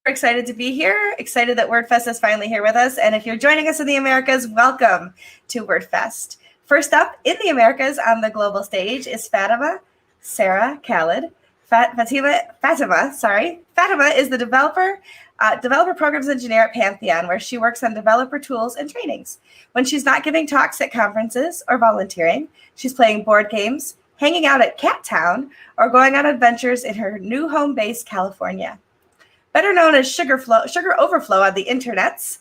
excited to be here. Excited that WordFest is finally here with us. And if you're joining us in the Americas, welcome to WordFest. First up in the Americas on the global stage is Fatima Sarah Khalid. Fatima is the developer programs engineer at Pantheon, where she works on developer tools and trainings. When she's not giving talks at conferences or volunteering, she's playing board games, hanging out at Cat Town, or going on adventures in her new home base, California. Better known as Sugar Overflow on the internets,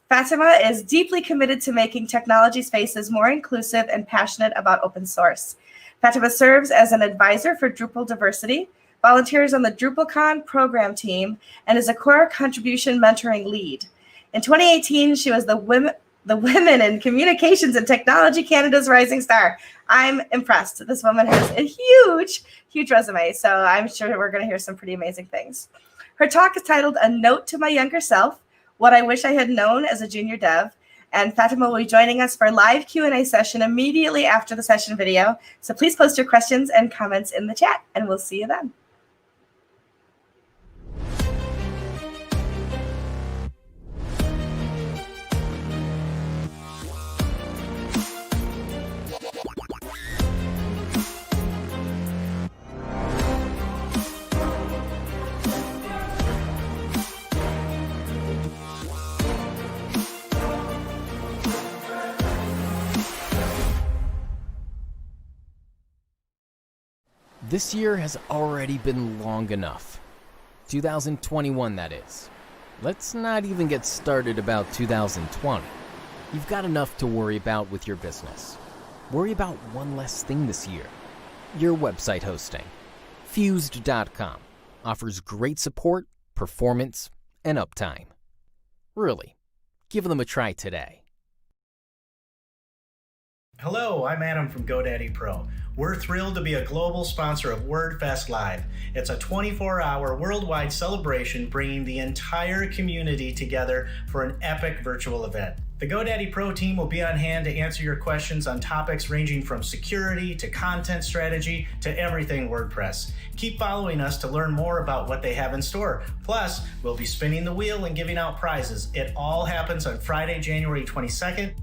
Fatima is deeply committed to making technology spaces more inclusive and passionate about open source. Fatima serves as an advisor for Drupal diversity, volunteers on the DrupalCon program team, and is a core contribution mentoring lead. In 2018, she was the Women in Communications and Technology Canada's Rising Star. I'm impressed. This woman has a huge resume, so I'm sure we're going to hear some pretty amazing things. Her talk is titled A Note to My Younger Self, What I Wish I Had Known as a Junior Dev, and Fatima will be joining us for a live Q&A session immediately after the session video. So please post your questions and comments in the chat, and we'll see you then. This year has already been long enough. 2021, that is. Let's not even get started about 2020. You've got enough to worry about with your business. Worry about one less thing this year. Your website hosting. Fused.com offers great support, performance, and uptime. Really, give them a try today. Hello, I'm Adam from GoDaddy Pro. We're thrilled to be a global sponsor of WordFest Live. It's a 24-hour worldwide celebration bringing the entire community together for an epic virtual event. The GoDaddy Pro team will be on hand to answer your questions on topics ranging from security to content strategy to everything WordPress. Keep following us to learn more about what they have in store. Plus, we'll be spinning the wheel and giving out prizes. It all happens on Friday, January 22nd.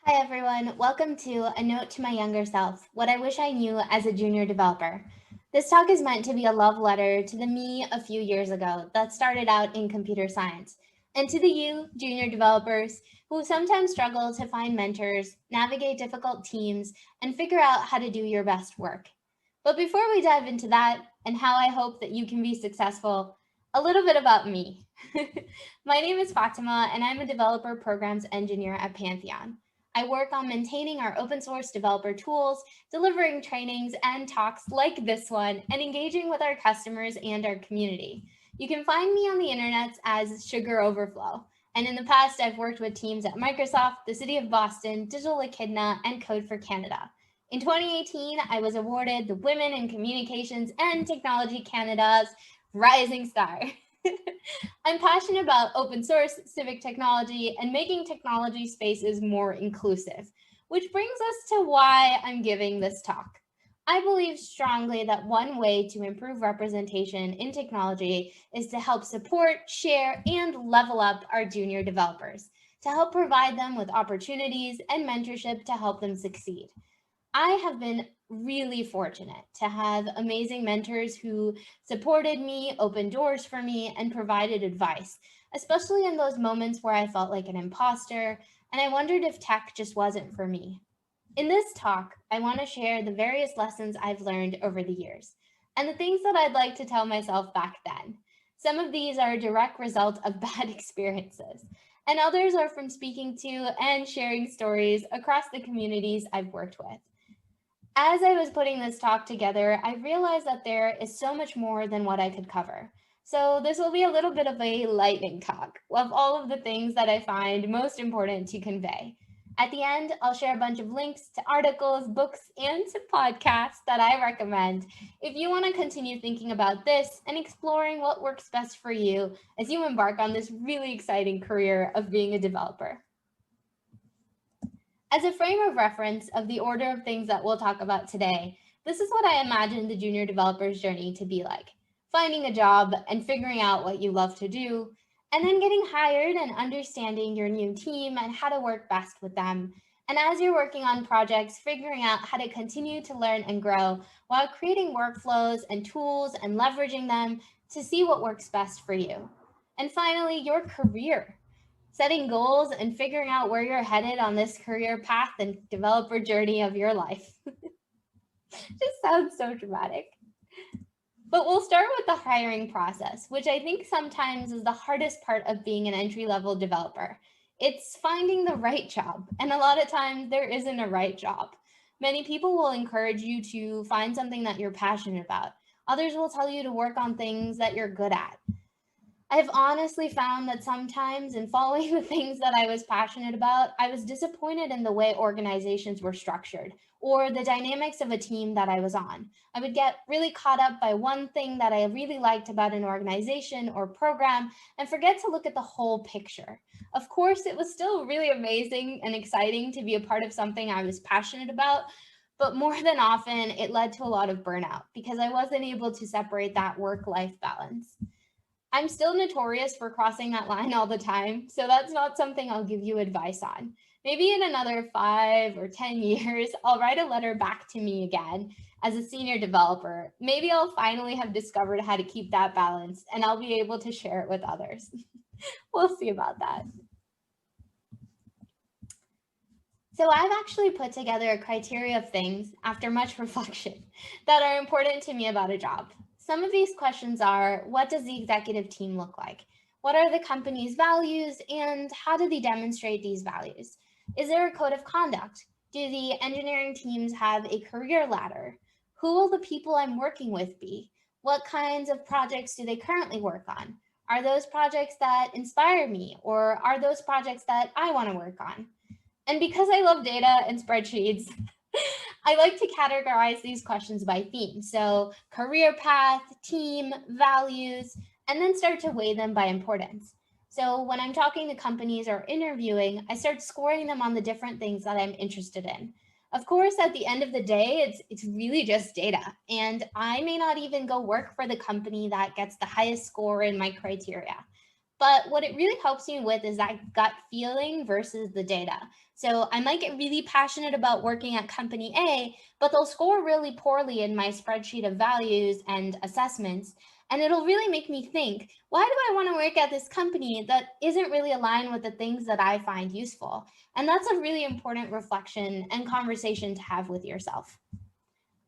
Hi everyone, welcome to A Note to My Younger Self, What I Wish I Knew as a Junior Developer. This talk is meant to be a love letter to the me a few years ago that started out in computer science, and to the you, junior developers, who sometimes struggle to find mentors, navigate difficult teams, and figure out how to do your best work. But before we dive into that, and how I hope that you can be successful, a little bit about me. My name is Fatima, and I'm a developer programs engineer at Pantheon. I work on maintaining our open source developer tools, delivering trainings and talks like this one, and engaging with our customers and our community. You can find me on the internet as Sugar Overflow. And in the past, I've worked with teams at Microsoft, the City of Boston, Digital Echidna, and Code for Canada. In 2018, I was awarded the Women in Communications and Technology Canada's Rising Star. I'm passionate about open source, civic technology, and making technology spaces more inclusive, which brings us to why I'm giving this talk. I believe strongly that one way to improve representation in technology is to help support, share, and level up our junior developers, to help provide them with opportunities and mentorship to help them succeed. I have been really fortunate to have amazing mentors who supported me, opened doors for me, and provided advice, especially in those moments where I felt like an imposter and I wondered if tech just wasn't for me. In this talk, I want to share the various lessons I've learned over the years and the things that I'd like to tell myself back then. Some of these are a direct result of bad experiences, and others are from speaking to and sharing stories across the communities I've worked with. As I was putting this talk together, I realized that there is so much more than what I could cover. So this will be a little bit of a lightning talk of all of the things that I find most important to convey. At the end, I'll share a bunch of links to articles, books, and to podcasts that I recommend if you want to continue thinking about this and exploring what works best for you as you embark on this really exciting career of being a developer. As a frame of reference of the order of things that we'll talk about today, this is what I imagine the junior developer's journey to be like. Finding a job and figuring out what you love to do, and then getting hired and understanding your new team and how to work best with them. And as you're working on projects, figuring out how to continue to learn and grow while creating workflows and tools and leveraging them to see what works best for you. And finally, your career. Setting goals and figuring out where you're headed on this career path and developer journey of your life. Just sounds so dramatic. But we'll start with the hiring process, which I think sometimes is the hardest part of being an entry-level developer. It's finding the right job, and a lot of times there isn't a right job. Many people will encourage you to find something that you're passionate about. Others will tell you to work on things that you're good at. I've honestly found that sometimes in following the things that I was passionate about, I was disappointed in the way organizations were structured or the dynamics of a team that I was on. I would get really caught up by one thing that I really liked about an organization or program and forget to look at the whole picture. Of course, it was still really amazing and exciting to be a part of something I was passionate about, but more than often, it led to a lot of burnout because I wasn't able to separate that work-life balance. I'm still notorious for crossing that line all the time, so that's not something I'll give you advice on. Maybe in another 5 or 10 years, I'll write a letter back to me again as a senior developer. Maybe I'll finally have discovered how to keep that balance and I'll be able to share it with others. We'll see about that. So I've actually put together a criteria of things after much reflection that are important to me about a job. Some of these questions are, what does the executive team look like? What are the company's values and how do they demonstrate these values? Is there a code of conduct? Do the engineering teams have a career ladder? Who will the people I'm working with be? What kinds of projects do they currently work on? Are those projects that inspire me or are those projects that I want to work on? And because I love data and spreadsheets, I like to categorize these questions by theme. So career path, team, values, and then start to weigh them by importance. So when I'm talking to companies or interviewing, I start scoring them on the different things that I'm interested in. Of course, at the end of the day, it's really just data. And I may not even go work for the company that gets the highest score in my criteria. But what it really helps me with is that gut feeling versus the data. So I might get really passionate about working at company A, but they'll score really poorly in my spreadsheet of values and assessments. And it'll really make me think, why do I want to work at this company that isn't really aligned with the things that I find useful? And that's a really important reflection and conversation to have with yourself.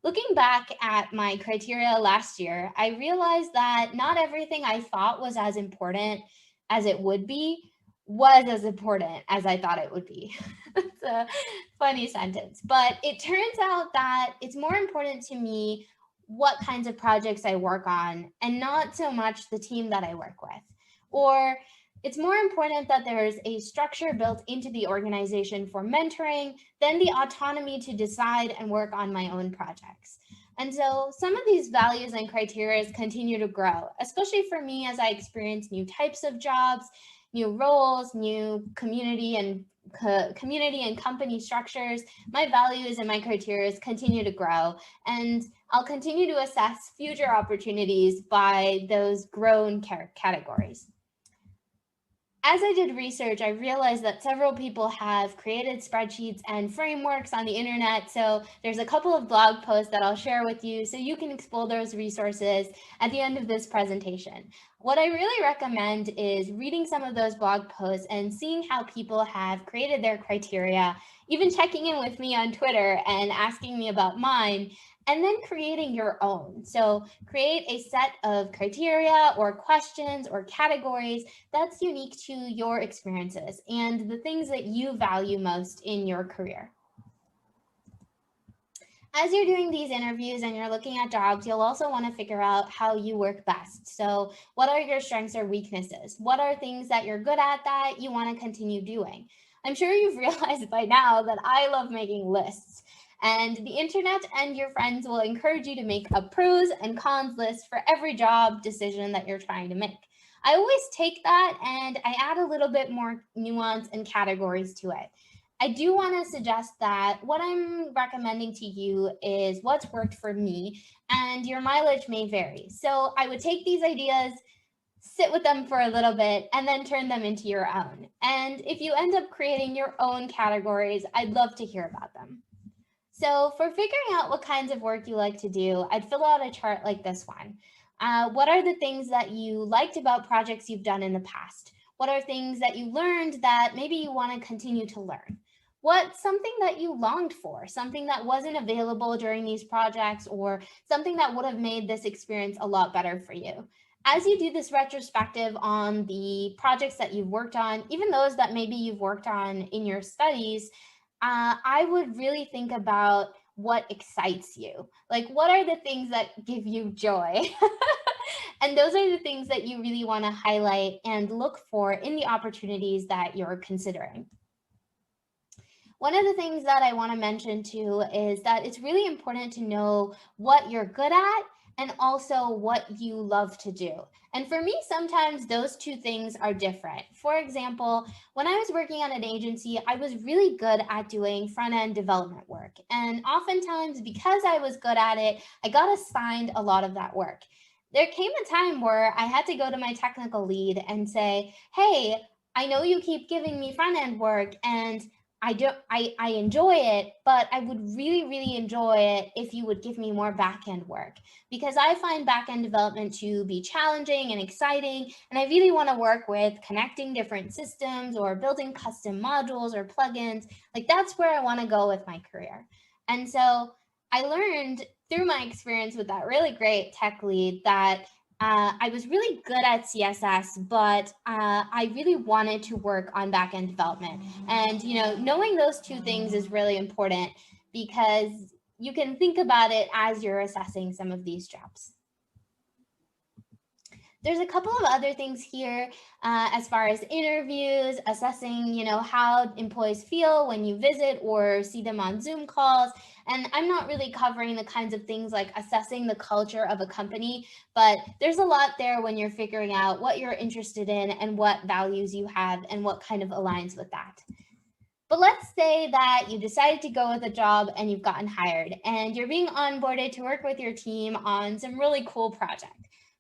Looking back at my criteria last year, I realized that not everything I thought was as important as it would be was as important as I thought it would be. It's a funny sentence, but it turns out that it's more important to me what kinds of projects I work on and not so much the team that I work with. Or it's more important that there's a structure built into the organization for mentoring than the autonomy to decide and work on my own projects. And so some of these values and criteria continue to grow, especially for me as I experience new types of jobs, new roles, new community and company structures. My values and my criteria continue to grow, and I'll continue to assess future opportunities by those grown categories. As I did research, I realized that several people have created spreadsheets and frameworks on the internet. So there's a couple of blog posts that I'll share with you so you can explore those resources at the end of this presentation. What I really recommend is reading some of those blog posts and seeing how people have created their criteria, even checking in with me on Twitter and asking me about mine, and then creating your own. So create a set of criteria or questions or categories that's unique to your experiences and the things that you value most in your career. As you're doing these interviews and you're looking at jobs, you'll also want to figure out how you work best. So what are your strengths or weaknesses? What are things that you're good at that you want to continue doing? I'm sure you've realized by now that I love making lists. And the internet and your friends will encourage you to make a pros and cons list for every job decision that you're trying to make. I always take that and I add a little bit more nuance and categories to it. I do want to suggest that what I'm recommending to you is what's worked for me, and your mileage may vary. So I would take these ideas, sit with them for a little bit, and then turn them into your own. And if you end up creating your own categories, I'd love to hear about them. So for figuring out what kinds of work you like to do, I'd fill out a chart like this one. What are the things that you liked about projects you've done in the past? What are things that you learned that maybe you want to continue to learn? What's something that you longed for, something that wasn't available during these projects, or something that would have made this experience a lot better for you? As you do this retrospective on the projects that you've worked on, even those that maybe you've worked on in your studies, I would really think about what excites you. Like, what are the things that give you joy? And those are the things that you really want to highlight and look for in the opportunities that you're considering. One of the things that I want to mention too is that it's really important to know what you're good at and also what you love to do. And for me, sometimes those two things are different. For example, when I was working at an agency, I was really good at doing front-end development work. And oftentimes, because I was good at it, I got assigned a lot of that work. There came a time where I had to go to my technical lead and say, hey, I know you keep giving me front-end work and I enjoy it, but I would really enjoy it if you would give me more back-end work, because I find back-end development to be challenging and exciting. And I really want to work with connecting different systems or building custom modules or plugins. Like, that's where I want to go with my career. And so I learned through my experience with that really great tech lead that I was really good at CSS, but I really wanted to work on backend development. And, knowing those two things is really important, because you can think about it as you're assessing some of these jobs. There's a couple of other things here as far as interviews, assessing, how employees feel when you visit or see them on Zoom calls. And I'm not really covering the kinds of things like assessing the culture of a company, but there's a lot there when you're figuring out what you're interested in and what values you have and what kind of aligns with that. But let's say that you decided to go with a job and you've gotten hired and you're being onboarded to work with your team on some really cool project.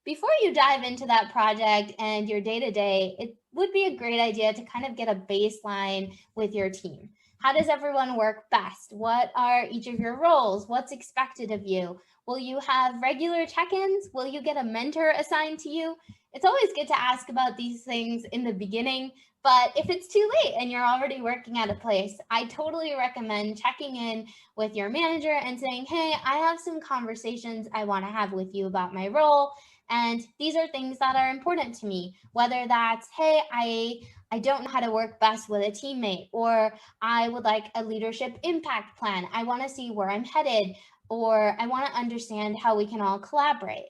Before you dive into that project and your day-to-day, it would be a great idea to kind of get a baseline with your team. How does everyone work best? What are each of your roles? What's expected of you? Will you have regular check-ins? Will you get a mentor assigned to you? It's always good to ask about these things in the beginning, but if it's too late and you're already working at a place, I totally recommend checking in with your manager and saying, hey, I have some conversations I want to have with you about my role. And these are things that are important to me, whether that's, hey, I don't know how to work best with a teammate, or I would like a leadership impact plan. I want to see where I'm headed, or I want to understand how we can all collaborate.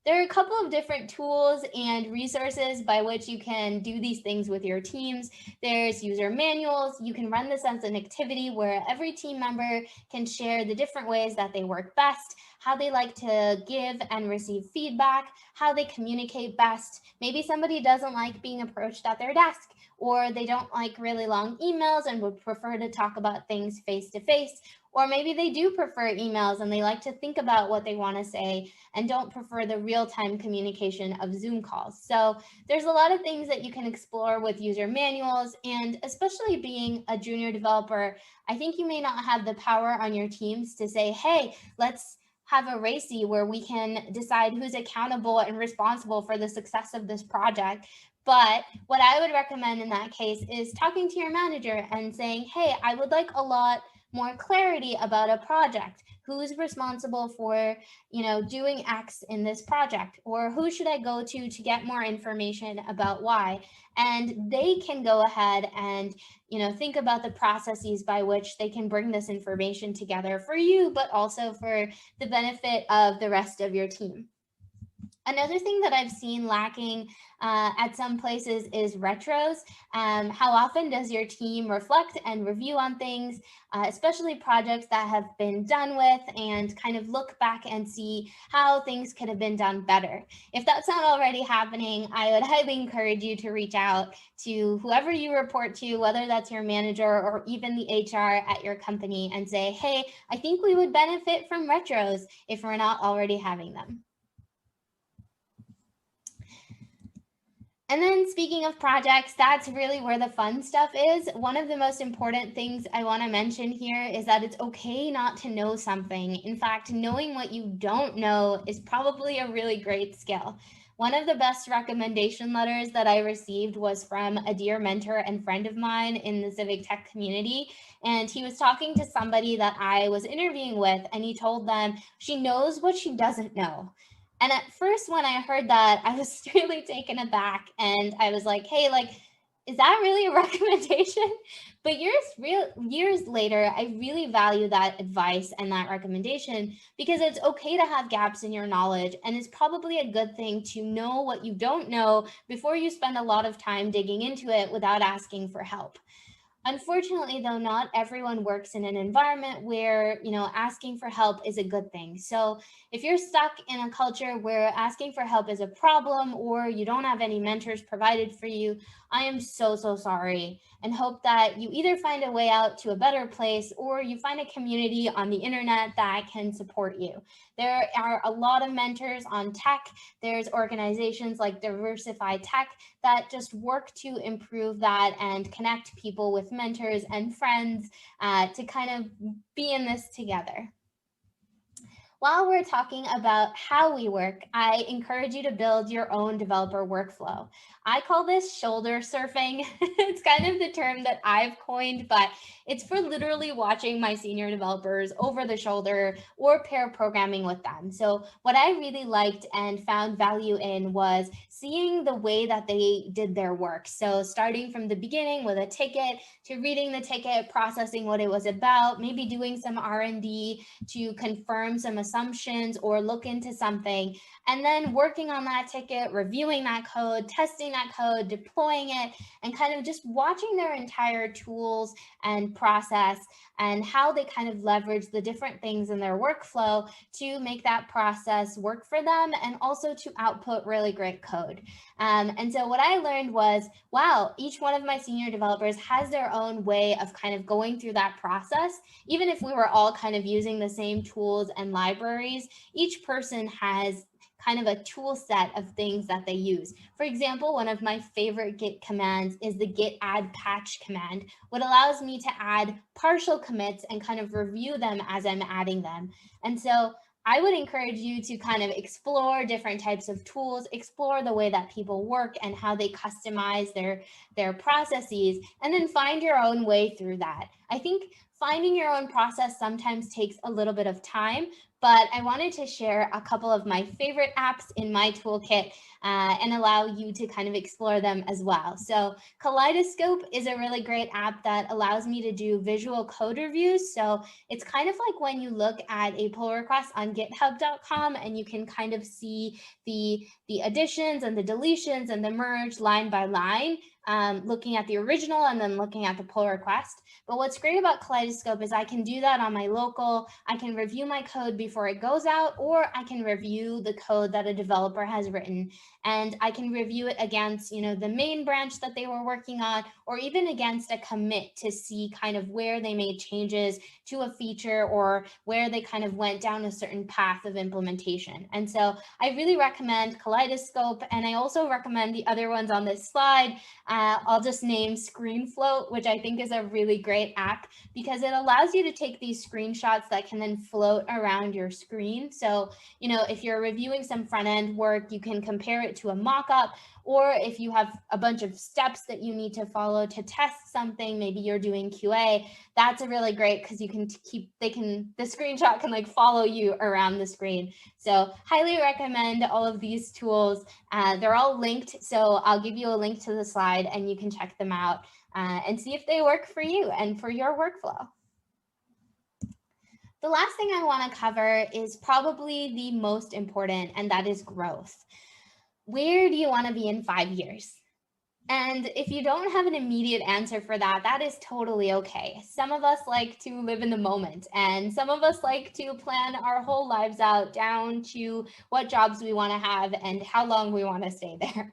There are a couple of different tools and resources by which you can do these things with your teams. There's user manuals. You can run this as an activity where every team member can share the different ways that they work best, how they like to give and receive feedback, how they communicate best. Maybe somebody doesn't like being approached at their desk, or they don't like really long emails and would prefer to talk about things face-to-face. Or maybe they do prefer emails and they like to think about what they want to say and don't prefer the real-time communication of Zoom calls. So there's a lot of things that you can explore with user manuals, and especially being a junior developer, I think you may not have the power on your teams to say, hey, let's have a RACI where we can decide who's accountable and responsible for the success of this project. But what I would recommend in that case is talking to your manager and saying, hey, I would like a lot more clarity about a project. Who's responsible for, doing X in this project? Or who should I go to get more information about Y? And they can go ahead and, think about the processes by which they can bring this information together for you, but also for the benefit of the rest of your team. Another thing that I've seen lacking at some places is retros. How often does your team reflect and review on things, especially projects that have been done with, and kind of look back and see how things could have been done better? If that's not already happening, I would highly encourage you to reach out to whoever you report to, whether that's your manager or even the HR at your company, and say, hey, I think we would benefit from retros if we're not already having them. And then speaking of projects, that's really where the fun stuff is. One of the most important things I want to mention here is that it's okay not to know something. In fact, knowing what you don't know is probably a really great skill. One of the best recommendation letters that I received was from a dear mentor and friend of mine in the civic tech community. And he was talking to somebody that I was interviewing with, and he told them she knows what she doesn't know. And at first, when I heard that, I was really taken aback, and I was like, hey, like, is that really a recommendation? But years later, I really value that advice and that recommendation, because it's okay to have gaps in your knowledge, and it's probably a good thing to know what you don't know before you spend a lot of time digging into it without asking for help. Unfortunately, though, not everyone works in an environment where, asking for help is a good thing. So if you're stuck in a culture where asking for help is a problem, or you don't have any mentors provided for you, I am so, so sorry, and hope that you either find a way out to a better place, or you find a community on the internet that can support you. There are a lot of mentors on tech. There's organizations like Diversify Tech that just work to improve that and connect people with mentors and friends to kind of be in this together. While we're talking about how we work, I encourage you to build your own developer workflow. I call this shoulder surfing. It's kind of the term that I've coined, but it's for literally watching my senior developers over the shoulder or pair programming with them. So what I really liked and found value in was seeing the way that they did their work. So starting from the beginning with a ticket, to reading the ticket, processing what it was about, maybe doing some R&D to confirm some assumptions or look into something, and then working on that ticket, reviewing that code, testing that code, deploying it, and kind of just watching their entire tools and process and how they kind of leverage the different things in their workflow to make that process work for them, and also to output really great code. And so what I learned was, wow, each one of my senior developers has their own way of kind of going through that process. Even if we were all kind of using the same tools and libraries, each person has kind of a tool set of things that they use. For example, one of my favorite Git commands is the git add patch command, what allows me to add partial commits and kind of review them as I'm adding them. And so I would encourage you to kind of explore different types of tools, explore the way that people work and how they customize their processes, and then find your own way through that. I think finding your own process sometimes takes a little bit of time, but I wanted to share a couple of my favorite apps in my toolkit and allow you to kind of explore them as well. So Kaleidoscope is a really great app that allows me to do visual code reviews. So it's kind of like when you look at a pull request on github.com and you can kind of see the additions and the deletions and the merge line by line, looking at the original and then looking at the pull request. But what's great about Kaleidoscope is I can do that on my local. I can review my code before it goes out, or I can review the code that a developer has written, and I can review it against, the main branch that they were working on, or even against a commit to see kind of where they made changes to a feature or where they kind of went down a certain path of implementation. And so I really recommend Kaleidoscope, and I also recommend the other ones on this slide. I'll just name ScreenFloat, which I think is a really great app because it allows you to take these screenshots that can then float around your screen. So, if you're reviewing some front end work, you can compare it to a mock-up, or if you have a bunch of steps that you need to follow to test something, maybe you're doing QA, that's a really great because you can the screenshot can like follow you around the screen. So highly recommend all of these tools. They're all linked. So I'll give you a link to the slide and you can check them out and see if they work for you and for your workflow. The last thing I want to cover is probably the most important, and that is growth. Where do you want to be in 5 years? And if you don't have an immediate answer for that, that is totally okay. Some of us like to live in the moment, and some of us like to plan our whole lives out down to what jobs we want to have and how long we want to stay there.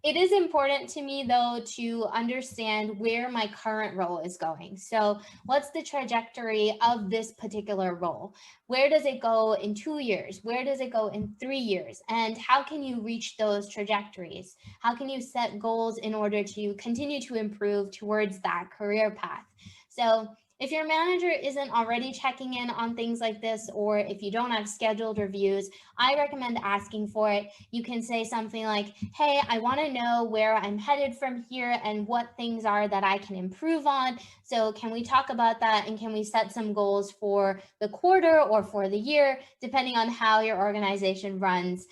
It is important to me, though, to understand where my current role is going. So what's the trajectory of this particular role? Where does it go in 2 years? Where does it go in 3 years? And how can you reach those trajectories? How can you set goals in order to continue to improve towards that career path? So if your manager isn't already checking in on things like this, or if you don't have scheduled reviews, I recommend asking for it. You can say something like, hey, I want to know where I'm headed from here and what things are that I can improve on. So can we talk about that? And can we set some goals for the quarter or for the year, depending on how your organization runs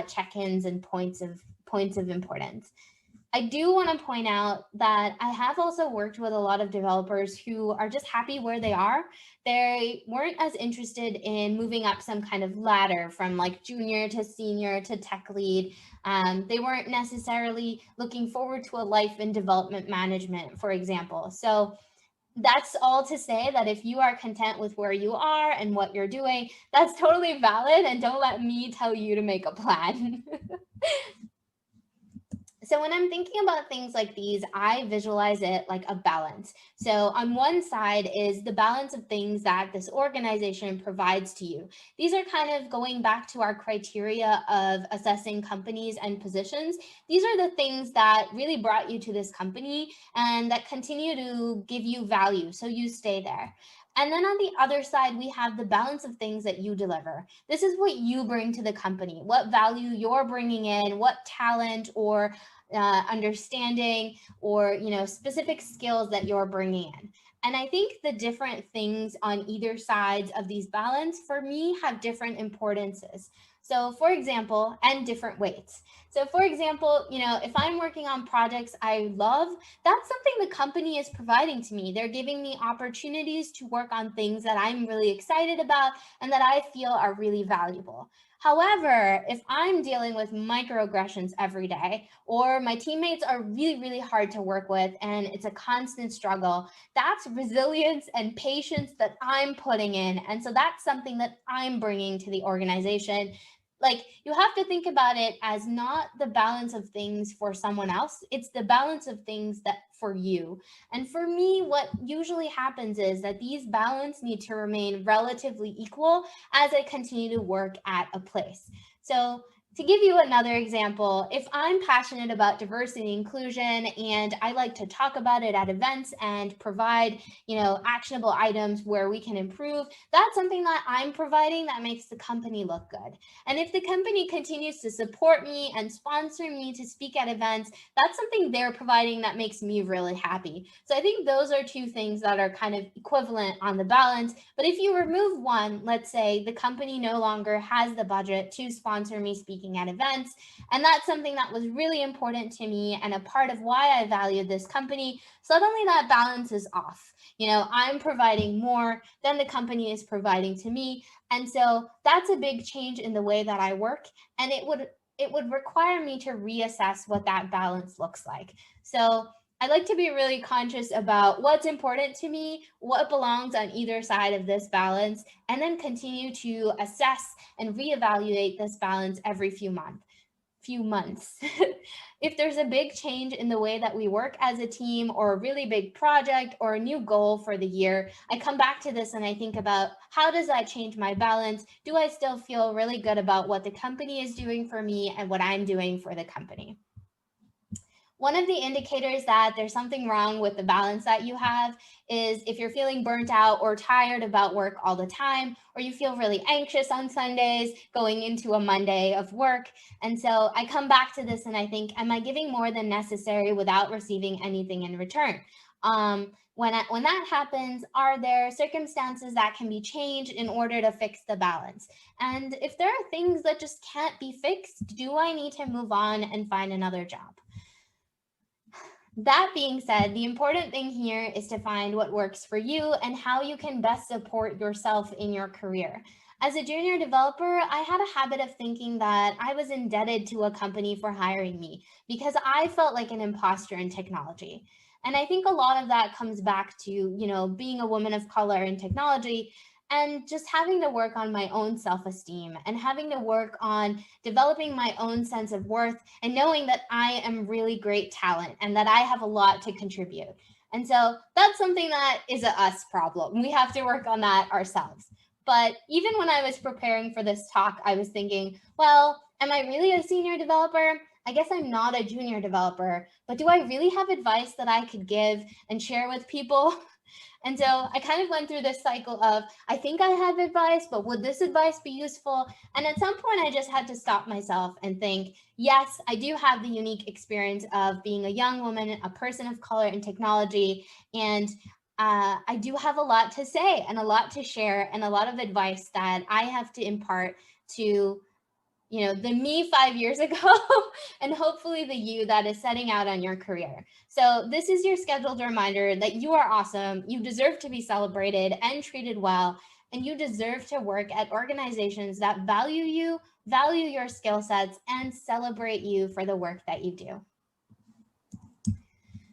check-ins and points of importance. I do want to point out that I have also worked with a lot of developers who are just happy where they are. They weren't as interested in moving up some kind of ladder from like junior to senior to tech lead. They weren't necessarily looking forward to a life in development management, for example. So that's all to say that if you are content with where you are and what you're doing, that's totally valid. And don't let me tell you to make a plan. So when I'm thinking about things like these, I visualize it like a balance. So on one side is the balance of things that this organization provides to you. These are kind of going back to our criteria of assessing companies and positions. These are the things that really brought you to this company and that continue to give you value, so you stay there. And then on the other side, we have the balance of things that you deliver. This is what you bring to the company, what value you're bringing in, what talent or understanding or specific skills that you're bringing in. And I think the different things on either sides of these balance for me have different importances. So for example, and different weights. So for example, if I'm working on projects I love, that's something the company is providing to me. They're giving me opportunities to work on things that I'm really excited about and that I feel are really valuable. However, if I'm dealing with microaggressions every day, or my teammates are really, really hard to work with, and it's a constant struggle, that's resilience and patience that I'm putting in. And so that's something that I'm bringing to the organization. Like, you have to think about it as not the balance of things for someone else. It's the balance of things that for you. And for me, what usually happens is that these balance need to remain relatively equal as I continue to work at a place. So to give you another example, if I'm passionate about diversity and inclusion and I like to talk about it at events and provide, actionable items where we can improve, that's something that I'm providing that makes the company look good. And if the company continues to support me and sponsor me to speak at events, that's something they're providing that makes me really happy. So I think those are two things that are kind of equivalent on the balance. But if you remove one, let's say the company no longer has the budget to sponsor me speaking at events, and that's something that was really important to me and a part of why I valued this company, suddenly that balance is off. I'm providing more than the company is providing to me, and so that's a big change in the way that I work, and it would require me to reassess what that balance looks like. So I like to be really conscious about what's important to me, what belongs on either side of this balance, and then continue to assess and reevaluate this balance every few months. If there's a big change in the way that we work as a team, or a really big project or a new goal for the year, I come back to this and I think about, how does that change my balance? Do I still feel really good about what the company is doing for me and what I'm doing for the company? One of the indicators that there's something wrong with the balance that you have is if you're feeling burnt out or tired about work all the time, or you feel really anxious on Sundays going into a Monday of work. And so I come back to this and I think, am I giving more than necessary without receiving anything in return? When that happens, are there circumstances that can be changed in order to fix the balance? And if there are things that just can't be fixed, do I need to move on and find another job? That being said, the important thing here is to find what works for you and how you can best support yourself in your career. As a junior developer, I had a habit of thinking that I was indebted to a company for hiring me because I felt like an imposter in technology. And I think a lot of that comes back to, being a woman of color in technology and just having to work on my own self-esteem and having to work on developing my own sense of worth and knowing that I am really great talent and that I have a lot to contribute. And so that's something that is a us problem. We have to work on that ourselves. But even when I was preparing for this talk, I was thinking, well, am I really a senior developer? I guess I'm not a junior developer, but do I really have advice that I could give and share with people? And so I kind of went through this cycle of, I think I have advice, but would this advice be useful? And at some point, I just had to stop myself and think, yes, I do have the unique experience of being a young woman, a person of color in technology, and I do have a lot to say and a lot to share and a lot of advice that I have to impart to the me 5 years ago and hopefully the you that is setting out on your career. So this is your scheduled reminder that you are awesome. You deserve to be celebrated and treated well, and you deserve to work at organizations that value you, value your skill sets, and celebrate you for the work that you do.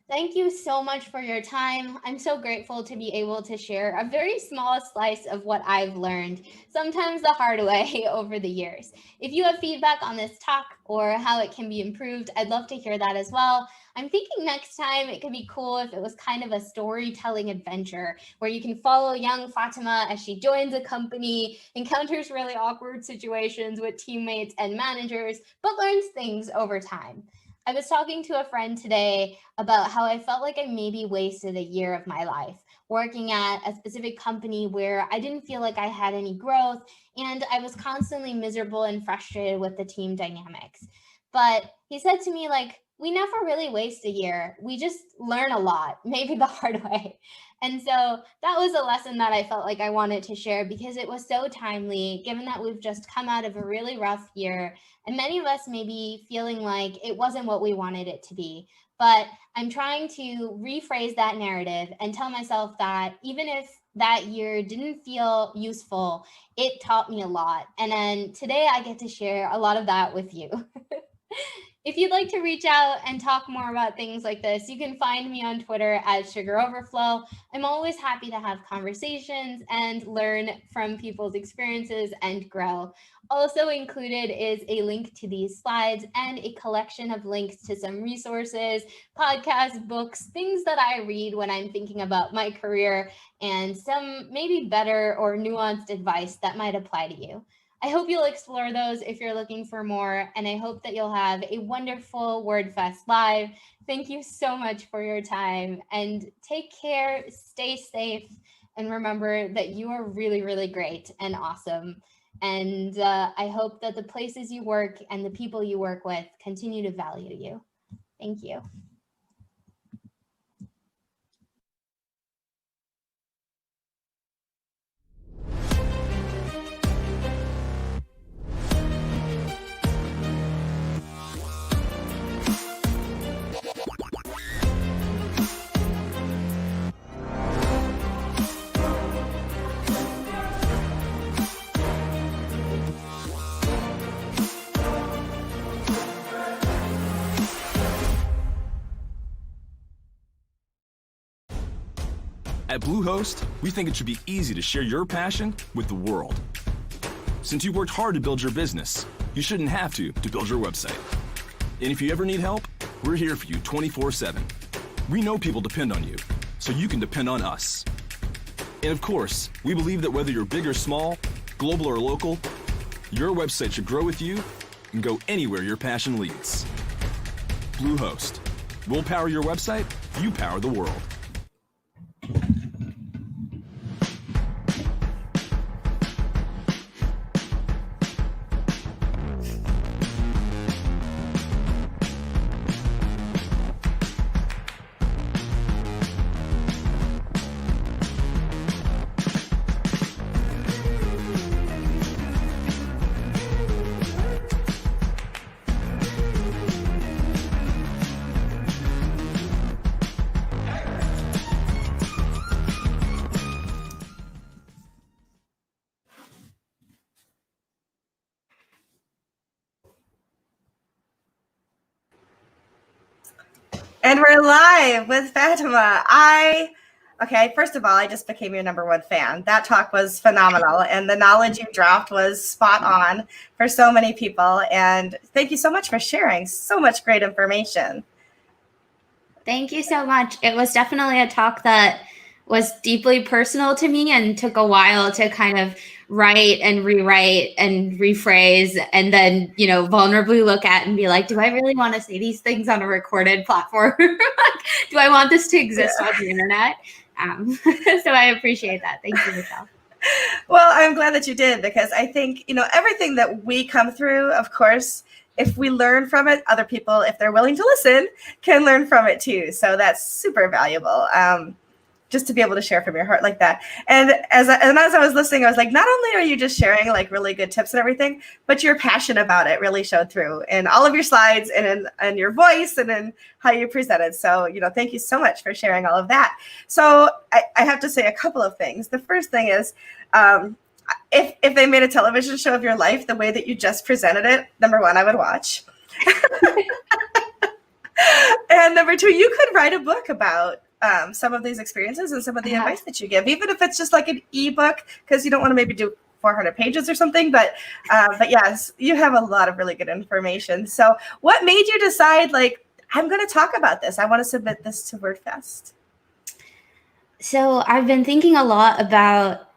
Thank you so much for your time. I'm so grateful to be able to share a very small slice of what I've learned, sometimes the hard way over the years. If you have feedback on this talk or how it can be improved, I'd love to hear that as well. I'm thinking next time it could be cool if it was kind of a storytelling adventure where you can follow young Fatima as she joins a company, encounters really awkward situations with teammates and managers, but learns things over time. I was talking to a friend today about how I felt like I maybe wasted a year of my life working at a specific company where I didn't feel like I had any growth, and I was constantly miserable and frustrated with the team dynamics. But he said to me, we never really waste a year. We just learn a lot, maybe the hard way. And so that was a lesson that I felt like I wanted to share because it was so timely, given that we've just come out of a really rough year. And many of us may be feeling like it wasn't what we wanted it to be. But I'm trying to rephrase that narrative and tell myself that even if that year didn't feel useful, it taught me a lot. And then today I get to share a lot of that with you. If you'd like to reach out and talk more about things like this, you can find me on Twitter at Sugar Overflow. I'm always happy to have conversations and learn from people's experiences and grow. Also included is a link to these slides and a collection of links to some resources, podcasts, books, things that I read when I'm thinking about my career, and some maybe better or nuanced advice that might apply to you. I hope you'll explore those if you're looking for more, and I hope that you'll have a wonderful WordFest Live. Thank you so much for your time, and take care, stay safe, and remember that you are really, really great and awesome. And I hope that the places you work and the people you work with continue to value you. Thank you. At Bluehost, we think it should be easy to share your passion with the world. Since you worked hard to build your business, you shouldn't have to build your website. And if you ever need help, we're here for you 24/7. We know people depend on you, so you can depend on us. And of course, we believe that whether you're big or small, global or local, your website should grow with you and go anywhere your passion leads. Bluehost. We'll power your website, you power the world. And we're live with Fatima. Okay, first of all, I just became your #1 fan. That talk was phenomenal, and the knowledge you dropped was spot on for so many people. And thank you so much for sharing so much great information. Thank you so much. It was definitely a talk that was deeply personal to me and took a while to kind of write and rewrite and rephrase and then, vulnerably look at and be like, do I really want to say these things on a recorded platform? Do I want this to exist on the internet? So I appreciate that. Thank you, Michelle. Well, I'm glad that you did, because I think, everything that we come through, of course, if we learn from it, other people, if they're willing to listen, can learn from it too. So that's super valuable. Just to be able to share from your heart like that. And as I was listening, I was like, not only are you just sharing like really good tips and everything, but your passion about it really showed through in all of your slides and in your voice and in how you presented. So, thank you so much for sharing all of that. So I have to say a couple of things. The first thing is, if they made a television show of your life the way that you just presented it, #1, I would watch. And #2, you could write a book about some of these experiences and some of the advice that you give, even if it's just like an ebook, because you don't want to maybe do 400 pages or something. But yes, you have a lot of really good information. So what made you decide, like, I'm going to talk about this, I want to submit this to WordFest? So I've been thinking a lot about,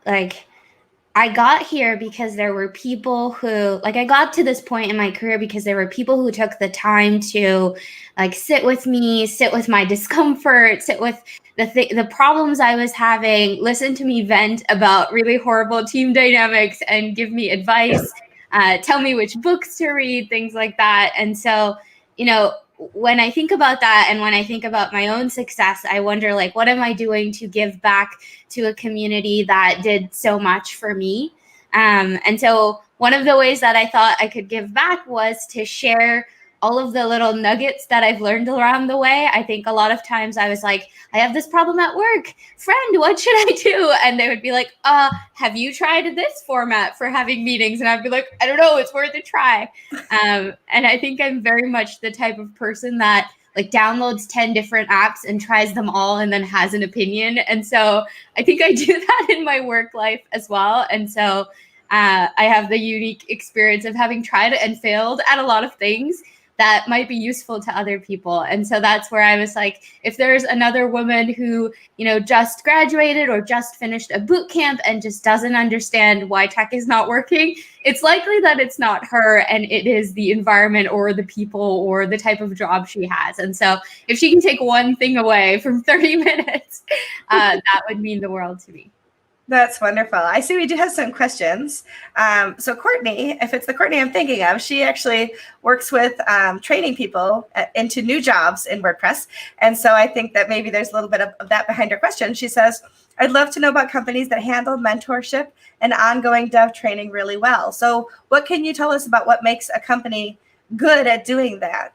I got here because there were people who, I got to this point in my career because there were people who took the time to, sit with me, sit with my discomfort, sit with the problems I was having, listen to me vent about really horrible team dynamics and give me advice, tell me which books to read, things like that. And so, when I think about that and when I think about my own success, I wonder, what am I doing to give back to a community that did so much for me? And so one of the ways that I thought I could give back was to share all of the little nuggets that I've learned around the way. I think a lot of times I was like, I have this problem at work. Friend, what should I do? And they would be like, have you tried this format for having meetings? And I'd be like, I don't know, it's worth a try. And I think I'm very much the type of person that downloads 10 different apps and tries them all and then has an opinion. And so I think I do that in my work life as well. And so I have the unique experience of having tried and failed at a lot of things that might be useful to other people. And so that's where I was like, if there's another woman who, just graduated or just finished a boot camp and just doesn't understand why tech is not working, it's likely that it's not her and it is the environment or the people or the type of job she has. And so if she can take one thing away from 30 minutes, that would mean the world to me. That's wonderful. I see we do have some questions. So Courtney, if it's the Courtney I'm thinking of, she actually works with training people into new jobs in WordPress. And so I think that maybe there's a little bit of that behind her question. She says, I'd love to know about companies that handle mentorship and ongoing dev training really well. So what can you tell us about what makes a company good at doing that?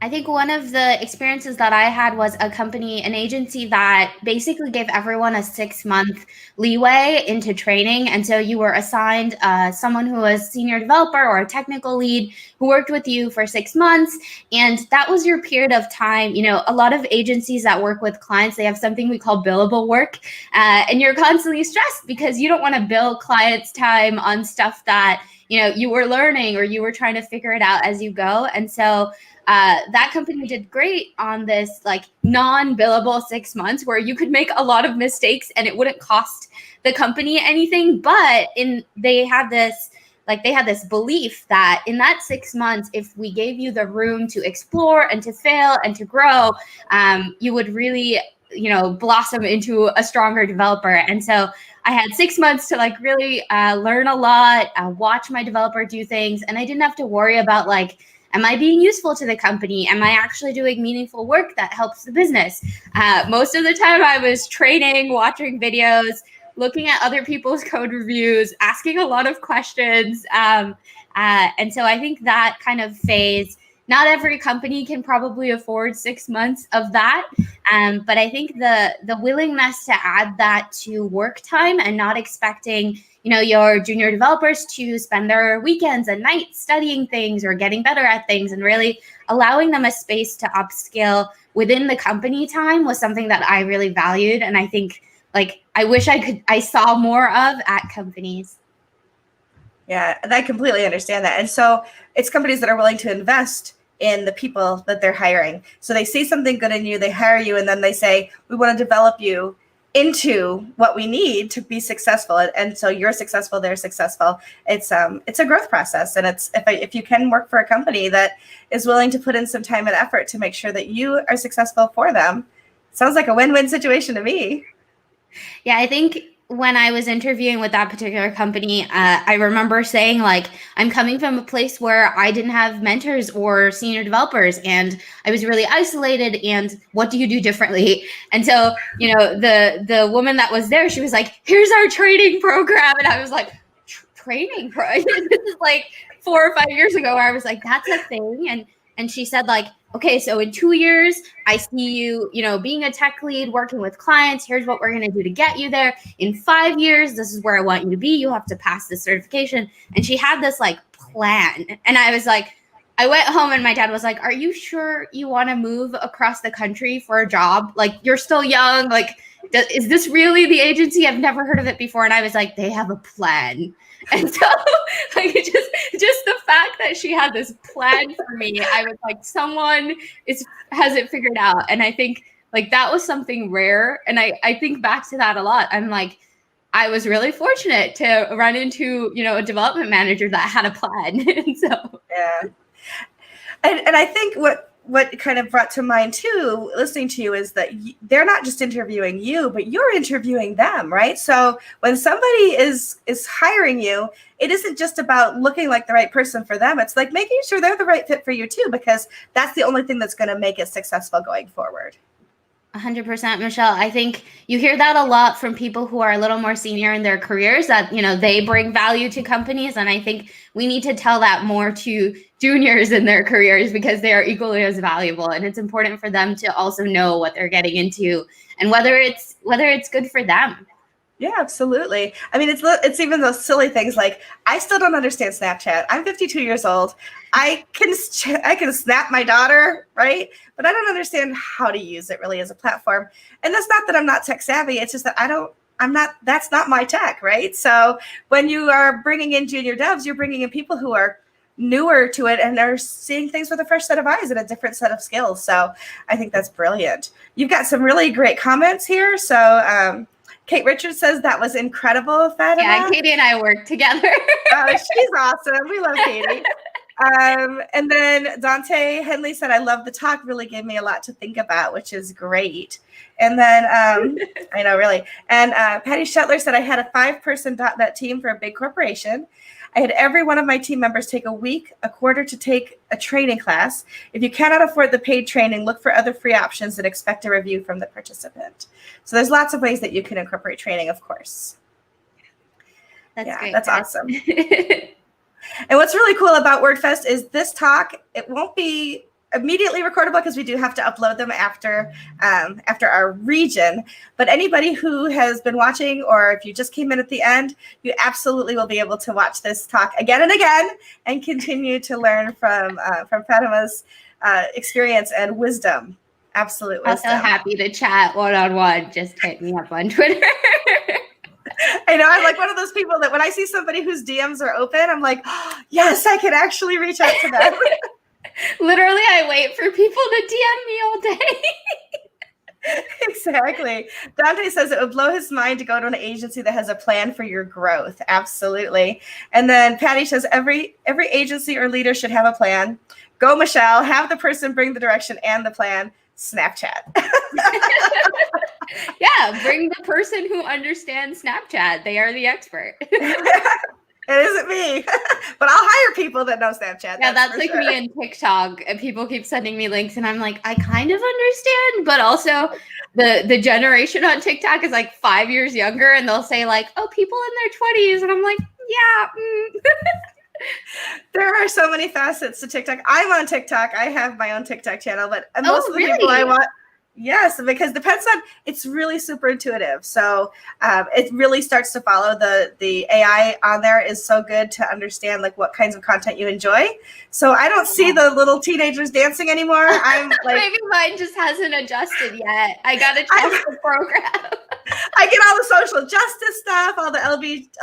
I think one of the experiences that I had was an agency that basically gave everyone a 6-month leeway into training. And so you were assigned someone who was senior developer or a technical lead who worked with you for 6 months. And that was your period of time. A lot of agencies that work with clients, they have something we call billable work. And you're constantly stressed because you don't want to bill clients' time on stuff that, you were learning or you were trying to figure it out as you go. And so that company did great on this non-billable 6 months where you could make a lot of mistakes and it wouldn't cost the company anything. But they had this belief that in that 6 months, if we gave you the room to explore and to fail and to grow, you would really, blossom into a stronger developer. And so I had 6 months to really learn a lot, watch my developer do things, and I didn't have to worry about am I being useful to the company? Am I actually doing meaningful work that helps the business? Most of the time I was training, watching videos, looking at other people's code reviews, asking a lot of questions. And so I think that kind of phase not every company can probably afford 6 months of that. But I think the willingness to add that to work time and not expecting, your junior developers to spend their weekends and nights studying things or getting better at things, and really allowing them a space to upskill within the company time was something that I really valued. And I think I wish I saw more of at companies. Yeah, and I completely understand that. And so it's companies that are willing to invest in the people that they're hiring. So they see something good in you, they hire you, and then they say, we want to develop you into what we need to be successful. And so you're successful, they're successful. It's a growth process. And it's if you can work for a company that is willing to put in some time and effort to make sure that you are successful for them, sounds like a win-win situation to me. Yeah, I think when I was interviewing with that particular company, I remember saying, I'm coming from a place where I didn't have mentors or senior developers, and I was really isolated. And what do you do differently? And so, the woman that was there, she was like, here's our training program. And I was like, training program? This is 4 or 5 years ago, where I was like, that's a thing. And she said, okay, so in 2 years, I see you, being a tech lead, working with clients. Here's what we're going to do to get you there. In 5 years, this is where I want you to be. You have to pass this certification. And she had this plan. And I was like, I went home and my dad was like, are you sure you want to move across the country for a job? You're still young. Is this really the agency? I've never heard of it before. And I was like, they have a plan. And so just the fact that she had this plan for me, I was like, someone has it figured out. And I think that was something rare. And I think back to that a lot. I'm like, I was really fortunate to run into, a development manager that had a plan. And so, yeah. And I think what kind of brought to mind too, listening to you, is that they're not just interviewing you, but you're interviewing them, right? So when somebody is hiring you, it isn't just about looking like the right person for them. It's making sure they're the right fit for you too, because that's the only thing that's going to make it successful going forward. 100%, Michelle. I think you hear that a lot from people who are a little more senior in their careers, that, they bring value to companies. And I think we need to tell that more to juniors in their careers, because they are equally as valuable. And it's important for them to also know what they're getting into and whether it's good for them. Yeah, absolutely. I mean, it's even those silly things I still don't understand Snapchat. I'm 52 years old. I can snap my daughter, right? But I don't understand how to use it really as a platform. And that's not that I'm not tech savvy. It's just that that's not my tech, right? So when you are bringing in junior devs, you're bringing in people who are newer to it and are seeing things with a fresh set of eyes and a different set of skills. So I think that's brilliant. You've got some really great comments here. So, Kate Richards says that was incredible, Fatima. Yeah, Katie and I work together. Oh, she's awesome. We love Katie. And then Dante Henley said, I love the talk. Really gave me a lot to think about, which is great. And then, I know, really. And Patty Shetler said, I had a 5-person .NET team for a big corporation. I had every one of my team members take a quarter to take a training class. If you cannot afford the paid training, look for other free options and expect a review from the participant. So there's lots of ways that you can incorporate training, of course. That's great. That's awesome. And what's really cool about WordFest is this talk, it won't be immediately recordable because we do have to upload them after our region. But anybody who has been watching, or if you just came in at the end, you absolutely will be able to watch this talk again and again and continue to learn from Fatima's experience and wisdom. Absolute wisdom. Also happy to chat one-on-one. Just hit me up on Twitter. I know, I'm like one of those people that when I see somebody whose DMs are open, I'm like, oh, yes, I can actually reach out to them. Literally, I wait for people to DM me all day. Exactly. Dante says it would blow his mind to go to an agency that has a plan for your growth. Absolutely. And then Patty says every agency or leader should have a plan. Go, Michelle. Have the person bring the direction and the plan. Snapchat. Yeah, bring the person who understands Snapchat. They are the expert. It isn't me, but I'll hire people that know Snapchat. Yeah, that's like me and TikTok. And people keep sending me links, and I'm like, I kind of understand, but also the generation on TikTok is like 5 years younger, and they'll say like, oh, people in their 20s, and I'm like, yeah. There are so many facets to TikTok. I'm on TikTok. I have my own TikTok channel, but most Oh, of the people I really? want, yes, because it depends on. It's really super intuitive. So it really starts to follow the AI on there is so good to understand like what kinds of content you enjoy. So I don't see the little teenagers dancing anymore. I'm like, Maybe mine just hasn't adjusted yet. I gotta I'm, trust the program. I get all the social justice stuff, all the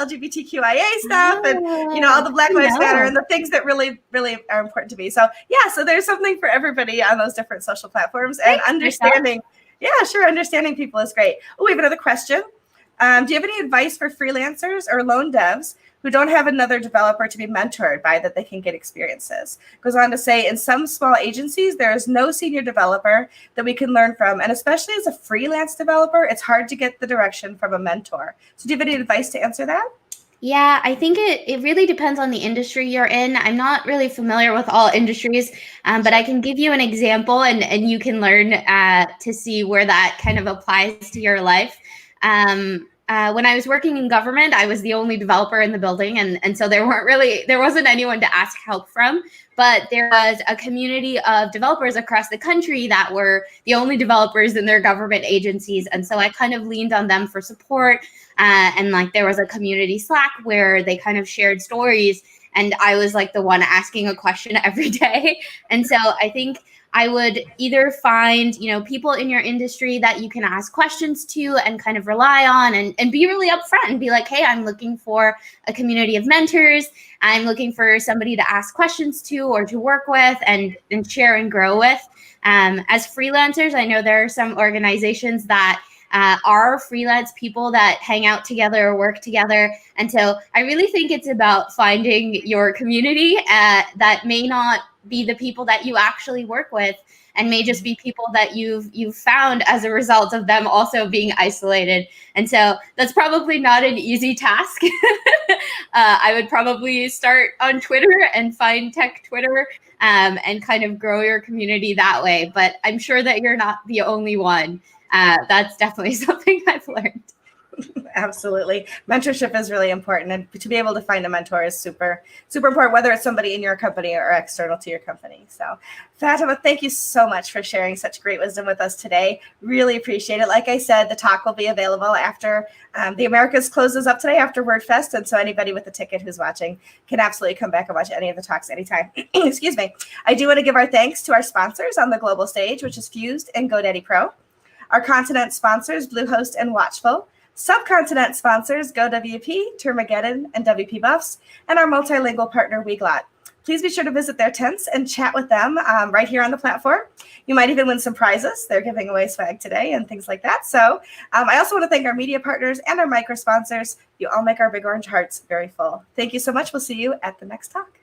LGBTQIA stuff, and all Oh, the good Black to Lives Matter know. and the things that really, really are important to me. So yeah, so there's something for everybody on those different social platforms, and Thanks, Michelle. understanding. Yeah, sure, understanding people is great. Oh, we have another question. Do you have any advice for freelancers or lone devs who don't have another developer to be mentored by that they can get experiences? Goes on to say, in some small agencies, there is no senior developer that we can learn from. And especially as a freelance developer, it's hard to get the direction from a mentor. So do you have any advice to answer that? Yeah, I think it really depends on the industry you're in. I'm not really familiar with all industries, but I can give you an example and you can learn to see where that kind of applies to your life. When I was working in government, I was the only developer in the building, and so there wasn't anyone to ask help from. But there was a community of developers across the country that were the only developers in their government agencies, and so I kind of leaned on them for support. And like there was a community Slack where they kind of shared stories, and I was like the one asking a question every day. And so I think I would either find, people in your industry that you can ask questions to and kind of rely on, and be really upfront and be like, hey, I'm looking for a community of mentors. I'm looking for somebody to ask questions to or to work with and share and grow with. As freelancers, I know there are some organizations that are freelance people that hang out together or work together. And so I really think it's about finding your community that may not be the people that you actually work with, and may just be people that you've found as a result of them also being isolated. And so that's probably not an easy task. I would probably start on Twitter and find tech Twitter, and kind of grow your community that way. But I'm sure that you're not the only one. That's definitely something I've learned. Absolutely. Mentorship is really important. And to be able to find a mentor is super, super important, whether it's somebody in your company or external to your company. So, Fatima, thank you so much for sharing such great wisdom with us today. Really appreciate it. Like I said, the talk will be available after the Americas closes up today after WordFest. And so anybody with a ticket who's watching can absolutely come back and watch any of the talks anytime. Excuse me. I do want to give our thanks to our sponsors on the global stage, which is Fused and GoDaddy Pro. Our continent sponsors, Bluehost and Watchful. Subcontinent sponsors, GoWP, Termageddon, and WP Buffs, and our multilingual partner, Weglot. Please be sure to visit their tents and chat with them right here on the platform. You might even win some prizes. They're giving away swag today and things like that. So I also want to thank our media partners and our micro sponsors. You all make our Big Orange Hearts very full. Thank you so much. We'll see you at the next talk.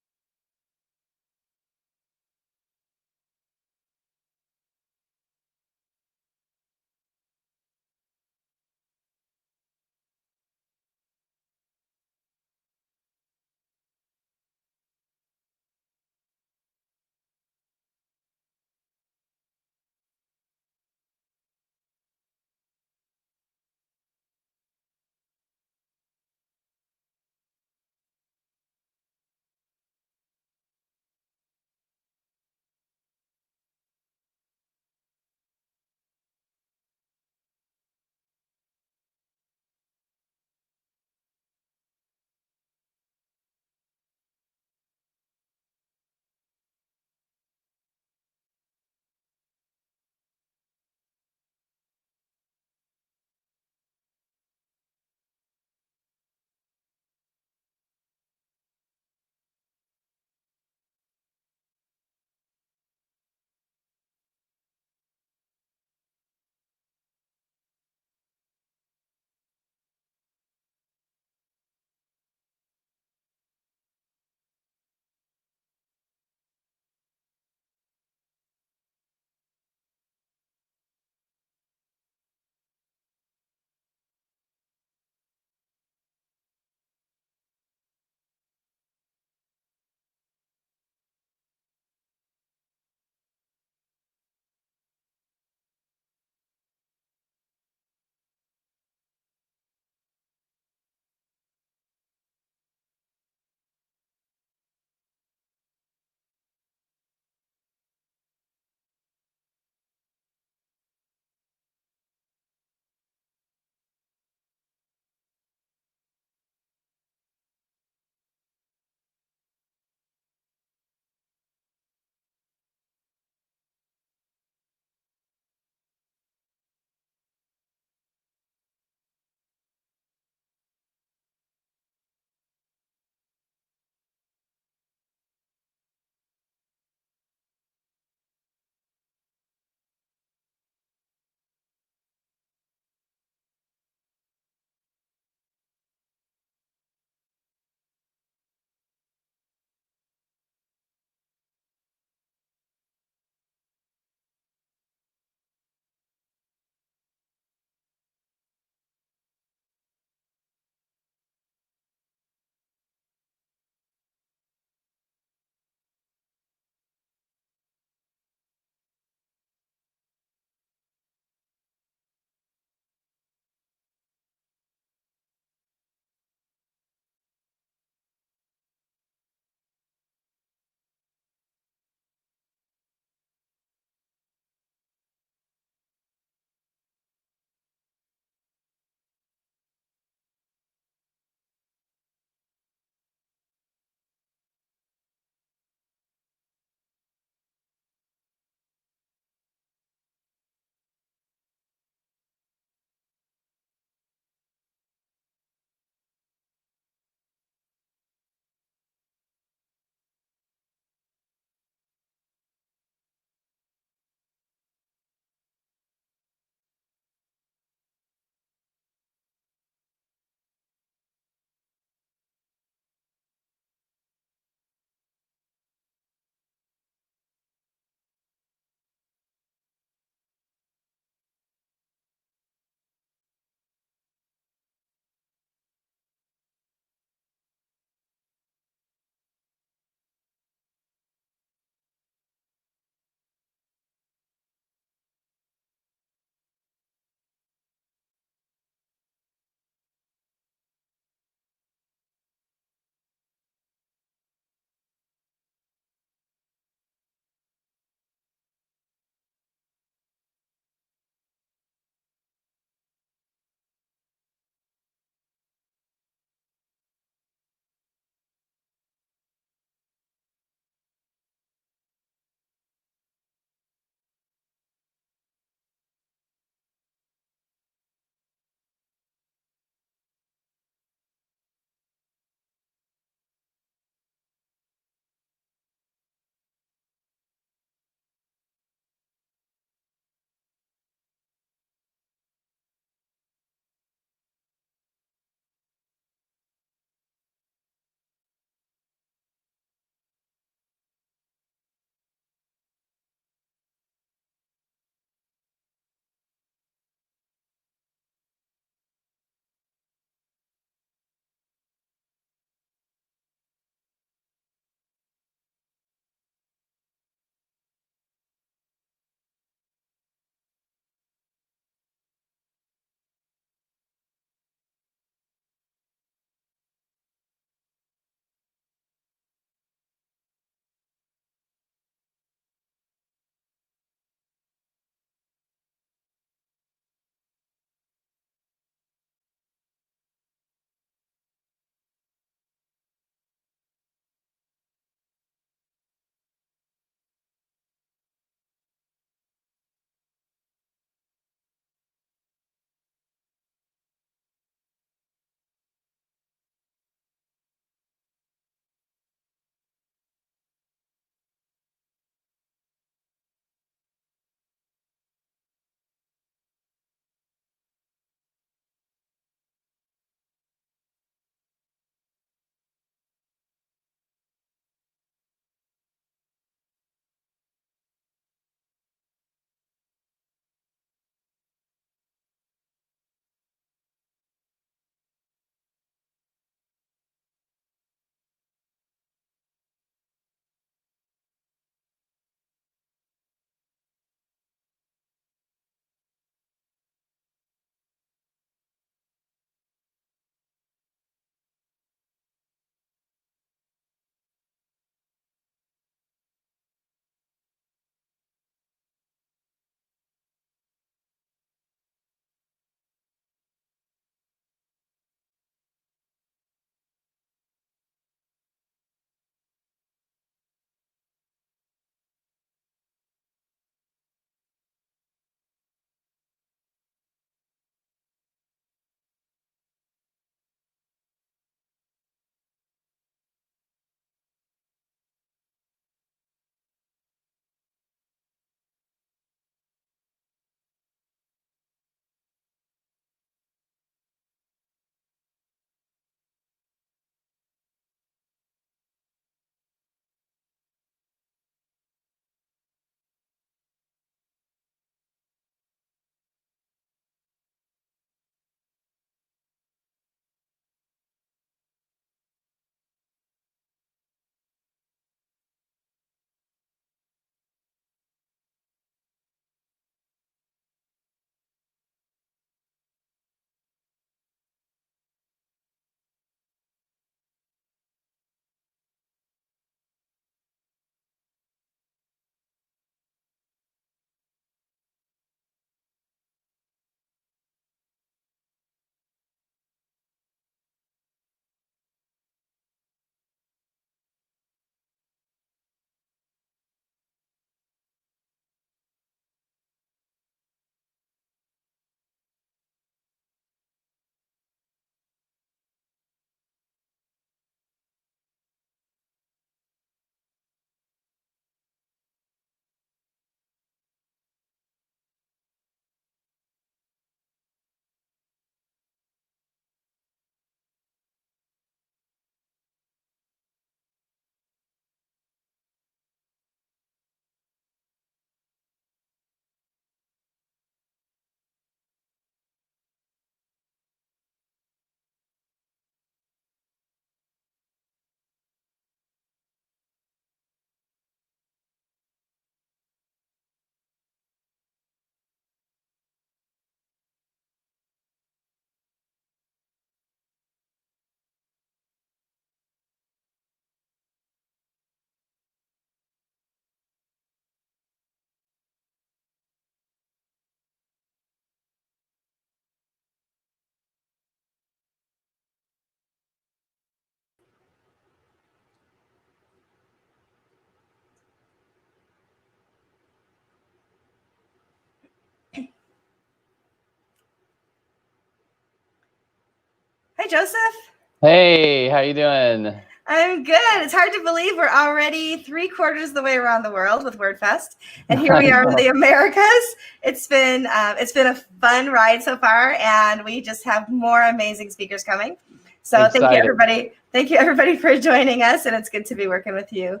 Hi, Joseph. Hey, how you doing? I'm good. It's hard to believe we're already 3/4 of the way around the world with WordFest, and here we are in the Americas. It's been a fun ride so far, and we just have more amazing speakers coming. So thank you, everybody. Thank you, everybody, for joining us, and it's good to be working with you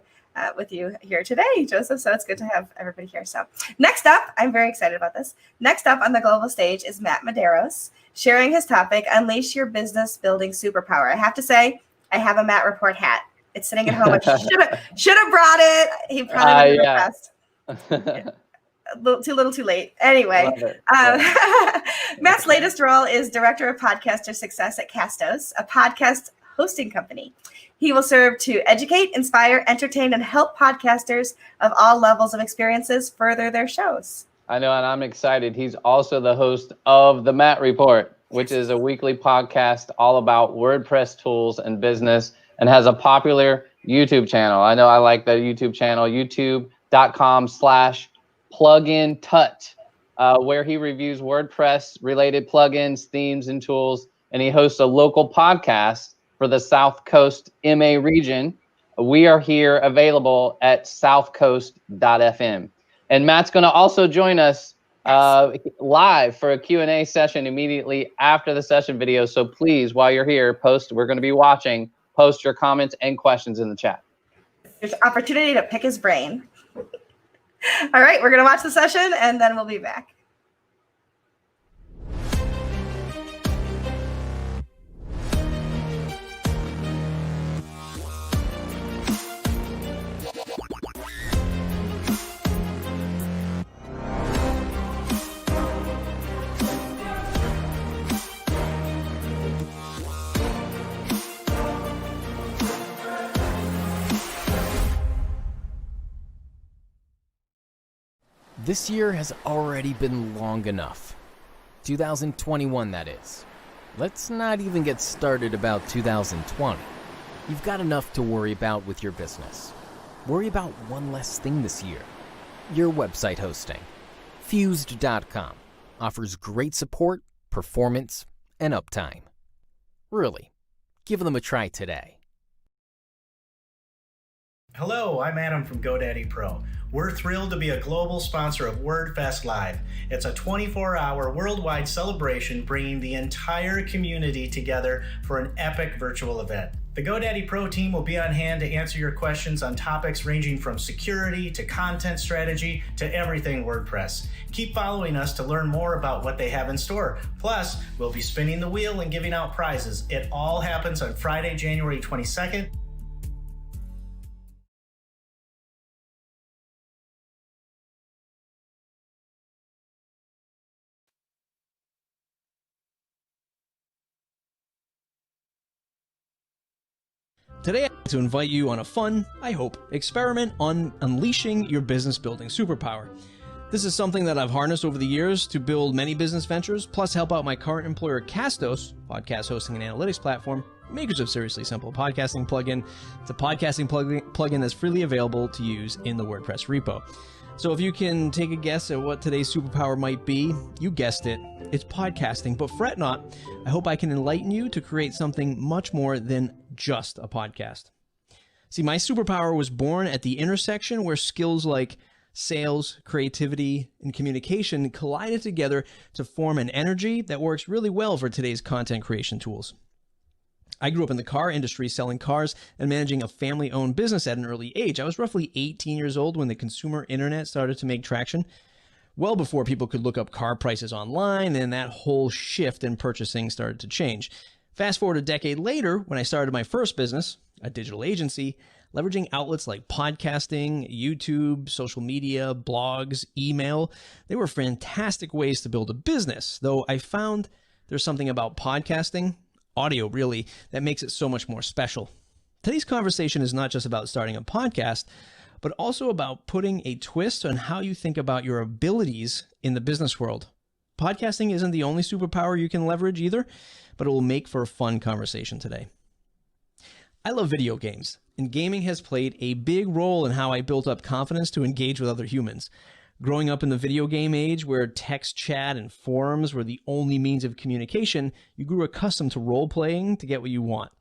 here today, Joseph. So it's good to have everybody here. So next up, I'm very excited about this. Next up on the global stage is Matt Medeiros, sharing his topic, Unleash Your Business Building Superpower. I have to say, I have a Matt Report hat. It's sitting at home. I should have brought it. He probably would have request. Too little, too late. Anyway, Matt's latest role is Director of Podcaster Success at Castos, a podcast hosting company. He will serve to educate, inspire, entertain, and help podcasters of all levels of experiences further their shows. I know, and I'm excited. He's also the host of the Matt Report, which is a weekly podcast all about WordPress tools and business, and has a popular YouTube channel. I know I like the YouTube channel, youtube.com/plugintut, where he reviews WordPress-related plugins, themes, and tools, and he hosts a local podcast for the South Coast MA region. We are here available at southcoast.fm. And Matt's going to also join us live for a Q&A session immediately after the session video. So please, while you're here, we're going to be watching, post your comments and questions in the chat. There's opportunity to pick his brain. All right, we're going to watch the session and then we'll be back. This year has already been long enough. 2021, that is. Let's not even get started about 2020. You've got enough to worry about with your business. Worry about one less thing this year. Your website hosting. Fused.com offers great support, performance, and uptime. Really, give them a try today. Hello, I'm Adam from GoDaddy Pro. We're thrilled to be a global sponsor of WordFest Live. It's a 24-hour worldwide celebration bringing the entire community together for an epic virtual event. The GoDaddy Pro team will be on hand to answer your questions on topics ranging from security to content strategy to everything WordPress. Keep following us to learn more about what they have in store. Plus, we'll be spinning the wheel and giving out prizes. It all happens on Friday, January 22nd. Today, I'd like to invite you on a fun, I hope, experiment on unleashing your business building superpower. This is something that I've harnessed over the years to build many business ventures, plus help out my current employer, Castos, podcast hosting and analytics platform, makers of Seriously Simple podcasting plugin. It's a podcasting plugin that's freely available to use in the WordPress repo. So if you can take a guess at what today's superpower might be, you guessed it, it's podcasting. But fret not, I hope I can enlighten you to create something much more than just a podcast. See, my superpower was born at the intersection where skills like sales, creativity, and communication collided together to form an energy that works really well for today's content creation tools. I grew up in the car industry selling cars and managing a family-owned business at an early age. I was roughly 18 years old when the consumer internet started to make traction, well before people could look up car prices online, and that whole shift in purchasing started to change. Fast forward a decade later, when I started my first business, a digital agency, leveraging outlets like podcasting, YouTube, social media, blogs, email. They were fantastic ways to build a business, though I found there's something about podcasting, audio really, that makes it so much more special. Today's conversation is not just about starting a podcast, but also about putting a twist on how you think about your abilities in the business world. Podcasting isn't the only superpower you can leverage either, but it will make for a fun conversation today. I love video games, and gaming has played a big role in how I built up confidence to engage with other humans. Growing up in the video game age where text chat and forums were the only means of communication, you grew accustomed to role-playing to get what you want.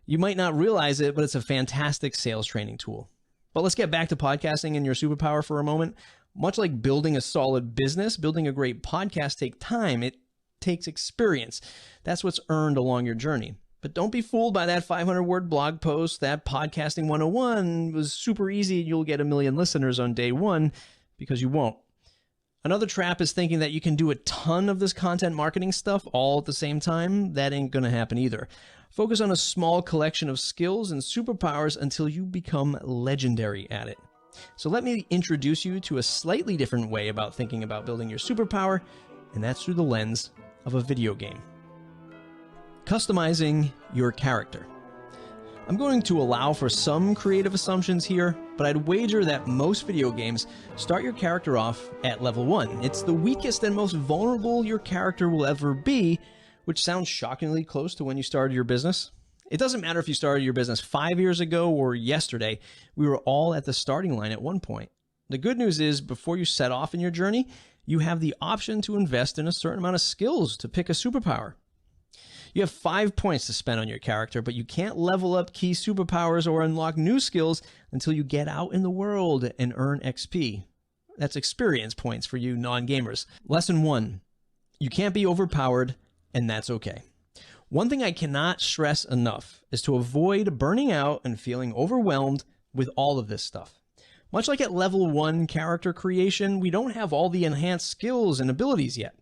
You might not realize it, but it's a fantastic sales training tool. But let's get back to podcasting and your superpower for a moment. Much like building a solid business, building a great podcast takes time. It takes experience. That's what's earned along your journey. But don't be fooled by that 500-word blog post that Podcasting 101 was super easy and you'll get 1 million listeners on day one, because you won't. Another trap is thinking that you can do a ton of this content marketing stuff all at the same time. That ain't going to happen either. Focus on a small collection of skills and superpowers until you become legendary at it. So let me introduce you to a slightly different way about thinking about building your superpower, and that's through the lens of a video game. Customizing your character. I'm going to allow for some creative assumptions here, but I'd wager that most video games start your character off at level 1. It's the weakest and most vulnerable your character will ever be, which sounds shockingly close to when you started your business. It doesn't matter if you started your business 5 years ago or yesterday, we were all at the starting line at one point. The good news is, before you set off in your journey, you have the option to invest in a certain amount of skills to pick a superpower. You have 5 points to spend on your character, but you can't level up key superpowers or unlock new skills until you get out in the world and earn XP. That's experience points for you non-gamers. Lesson 1, you can't be overpowered, and that's okay. One thing I cannot stress enough is to avoid burning out and feeling overwhelmed with all of this stuff. Much like at level 1 character creation, we don't have all the enhanced skills and abilities yet.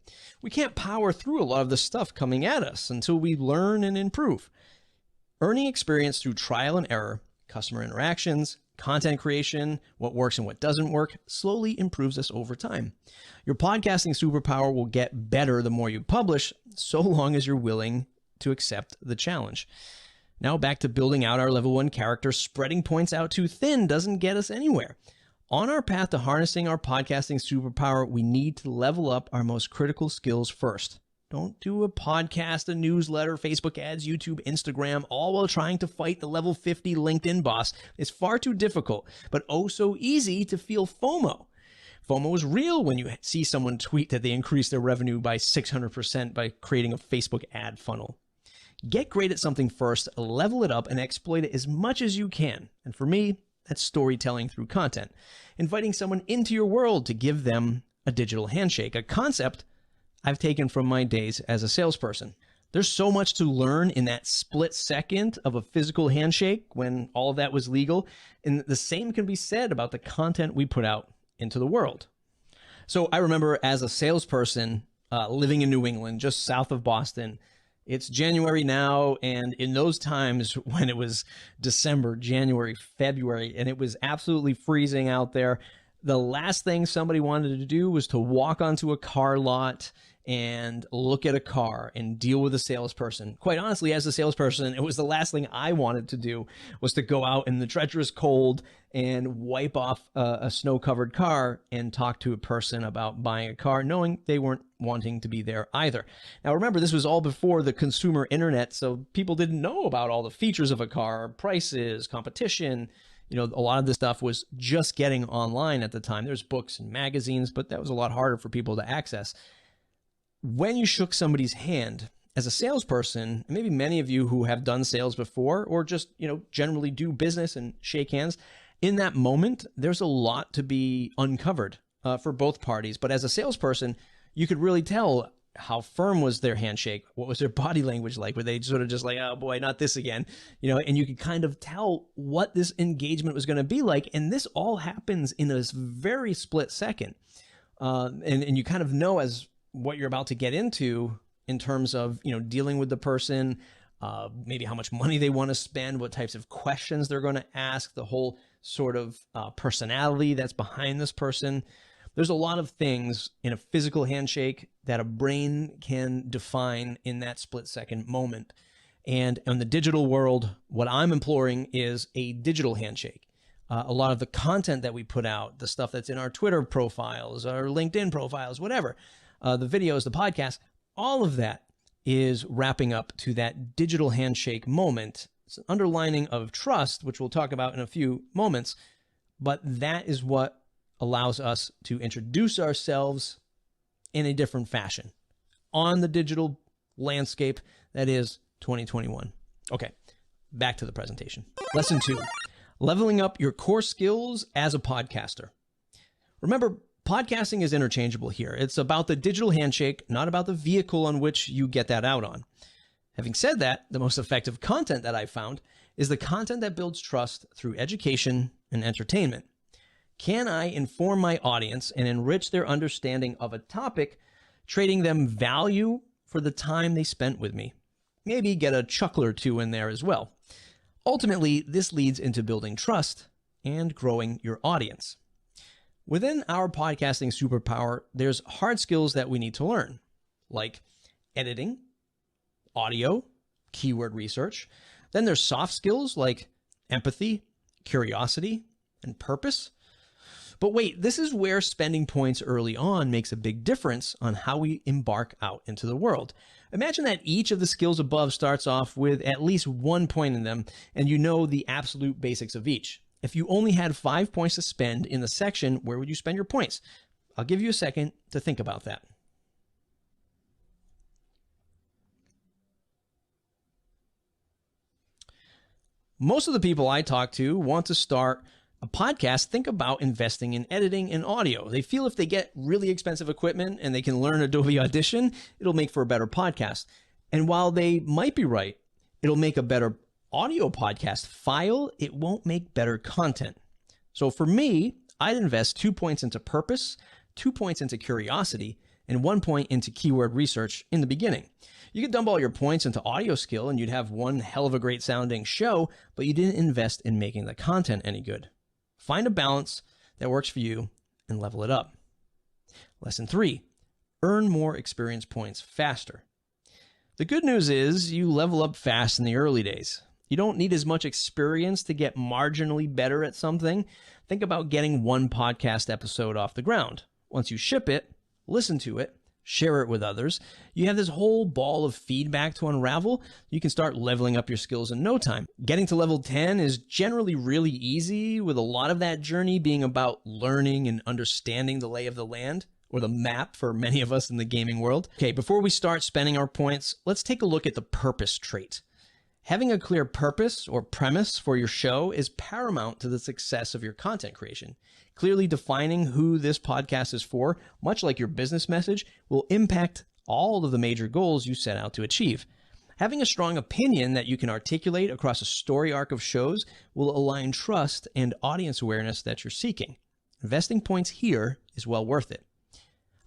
We can't power through a lot of the stuff coming at us until we learn and improve. Earning experience through trial and error, customer interactions, content creation, what works and what doesn't work, slowly improves us over time. Your podcasting superpower will get better the more you publish, so long as you're willing to accept the challenge. Now back to building out our level 1 character. Spreading points out too thin doesn't get us anywhere. On our path to harnessing our podcasting superpower, we need to level up our most critical skills first. Don't do a podcast, a newsletter, Facebook ads, YouTube, Instagram, all while trying to fight the level 50 LinkedIn boss. It's far too difficult, but oh so easy to feel FOMO. FOMO is real when you see someone tweet that they increased their revenue by 600% by creating a Facebook ad funnel. Get great at something first, level it up, and exploit it as much as you can. And for me, that's storytelling through content. Inviting someone into your world to give them a digital handshake, a concept I've taken from my days as a salesperson. There's so much to learn in that split second of a physical handshake when all of that was legal. And the same can be said about the content we put out into the world. So I remember as a salesperson living in New England, just south of Boston. It's January now, and in those times when it was December, January, February, and it was absolutely freezing out there, the last thing somebody wanted to do was to walk onto a car lot and look at a car and deal with a salesperson. Quite honestly, as a salesperson, it was the last thing I wanted to do, was to go out in the treacherous cold and wipe off a snow-covered car and talk to a person about buying a car, knowing they weren't wanting to be there either. Now remember, this was all before the consumer internet, so people didn't know about all the features of a car, prices, competition. You know, a lot of this stuff was just getting online at the time. There's books and magazines, but that was a lot harder for people to access. When you shook somebody's hand as a salesperson, maybe many of you who have done sales before or just, generally do business and shake hands, in that moment, there's a lot to be uncovered for both parties. But as a salesperson, you could really tell how firm was their handshake. What was their body language like? Were they sort of just like, oh boy, not this again? And you could kind of tell what this engagement was going to be like. And this all happens in a very split second. And you kind of know as what you're about to get into in terms of, dealing with the person, maybe how much money they want to spend, what types of questions they're going to ask, the whole sort of personality that's behind this person. There's a lot of things in a physical handshake that a brain can define in that split second moment. And in the digital world, what I'm imploring is a digital handshake. A lot of the content that we put out, the stuff that's in our Twitter profiles, our LinkedIn profiles, whatever, the videos, the podcast, all of that is wrapping up to that digital handshake moment. It's an underlining of trust, which we'll talk about in a few moments, but that is what allows us to introduce ourselves in a different fashion on the digital landscape that is 2021. Okay, back to the presentation. Lesson 2, leveling up your core skills as a podcaster. Remember, podcasting is interchangeable here. It's about the digital handshake, not about the vehicle on which you get that out on. Having said that, the most effective content that I've found is the content that builds trust through education and entertainment. Can I inform my audience and enrich their understanding of a topic, trading them value for the time they spent with me? Maybe get a chuckle or two in there as well. Ultimately, this leads into building trust and growing your audience. Within our podcasting superpower, there's hard skills that we need to learn, like editing, audio, keyword research. Then there's soft skills like empathy, curiosity, and purpose. But wait, this is where spending points early on makes a big difference on how we embark out into the world. Imagine that each of the skills above starts off with at least 1 point in them, and you know the absolute basics of each. If you only had 5 points to spend in the section, where would you spend your points? I'll give you a second to think about that. Most of the people I talk to want to start a podcast, think about investing in editing and audio. They feel if they get really expensive equipment and they can learn Adobe Audition, it'll make for a better podcast. And while they might be right, it'll make a better audio podcast file. It won't make better content. So for me, I'd invest 2 points into purpose, 2 points into curiosity, and 1 point into keyword research in the beginning. You could dump all your points into audio skill and you'd have one hell of a great sounding show, but you didn't invest in making the content any good. Find a balance that works for you and level it up. Lesson 3, earn more experience points faster. The good news is you level up fast in the early days. You don't need as much experience to get marginally better at something. Think about getting one podcast episode off the ground. Once you ship it, listen to it, share it with others, you have this whole ball of feedback to unravel. You can start leveling up your skills in no time. Getting to level 10 is generally really easy, with a lot of that journey being about learning and understanding the lay of the land, or the map for many of us in the gaming world. Okay, before we start spending our points, let's take a look at the purpose trait. Having a clear purpose or premise for your show is paramount to the success of your content creation. Clearly defining who this podcast is for, much like your business message, will impact all of the major goals you set out to achieve. Having a strong opinion that you can articulate across a story arc of shows will align trust and audience awareness that you're seeking. Investing points here is well worth it.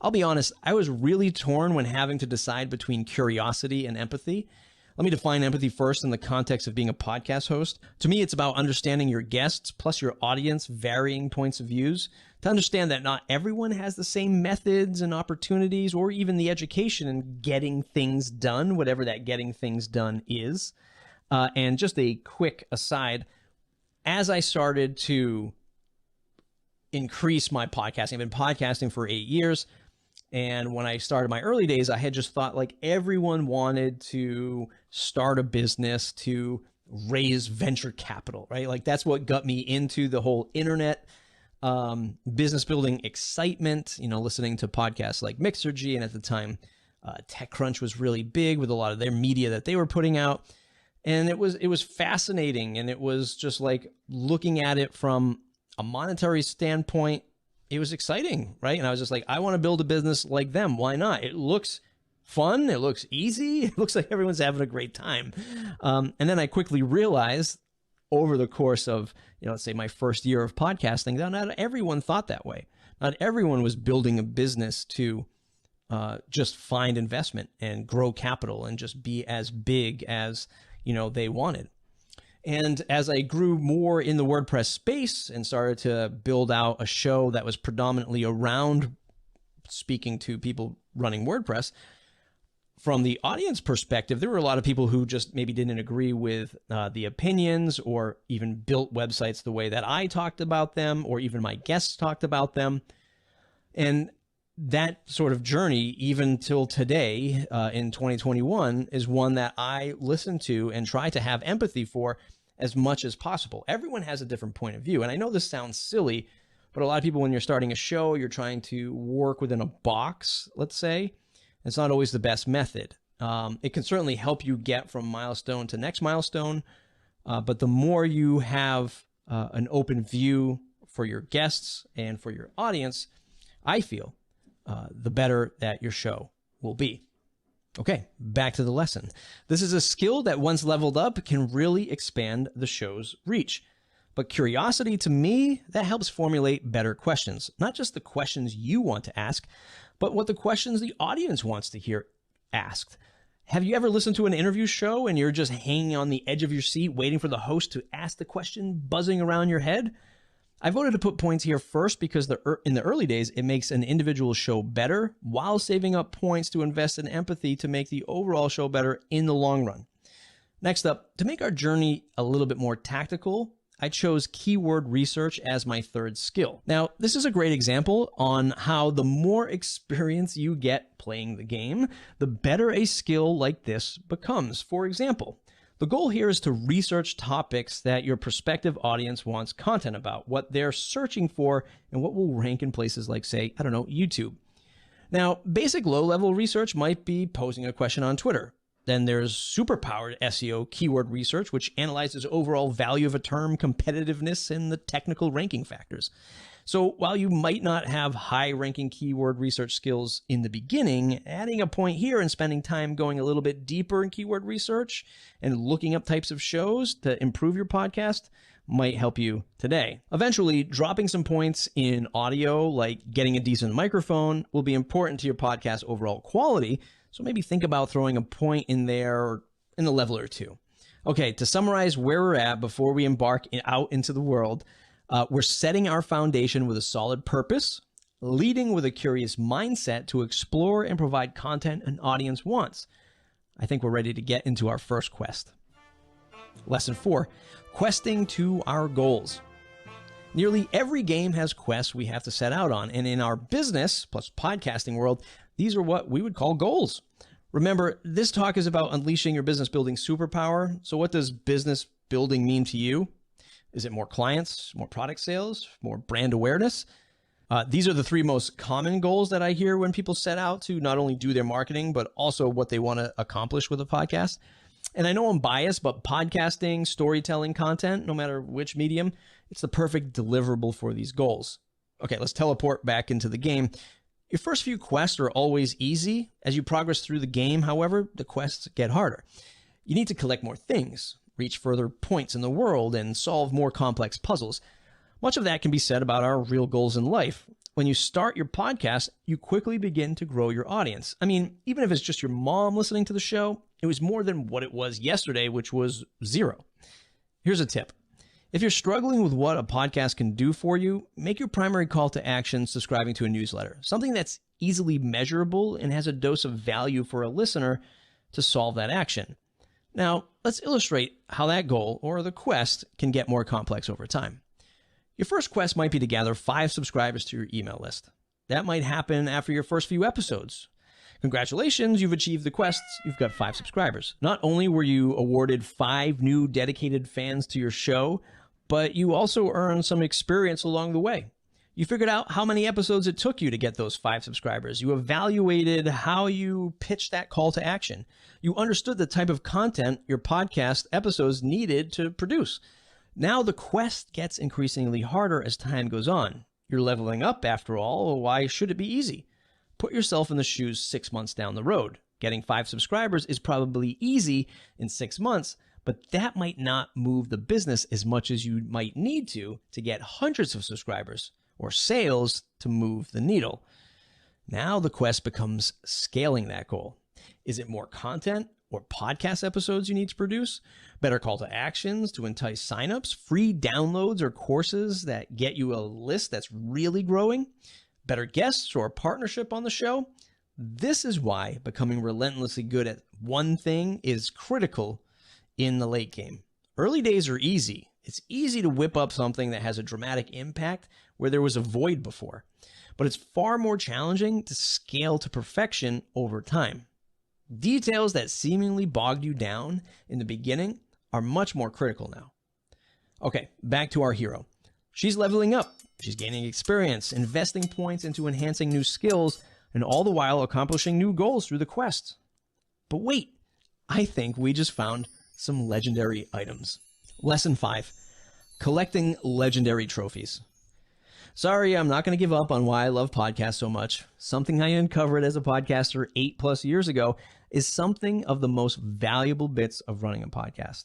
I'll be honest, I was really torn when having to decide between curiosity and empathy. Let me define empathy first in the context of being a podcast host. To me, it's about understanding your guests plus your audience varying points of views, to understand that not everyone has the same methods and opportunities or even the education in getting things done, whatever that getting things done is. And just a quick aside, as I started to increase my podcasting, I've been podcasting for 8 years. And when I started my early days, I had just thought like everyone wanted to start a business to raise venture capital, right? Like that's what got me into the whole internet business building excitement, listening to podcasts like Mixergy. And at the time, TechCrunch was really big with a lot of their media that they were putting out. And it was fascinating. And it was just like looking at it from a monetary standpoint. It was exciting, right? And I was just like, I want to build a business like them. Why not? It looks fun. It looks easy. It looks like everyone's having a great time. And then I quickly realized over the course of, let's say my first year of podcasting, that not everyone thought that way. Not everyone was building a business to just find investment and grow capital and just be as big as, they wanted. And as I grew more in the WordPress space and started to build out a show that was predominantly around speaking to people running WordPress, from the audience perspective, there were a lot of people who just maybe didn't agree with the opinions or even built websites the way that I talked about them or even my guests talked about them. And that sort of journey, even till today in 2021, is one that I listen to and try to have empathy for as much as possible. Everyone has a different point of view. And I know this sounds silly, But a lot of people, when you're starting a show, you're trying to work within a box, let's say. It's not always the best method. It can certainly help you get from milestone to next milestone. But the more you have an open view for your guests and for your audience, I feel the better that your show will be. Okay, back to the lesson. This is a skill that once leveled up can really expand the show's reach. But curiosity, to me, that helps formulate better questions. Not just the questions you want to ask, but what the questions the audience wants to hear asked. Have you ever listened to an interview show and you're just hanging on the edge of your seat waiting for the host to ask the question buzzing around your head? I voted to put points here first because in the early days, it makes an individual show better while saving up points to invest in empathy to make the overall show better in the long run. Next up, to make our journey a little bit more tactical, I chose keyword research as my third skill. Now, this is a great example on how the more experience you get playing the game, the better a skill like this becomes. For example, the goal here is to research topics that your prospective audience wants content about, what they're searching for, and what will rank in places like, say, I don't know, YouTube. Now, basic low-level research might be posing a question on Twitter. Then there's super-powered SEO keyword research, which analyzes overall value of a term, competitiveness, and the technical ranking factors. So while you might not have high-ranking keyword research skills in the beginning, adding a point here and spending time going a little bit deeper in keyword research and looking up types of shows to improve your podcast might help you today. Eventually, dropping some points in audio, like getting a decent microphone, will be important to your podcast overall quality. So maybe think about throwing a point in there in a level or two. Okay, to summarize where we're at before we embark out into the world, we're setting our foundation with a solid purpose, leading with a curious mindset to explore and provide content an audience wants. I think we're ready to get into our first quest. Lesson 4, questing to our goals. Nearly every game has quests we have to set out on, and in our business plus podcasting world, these are what we would call goals. Remember, this talk is about unleashing your business building superpower. So what does business building mean to you? Is it more clients, more product sales, more brand awareness? These are the three most common goals that I hear when people set out to not only do their marketing, but also what they want to accomplish with a podcast. And I know I'm biased, but podcasting, storytelling content, no matter which medium, it's the perfect deliverable for these goals. Okay, let's teleport back into the game. Your first few quests are always easy. As you progress through the game, however, the quests get harder. You need to collect more things, reach further points in the world, and solve more complex puzzles. Much of that can be said about our real goals in life. When you start your podcast, you quickly begin to grow your audience. I mean, even if it's just your mom listening to the show, it was more than what it was yesterday, which was 0. Here's a tip. If you're struggling with what a podcast can do for you, make your primary call to action subscribing to a newsletter, something that's easily measurable and has a dose of value for a listener to solve that action. Now, let's illustrate how that goal or the quest can get more complex over time. Your first quest might be to gather 5 subscribers to your email list. That might happen after your first few episodes. Congratulations, you've achieved the quest. You've got 5 subscribers. Not only were you awarded 5 new dedicated fans to your show, but you also earned some experience along the way. You figured out how many episodes it took you to get those 5 subscribers. You evaluated how you pitched that call to action. You understood the type of content your podcast episodes needed to produce. Now the quest gets increasingly harder as time goes on. You're leveling up after all. Why should it be easy? Put yourself in the shoes 6 months down the road. Getting 5 subscribers is probably easy in 6 months, but that might not move the business as much as you might need to get hundreds of subscribers or sales to move the needle. Now the quest becomes scaling that goal. Is it more content or podcast episodes you need to produce? Better call to actions to entice signups? Free downloads or courses that get you a list that's really growing? Better guests or partnership on the show? This is why becoming relentlessly good at one thing is critical in the late game. Early days are easy. It's easy to whip up something that has a dramatic impact where there was a void before, but it's far more challenging to scale to perfection over time. Details that seemingly bogged you down in the beginning are much more critical now. Okay, back to our hero. She's leveling up. She's gaining experience, investing points into enhancing new skills, and all the while accomplishing new goals through the quest. But wait, I think we just found some legendary items. Lesson 5, collecting legendary trophies. Sorry, I'm not going to give up on why I love podcasts so much. Something I uncovered as a podcaster 8+ years ago is something of the most valuable bits of running a podcast.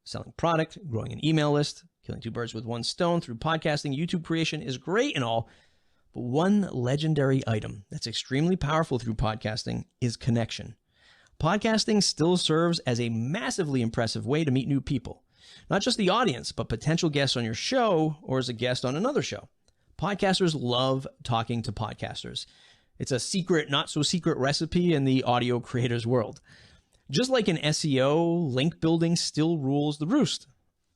Selling product, growing an email list, killing 2 birds with 1 stone through podcasting, YouTube creation is great and all, but one legendary item that's extremely powerful through podcasting is connection. Podcasting still serves as a massively impressive way to meet new people. Not just the audience, but potential guests on your show or as a guest on another show. Podcasters love talking to podcasters. It's a secret, not so secret recipe in the audio creators world. Just like in SEO, link building still rules the roost,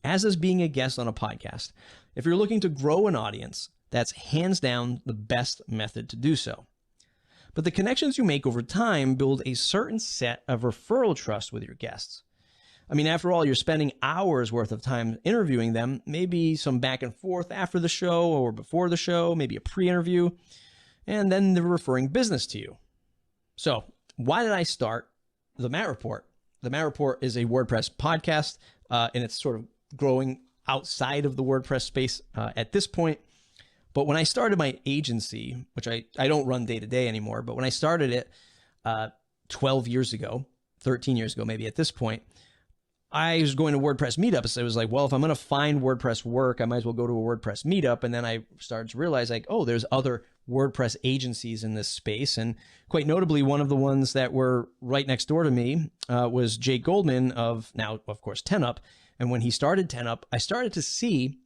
as is being a guest on a podcast. If you're looking to grow an audience, that's hands down the best method to do so. But the connections you make over time build a certain set of referral trust with your guests. I mean, after all, you're spending hours worth of time interviewing them, maybe some back and forth after the show or before the show, maybe a pre-interview, and then they're referring business to you. So why did I start The Matt Report? The Matt Report is a WordPress podcast, and it's sort of growing outside of the WordPress space at this point. But when I started my agency, which I don't run day to day anymore, but when I started it 12 years ago, 13 years ago, maybe at this point, I was going to WordPress meetups. So I was like, well, if I'm going to find WordPress work, I might as well go to a WordPress meetup. And then I started to realize like, oh, there's other WordPress agencies in this space. And quite notably, one of the ones that were right next door to me was Jake Goldman of now, of course, 10up. And when he started 10up, I started to see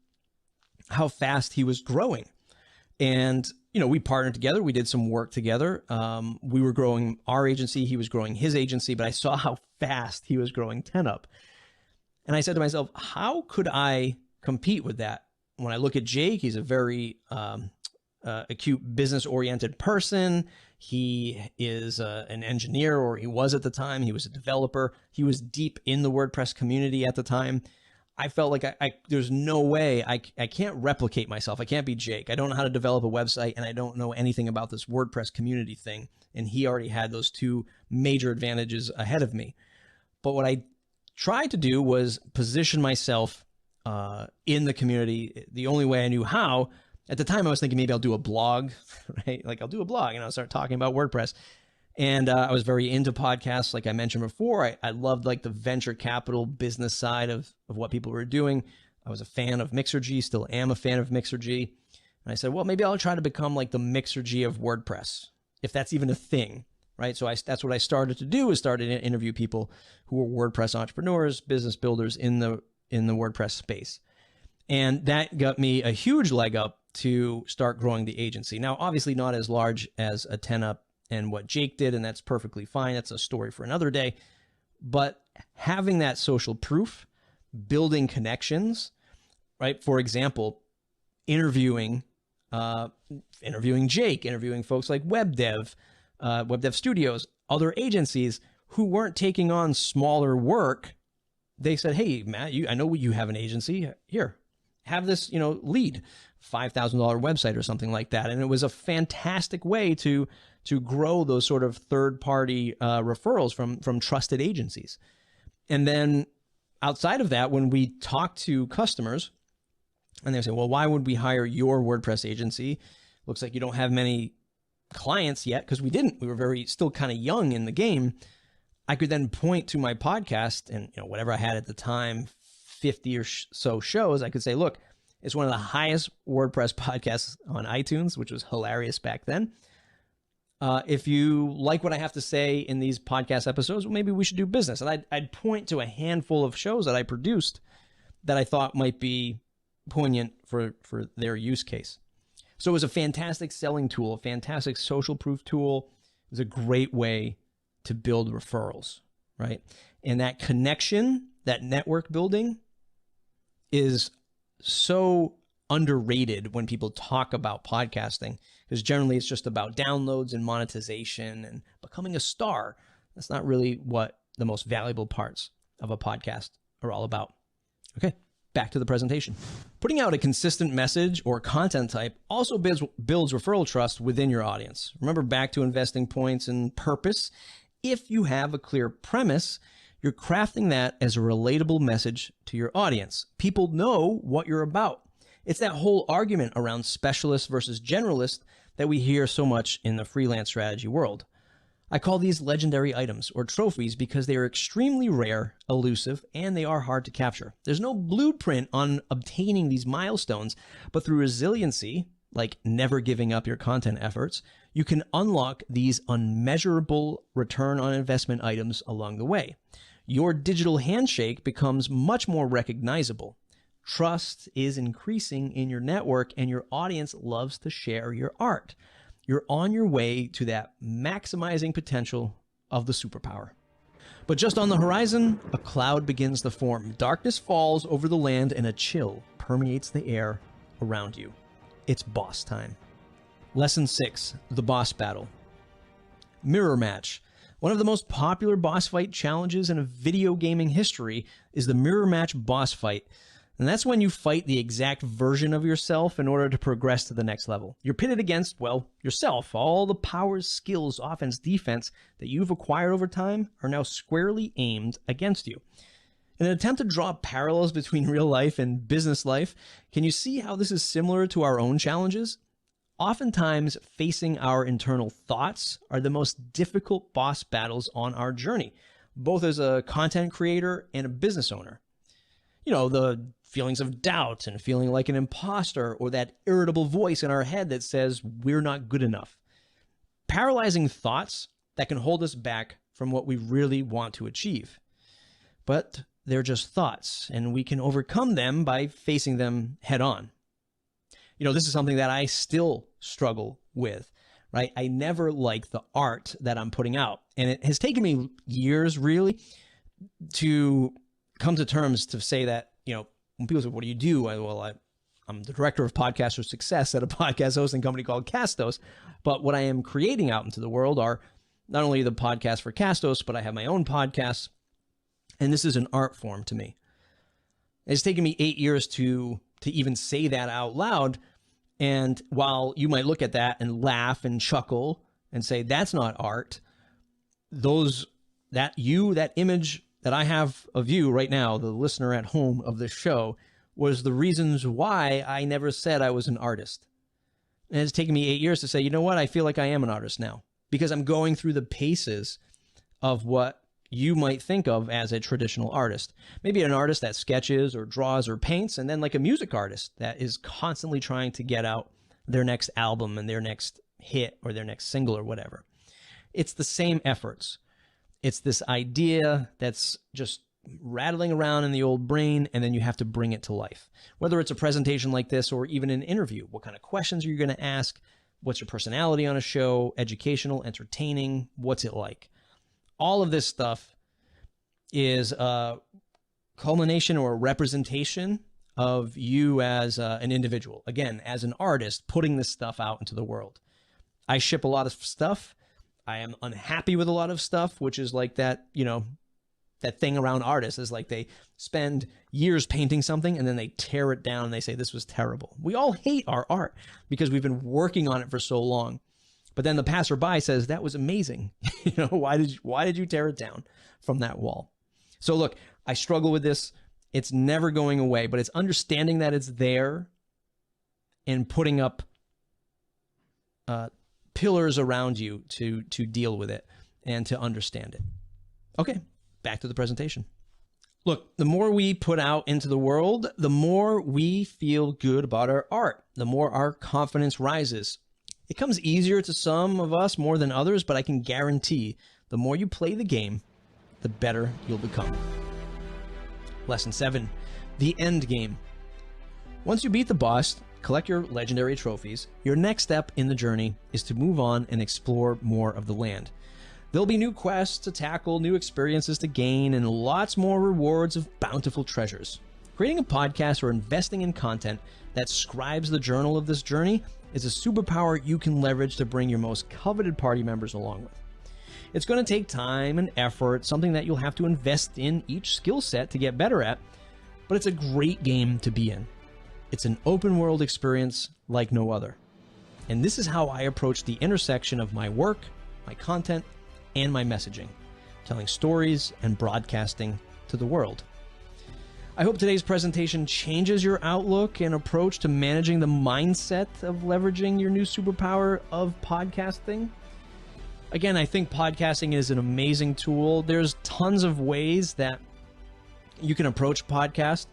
how fast he was growing. And, you know, we partnered together. We did some work together. We were growing our agency. He was growing his agency, but I saw how fast he was growing 10up. And I said to myself, how could I compete with that? When I look at Jake, he's a very acute business-oriented person. He is an engineer, or he was at the time. He was a developer. He was deep in the WordPress community at the time. I felt like there's no way I can't replicate myself. I can't be Jake. I don't know how to develop a website, and I don't know anything about this WordPress community thing. And he already had those 2 major advantages ahead of me. But what I tried to do was position myself in the community the only way I knew how. At the time, I was thinking maybe I'll do a blog, right? Like I'll do a blog and I'll start talking about WordPress. And I was very into podcasts, like I mentioned before. I loved like the venture capital business side of what people were doing. I was a fan of Mixergy, still am a fan of Mixergy. And I said, well, maybe I'll try to become like the Mixergy of WordPress, if that's even a thing, right? So that's what I started to do, is started to interview people who were WordPress entrepreneurs, business builders in the WordPress space. And that got me a huge leg up to start growing the agency. Now, obviously not as large as a 10up and what Jake did, and that's perfectly fine. That's a story for another day. But having that social proof, building connections, right? For example, interviewing Jake, interviewing folks like WebDev Studios, other agencies who weren't taking on smaller work. They said, hey, Matt, I know you have an agency. Here, have this, lead, $5,000 website or something like that. And it was a fantastic way to grow those sort of third-party referrals from trusted agencies. And then outside of that, when we talk to customers and they say, well, why would we hire your WordPress agency? Looks like you don't have many clients yet, because we didn't. We were still kind of young in the game. I could then point to my podcast and whatever I had at the time, 50 or so shows. I could say, look, it's one of the highest WordPress podcasts on iTunes, which was hilarious back then. If you like what I have to say in these podcast episodes, well, maybe we should do business. And I'd point to a handful of shows that I produced that I thought might be poignant for their use case. So it was a fantastic selling tool, a fantastic social proof tool. It was a great way to build referrals, right? And that connection, that network building is so underrated when people talk about podcasting, because generally it's just about downloads and monetization and becoming a star. That's not really what the most valuable parts of a podcast are all about. Okay, back to the presentation. Putting out a consistent message or content type also builds referral trust within your audience. Remember, back to investing points and purpose. If you have a clear premise, you're crafting that as a relatable message to your audience. People know what you're about. It's that whole argument around specialist versus generalist that we hear so much in the freelance strategy world. I call these legendary items or trophies because they are extremely rare, elusive, and they are hard to capture. There's no blueprint on obtaining these milestones, but through resiliency, like never giving up your content efforts, you can unlock these unmeasurable return on investment items along the way. Your digital handshake becomes much more recognizable. Trust is increasing in your network, and your audience loves to share your art. You're on your way to that maximizing potential of the superpower. But just on the horizon, a cloud begins to form. Darkness falls over the land and a chill permeates the air around you. It's boss time. Lesson 6, the boss battle. Mirror match. One of the most popular boss fight challenges in video gaming history is the mirror match boss fight. And that's when you fight the exact version of yourself in order to progress to the next level. You're pitted against, well, yourself. All the powers, skills, offense, defense that you've acquired over time are now squarely aimed against you. In an attempt to draw parallels between real life and business life, can you see how this is similar to our own challenges? Oftentimes, facing our internal thoughts are the most difficult boss battles on our journey, both as a content creator and a business owner. You know, the feelings of doubt and feeling like an imposter, or that irritable voice in our head that says we're not good enough. Paralyzing thoughts that can hold us back from what we really want to achieve. But they're just thoughts, and we can overcome them by facing them head on. You know, this is something that I still struggle with, right? I never like the art that I'm putting out. And it has taken me years, really, to come to terms to say that, you know, when people say, what do you do? I'm the director of podcaster success at a podcast hosting company called Castos. But what I am creating out into the world are not only the podcast for Castos, but I have my own podcast. And this is an art form to me. It's taken me 8 years to even say that out loud. And while you might look at that and laugh and chuckle and say, that's not art, that image that I have of you right now, the listener at home of this show, was the reasons why I never said I was an artist. And it's taken me 8 years to say, you know what? I feel like I am an artist now, because I'm going through the paces of what you might think of as a traditional artist. Maybe an artist that sketches or draws or paints, and then like a music artist that is constantly trying to get out their next album and their next hit or their next single or whatever. It's the same efforts. It's this idea that's just rattling around in the old brain, and then you have to bring it to life. Whether it's a presentation like this or even an interview, what kind of questions are you going to ask? What's your personality on a show? Educational, entertaining? What's it like? All of this stuff is a culmination or a representation of you as an individual. Again, as an artist, putting this stuff out into the world. I ship a lot of stuff. I am unhappy with a lot of stuff, which is like that, you know, that thing around artists is like they spend years painting something and then they tear it down and they say, this was terrible. We all hate our art because we've been working on it for so long. But then the passerby says, that was amazing. You know, why did you tear it down from that wall? So look, I struggle with this. It's never going away, but it's understanding that it's there and putting up pillars around you to deal with it and to understand it. Okay, back to the presentation. Look, the more we put out into the world, the more we feel good about our art, the more our confidence rises. It comes easier to some of us more than others, but I can guarantee the more you play the game, the better you'll become. Lesson 7, the end game. Once you beat the boss, collect your legendary trophies, your next step in the journey is to move on and explore more of the land. There'll be new quests to tackle, new experiences to gain, and lots more rewards of bountiful treasures. Creating a podcast or investing in content that scribes the journal of this journey is a superpower you can leverage to bring your most coveted party members along with. It's going to take time and effort, something that you'll have to invest in each skill set to get better at, but it's a great game to be in. It's an open world experience like no other. And this is how I approach the intersection of my work, my content, and my messaging, telling stories and broadcasting to the world. I hope today's presentation changes your outlook and approach to managing the mindset of leveraging your new superpower of podcasting. Again, I think podcasting is an amazing tool. There's tons of ways that you can approach podcast.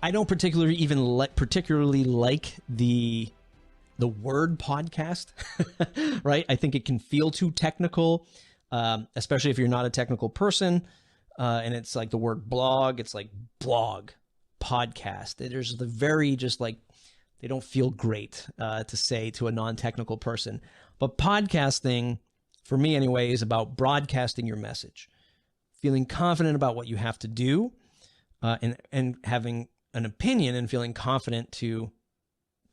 I don't particularly like the word podcast, right? I think it can feel too technical, especially if you're not a technical person. And it's like the word blog, it's like blog, podcast. There's the very just like, they don't feel great to say to a non-technical person. But podcasting, for me anyway, is about broadcasting your message, feeling confident about what you have to do, and having an opinion and feeling confident to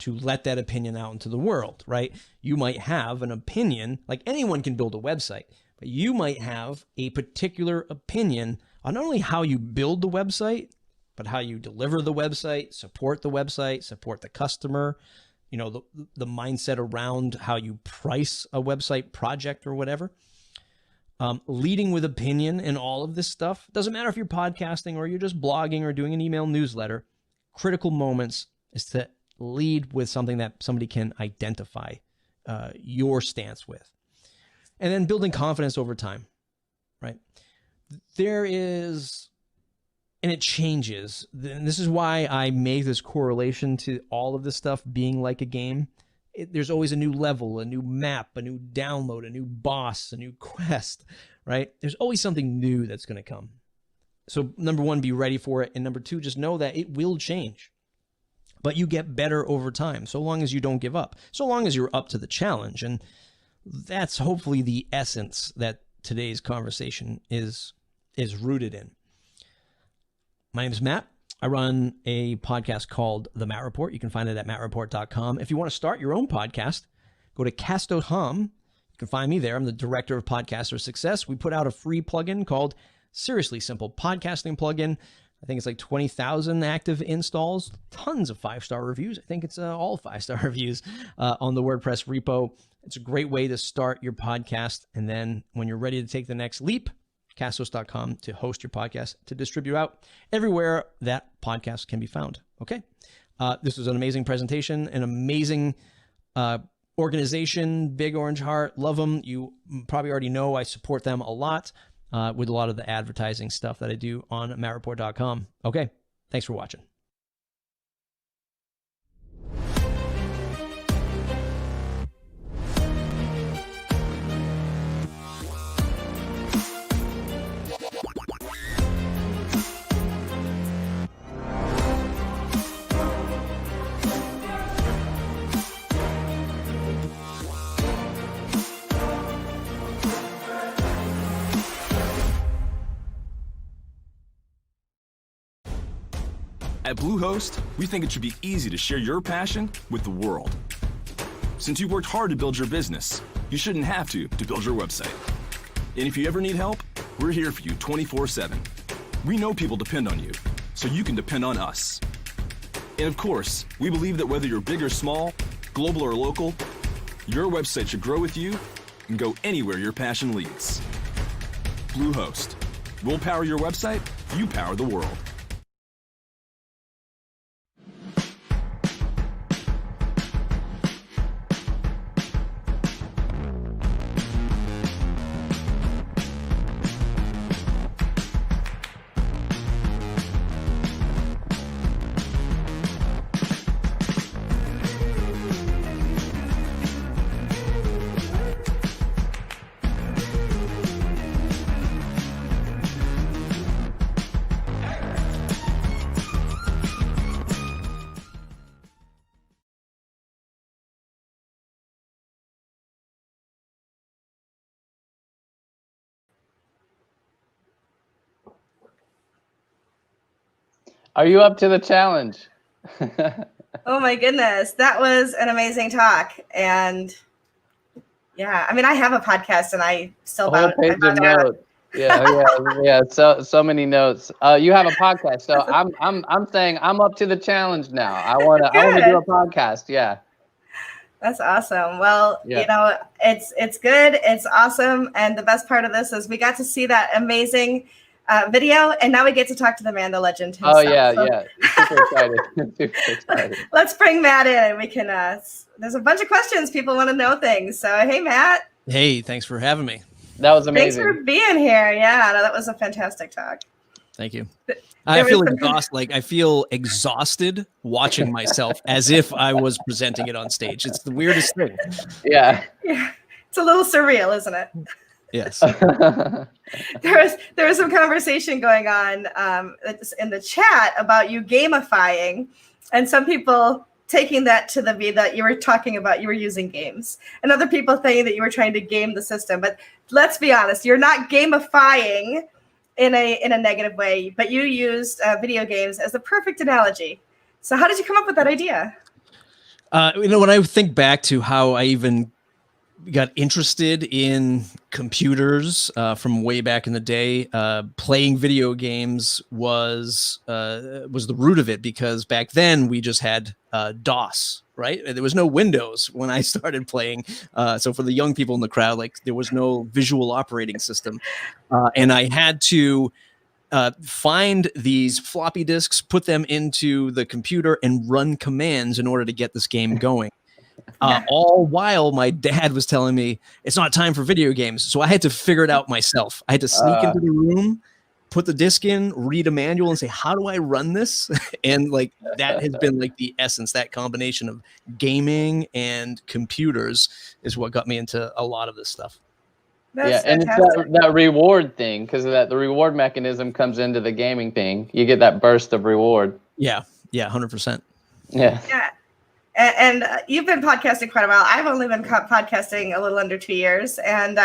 let that opinion out into the world, right? You might have an opinion, like anyone can build a website, but you might have a particular opinion on not only how you build the website, but how you deliver the website, support the customer, you know, the mindset around how you price a website project or whatever. Leading with opinion and all of this stuff. Doesn't matter if you're podcasting or you're just blogging or doing an email newsletter. Critical moments is to lead with something that somebody can identify your stance with. And then building confidence over time, right? There is, and it changes. And this is why I make this correlation to all of this stuff being like a game. There's always a new level, a new map, a new download, a new boss, a new quest, right? There's always something new that's going to come. So number one, be ready for it. And number two, just know that it will change. But you get better over time, so long as you don't give up, so long as you're up to the challenge. And that's hopefully the essence that today's conversation is rooted in. My name is Matt. I run a podcast called The Matt Report. You can find it at mattreport.com. If you want to start your own podcast, go to cast.com. You can find me there. I'm the director of podcaster success. We put out a free plugin called Seriously Simple Podcasting Plugin. I think it's like 20,000 active installs, tons of 5-star reviews. I think it's all 5-star reviews on the WordPress repo. It's a great way to start your podcast. And then when you're ready to take the next leap, castos.com to host your podcast, to distribute out everywhere that podcast can be found. Okay. This was an amazing presentation, an amazing organization, Big Orange Heart. Love them. You probably already know I support them a lot with a lot of the advertising stuff that I do on mattreport.com. Okay. Thanks for watching. At Bluehost, we think it should be easy to share your passion with the world. Since you worked hard to build your business, you shouldn't have to build your website. And if you ever need help, we're here for you 24/7. We know people depend on you, so you can depend on us. And of course, we believe that whether you're big or small, global or local, your website should grow with you and go anywhere your passion leads. Bluehost. We'll power your website, you power the world. Are you up to the challenge? Oh my goodness. That was an amazing talk. And yeah, I mean, I have a podcast and I still A whole page of notes. Yeah. So many notes. You have a podcast, so I'm saying I'm up to the challenge now. I want to do a podcast. Yeah. That's awesome. Well, Yeah. it's good. It's awesome. And the best part of this is we got to see that amazing video, and now we get to talk to the man, the legend himself. Oh yeah, yeah. Super excited. Super excited. Let's bring Matt in, and we can. There's a bunch of questions. People want to know things. So hey, Matt. Hey, thanks for having me. That was amazing. Thanks for being here. Yeah, no, that was a fantastic talk. Thank you. I feel exhausted. I feel exhausted watching myself as if I was presenting it on stage. It's the weirdest thing. Yeah. It's a little surreal, isn't it? Yes. There was some conversation going on in the chat about you gamifying, and some people taking that to the view that you were talking about you were using games, and other people saying that you were trying to game the system. But let's be honest, you're not gamifying in a negative way, but you used video games as the perfect analogy. So how did you come up with that idea? When I think back to how I even got interested in computers from way back in the day, playing video games was the root of it, because back then we just had DOS, right? There was no Windows when I started playing. So for the young people in the crowd, like, there was no visual operating system. And I had to find these floppy disks, put them into the computer, and run commands in order to get this game going. All while my dad was telling me it's not time for video games. So I had to figure it out myself. I had to sneak into the room, put the disc in, read a manual, and say, how do I run this? And like, that has been like the essence, that combination of gaming and computers is what got me into a lot of this stuff. That's and fantastic. it's that reward thing, because the reward mechanism comes into the gaming thing. You get that burst of reward. Yeah, 100%. Yeah. And you've been podcasting quite a while. I've only been podcasting a little under 2 years. And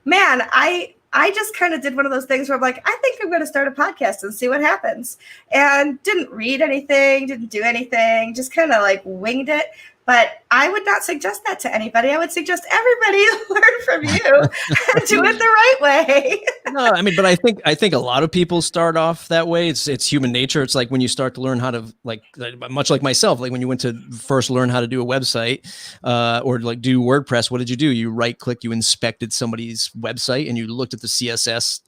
man, I just kind of did one of those things where I'm like, I think I'm going to start a podcast and see what happens. And didn't read anything, didn't do anything, just kind of like winged it. But I would not suggest that to anybody. I would suggest everybody learn from you and do it the right way. No, I mean, but I think a lot of people start off that way. It's human nature. It's like when you start to learn how to, like, much like myself, like when you went to first learn how to do a website or like do WordPress, what did you do? You right click, you inspected somebody's website, and you looked at the CSS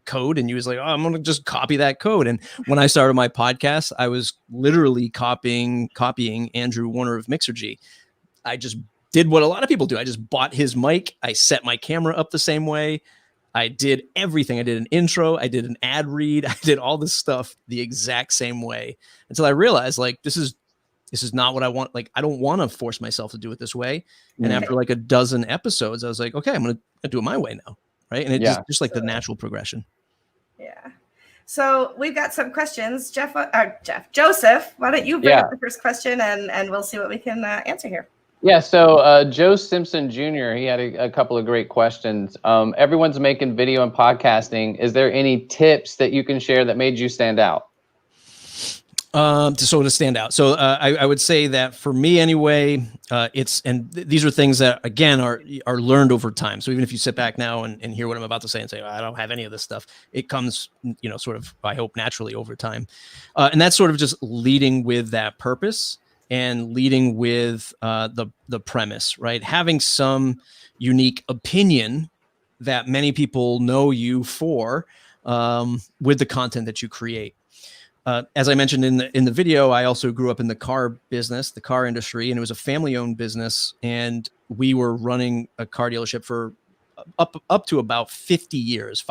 code, and you was like, oh, I'm going to just copy that code. And when I started my podcast, I was literally copying Andrew Warner of Mixergy. I just did what a lot of people do. I just bought his mic. I set my camera up the same way. I did everything. I did an intro. I did an ad read. I did all this stuff the exact same way until I realized, like, this is not what I want. Like, I don't want to force myself to do it this way. And after like a dozen episodes, I was like, okay, I'm going to do it my way now. Right. And it's just like the natural progression. Yeah. So we've got some questions. Joseph, why don't you bring up the first question, and we'll see what we can answer here. Yeah, so Joe Simpson Jr., he had a couple of great questions. Everyone's making video and podcasting. Is there any tips that you can share that made you stand out? To stand out. So I would say that for me anyway, these are things that, again, are learned over time. So even if you sit back now and hear what I'm about to say and say, I don't have any of this stuff, it comes, sort of, I hope, naturally over time. And that's sort of just leading with that purpose and leading with the premise, right? Having some unique opinion that many people know you for with the content that you create. As I mentioned in the video, I also grew up in the car business, the car industry, and it was a family-owned business. And we were running a car dealership for up to about 50 years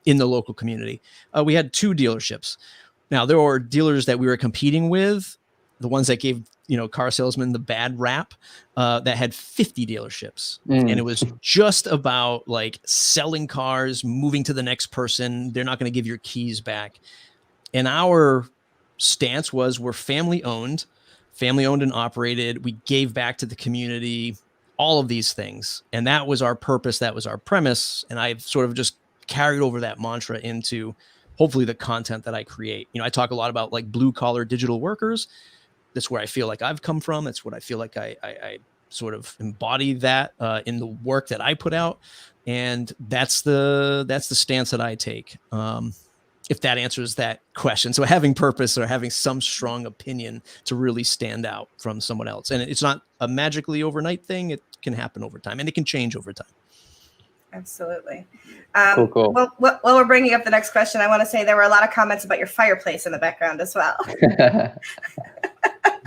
in the local community. We had 2 dealerships. Now, there were dealers that we were competing with, the ones that gave car salesmen the bad rap, that had 50 dealerships. And it was just about like selling cars, moving to the next person. They're not going to give your keys back. And our stance was, we're family owned and operated. We gave back to the community, all of these things. And that was our purpose. That was our premise. And I've sort of just carried over that mantra into hopefully the content that I create. I talk a lot about like blue collar digital workers. That's where I feel like I've come from. That's what I feel like I sort of embody that in the work that I put out. And that's the stance that I take. If that answers that question. So having purpose or having some strong opinion to really stand out from someone else. And it's not a magically overnight thing. It can happen over time, and it can change over time. Absolutely. Cool. Well, while we're bringing up the next question, I want to say there were a lot of comments about your fireplace in the background as well.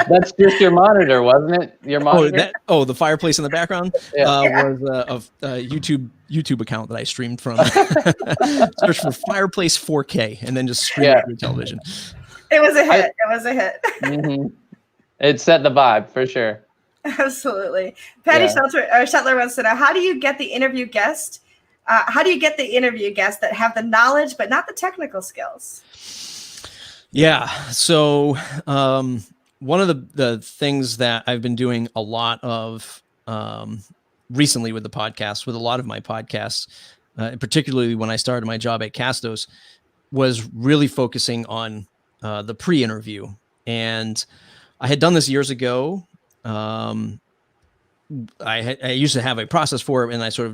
That's just your monitor, wasn't it? Your monitor? The fireplace in the background was a YouTube account that I streamed from. Search for fireplace 4K and then just stream it through television. It was a hit. Mm-hmm. It set the vibe for sure. Absolutely. Patty Shetler wants to know, how do you get the interview guests that have the knowledge but not the technical skills? Yeah. So one of the things that I've been doing a lot of recently with the podcast, with a lot of my podcasts, particularly when I started my job at Castos, was really focusing on the pre-interview. And I had done this years ago. I used to have a process for it, and I sort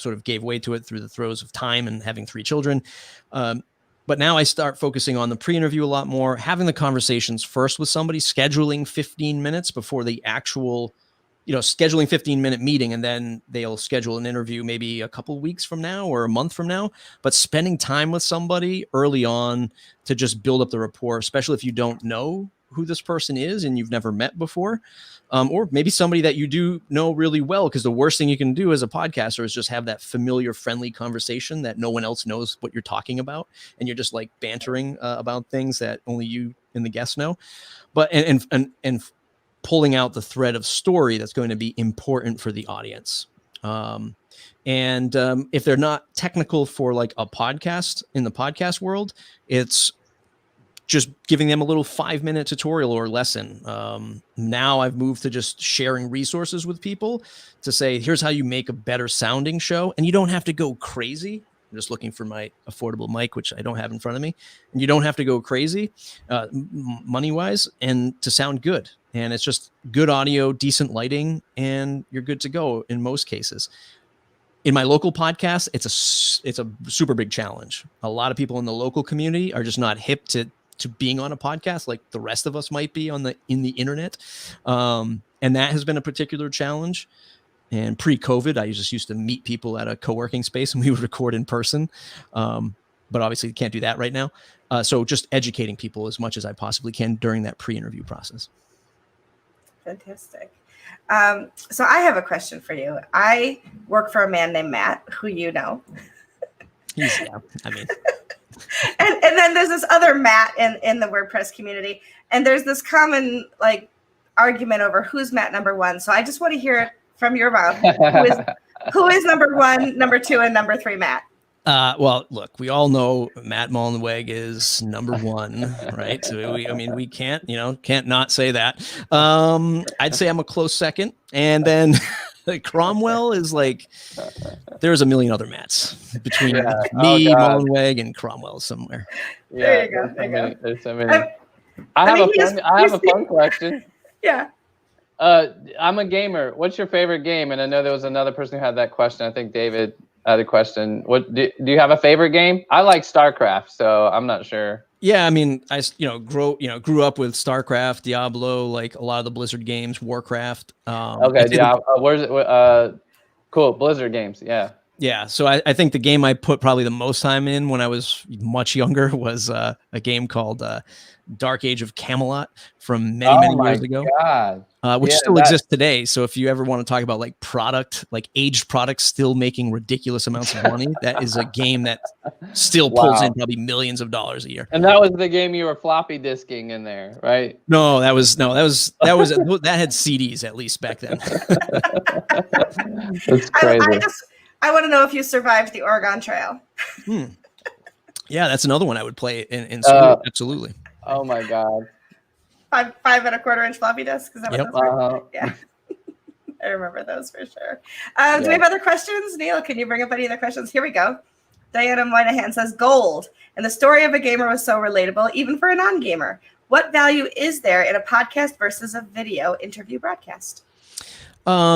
of gave way to it through the throes of time and having 3 children. But now I start focusing on the pre-interview a lot more, having the conversations first with somebody, scheduling 15 minutes before the actual, scheduling 15-minute meeting, and then they'll schedule an interview maybe a couple weeks from now or a month from now. But spending time with somebody early on to just build up the rapport, especially if you don't know who this person is and you've never met before, or maybe somebody that you do know really well, because the worst thing you can do as a podcaster is just have that familiar, friendly conversation that no one else knows what you're talking about, and you're just like bantering about things that only you and the guests know. But and pulling out the thread of story that's going to be important for the audience. If they're not technical for like a podcast in the podcast world, it's just giving them a little 5-minute tutorial or lesson. Now I've moved to just sharing resources with people to say, here's how you make a better sounding show. And you don't have to go crazy. I'm just looking for my affordable mic, which I don't have in front of me. And you don't have to go crazy money-wise and to sound good. And it's just good audio, decent lighting, and you're good to go in most cases. In my local podcast, it's a super big challenge. A lot of people in the local community are just not hip to being on a podcast like the rest of us might be in the internet. And that has been a particular challenge. And pre-COVID, I just used to meet people at a co-working space and we would record in person. But obviously you can't do that right now. So just educating people as much as I possibly can during that pre-interview process. Fantastic. So I have a question for you. I work for a man named Matt, who you know. And then there's this other Matt in the WordPress community, and there's this common argument over who's Matt number 1. So I just want to hear it from your mouth. Who is number 1, number 2, and number 3 Matt? Well, look, we all know Matt Mullenweg is number 1, right? So we can't not say that. I'd say I'm a close second, and then Cromwell is like, there's a million other Matts between me, Mullenweg, and Cromwell somewhere. There you go. There's so many. I have a fun question. Yeah. I'm a gamer. What's your favorite game? And I know there was another person who had that question. I think David had a question. What do you have a favorite game? I like StarCraft, so I'm not sure. Yeah, I mean, I grew up with StarCraft, Diablo, like a lot of the Blizzard games, Warcraft. Okay, Diablo. Where's it? Cool, Blizzard games. Yeah. Yeah, so I think the game I put probably the most time in when I was much younger was a game called Dark Age of Camelot from many years ago. God. Which still exists today. So if you ever want to talk about like aged products still making ridiculous amounts of money, that is a game that still pulls in probably millions of dollars a year. And that was the game you were floppy disking in there, right? No, that had CDs at least back then. That's crazy. I want to know if you survived the Oregon Trail. Yeah, that's another one I would play in school. Absolutely. Oh my God. 5 1/4-inch floppy disk. Is that what those were? Yeah. I remember those for sure. Do we have other questions? Neil, can you bring up any other questions? Here we go. Diana Moynihan says, gold. And the story of a gamer was so relatable, even for a non-gamer. What value is there in a podcast versus a video interview broadcast?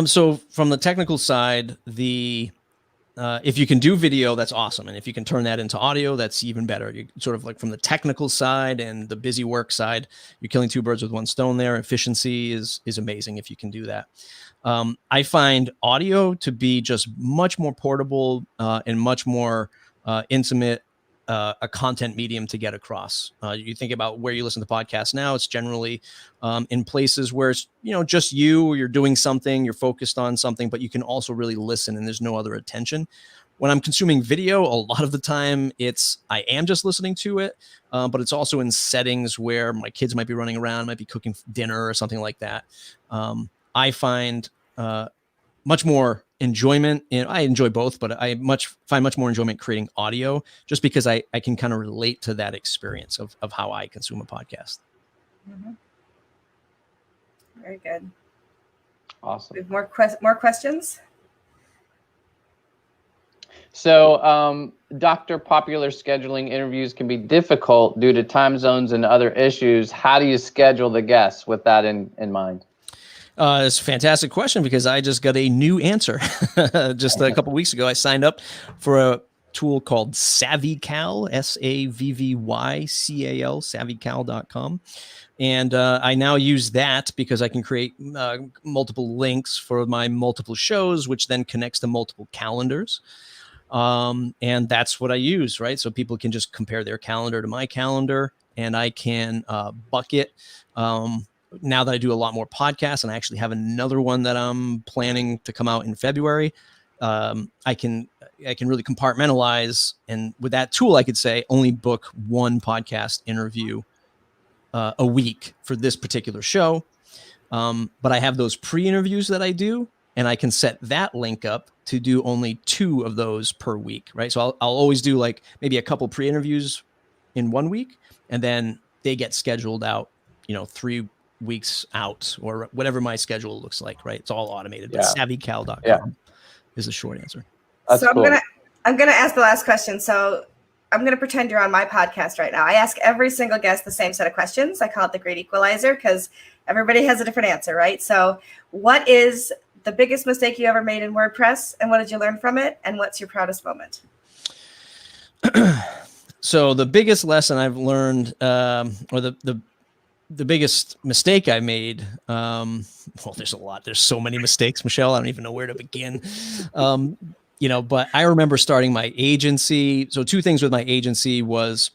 So from the technical side, if you can do video, that's awesome. And if you can turn that into audio, that's even better. You sort of like from the technical side and the busy work side, you're killing two birds with one stone there. Efficiency is amazing if you can do that. I find audio to be just much more portable and much more intimate, a content medium to get across. You think about where you listen to podcasts now, it's generally in places where it's, just you, or you're doing something, you're focused on something, but you can also really listen and there's no other attention. When I'm consuming video, a lot of the time I am just listening to it, but it's also in settings where my kids might be running around, might be cooking dinner or something like that. I find much more enjoyment, and I enjoy both, but I find much more enjoyment creating audio just because I can kind of relate to that experience of how I consume a podcast. Mm-hmm. Very good. Awesome. We have more questions? So, Dr. Popular scheduling interviews can be difficult due to time zones and other issues. How do you schedule the guests with that in mind? It's a fantastic question because I just got a new answer. Just a couple weeks ago, I signed up for a tool called SavvyCal, SavvyCal, SavvyCal.com. And I now use that because I can create multiple links for my multiple shows, which then connects to multiple calendars. And that's what I use, right? So people can just compare their calendar to my calendar, and I can bucket. Now that I do a lot more podcasts and I actually have another one that I'm planning to come out in February, I can really compartmentalize. And with that tool, I could say only book one podcast interview a week for this particular show. But I have those pre-interviews that I do, and I can set that link up to do only 2 of those per week, right? So I'll always do like maybe a couple pre-interviews in 1 week, and then they get scheduled out, 3 weeks out or whatever my schedule looks like, right? It's all automated, but SavvyCal.com is the short answer. That's so cool. I'm gonna ask the last question. So I'm gonna pretend you're on my podcast right now. I ask every single guest the same set of questions. I call it the Great Equalizer because everybody has a different answer, right? So what is the biggest mistake you ever made in WordPress, and what did you learn from it? And what's your proudest moment? So the biggest lesson I've learned, or the biggest mistake I made, well, there's a lot. There's so many mistakes, Michelle. I don't even know where to begin. But I remember starting my agency. So 2 things with my agency was,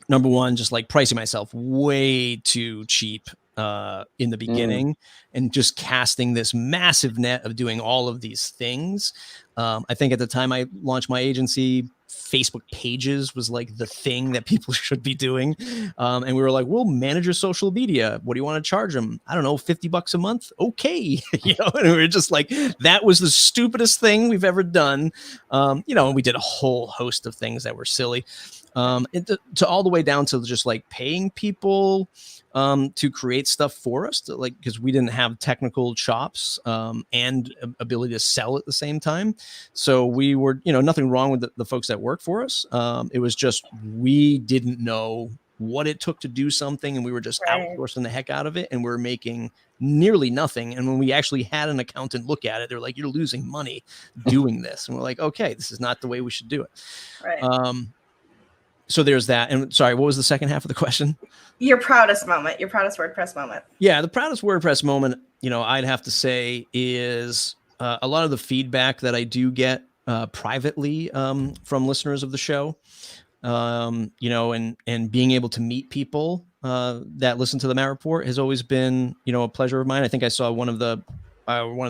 number one, just like pricing myself way too cheap in the beginning and just casting this massive net of doing all of these things. I think at the time I launched my agency, Facebook pages was like the thing that people should be doing. And we were like, we'll manage your social media. What do you want to charge them? I don't know, $50 a month. Okay. And we were just like, that was the stupidest thing we've ever done. And we did a whole host of things that were silly. To all the way down to just like paying people to create stuff for us, because we didn't have technical chops and ability to sell at the same time. So we were, nothing wrong with the folks that work for us. It was just we didn't know what it took to do something, and we were just outsourcing the heck out of it, and we're making nearly nothing. And when we actually had an accountant look at it, they're like, "You're losing money doing this," and we're like, "Okay, this is not the way we should do it." Right. So there's that. And sorry, what was the second half of the question? Your proudest moment, your proudest WordPress moment. Yeah, the proudest WordPress moment, I'd have to say is a lot of the feedback that I do get privately from listeners of the show, and being able to meet people that listen to the Matt Report has always been, a pleasure of mine. I think I saw one of the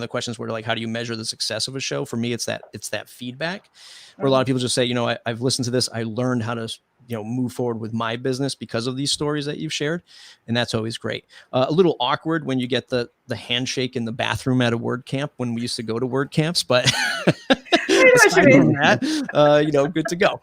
questions were like, how do you measure the success of a show? For me, it's that feedback where a lot of people just say, I've listened to this. I learned how to, move forward with my business because of these stories that you've shared. And that's always great. A little awkward when you get the handshake in the bathroom at a WordCamp when we used to go to WordCamps, but aside from that, good to go.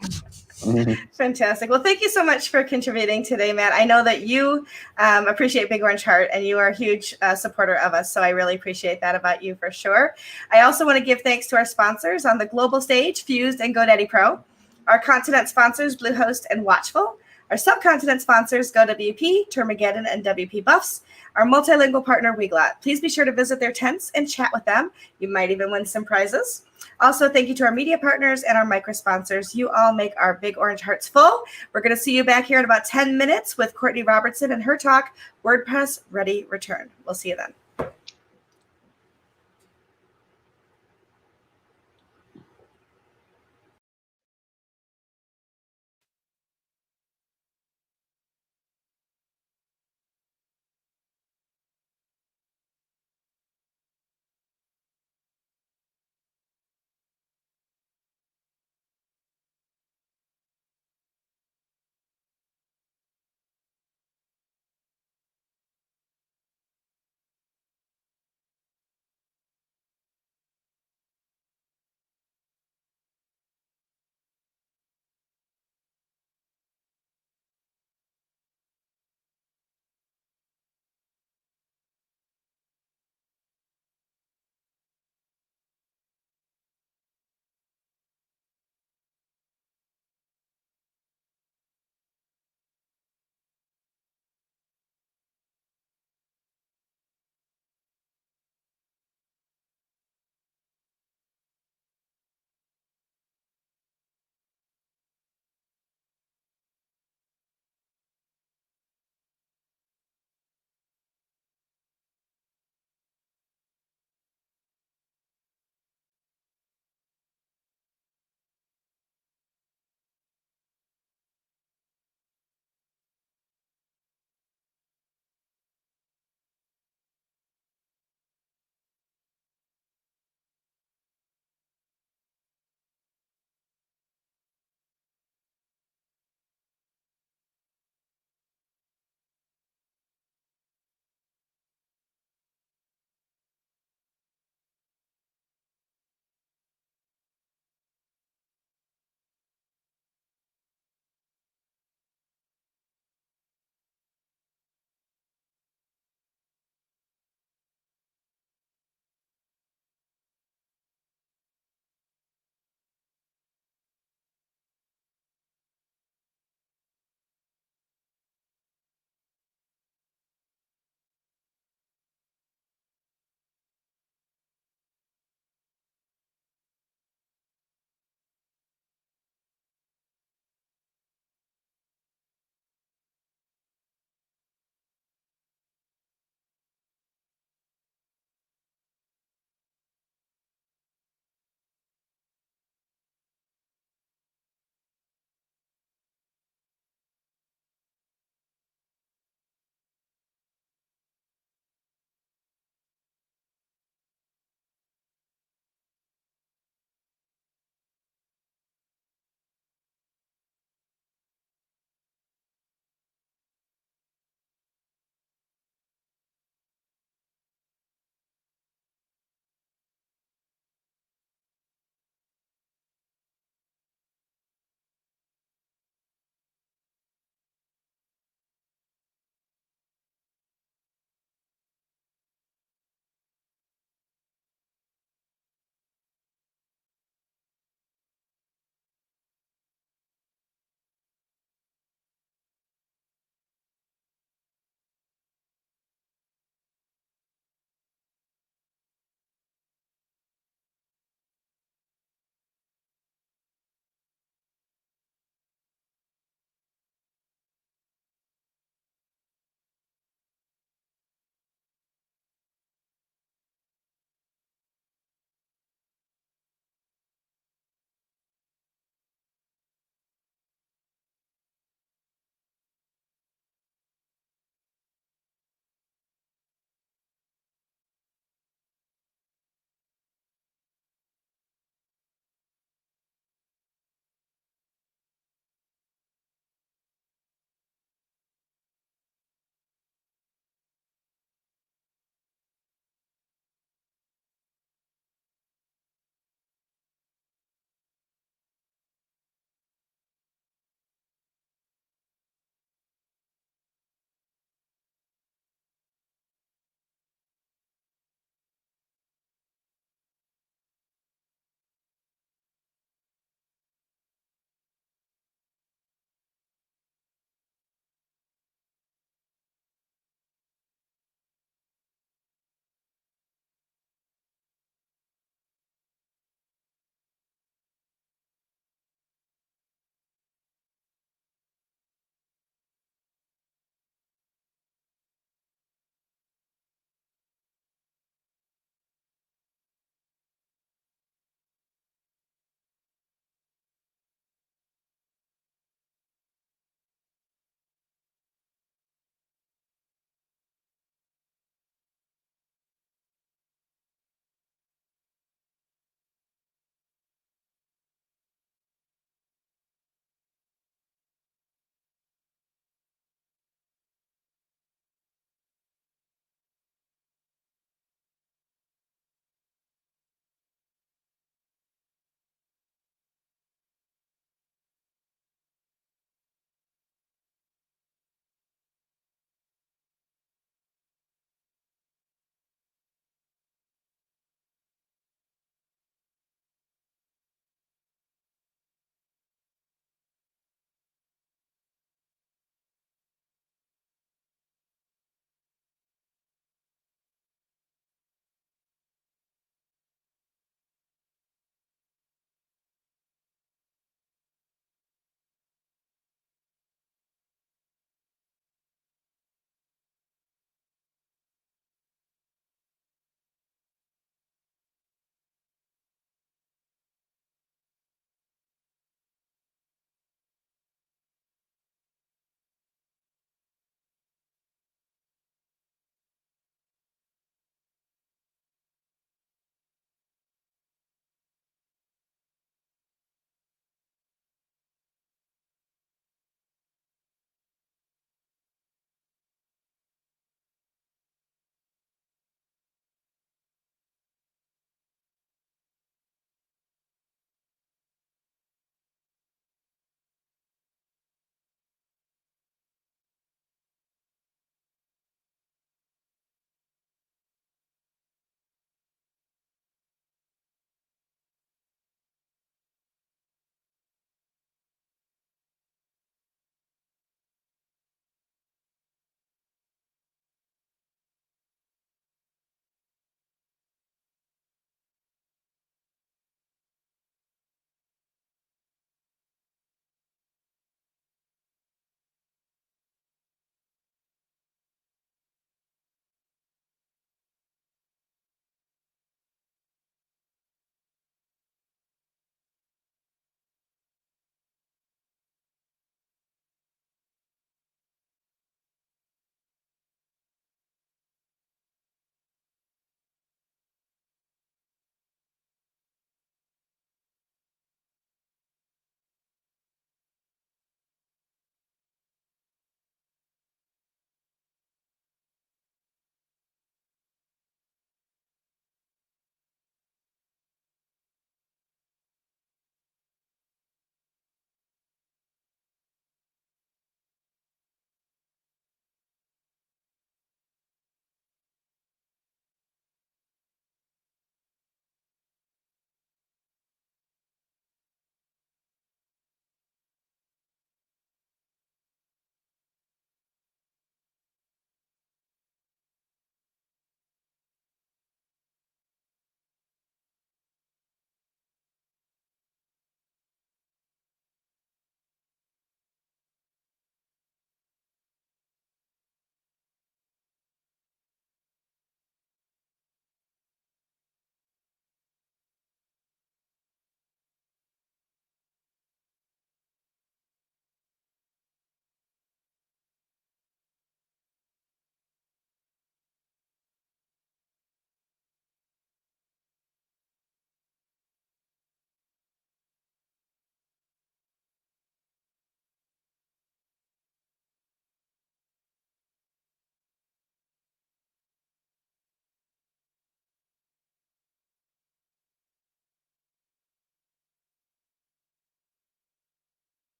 Fantastic. Well, thank you so much for contributing today, Matt. I know that you appreciate Big Orange Heart, and you are a huge supporter of us. So I really appreciate that about you for sure. I also want to give thanks to our sponsors on the global stage, Fused and GoDaddy Pro. Our continent sponsors, Bluehost and Watchful. Our subcontinent sponsors, GoWP, Termageddon, and WP Buffs. Our multilingual partner, Weglot. Please be sure to visit their tents and chat with them. You might even win some prizes. Also, thank you to our media partners and our micro sponsors. You all make our big orange hearts full. We're going to see you back here in about 10 minutes with Courtney Robertson and her talk, WordPress Ready Return. We'll see you then.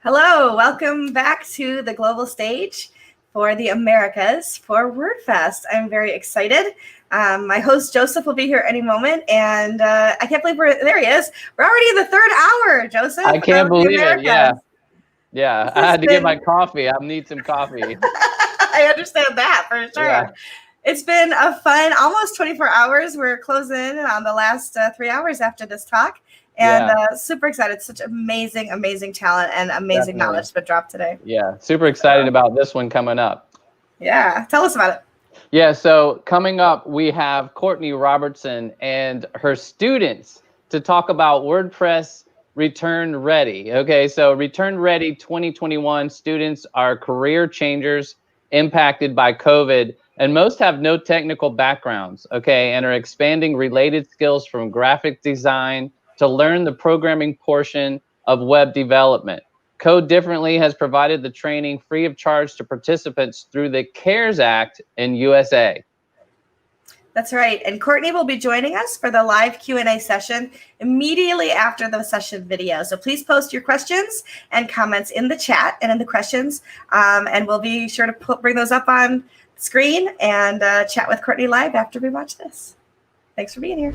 Hello, welcome back to the global stage for the Americas for WordFest. I'm very excited. My host Joseph will be here any moment, and I can't believe there he is. We're already in the third hour, Joseph. I can't believe it. Yeah. I had to get my coffee. I need some coffee. I understand that for sure. Yeah. It's been a fun almost 24 hours. We're closing in on the last 3 hours after this talk. And super excited. Such amazing, amazing talent and amazing knowledge to drop today. Yeah, super excited about this one coming up. Yeah, tell us about it. Yeah, so coming up, we have Courtney Robertson and her students to talk about WordPress Return Ready. Okay, so Return Ready 2021 students are career changers impacted by COVID, and most have no technical backgrounds, okay, and are expanding related skills from graphic design to learn the programming portion of web development. Code Differently has provided the training free of charge to participants through the CARES Act in USA. That's right. And Courtney will be joining us for the live Q&A session immediately after the session video. So please post your questions and comments in the chat and in the questions. And we'll be sure to bring those up on screen and chat with Courtney live after we watch this. Thanks for being here.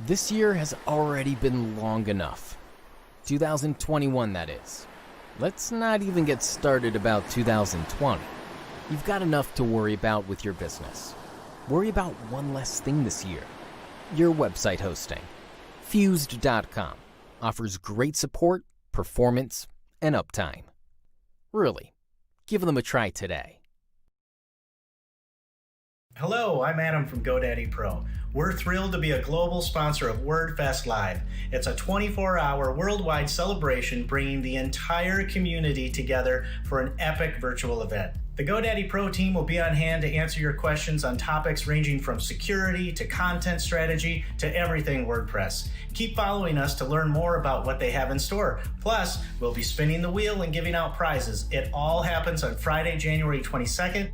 This year has already been long enough. 2021, that is. Let's not even get started about 2020. You've got enough to worry about with your business. Worry about one less thing this year. Your website hosting. Fused.com offers great support, performance, and uptime. Really, give them a try today. Hello, I'm Adam from GoDaddy Pro. We're thrilled to be a global sponsor of WordFest Live. It's a 24-hour worldwide celebration bringing the entire community together for an epic virtual event. The GoDaddy Pro team will be on hand to answer your questions on topics ranging from security to content strategy to everything WordPress. Keep following us to learn more about what they have in store. Plus, we'll be spinning the wheel and giving out prizes. It all happens on Friday, January 22nd.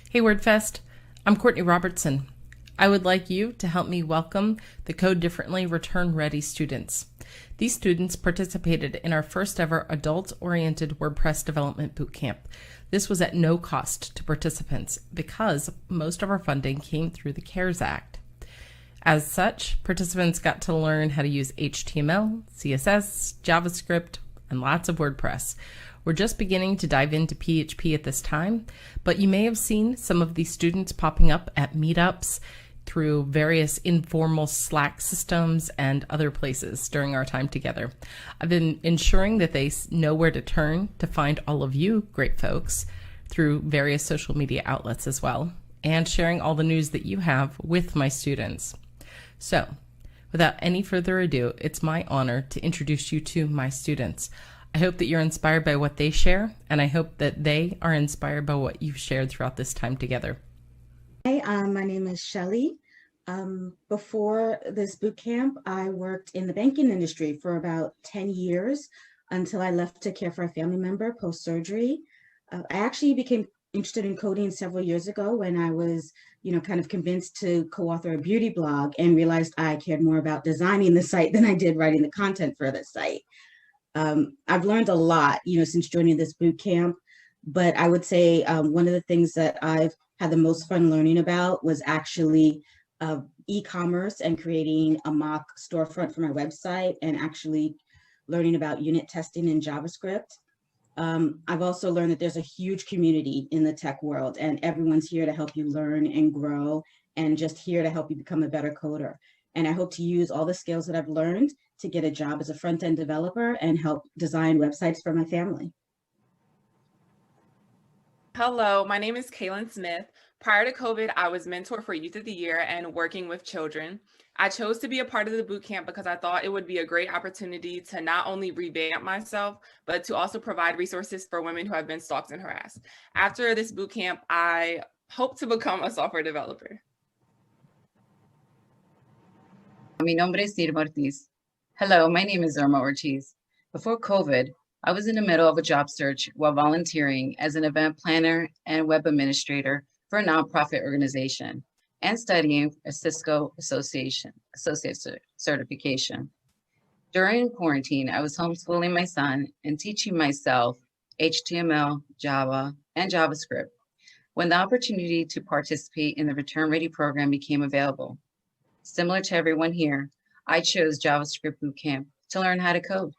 Hey WordFest, I'm Courtney Robertson. I would like you to help me welcome the Code Differently Return Ready students. These students participated in our first ever adult-oriented WordPress development bootcamp. This was at no cost to participants because most of our funding came through the CARES Act. As such, participants got to learn how to use HTML, CSS, JavaScript, and lots of WordPress. We're just beginning to dive into PHP at this time, but you may have seen some of these students popping up at meetups through various informal Slack systems and other places during our time together. I've been ensuring that they know where to turn to find all of you great folks through various social media outlets as well, and sharing all the news that you have with my students. So, without any further ado, it's my honor to introduce you to my students. I hope that you're inspired by what they share, and I hope that they are inspired by what you've shared throughout this time together. Hi, my name is Shelly. Before this boot camp, I worked in the banking industry for about 10 years until I left to care for a family member post-surgery. I actually became interested in coding several years ago when I was, kind of convinced to co-author a beauty blog and realized I cared more about designing the site than I did writing the content for the site. I've learned a lot, since joining this boot camp, but I would say one of the things that I've had the most fun learning about was actually e-commerce and creating a mock storefront for my website and actually learning about unit testing in JavaScript. I've also learned that there's a huge community in the tech world and everyone's here to help you learn and grow and just here to help you become a better coder. And I hope to use all the skills that I've learned to get a job as a front-end developer and help design websites for my family. Hello, my name is Kaylin Smith. Prior to COVID, I was mentor for Youth of the Year and working with children. I chose to be a part of the boot camp because I thought it would be a great opportunity to not only revamp myself, but to also provide resources for women who have been stalked and harassed. After this boot camp, I hope to become a software developer. Mi nombre es Irma Ortiz. Hello, my name is Irma Ortiz. Before COVID, I was in the middle of a job search while volunteering as an event planner and web administrator for a nonprofit organization and studying a Cisco associate certification. During quarantine, I was homeschooling my son and teaching myself HTML, Java, and JavaScript when the opportunity to participate in the Return Ready program became available. Similar to everyone here, I chose JavaScript Bootcamp to learn how to code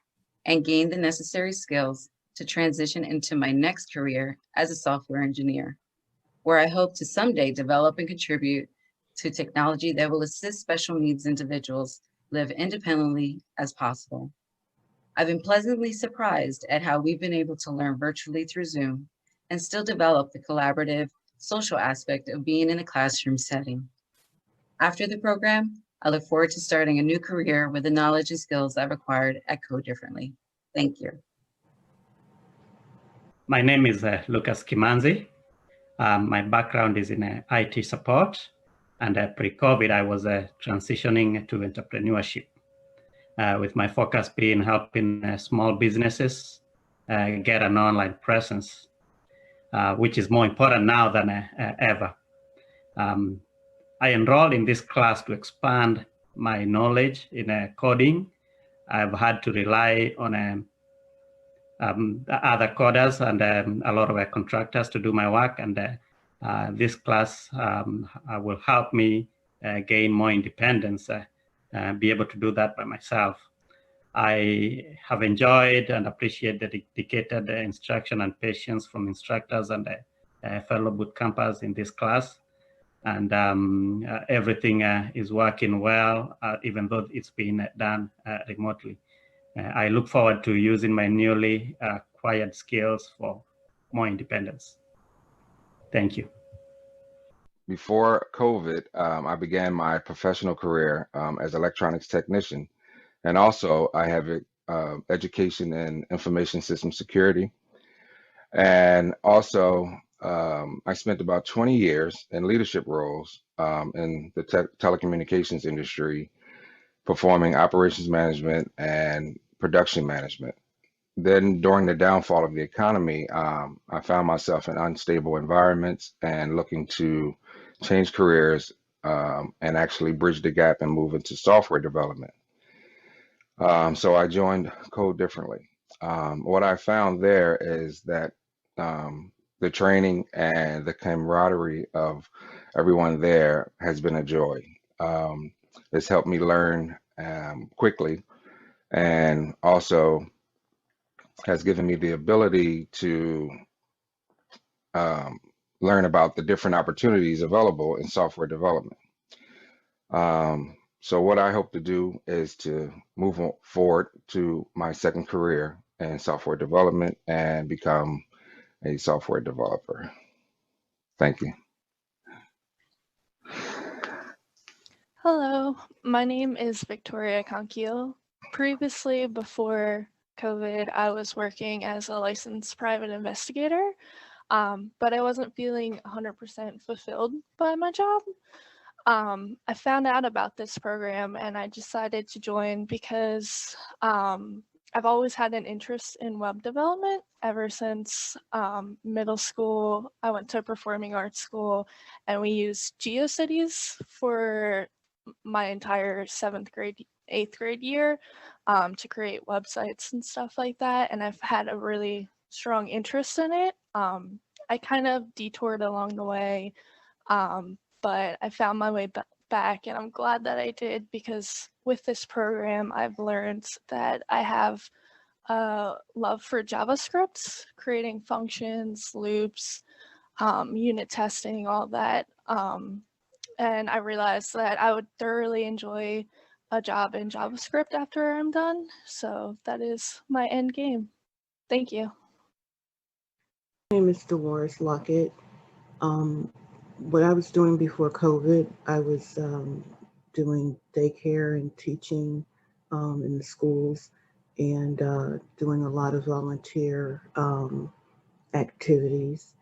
and gain the necessary skills to transition into my next career as a software engineer, where I hope to someday develop and contribute to technology that will assist special needs individuals live independently as possible. I've been pleasantly surprised at how we've been able to learn virtually through Zoom and still develop the collaborative social aspect of being in a classroom setting. After the program, I look forward to starting a new career with the knowledge and skills I've acquired at Code Differently. Thank you. My name is Lucas Kimanzi. My background is in IT support, and pre-COVID, I was transitioning to entrepreneurship, with my focus being helping small businesses get an online presence, which is more important now than ever. I enrolled in this class to expand my knowledge in coding. I've had to rely on other coders and a lot of contractors to do my work. And this class will help me gain more independence, be able to do that by myself. I have enjoyed and appreciate the dedicated instruction and patience from instructors and fellow boot campers in this class. And everything is working well, even though it's been done remotely. I look forward to using my newly acquired skills for more independence. Thank you. Before COVID, I began my professional career as electronics technician. And also I have education in information system security. And also I spent about 20 years in leadership roles in the telecommunications industry, performing operations management and production management. Then during the downfall of the economy, I found myself in unstable environments and looking to change careers and actually bridge the gap and move into software development. So I joined Code Differently. What I found there is that the training and the camaraderie of everyone there has been a joy. It's helped me learn quickly, and also has given me the ability to learn about the different opportunities available in software development. So what I hope to do is to move forward to my second career in software development and become a software developer. Thank you. Hello, my name is Victoria Conquillo. Previously, before COVID, I was working as a licensed private investigator, but I wasn't feeling 100% fulfilled by my job. I found out about this program and I decided to join because I've always had an interest in web development ever since middle school. I went to a performing arts school and we used GeoCities for my entire 7th grade, 8th grade year to create websites and stuff like that. And I've had a really strong interest in it. I kind of detoured along the way, but I found my way back and I'm glad that I did, because with this program, I've learned that I have a love for JavaScript, creating functions, loops, unit testing, all that. and I realized that I would thoroughly enjoy a job in JavaScript after I'm done. So that is my end game. Thank you. My name is Dolores Lockett. What I was doing before COVID, I was doing daycare and teaching in the schools and doing a lot of volunteer activities.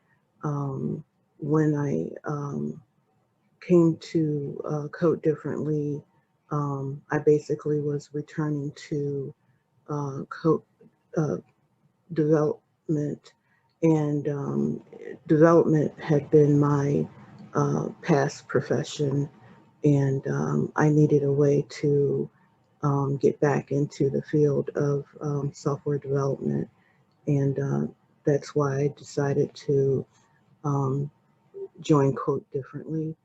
When I came to Code Differently, I basically was returning to code development, and development had been my past profession, and I needed a way to get back into the field of software development, and that's why I decided to join Code Differently.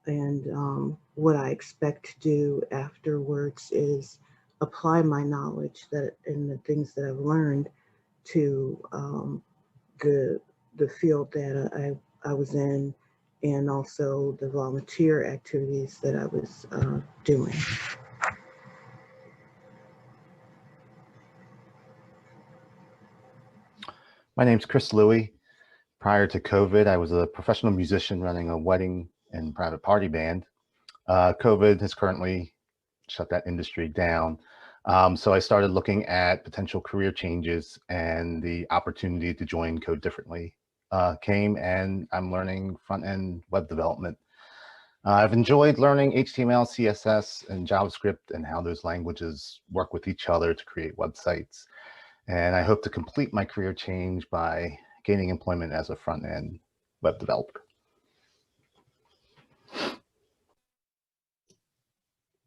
And what I expect to do afterwards is apply my knowledge that and the things that I've learned to the field that I was in, and also the volunteer activities that I was doing. My name's Chris Louie. Prior to COVID, I was a professional musician running a wedding and private party band. COVID has currently shut that industry down. So I started looking at potential career changes, and the opportunity to join Code Differently came, and I'm learning front-end web development. I've enjoyed learning HTML, CSS, and JavaScript and how those languages work with each other to create websites. And I hope to complete my career change by gaining employment as a front-end web developer.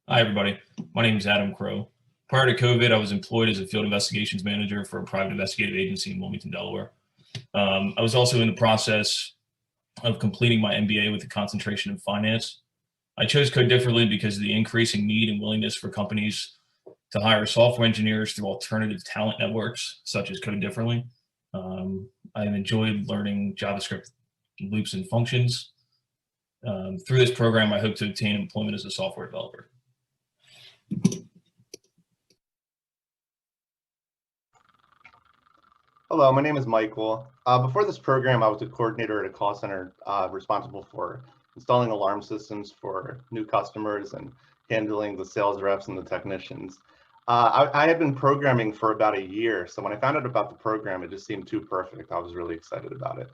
Hi, everybody. My name is Adam Crow. Prior to COVID, I was employed as a field investigations manager for a private investigative agency in Wilmington, Delaware. I was also in the process of completing my MBA with a concentration in finance. I chose Code Differently because of the increasing need and willingness for companies to hire software engineers through alternative talent networks, such as Code Differently. I have enjoyed learning JavaScript loops and functions. Through this program, I hope to obtain employment as a software developer. Hello, my name is Michael. Before this program, I was a coordinator at a call center responsible for installing alarm systems for new customers and handling the sales reps and the technicians. I had been programming for about a year, so when I found out about the program, it just seemed too perfect. I was really excited about it.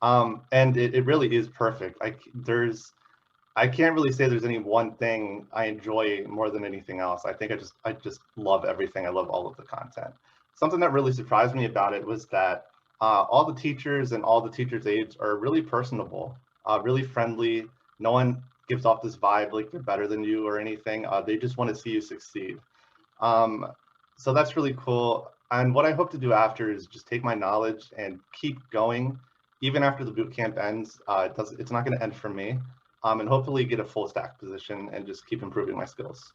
And it really is perfect. I can't really say there's any one thing I enjoy more than anything else. I think I just love everything. I love all of the content. Something that really surprised me about it was that all the teachers and all the teachers' aides are really personable, really friendly. No one gives off this vibe like they're better than you or anything. They just want to see you succeed. So that's really cool. And what I hope to do after is just take my knowledge and keep going. Even after the boot camp ends, it's not going to end for me. And hopefully get a full stack position and just keep improving my skills.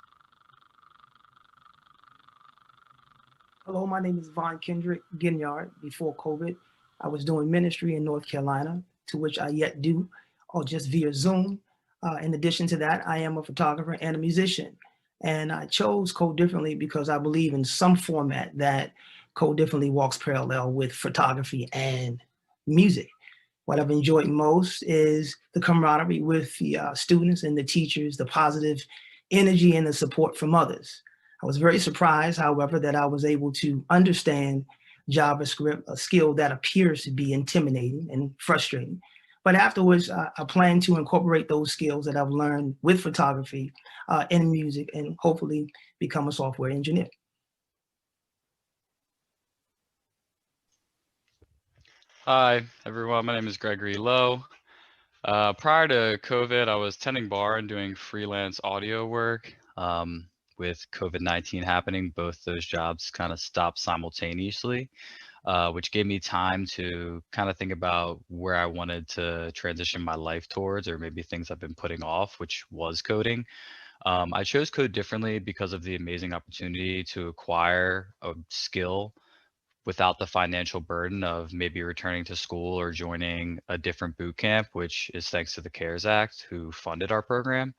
Hello, my name is Von Kendrick Ginyard. Before COVID, I was doing ministry in North Carolina, to which I yet do, or just via Zoom. In addition to that, I am a photographer and a musician. And I chose Code Differently because I believe in some format that Code Differently walks parallel with photography and music. What I've enjoyed most is the camaraderie with the students and the teachers, the positive energy and the support from others. I was very surprised, however, that I was able to understand JavaScript, a skill that appears to be intimidating and frustrating. But afterwards, I plan to incorporate those skills that I've learned with photography and music, and hopefully become a software engineer. Hi, everyone. My name is Gregory Lowe. Prior to COVID, I was tending bar and doing freelance audio work. With COVID-19 happening, both those jobs kind of stopped simultaneously, which gave me time to kind of think about where I wanted to transition my life towards, or maybe things I've been putting off, which was coding. I chose Code Differently because of the amazing opportunity to acquire a skill without the financial burden of maybe returning to school or joining a different boot camp, which is thanks to the CARES Act, who funded our program.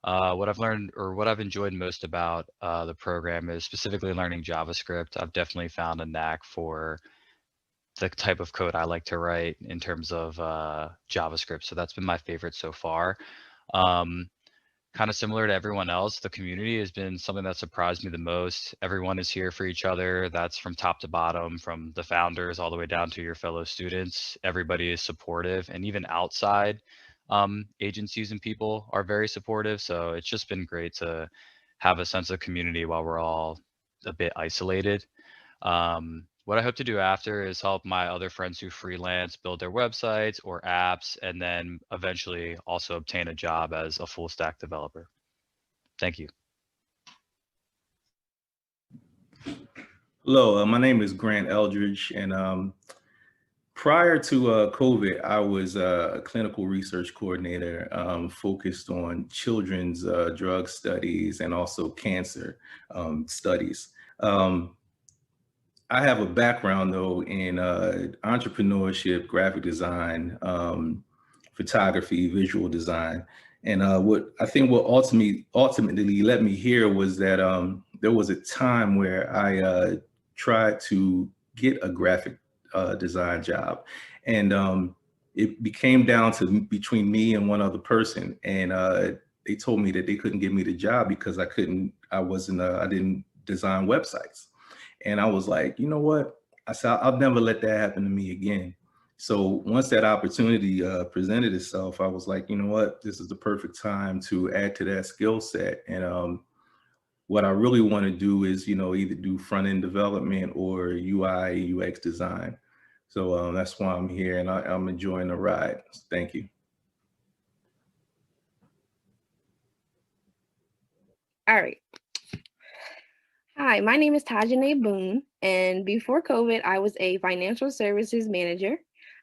What I've learned, or what I've enjoyed most about the program, is specifically learning JavaScript. I've definitely found a knack for the type of code I like to write in terms of JavaScript. So that's been my favorite so far. Kind of similar to everyone else, the community has been something that surprised me the most. Everyone is here for each other. That's from top to bottom, from the founders all the way down to your fellow students. Everybody is supportive, and even outside agencies and people are very supportive. So it's just been great to have a sense of community while we're all a bit isolated. What I hope to do after is help my other friends who freelance build their websites or apps, and then eventually also obtain a job as a full stack developer. Thank you. Hello, my name is Grant Eldridge, and prior to COVID, I was a clinical research coordinator focused on children's drug studies and also cancer studies. I have a background though in entrepreneurship, graphic design, photography, visual design. And what ultimately led me here was that there was a time where I tried to get a graphic design job. And it became down to between me and one other person. And they told me that they couldn't give me the job because I didn't design websites. And I was like, you know what? I said, I'll never let that happen to me again. So once that opportunity presented itself, I was like, you know what? This is the perfect time to add to that skill set. And what I really want to do is, either do front-end development or UI, UX design. So that's why I'm here, and I'm enjoying the ride. Thank you. All right. Hi, my name is Tajane Boone, and before COVID, I was a financial services manager.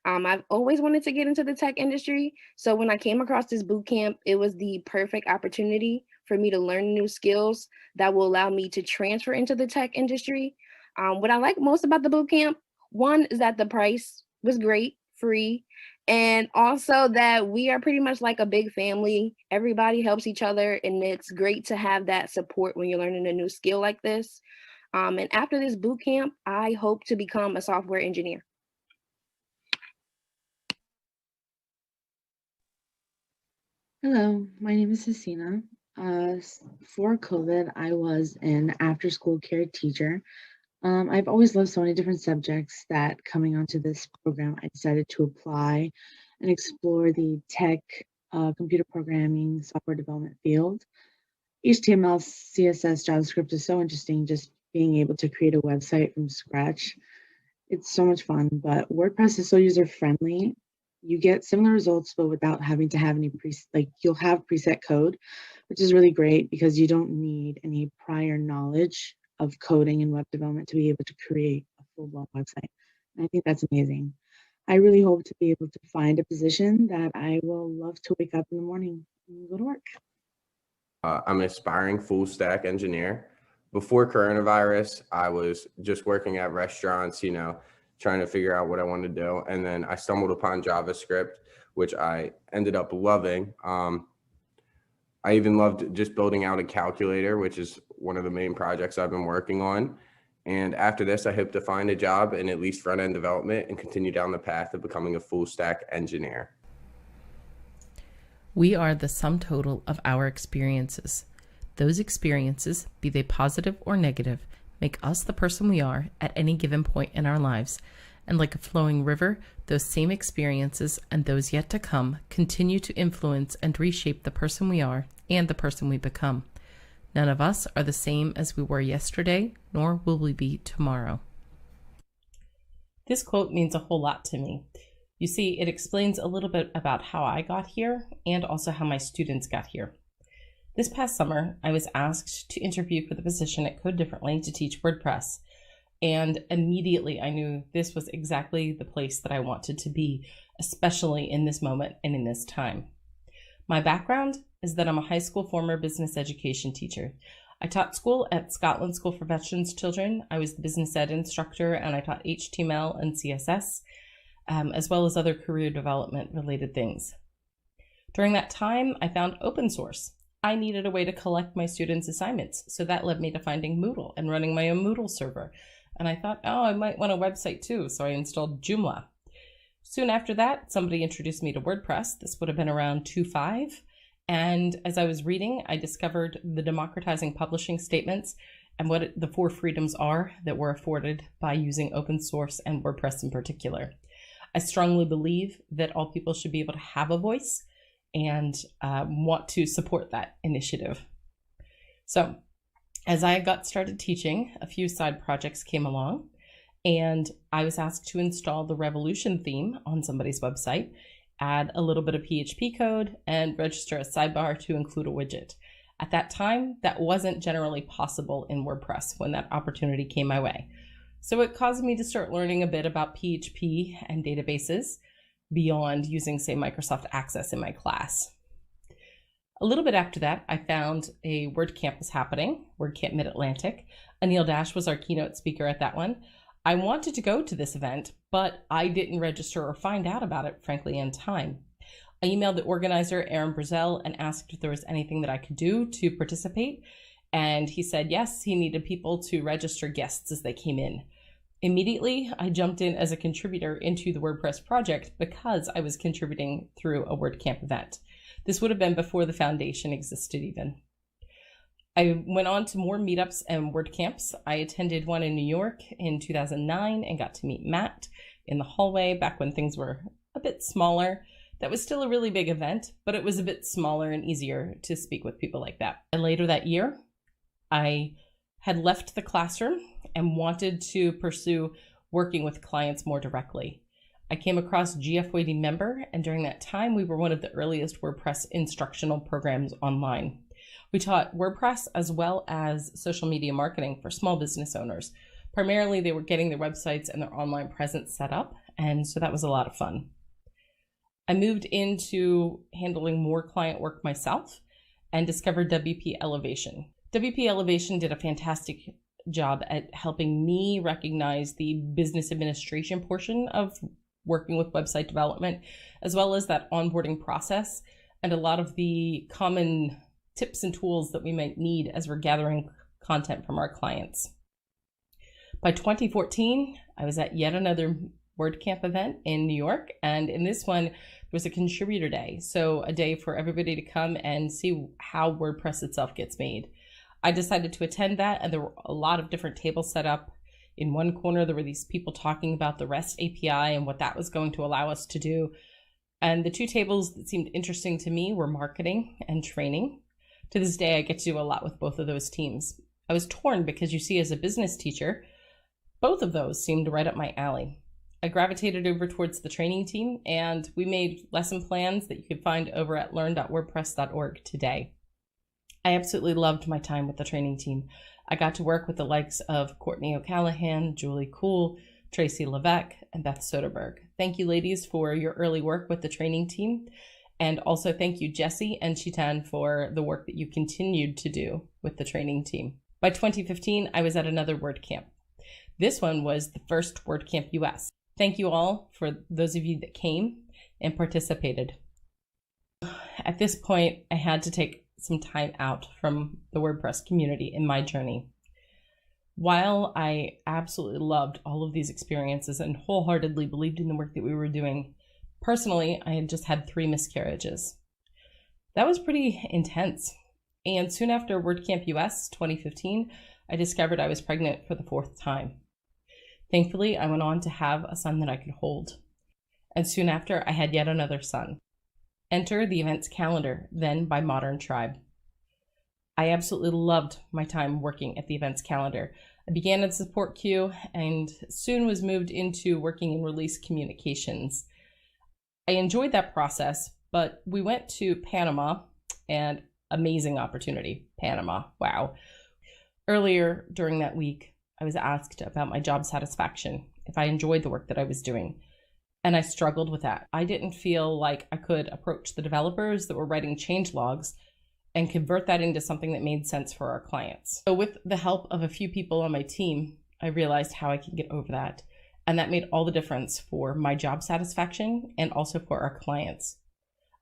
I've always wanted to get into the tech industry, so when I came across this boot camp, it was the perfect opportunity for me to learn new skills that will allow me to transfer into the tech industry. What I like most about the boot camp, one is that the price was great, free, and also that we are pretty much like a big family. Everybody helps each other, and it's great to have that support when you're learning a new skill like this. And after this boot camp, I hope to become a software engineer. Hello, my name is Hesina. For COVID, I was an after-school care teacher. I've always loved so many different subjects that coming onto this program, I decided to apply and explore the tech, computer programming, software development field. HTML, CSS, JavaScript is so interesting, just being able to create a website from scratch. It's so much fun, but WordPress is so user-friendly. You get similar results, but without having to have any you'll have preset code, which is really great because you don't need any prior knowledge of coding and web development to be able to create a full-blown website. And I think that's amazing. I really hope to be able to find a position that I will love to wake up in the morning and go to work. I'm an aspiring full stack engineer. Before coronavirus, I was just working at restaurants, trying to figure out what I wanted to do. And then I stumbled upon JavaScript, which I ended up loving. I even loved just building out a calculator, which is one of the main projects I've been working on. And after this, I hope to find a job in at least front-end development and continue down the path of becoming a full stack engineer. We are the sum total of our experiences. Those experiences, be they positive or negative, make us the person we are at any given point in our lives. And like a flowing river, those same experiences and those yet to come continue to influence and reshape the person we are and the person we become. None of us are the same as we were yesterday, nor will we be tomorrow. This quote means a whole lot to me. You see, it explains a little bit about how I got here and also how my students got here. This past summer, I was asked to interview for the position at Code Differently to teach WordPress. And immediately I knew this was exactly the place that I wanted to be, especially in this moment and in this time. My background is that I'm a high school former business education teacher. I taught school at Scotland School for Veterans Children. I was the business ed instructor, and I taught HTML and CSS, as well as other career development related things. During that time, I found open source. I needed a way to collect my students' assignments, so that led me to finding Moodle and running my own Moodle server. And I thought, oh, I might want a website too, so I installed Joomla. Soon after that, somebody introduced me to WordPress. This would have been around 2.5. And as I was reading, I discovered the democratizing publishing statements and what the 4 freedoms are that were afforded by using open source and WordPress in particular. I strongly believe that all people should be able to have a voice and want to support that initiative. So as I got started teaching, a few side projects came along, and I was asked to install the Revolution theme on somebody's website, add a little bit of PHP code, and register a sidebar to include a widget. At that time, that wasn't generally possible in WordPress when that opportunity came my way. So it caused me to start learning a bit about PHP and databases beyond using, say, Microsoft Access in my class. A little bit after that, I found a WordCamp was happening, WordCamp Mid-Atlantic. Anil Dash was our keynote speaker at that one. I wanted to go to this event, but I didn't register or find out about it, frankly, in time. I emailed the organizer, Aaron Brazel, and asked if there was anything that I could do to participate. And he said, yes, he needed people to register guests as they came in. Immediately, I jumped in as a contributor into the WordPress project because I was contributing through a WordCamp event. This would have been before the foundation existed even. I went on to more meetups and WordCamps. I attended one in New York in 2009 and got to meet Matt in the hallway back when things were a bit smaller. That was still a really big event, but it was a bit smaller and easier to speak with people like that. And later that year, I had left the classroom and wanted to pursue working with clients more directly. I came across GF Waiting Member, and during that time, we were one of the earliest WordPress instructional programs online. We taught WordPress as well as social media marketing for small business owners. Primarily, they were getting their websites and their online presence set up, and so that was a lot of fun. I moved into handling more client work myself and discovered WP Elevation. WP Elevation did a fantastic job at helping me recognize the business administration portion of working with website development, as well as that onboarding process and a lot of the common tips and tools that we might need as we're gathering content from our clients. By 2014, I was at yet another WordCamp event in New York, and in this one, there was a contributor day, so a day for everybody to come and see how WordPress itself gets made. I decided to attend that, and there were a lot of different tables set up. In one corner, there were these people talking about the REST API and what that was going to allow us to do. And the two tables that seemed interesting to me were marketing and training. To this day, I get to do a lot with both of those teams. I was torn because you see, as a business teacher, both of those seemed right up my alley. I gravitated over towards the training team, and we made lesson plans that you could find over at learn.wordpress.org today. I absolutely loved my time with the training team. I got to work with the likes of Courtney O'Callaghan, Julie Kuhl, Tracy Levesque, and Beth Soderberg. Thank you, ladies, for your early work with the training team. And also thank you, Jesse and Chitan, for the work that you continued to do with the training team. By 2015, I was at another WordCamp. This one was the first WordCamp US. Thank you all for those of you that came and participated. At this point, I had to take some time out from the WordPress community in my journey. While I absolutely loved all of these experiences and wholeheartedly believed in the work that we were doing, personally, I had just had 3 miscarriages. That was pretty intense. And soon after WordCamp US 2015, I discovered I was pregnant for the 4th time. Thankfully, I went on to have a son that I could hold. And soon after, I had yet another son. Enter the events calendar, then by Modern Tribe. I absolutely loved my time working at the events calendar. I began in support queue and soon was moved into working in release communications. I enjoyed that process, but we went to Panama, and amazing opportunity, Panama, wow. Earlier during that week, I was asked about my job satisfaction, if I enjoyed the work that I was doing. And I struggled with that. I didn't feel like I could approach the developers that were writing change logs and convert that into something that made sense for our clients. So with the help of a few people on my team, I realized how I could get over that. And that made all the difference for my job satisfaction and also for our clients.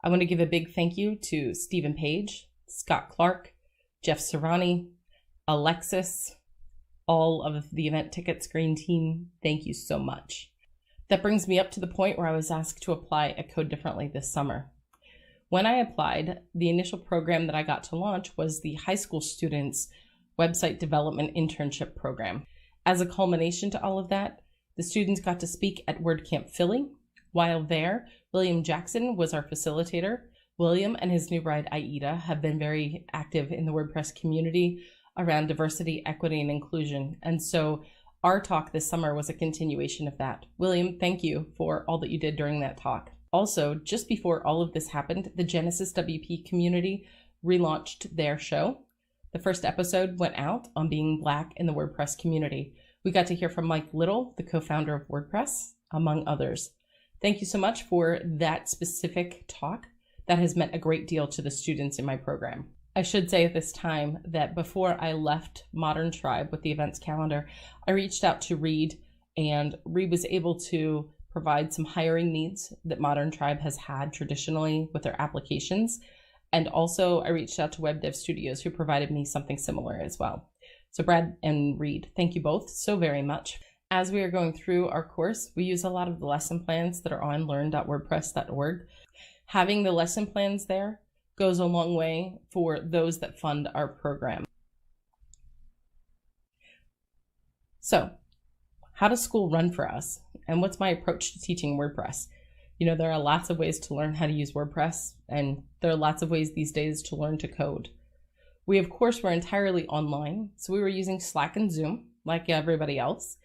I want to give a big thank you to Stephen Page, Scott Clark, Jeff Serrani, Alexis, all of the event ticket screen team. Thank you so much. That brings me up to the point where I was asked to apply at Code Differently this summer. When I applied, the initial program that I got to launch was the high school students' website development internship program. As a culmination to all of that, the students got to speak at WordCamp Philly. While there, William Jackson was our facilitator. William and his new bride, Aida, have been very active in the WordPress community around diversity, equity, and inclusion. And so our talk this summer was a continuation of that. William, thank you for all that you did during that talk. Also, just before all of this happened, the Genesis WP community relaunched their show. The first episode went out on being Black in the WordPress community. We got to hear from Mike Little, the co-founder of WordPress, among others. Thank you so much for that specific talk. That has meant a great deal to the students in my program. I should say at this time that before I left Modern Tribe with the events calendar, I reached out to Reed, and Reed was able to provide some hiring needs that Modern Tribe has had traditionally with their applications. And also I reached out to Web Dev Studios, who provided me something similar as well. So Brad and Reed, thank you both so very much. As we are going through our course, we use a lot of the lesson plans that are on learn.wordpress.org. Having the lesson plans there goes a long way for those that fund our program. So, how does school run for us? And what's my approach to teaching WordPress? You know, there are lots of ways to learn how to use WordPress, and there are lots of ways these days to learn to code. We, of course, were entirely online, so we were using Slack and Zoom, like everybody else,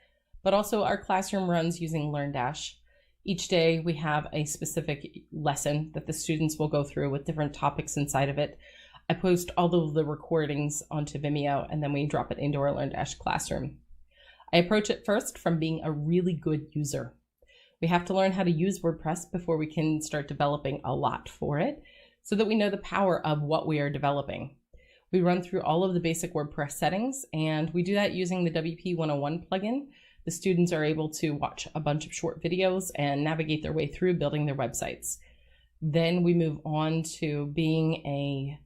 but also our classroom runs using LearnDash. Each day we have a specific lesson that the students will go through with different topics inside of it. I post all of the recordings onto Vimeo, and then we drop it into our LearnDash classroom. I approach it first from being a really good user. We have to learn how to use WordPress before we can start developing a lot for it, so that we know the power of what we are developing. We run through all of the basic WordPress settings, and we do that using the WP 101 plugin. The students are able to watch a bunch of short videos and navigate their way through building their websites. Then we move on to being a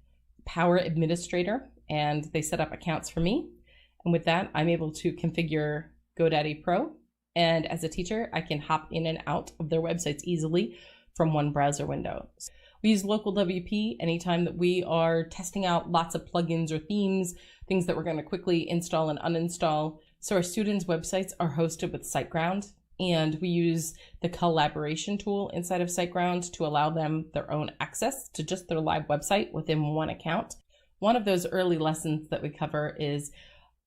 Power Administrator, and they set up accounts for me. And with that, I'm able to configure GoDaddy Pro. And as a teacher, I can hop in and out of their websites easily from one browser window. We use local WP anytime that we are testing out lots of plugins or themes, things that we're going to quickly install and uninstall. So our students' websites are hosted with SiteGround, and we use the collaboration tool inside of SiteGround to allow them their own access to just their live website within one account. One of those early lessons that we cover is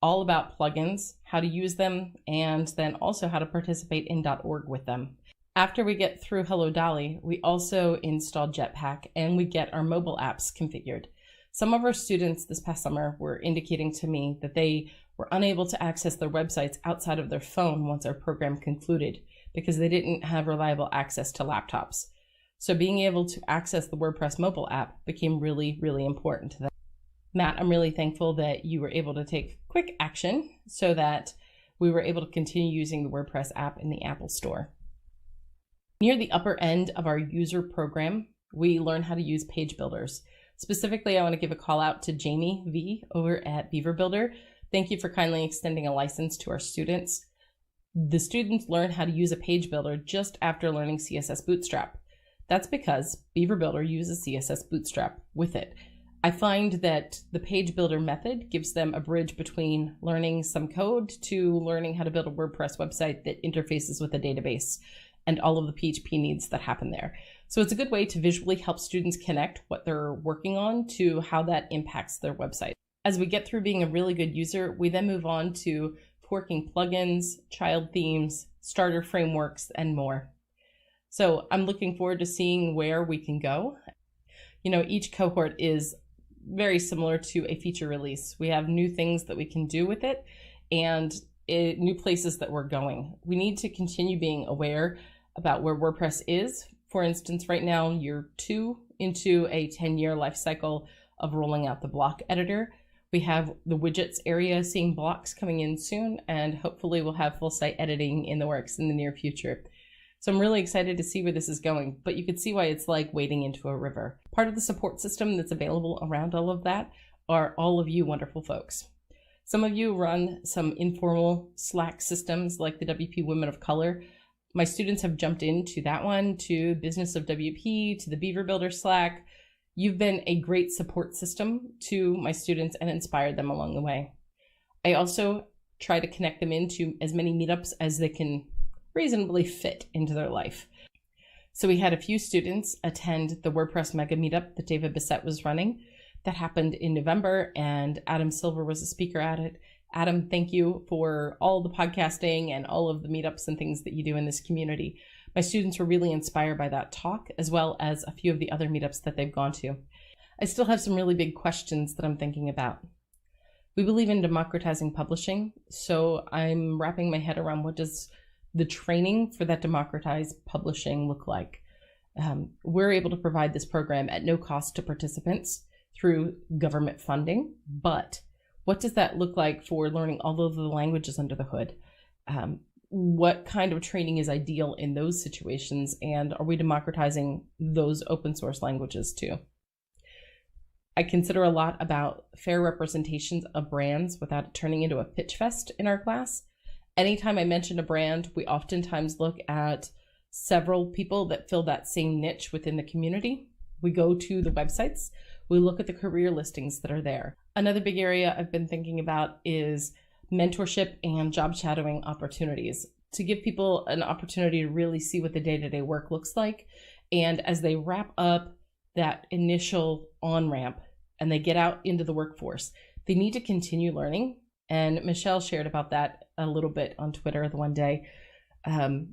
all about plugins, how to use them, and then also how to participate in .org with them. After we get through Hello Dolly, we also install Jetpack, and we get our mobile apps configured. Some of our students this past summer were indicating to me that they were unable to access their websites outside of their phone once our program concluded because they didn't have reliable access to laptops. So being able to access the WordPress mobile app became really, really important to them. Matt, I'm really thankful that you were able to take quick action so that we were able to continue using the WordPress app in the Apple Store. Near the upper end of our user program, we learn how to use page builders. Specifically, I want to give a call out to Jamie V over at Beaver Builder. Thank you for kindly extending a license to our students. The students learn how to use a page builder just after learning CSS Bootstrap. That's because Beaver Builder uses CSS Bootstrap with it. I find that the page builder method gives them a bridge between learning some code to learning how to build a WordPress website that interfaces with a database and all of the PHP needs that happen there. So it's a good way to visually help students connect what they're working on to how that impacts their website. As we get through being a really good user, we then move on to forking plugins, child themes, starter frameworks, and more. So I'm looking forward to seeing where we can go. You know, each cohort is very similar to a feature release. We have new things that we can do with it and new places that we're going. We need to continue being aware about where WordPress is. For instance, right now, you're 2 into a 10-year life cycle of rolling out the block editor. We have the widgets area seeing blocks coming in soon, and hopefully we'll have full site editing in the works in the near future. So I'm really excited to see where this is going, but you can see why it's like wading into a river. Part of the support system that's available around all of that are all of you wonderful folks. Some of you run some informal Slack systems like the WP Women of Color. My students have jumped into that one, to Business of WP, to the Beaver Builder Slack. You've been a great support system to my students and inspired them along the way. I also try to connect them into as many meetups as they can reasonably fit into their life. So we had a few students attend the WordPress Mega Meetup that David Bissett was running. That happened in November, and Adam Silver was a speaker at it. Adam, thank you for all the podcasting and all of the meetups and things that you do in this community. My students were really inspired by that talk, as well as a few of the other meetups that they've gone to. I still have some really big questions that I'm thinking about. We believe in democratizing publishing, so I'm wrapping my head around what does the training for that democratized publishing look like. We're able to provide this program at no cost to participants through government funding, but what does that look like for learning all of the languages under the hood? What kind of training is ideal in those situations, and are we democratizing those open source languages too? I consider a lot about fair representations of brands without it turning into a pitch fest in our class. Anytime I mention a brand, we oftentimes look at several people that fill that same niche within the community. We go to the websites, we look at the career listings that are there. Another big area I've been thinking about is mentorship and job shadowing opportunities, to give people an opportunity to really see what the day-to-day work looks like. And as they wrap up that initial on-ramp and they get out into the workforce, they need to continue learning. And Michelle shared about that a little bit on Twitter the one day,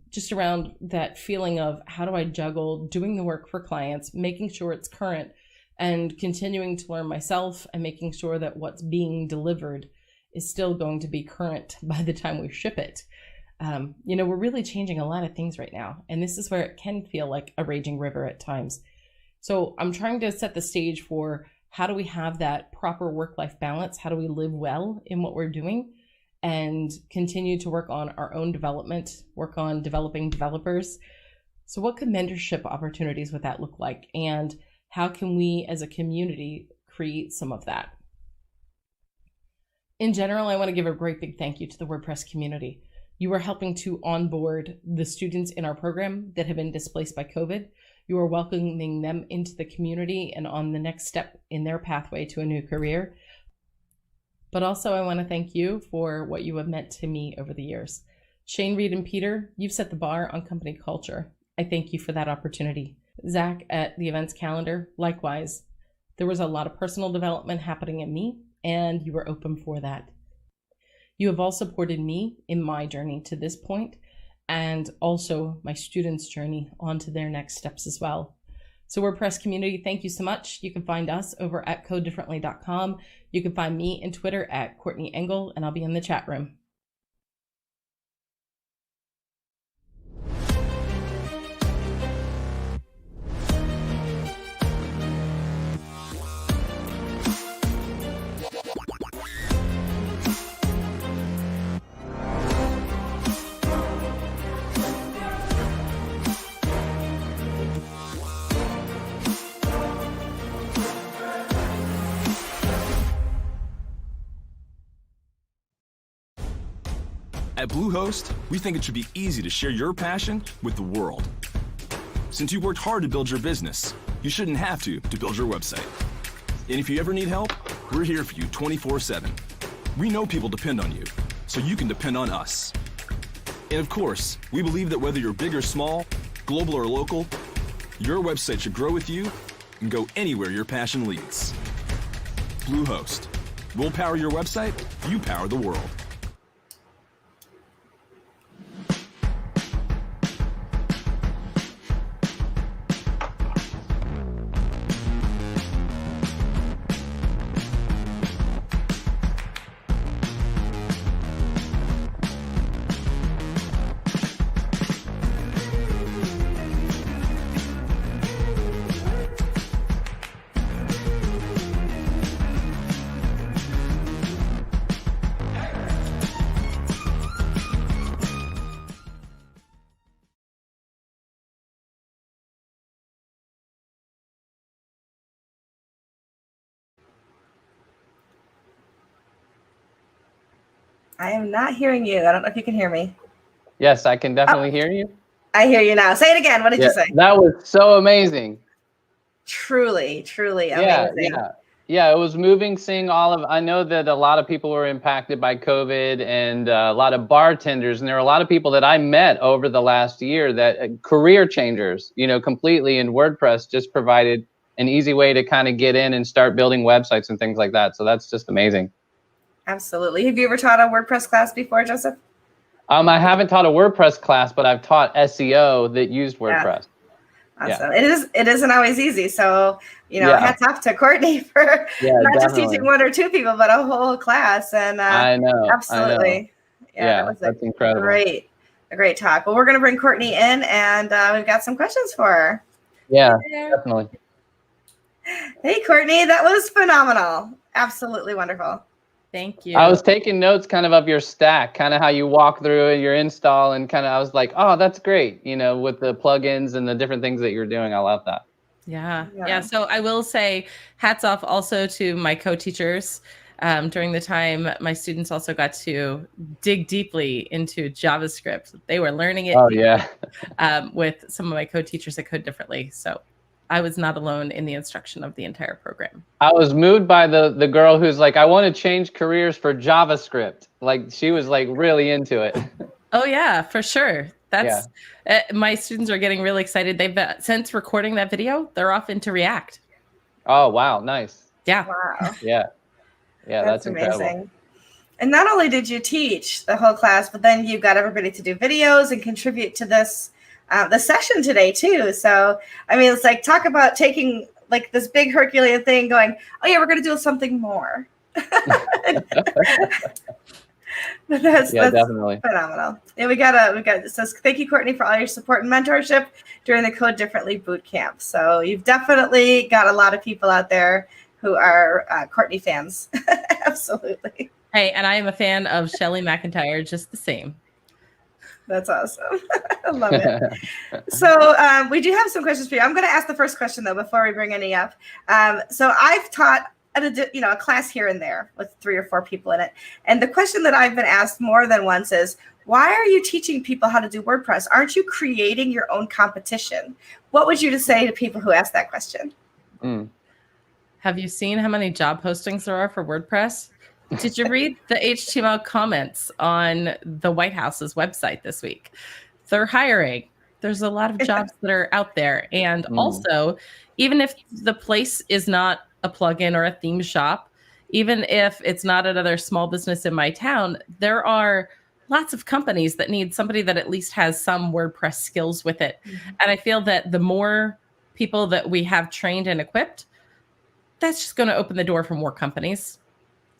just around that feeling of how do I juggle doing the work for clients, making sure it's current, and continuing to learn myself and making sure that what's being delivered is still going to be current by the time we ship it. We're really changing a lot of things right now, and this is where it can feel like a raging river at times. So I'm trying to set the stage for how do we have that proper work-life balance? How do we live well in what we're doing and continue to work on our own development, work on developing developers? So what could mentorship opportunities would that look like? And how can we as a community create some of that? In general, I want to give a great big thank you to the WordPress community. You are helping to onboard the students in our program that have been displaced by COVID. You are welcoming them into the community and on the next step in their pathway to a new career. But also I want to thank you for what you have meant to me over the years. Shane, Reed, and Peter, you've set the bar on company culture. I thank you for that opportunity. Zach at the events calendar, likewise. There was a lot of personal development happening in me, and you were open for that. You have all supported me in my journey to this point, and also my students' journey onto their next steps as well. So WordPress community, thank you so much. You can find us over at codedifferently.com. You can find me on Twitter at Courtney Engel, and I'll be in the chat room. At Bluehost, we think it should be easy to share your passion with the world. Since you worked hard to build your business, you shouldn't have to build your website. And if you ever need help, we're here for you 24/7. We know people depend on you, so you can depend on us. And of course, we believe that whether you're big or small, global or local, your website should grow with you and go anywhere your passion leads. Bluehost. We'll power your website, you power the world. I am not hearing you. I don't know if you can hear me. Yes, I can definitely hear you. I hear you now. Say it again. What did Yeah, you say? that was so amazing. Truly, truly Yeah, amazing. yeah. It was moving seeing all of. I know that a lot of people were impacted by COVID, and a lot of bartenders, and there are a lot of people that I met over the last year that career changers, completely. And WordPress just provided an easy way to kind of get in and start building websites and things like that. So that's just amazing. Absolutely. Have you ever taught a WordPress class before, Joseph? I haven't taught a WordPress class, but I've taught SEO that used WordPress. Awesome. It isn't always easy. So, hats off to Courtney for not just teaching one or two people, but a whole class. And I know. absolutely. Yeah, that was that's incredible. A great talk. Well, we're going to bring Courtney in, and we've got some questions for her. Yeah, definitely. Hey, Courtney, that was phenomenal. Absolutely wonderful. Thank you. I was taking notes kind of your stack, kind of how you walk through it, your install, and kind of I was like, oh, that's great, with the plugins and the different things that you're doing. I love that. Yeah. So I will say hats off also to my co-teachers. During the time, my students also got to dig deeply into JavaScript. They were learning it with some of my co-teachers that code differently. So I was not alone in the instruction of the entire program. I was moved by the girl who's like, I want to change careers for JavaScript. Like she was like really into it. Oh yeah, for sure. That's my students are getting really excited. They've since recording that video, they're off into React. Oh wow, nice. Yeah. Wow. Yeah, that's incredible. Amazing. And not only did you teach the whole class, but then you got everybody to do videos and contribute to this the session today too. So I mean, it's like talk about taking like this big Herculean thing, going, oh yeah, we're going to do something more. That's definitely phenomenal. And we got it says thank you, Courtney, for all your support and mentorship during the Code Differently bootcamp. So you've definitely got a lot of people out there who are Courtney fans. Absolutely. Hey, and I am a fan of Shelley McIntyre just the same. That's awesome. I love it. So we do have some questions for you. I'm going to ask the first question though before we bring any up. So I've taught at a class here and there with 3 or 4 people in it, and the question that I've been asked more than once is, why are you teaching people how to do WordPress? Aren't you creating your own competition? What would you say to people who ask that question? Have you seen how many job postings there are for WordPress? Did you read the HTML comments on the White House's website this week? They're hiring. There's a lot of jobs that are out there. And also, even if the place is not a plugin or a theme shop, even if it's not another small business in my town, there are lots of companies that need somebody that at least has some WordPress skills with it. And I feel that the more people that we have trained and equipped, that's just going to open the door for more companies.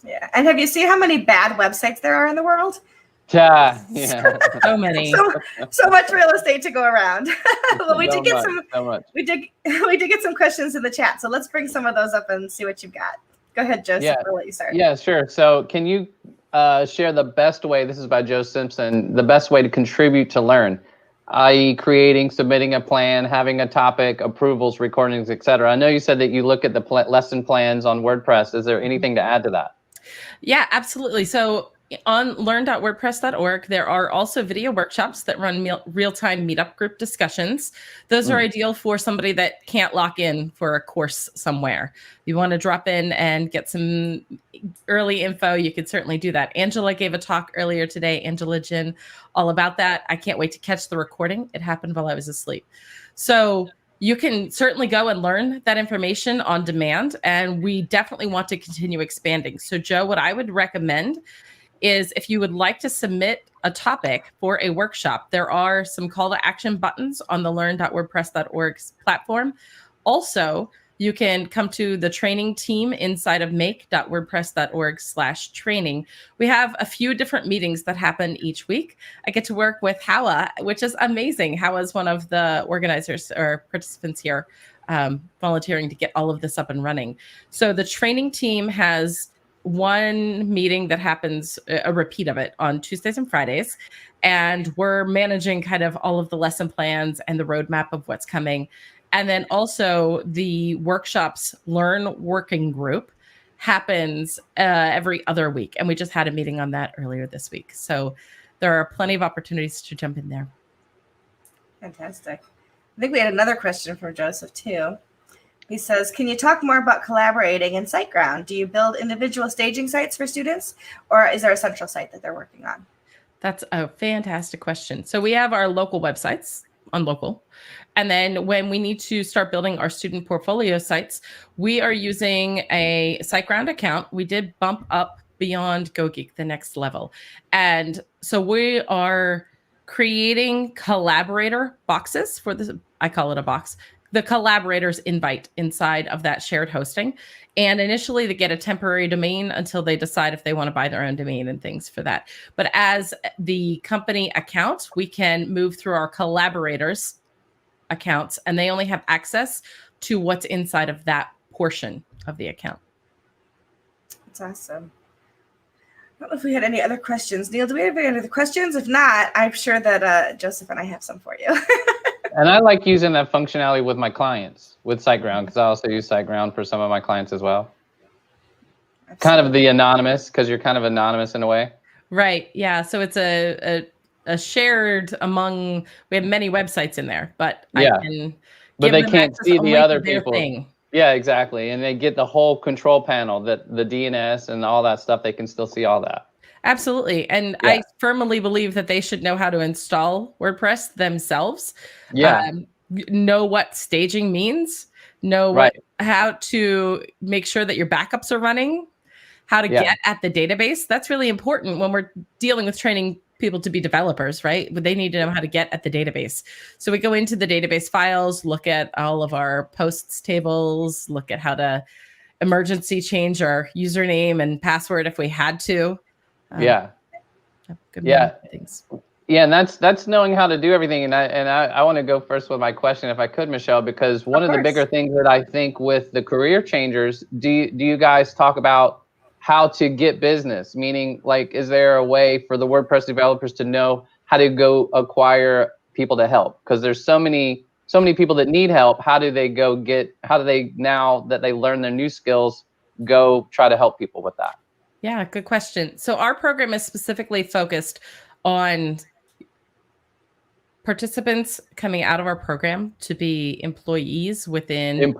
Yeah. And have you seen how many bad websites there are in the world? Yeah. So many. So much real estate to go around. Well, we So did get much. we did get some questions in the chat. So let's bring some of those up and see what you've got. Go ahead, Joseph. I'll let you start. Yeah, sure. So can you share the best way, this is by Joe Simpson, the best way to contribute to learn, i.e. creating, submitting a plan, having a topic, approvals, recordings, etc. I know you said that you look at the lesson plans on WordPress. Is there anything to add to that? Yeah, absolutely. So on learn.wordpress.org, there are also video workshops that run real-time meetup group discussions. Those are ideal for somebody that can't lock in for a course somewhere. You want to drop in and get some early info, you could certainly do that. Angela gave a talk earlier today, Angela Jin, all about that. I can't wait to catch the recording. It happened while I was asleep. So you can certainly go and learn that information on demand, and we definitely want to continue expanding. So Joe, what I would recommend is if you would like to submit a topic for a workshop, there are some call to action buttons on the learn.wordpress.org platform. Also, you can come to the training team inside of make.wordpress.org/training. We have a few different meetings that happen each week. I get to work with Hawa, which is amazing. Hawa is one of the organizers or participants here, volunteering to get all of this up and running. So the training team has one meeting that happens, a repeat of it, on Tuesdays and Fridays. And we're managing kind of all of the lesson plans and the roadmap of what's coming. And then also the workshops Learn Working Group happens every other week. And we just had a meeting on that earlier this week. So there are plenty of opportunities to jump in there. Fantastic. I think we had another question from Joseph too. He says, can you talk more about collaborating in SiteGround? Do you build individual staging sites for students, or is there a central site that they're working on? That's a fantastic question. So we have our local websites on local. And then when we need to start building our student portfolio sites, we are using a SiteGround account. We did bump up beyond GoGeek, the next level. And so we are creating collaborator boxes for this. I call it a box. The collaborators invite inside of that shared hosting. And initially they get a temporary domain until they decide if they want to buy their own domain and things for that. But as the company account, we can move through our collaborators accounts, and they only have access to what's inside of that portion of the account. That's awesome. I don't know if we had any other questions. Neil, do we have any other questions? If not, I'm sure that Joseph and I have some for you. And I like using that functionality with my clients with SiteGround, because I also use SiteGround for some of my clients as well. Absolutely. Kind of the anonymous, because you're kind of anonymous in a way. Right. Yeah. So it's a shared among, we have many websites in there, but yeah. I can but they can't see the other people. Thing. Yeah, exactly. And they get the whole control panel, that the DNS and all that stuff. They can still see all that. Absolutely. And yeah. I firmly believe that they should know how to install WordPress themselves. Yeah. Know what staging means, know how to make sure that your backups are running, how to get at the database. That's really important when we're dealing with training people to be developers, right? But they need to know how to get at the database. So we go into the database files, look at all of our posts tables, look at how to emergency change our username and password if we had to. Yeah. Things. Yeah, and that's knowing how to do everything. And I want to go first with my question, if I could, Michelle, because one of the bigger things that I think with the career changers, do you guys talk about how to get business? Meaning, like, is there a way for the WordPress developers to know how to go acquire people to help? Because there's so many people that need help. How do they now that they learn their new skills, go try to help people with that? Yeah, good question. So our program is specifically focused on participants coming out of our program to be employees within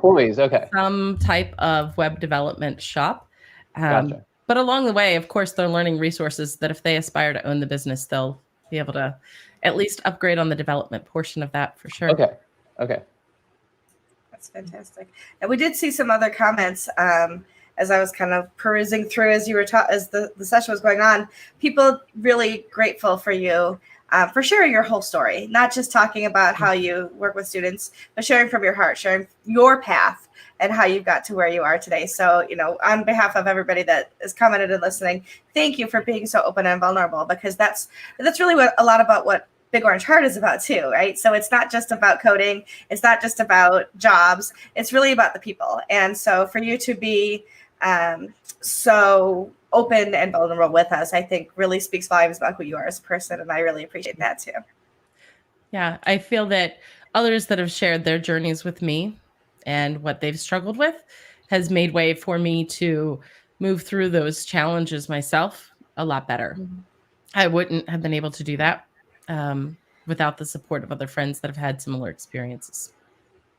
some type of web development shop. Gotcha. But along the way, of course, they're learning resources that if they aspire to own the business, they'll be able to at least upgrade on the development portion of that for sure. Okay. That's fantastic. And we did see some other comments as I was kind of perusing through as you were as the session was going on. People really grateful for you for sharing your whole story, not just talking about how you work with students, but sharing from your heart, sharing your path and how you got to where you are today. So, on behalf of everybody that is commented and listening, thank you for being so open and vulnerable, because that's really what a lot about what Big Orange Heart is about too, right? So it's not just about coding. It's not just about jobs. It's really about the people. And so for you to be so open and vulnerable with us, I think really speaks volumes about who you are as a person. And I really appreciate that too. Yeah, I feel that others that have shared their journeys with me and what they've struggled with has made way for me to move through those challenges myself a lot better. Mm-hmm. I wouldn't have been able to do that without the support of other friends that have had similar experiences.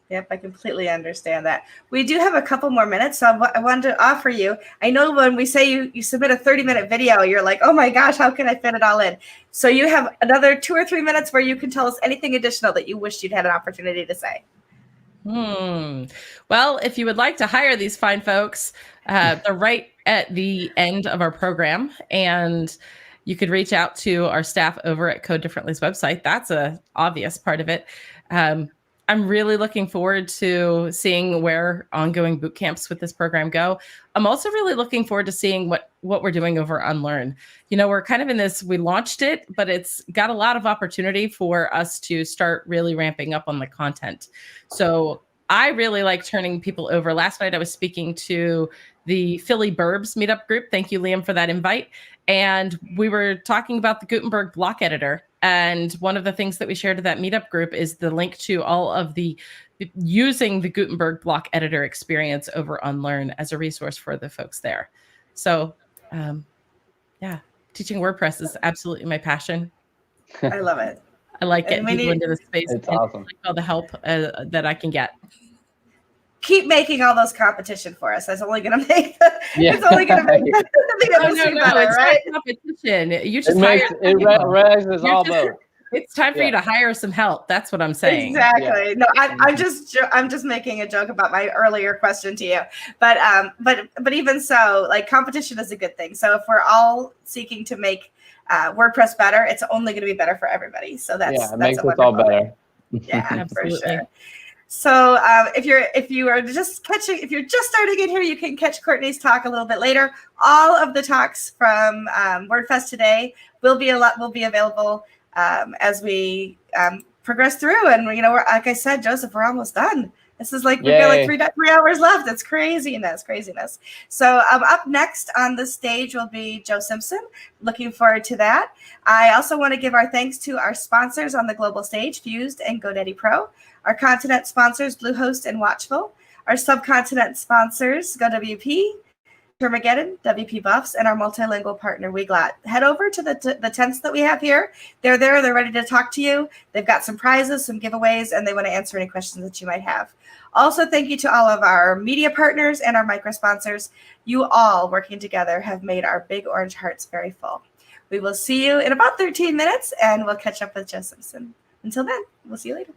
Yep, I completely understand that. We do have a couple more minutes, so I wanted to offer you. I know when we say you submit a 30-minute video, you're like, oh my gosh, how can I fit it all in? So you have another 2 or 3 minutes where you can tell us anything additional that you wished you'd had an opportunity to say. Well, if you would like to hire these fine folks, they're right at the end of our program, and you could reach out to our staff over at Code Differently's website. That's an obvious part of it. I'm really looking forward to seeing where ongoing boot camps with this program go. I'm also really looking forward to seeing what we're doing over Unlearn. We're kind of in this, we launched it, but it's got a lot of opportunity for us to start really ramping up on the content. So I really like turning people over. Last night I was speaking to the Philly Burbs meetup group. Thank you, Liam, for that invite. And we were talking about the Gutenberg block editor And one of the things that we shared to that meetup group is the link to all of the using the Gutenberg block editor experience over on Learn as a resource for the folks there. So yeah, teaching WordPress is absolutely my passion. I love it. I like And getting we people need- into the space. It's and awesome. I like all the help that I can get. Keep making all those competition for us. That's only going to make Yeah. it's only going to make the No, industry no, better, it's right? not competition. You It just makes hire it people. raises You're all just- boats. It's time for you to hire some help. That's what I'm saying. Exactly. No, I'm just making a joke about my earlier question to you, but even so, like competition is a good thing. So if we're all seeking to make WordPress better, it's only going to be better for everybody. So that's Yeah, it that's makes a us all wonderful better. thing. Yeah, for Absolutely. sure. So if you are just if you're just starting in here, you can catch Courtney's talk a little bit later. All of the talks from WordFest today will be available as we progress through. And we're, like I said, Joseph, we're almost done. This is like we've got like Yay. 3 hours left. It's craziness. So up next on the stage will be Joe Simpson. Looking forward to that. I also want to give our thanks to our sponsors on the global stage, Fused and GoDaddy Pro. Our continent sponsors, Bluehost and Watchful. Our subcontinent sponsors, GoWP, Termageddon, WP Buffs, and our multilingual partner, Weglot. Head over to the tents that we have here. They're there. They're ready to talk to you. They've got some prizes, some giveaways, and they want to answer any questions that you might have. Also, thank you to all of our media partners and our micro sponsors. You all working together have made our big orange hearts very full. We will see you in about 13 minutes, and we'll catch up with Joe Simpson. Until then, we'll see you later.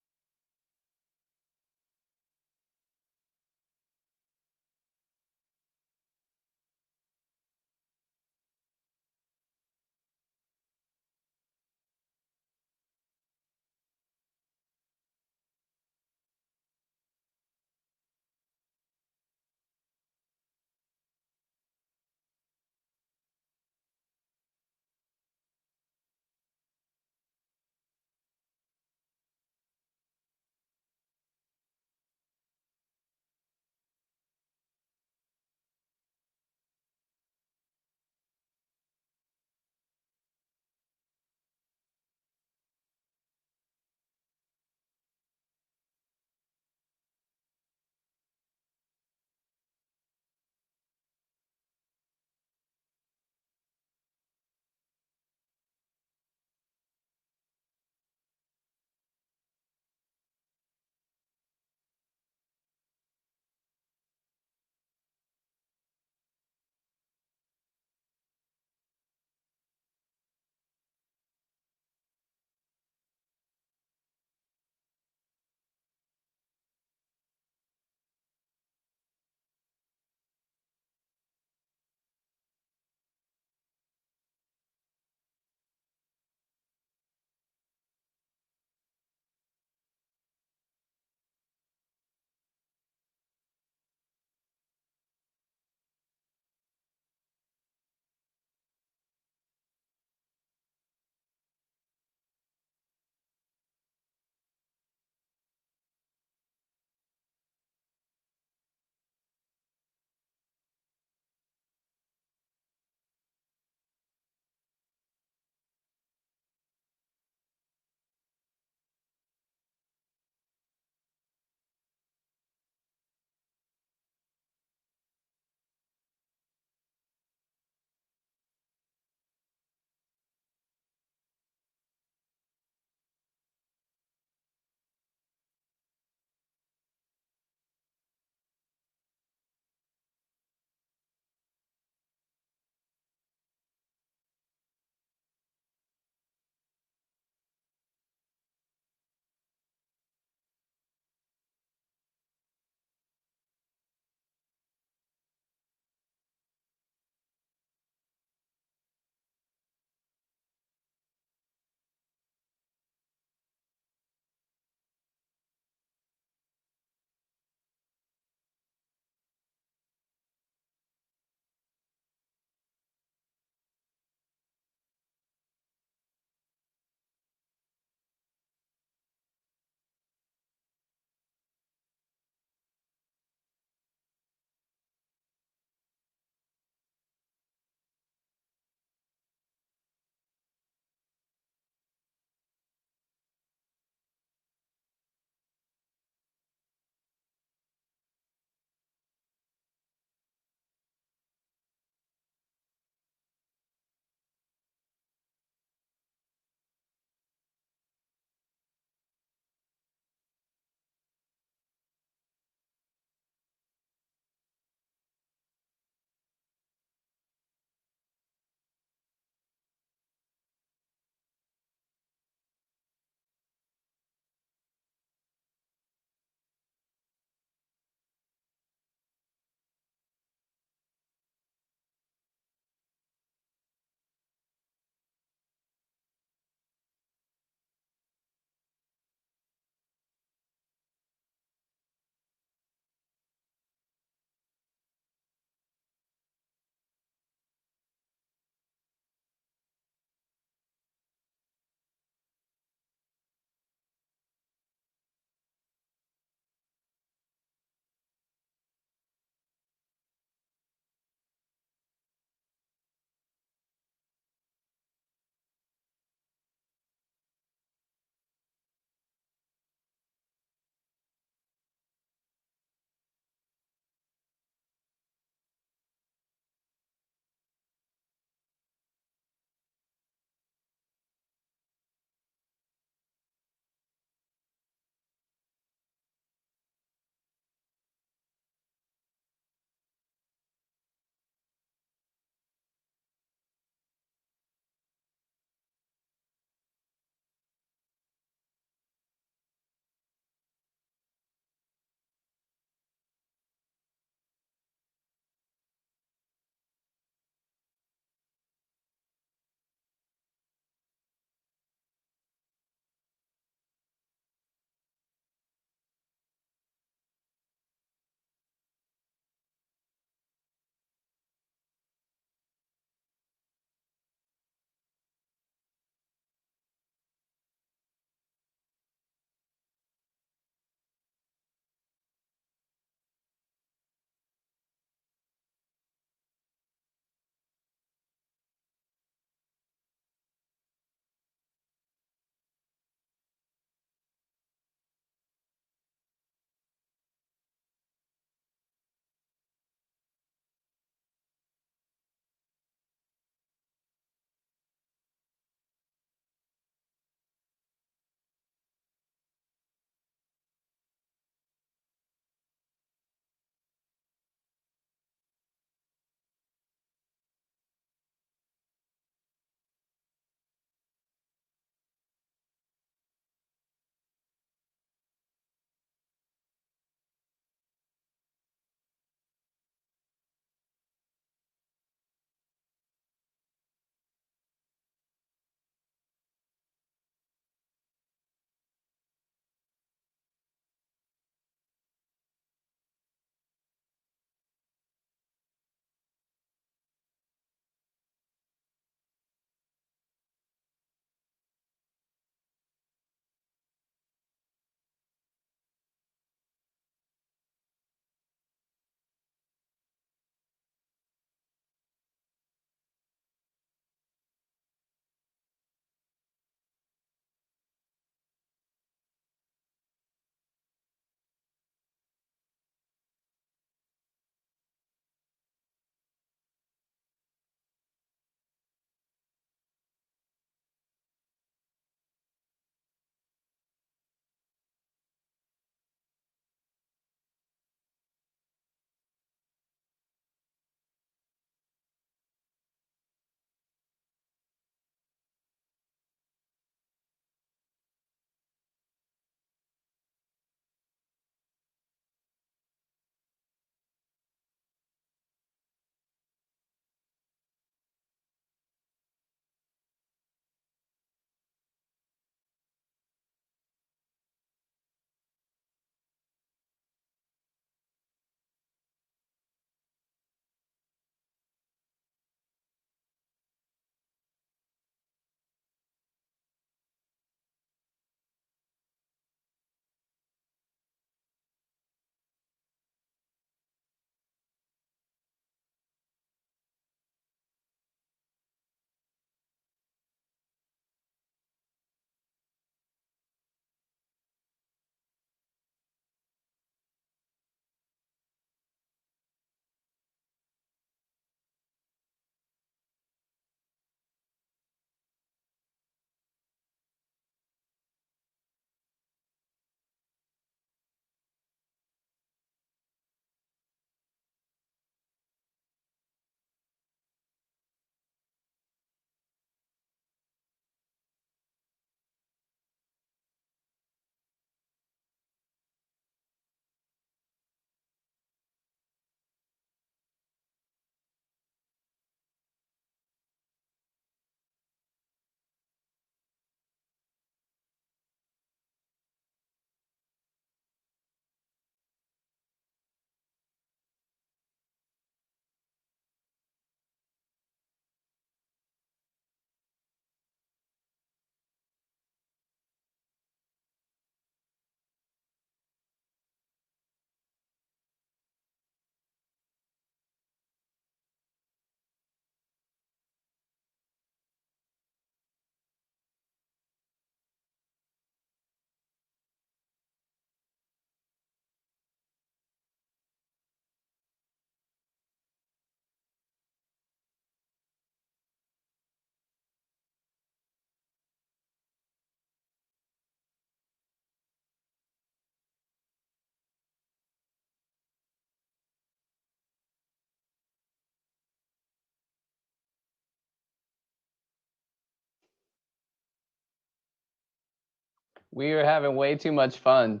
We are having way too much fun.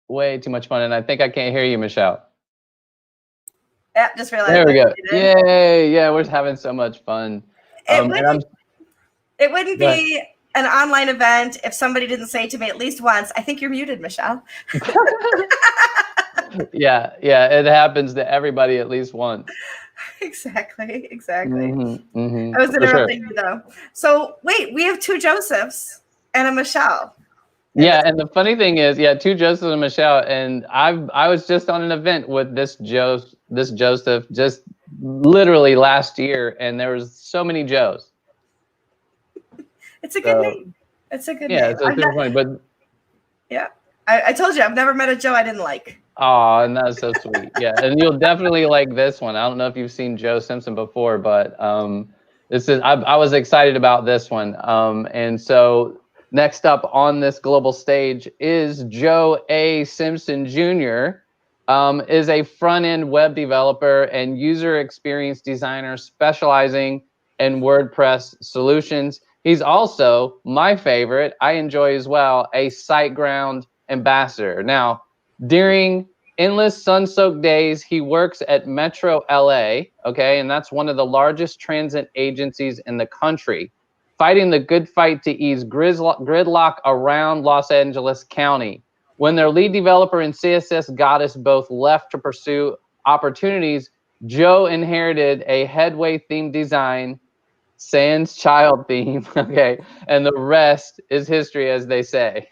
Way too much fun. And I think I can't hear you, Michelle. Yeah, just realized. There we I go. muted. Yay. Yeah, we're having so much fun. It wouldn't Go ahead. be an online event if somebody didn't say to me at least once, I think you're muted, Michelle. Yeah, it happens to everybody at least once. Exactly. Mm-hmm, I was for sure. interrupting you though. So wait, we have 2 Josephs and a Michelle. Yeah, and the funny thing is, two Josephs and Michelle, and I was just on an event with this Joseph just literally last year, and there was so many Joes. It's a good name. It's a good name. Yeah, so it's super funny, but yeah, I told you I've never met a Joe I didn't like. oh, and that's so sweet. Yeah, and you'll definitely like this one. I don't know if you've seen Joe Simpson before, but this is I was excited about this one. And so next up on this global stage is Joe A. Simpson Jr. Is a front-end web developer and user experience designer specializing in WordPress solutions. He's also my favorite, I enjoy as well, a SiteGround ambassador. Now, during endless sun-soaked days, he works at Metro LA, okay, and that's one of the largest transit agencies in the country, fighting the good fight to ease gridlock around Los Angeles County. When their lead developer and CSS goddess both left to pursue opportunities, Joe inherited a headway-themed design, sans child theme, okay, and the rest is history, as they say.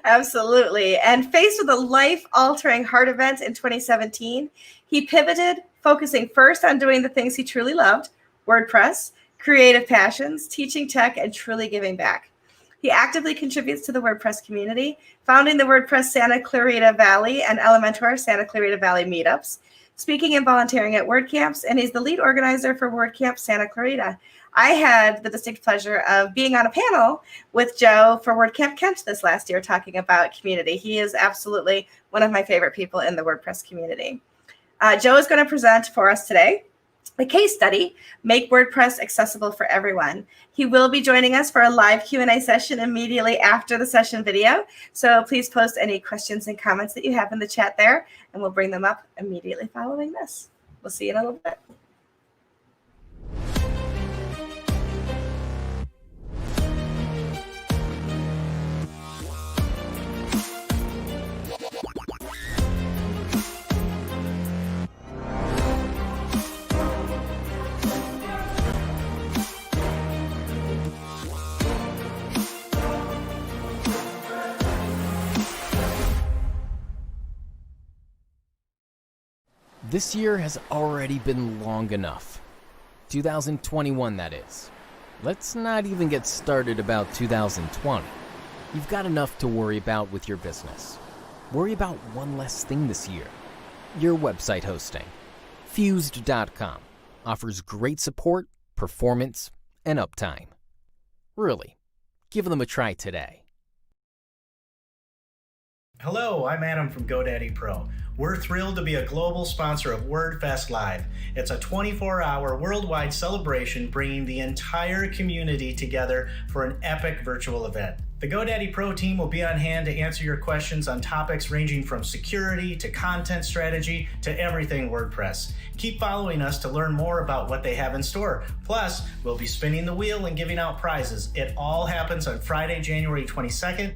Absolutely. And faced with a life-altering heart event in 2017, he pivoted, focusing first on doing the things he truly loved, WordPress, creative passions, teaching tech, and truly giving back. He actively contributes to the WordPress community, founding the WordPress Santa Clarita Valley and Elementor Santa Clarita Valley meetups, speaking and volunteering at WordCamps, and he's the lead organizer for WordCamp Santa Clarita. I had the distinct pleasure of being on a panel with Joe for WordCamp Kent this last year talking about community. He is absolutely one of my favorite people in the WordPress community. Joe is going to present for us today a case study, Make WordPress Accessible for Everyone. He will be joining us for a live Q&A session immediately after the session video. So please post any questions and comments that you have in the chat there, and we'll bring them up immediately following this. We'll see you in a little bit. This year has already been long enough. 2021, that is. Let's not even get started about 2020. You've got enough to worry about with your business. Worry about one less thing this year. Your website hosting. Fused.com offers great support, performance, and uptime. Really, give them a try today. Hello, I'm Adam from GoDaddy Pro. We're thrilled to be a global sponsor of WordFest Live. It's a 24-hour worldwide celebration bringing the entire community together for an epic virtual event. The GoDaddy Pro team will be on hand to answer your questions on topics ranging from security to content strategy to everything WordPress. Keep following us to learn more about what they have in store. Plus, we'll be spinning the wheel and giving out prizes. It all happens on Friday, January 22nd.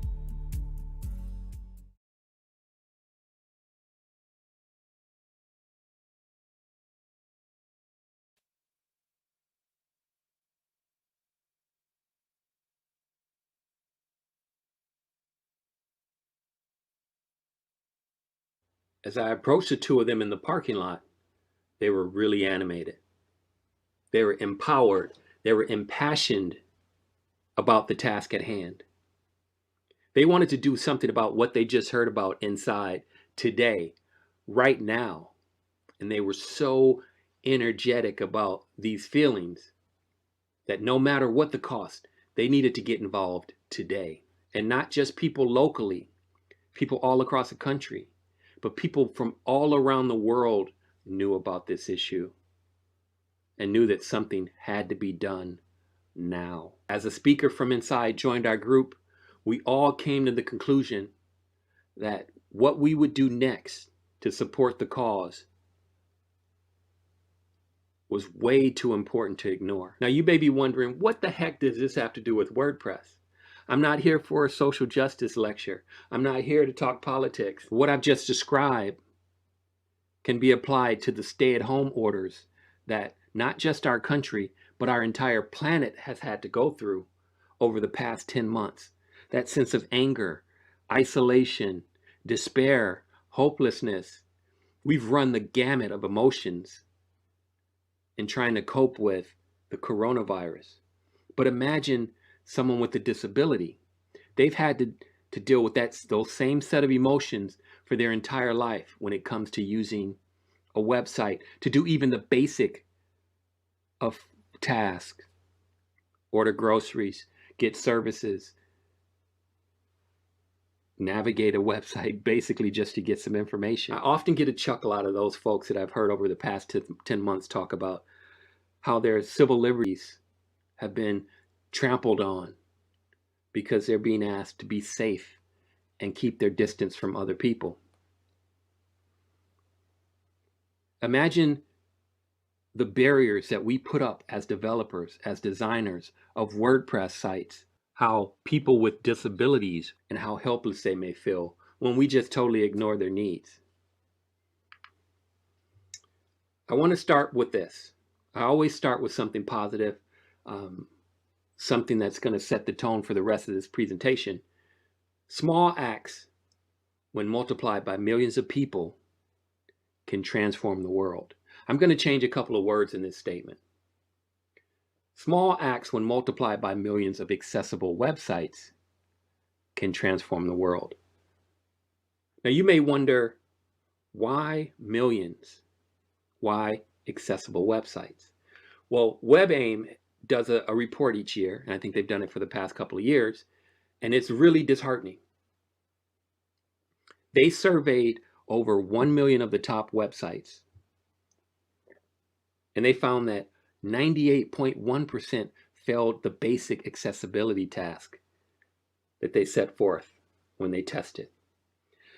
As I approached the two of them in the parking lot, they were really animated. They were empowered. They were impassioned about the task at hand. They wanted to do something about what they just heard about inside today, right now. And they were so energetic about these feelings that no matter what the cost, they needed to get involved today. And not just people locally, people all across the country, but people from all around the world knew about this issue and knew that something had to be done now. As a speaker from inside joined our group, we all came to the conclusion that what we would do next to support the cause was way too important to ignore. Now you may be wondering, what the heck does this have to do with WordPress? I'm not here for a social justice lecture. I'm not here to talk politics. What I've just described can be applied to the stay-at-home orders that not just our country, but our entire planet has had to go through over the past 10 months. That sense of anger, isolation, despair, hopelessness. We've run the gamut of emotions in trying to cope with the coronavirus. But imagine someone with a disability. They've had to deal with those same set of emotions for their entire life when it comes to using a website to do even the basic of tasks, order groceries, get services, navigate a website basically just to get some information. I often get a chuckle out of those folks that I've heard over the past 10 months talk about how their civil liberties have been trampled on because they're being asked to be safe and keep their distance from other people. Imagine the barriers that we put up as developers, as designers of WordPress sites, how people with disabilities and how helpless they may feel when we just totally ignore their needs. I want to start with this. I always start with something positive, something that's going to set the tone for the rest of this presentation. Small acts, when multiplied by millions of people, can transform the world. I'm going to change a couple of words in this statement. Small acts, when multiplied by millions of accessible websites, can transform the world. Now you may wonder, why millions? Why accessible websites? Well, WebAIM does a report each year, and I think they've done it for the past couple of years, and it's really disheartening. They surveyed over 1 million of the top websites, and they found that 98.1% failed the basic accessibility task that they set forth when they tested.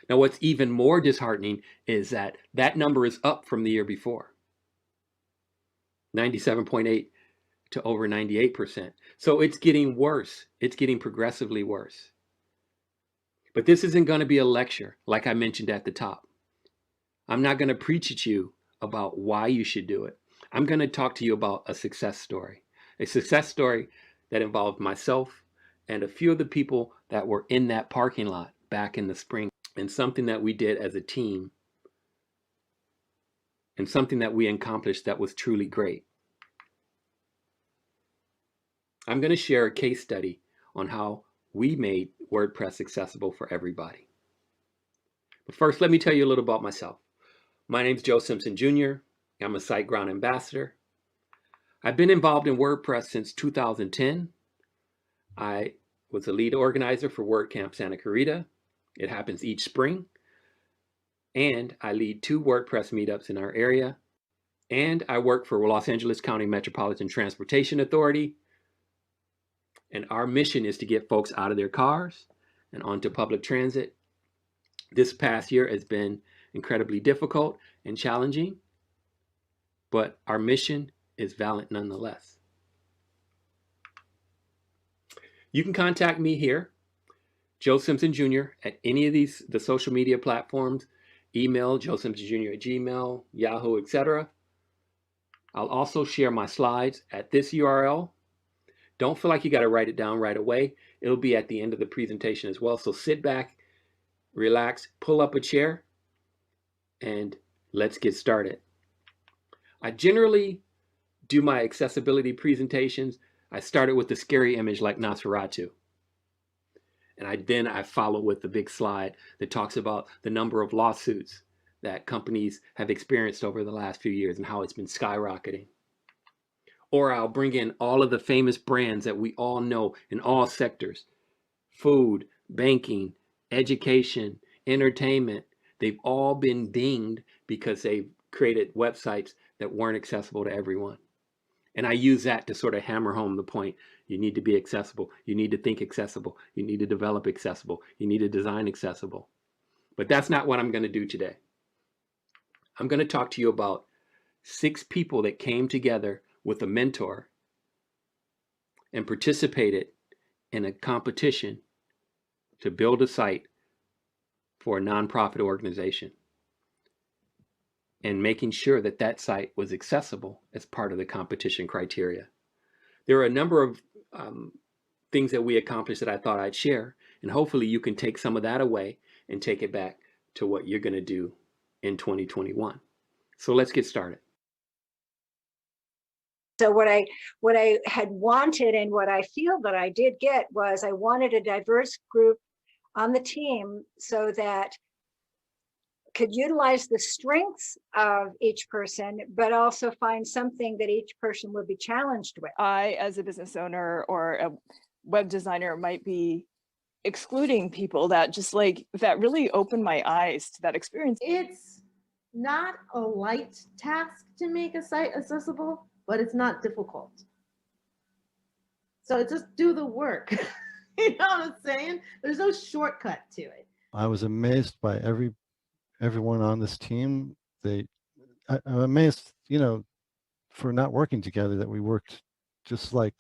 Now, what's even more disheartening is that that number is up from the year before, 97.8 to over 98%. So it's getting worse. It's getting progressively worse. But this isn't going to be a lecture, like I mentioned at the top. I'm not going to preach at you about why you should do it. I'm going to talk to you about a success story that involved myself and a few of the people that were in that parking lot back in the spring, and something that we did as a team, and something that we accomplished that was truly great. I'm going to share a case study on how we made WordPress accessible for everybody. But first, let me tell you a little about myself. My name's Joe Simpson Jr. I'm a SiteGround ambassador. I've been involved in WordPress since 2010. I was a lead organizer for WordCamp Santa Clarita. It happens each spring. And I lead 2 WordPress meetups in our area. And I work for Los Angeles County Metropolitan Transportation Authority. And our mission is to get folks out of their cars and onto public transit. This past year has been incredibly difficult and challenging, but our mission is valid nonetheless. You can contact me here, Joe Simpson Jr., at any of the social media platforms, email joesimpsonjr@gmail, Yahoo, etc. I'll also share my slides at this URL. Don't feel like you got to write it down right away. It'll be at the end of the presentation as well. So sit back, relax, pull up a chair, and let's get started. I generally do my accessibility presentations. I started with the scary image like Nosferatu. And then I follow with the big slide that talks about the number of lawsuits that companies have experienced over the last few years and how it's been skyrocketing. Or I'll bring in all of the famous brands that we all know in all sectors: food, banking, education, entertainment. They've all been dinged because they've created websites that weren't accessible to everyone. And I use that to sort of hammer home the point. You need to be accessible. You need to think accessible. You need to develop accessible. You need to design accessible. But that's not what I'm going to do today. I'm going to talk to you about 6 people that came together with a mentor and participated in a competition to build a site for a nonprofit organization, and making sure that that site was accessible as part of the competition criteria. There are a number of things that we accomplished that I thought I'd share, and hopefully you can take some of that away and take it back to what you're going to do in 2021. So let's get started. So what I had wanted and what I feel that I did get was I wanted a diverse group on the team so that could utilize the strengths of each person, but also find something that each person would be challenged with. I, as a business owner or a web designer, might be excluding people that that really opened my eyes to that experience. It's not a light task to make a site accessible, but it's not difficult. So just do the work. You know what I'm saying? There's no shortcut to it. I was amazed by everyone on this team. I'm amazed, for not working together, that we worked just like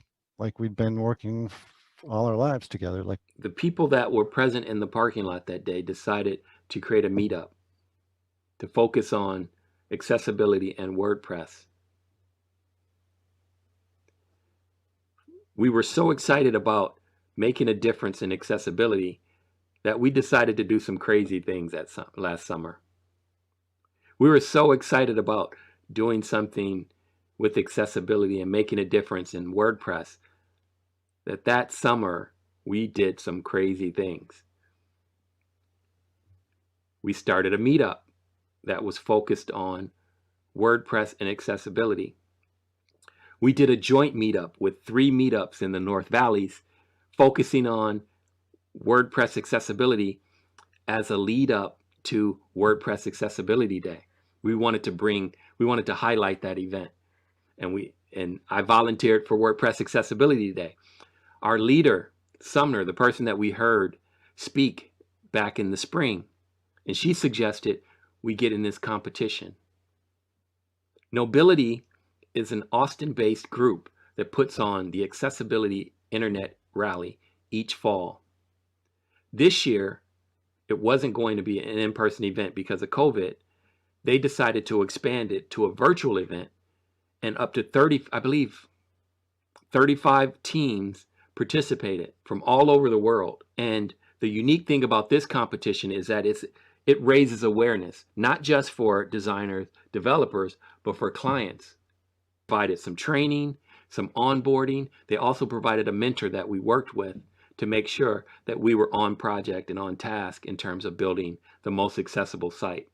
we'd been working all our lives together. Like the people that were present in the parking lot that day decided to create a meetup to focus on accessibility and WordPress. We were so excited about making a difference in accessibility that we decided to do some crazy things last summer. We were so excited about doing something with accessibility and making a difference in WordPress that summer we did some crazy things. We started a meetup that was focused on WordPress and accessibility. We did a joint meetup with 3 meetups in the North Valleys focusing on WordPress accessibility as a lead up to WordPress Accessibility Day. We wanted to highlight that event, and I volunteered for WordPress Accessibility Day. Our leader, Sumner, the person that we heard speak back in the spring, and she suggested we get in this competition. Nobility is an Austin-based group that puts on the Accessibility Internet Rally each fall. This year, it wasn't going to be an in-person event because of COVID. They decided to expand it to a virtual event, and up to 35 teams participated from all over the world. And the unique thing about this competition is that it raises awareness, not just for designers, developers, but for clients. Provided some training, some onboarding. They also provided a mentor that we worked with to make sure that we were on project and on task in terms of building the most accessible site.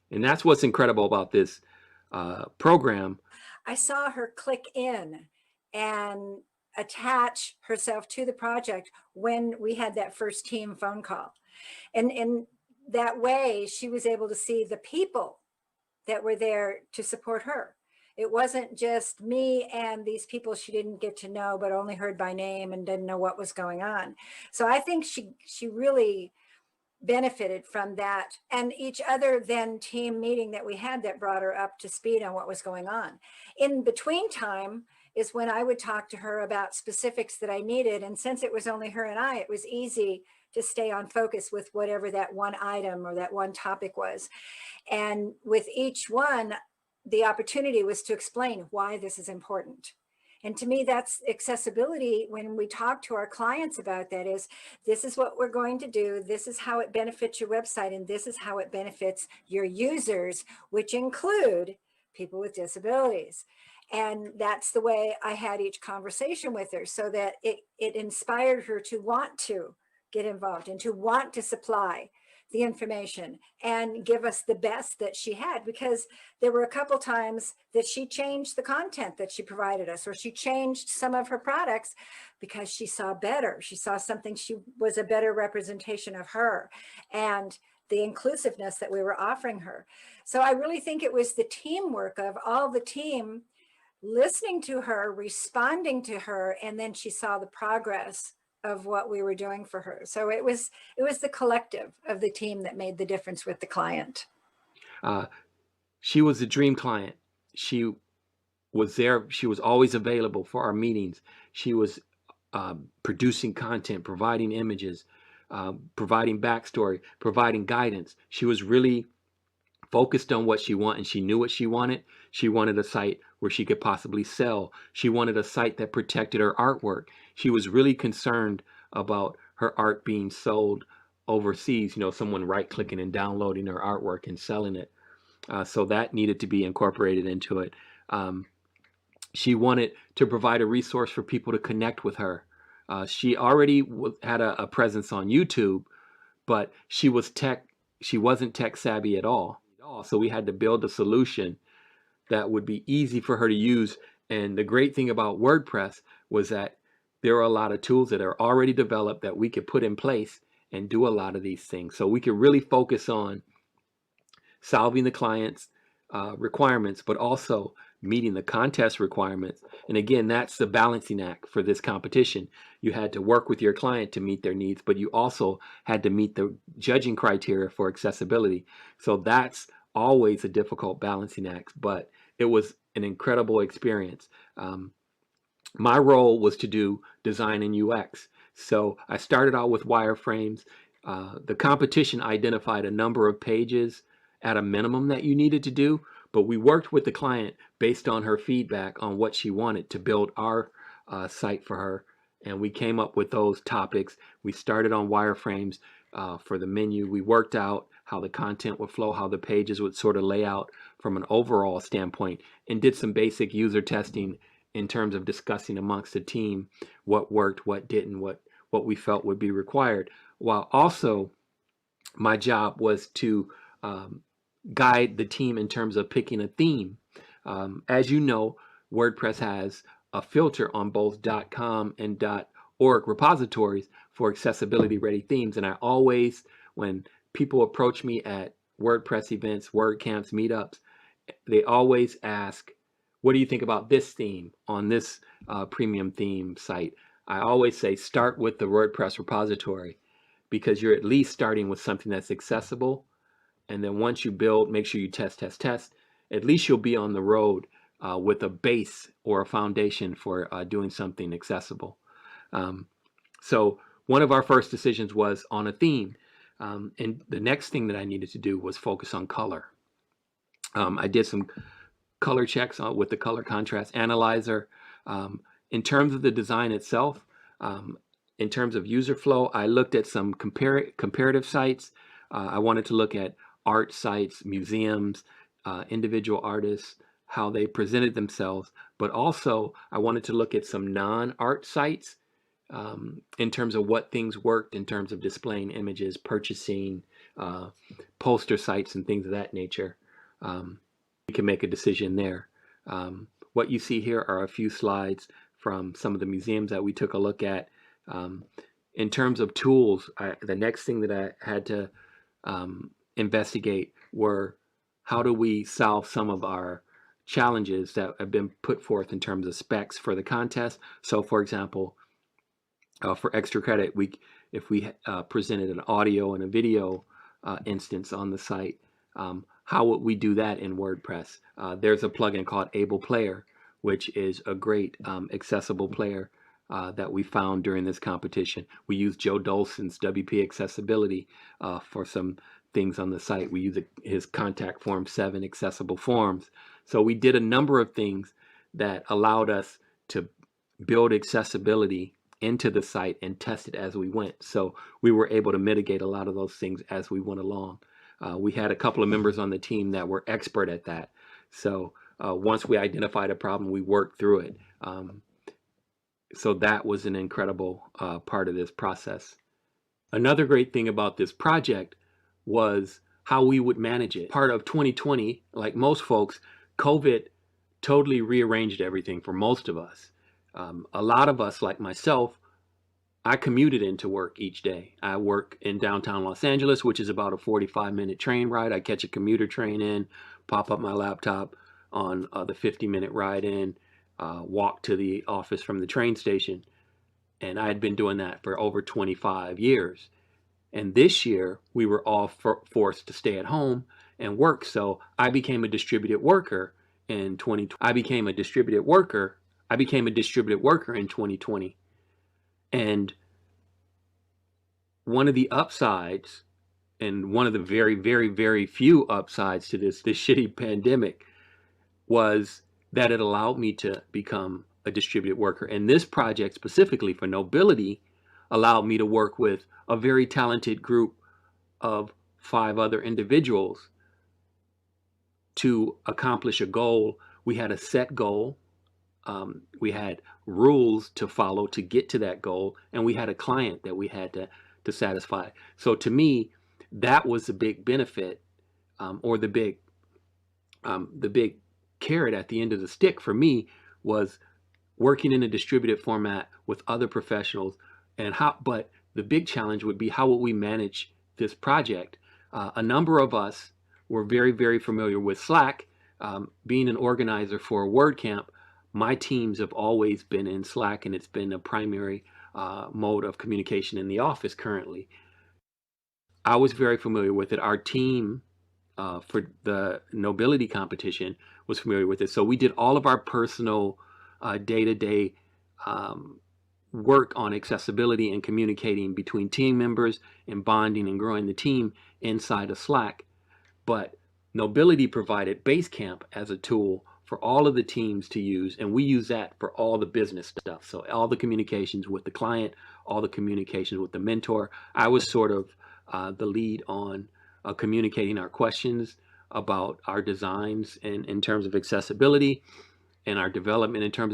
And that's what's incredible about this program. I saw her click in and attach herself to the project when we had that first team phone call. And in that way, she was able to see the people that were there to support her. It wasn't just me and these people she didn't get to know, but only heard by name and didn't know what was going on. So I think she really benefited from that, and each other then team meeting that we had that brought her up to speed on what was going on. In between time is when I would talk to her about specifics that I needed. And since it was only her and I, it was easy to stay on focus with whatever that one item or that one topic was. And with each one, the opportunity was to explain why this is important. And to me, that's accessibility. When we talk to our clients about that, is this is what we're going to do. This is how it benefits your website. And this is how it benefits your users, which include people with disabilities. And that's the way I had each conversation with her, so that it inspired her to want to get involved and to want to supply the information and give us the best that she had, because there were a couple times that she changed the content that she provided us, or she changed some of her products because she saw better. She saw something, she was a better representation of her and the inclusiveness that we were offering her. So I really think it was the teamwork of all the team listening to her, responding to her, and then she saw the progress of what we were doing for her. So it was the collective of the team that made the difference with the client. She was a dream client. She was there. She was always available for our meetings. She was producing content, providing images, providing backstory, providing guidance. She was really focused on what she wanted, and she knew what she wanted. She wanted a site where she could possibly sell. She wanted a site that protected her artwork. She was really concerned about her art being sold overseas, someone right-clicking and downloading her artwork and selling it. So that needed to be incorporated into it. She wanted to provide a resource for people to connect with her. She already had a presence on YouTube, but she wasn't tech savvy at all. So we had to build a solution that would be easy for her to use. And the great thing about WordPress was that there are a lot of tools that are already developed that we could put in place and do a lot of these things. So we could really focus on solving the client's requirements, but also meeting the contest requirements. And again, that's the balancing act for this competition. You had to work with your client to meet their needs, but you also had to meet the judging criteria for accessibility. So that's always a difficult balancing act, but it was an incredible experience. My role was to do design and UX. So I started out with wireframes. The competition identified a number of pages at a minimum that you needed to do, but we worked with the client based on her feedback on what she wanted to build our site for her. And we came up with those topics. We started on wireframes for the menu. We worked out how the content would flow, how the pages would sort of lay out from an overall standpoint, and did some basic user testing in terms of discussing amongst the team what worked, what didn't, what we felt would be required. While also my job was to guide the team in terms of picking a theme. As you know, WordPress has a filter on both .com and .org repositories for accessibility ready themes. And I always, when people approach me at WordPress events, WordCamps, meetups, they always ask, what do you think about this theme on this premium theme site? I always say, start with the WordPress repository, because you're at least starting with something that's accessible. And then once you build, make sure you test. At least you'll be on the road with a base or a foundation for doing something accessible. So one of our first decisions was on a theme. And the next thing that I needed to do was focus on color. I did some color checks with the color contrast analyzer. In terms of the design itself, in terms of user flow, I looked at some comparative sites. I wanted to look at art sites, museums, individual artists, how they presented themselves, but also I wanted to look at some non-art sites in terms of what things worked in terms of displaying images, purchasing, poster sites, and things of that nature. We can make a decision there. What you see here are a few slides from some of the museums that we took a look at. In terms of tools, the next thing that I had to investigate were how do we solve some of our challenges that have been put forth in terms of specs for the contest. So for example, for extra credit, if we presented an audio and a video instance on the site, how would we do that in WordPress? There's a plugin called Able Player, which is a great accessible player that we found during this competition. We used Joe Dolson's WP Accessibility for some things on the site. We use his Contact Form 7 accessible forms. So we did a number of things that allowed us to build accessibility into the site and test it as we went. So we were able to mitigate a lot of those things as we went along. We had a couple of members on the team that were expert at that. So once we identified a problem, we worked through it. So that was an incredible part of this process. Another great thing about this project was how we would manage it. Part of 2020, like most folks, COVID totally rearranged everything for most of us. A lot of us, like myself, I commuted into work each day. I work in downtown Los Angeles, which is about a 45-minute train ride. I catch a commuter train in, pop up my laptop on the 50-minute ride in, walk to the office from the train station. And I had been doing that for over 25 years. And this year we were all forced to stay at home and work. So I became a distributed worker in 2020. I became a distributed worker in 2020. And one of the upsides, and one of the very, very, very few upsides to this shitty pandemic, was that it allowed me to become a distributed worker. And this project specifically for Nobility allowed me to work with a very talented group of 5 other individuals to accomplish a goal. We had a set goal. We had rules to follow to get to that goal, and we had a client that we had to satisfy. So to me, that was the big benefit, or the big carrot at the end of the stick for me, was working in a distributed format with other professionals. But the big challenge would be, how would we manage this project? A number of us were very, very familiar with Slack. Being an organizer for a WordCamp, my teams have always been in Slack, and it's been a primary mode of communication in the office currently. I was very familiar with it. Our team for the Nobility competition was familiar with it. So we did all of our personal day-to-day work on accessibility and communicating between team members and bonding and growing the team inside of Slack. But Nobility provided Basecamp as a tool for all of the teams to use, and we use that for all the business stuff. So all the communications with the client, all the communications with the mentor. I was sort of the lead on communicating our questions about our designs in terms of accessibility, and our development in terms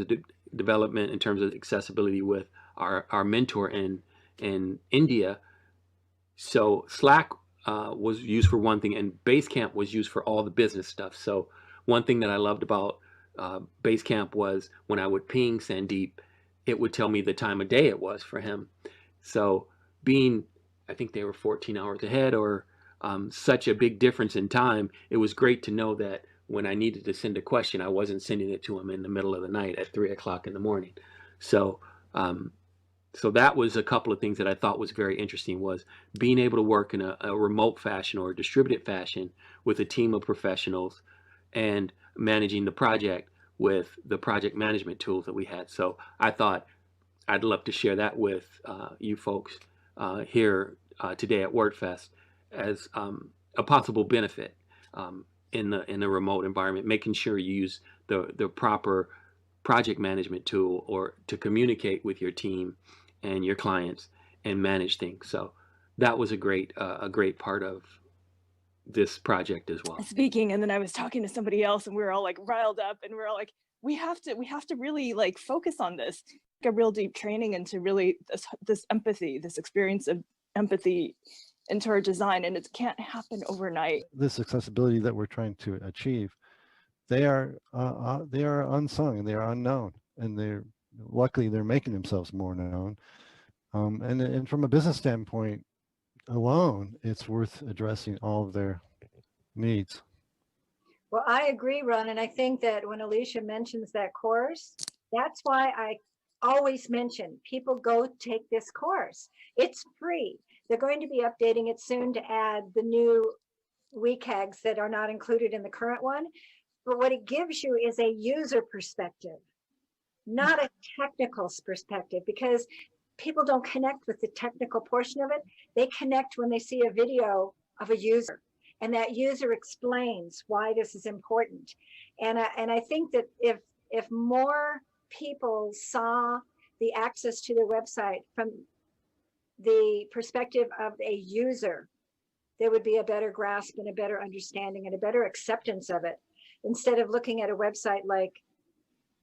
of accessibility with our mentor in India. So Slack was used for one thing, and Basecamp was used for all the business stuff. So one thing that I loved about Basecamp was when I would ping Sandeep, it would tell me the time of day it was for him. So being, I think they were 14 hours ahead, or such a big difference in time, it was great to know that when I needed to send a question, I wasn't sending it to him in the middle of the night at 3 o'clock in the morning. So so that was a couple of things that I thought was very interesting, was being able to work in a remote fashion or a distributed fashion with a team of professionals, and managing the project with the project management tools that we had. So I thought I'd love to share that with you folks here today at WordFest as a possible benefit in the remote environment, making sure you use the proper project management tool or to communicate with your team and your clients and manage things. So that was a great part of this project as well. Speaking, and then I was talking to somebody else, and we were all like riled up, and we were all like, we have to really like focus on this, like a real deep training into really this empathy, this experience of empathy into our design, and it can't happen overnight. This accessibility that we're trying to achieve, they are unsung and they are unknown, and luckily they're making themselves more known. And from a business standpoint alone, it's worth addressing all of their needs. Well, I agree, Ron, and I think that when Alicia mentions that course, that's why I always mention people go take this course. It's free. They're going to be updating it soon to add the new WCAGs that are not included in the current one. But what it gives you is a user perspective, not a technical perspective, because people don't connect with the technical portion of it. They connect when they see a video of a user, and that user explains why this is important. And I think that if more people saw the access to their website from the perspective of a user, there would be a better grasp and a better understanding and a better acceptance of it, instead of looking at a website like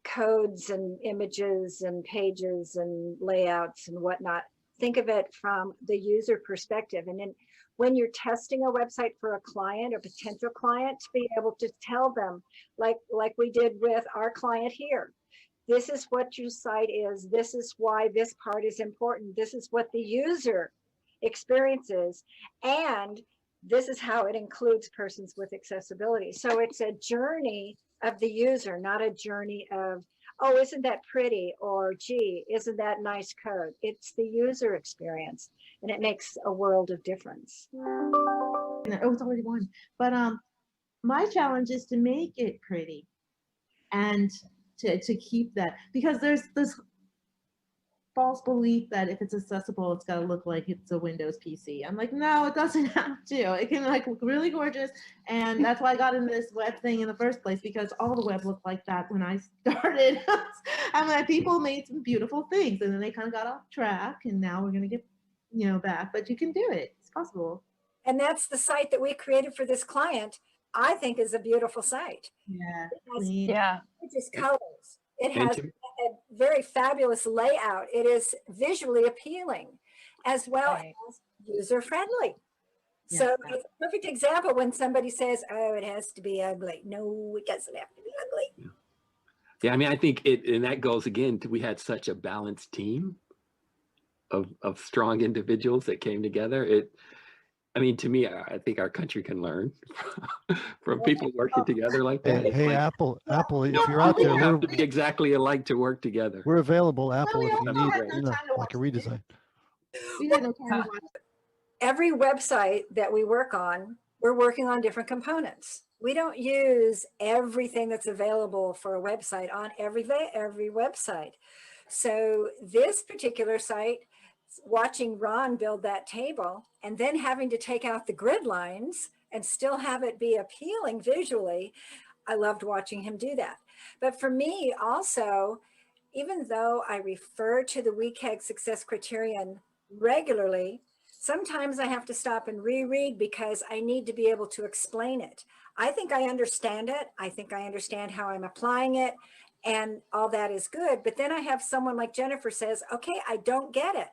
codes and images and pages and layouts and whatnot. Think of it from the user perspective. And then when you're testing a website for a client or potential client, to be able to tell them, like we did with our client here, this is what your site is. This is why this part is important. This is what the user experiences. And this is how it includes persons with accessibility. So it's a journey of the user, not a journey of oh, isn't that pretty? Or gee, isn't that nice code? It's the user experience, and it makes a world of difference. Oh, it's already one. But my challenge is to make it pretty and to keep that, because there's this false belief that if it's accessible, it's got to look like it's a Windows PC. I'm like, no, it doesn't have to. It can like look really gorgeous. And that's why I got into this web thing in the first place, because all the web looked like that when I started. I'm like, people made some beautiful things, and then they kind of got off track, and now we're going to get, back. But you can do it. It's possible. And that's the site that we created for this client. I think is a beautiful site. Yeah. It has colors. It has a very fabulous layout. It is visually appealing as well as user friendly. So it's a perfect example when somebody says, oh, it has to be ugly. No, it doesn't have to be ugly. Yeah, I mean, I think and that goes again to, we had such a balanced team of strong individuals that came together. I mean, to me, I think our country can learn from people working together like that. Hey, Apple, if you're out there, we have to be exactly alike to work together. We're available, Apple, if you need, like a redesign. Every website that we work on, we're working on different components. We don't use everything that's available for a website on every website. So this particular site, watching Ron build that table and then having to take out the grid lines and still have it be appealing visually, I loved watching him do that. But for me also, even though I refer to the WCAG success criterion regularly, sometimes I have to stop and reread because I need to be able to explain it. I think I understand it. I think I understand how I'm applying it, and all that is good. But then I have someone like Jennifer says, okay, I don't get it.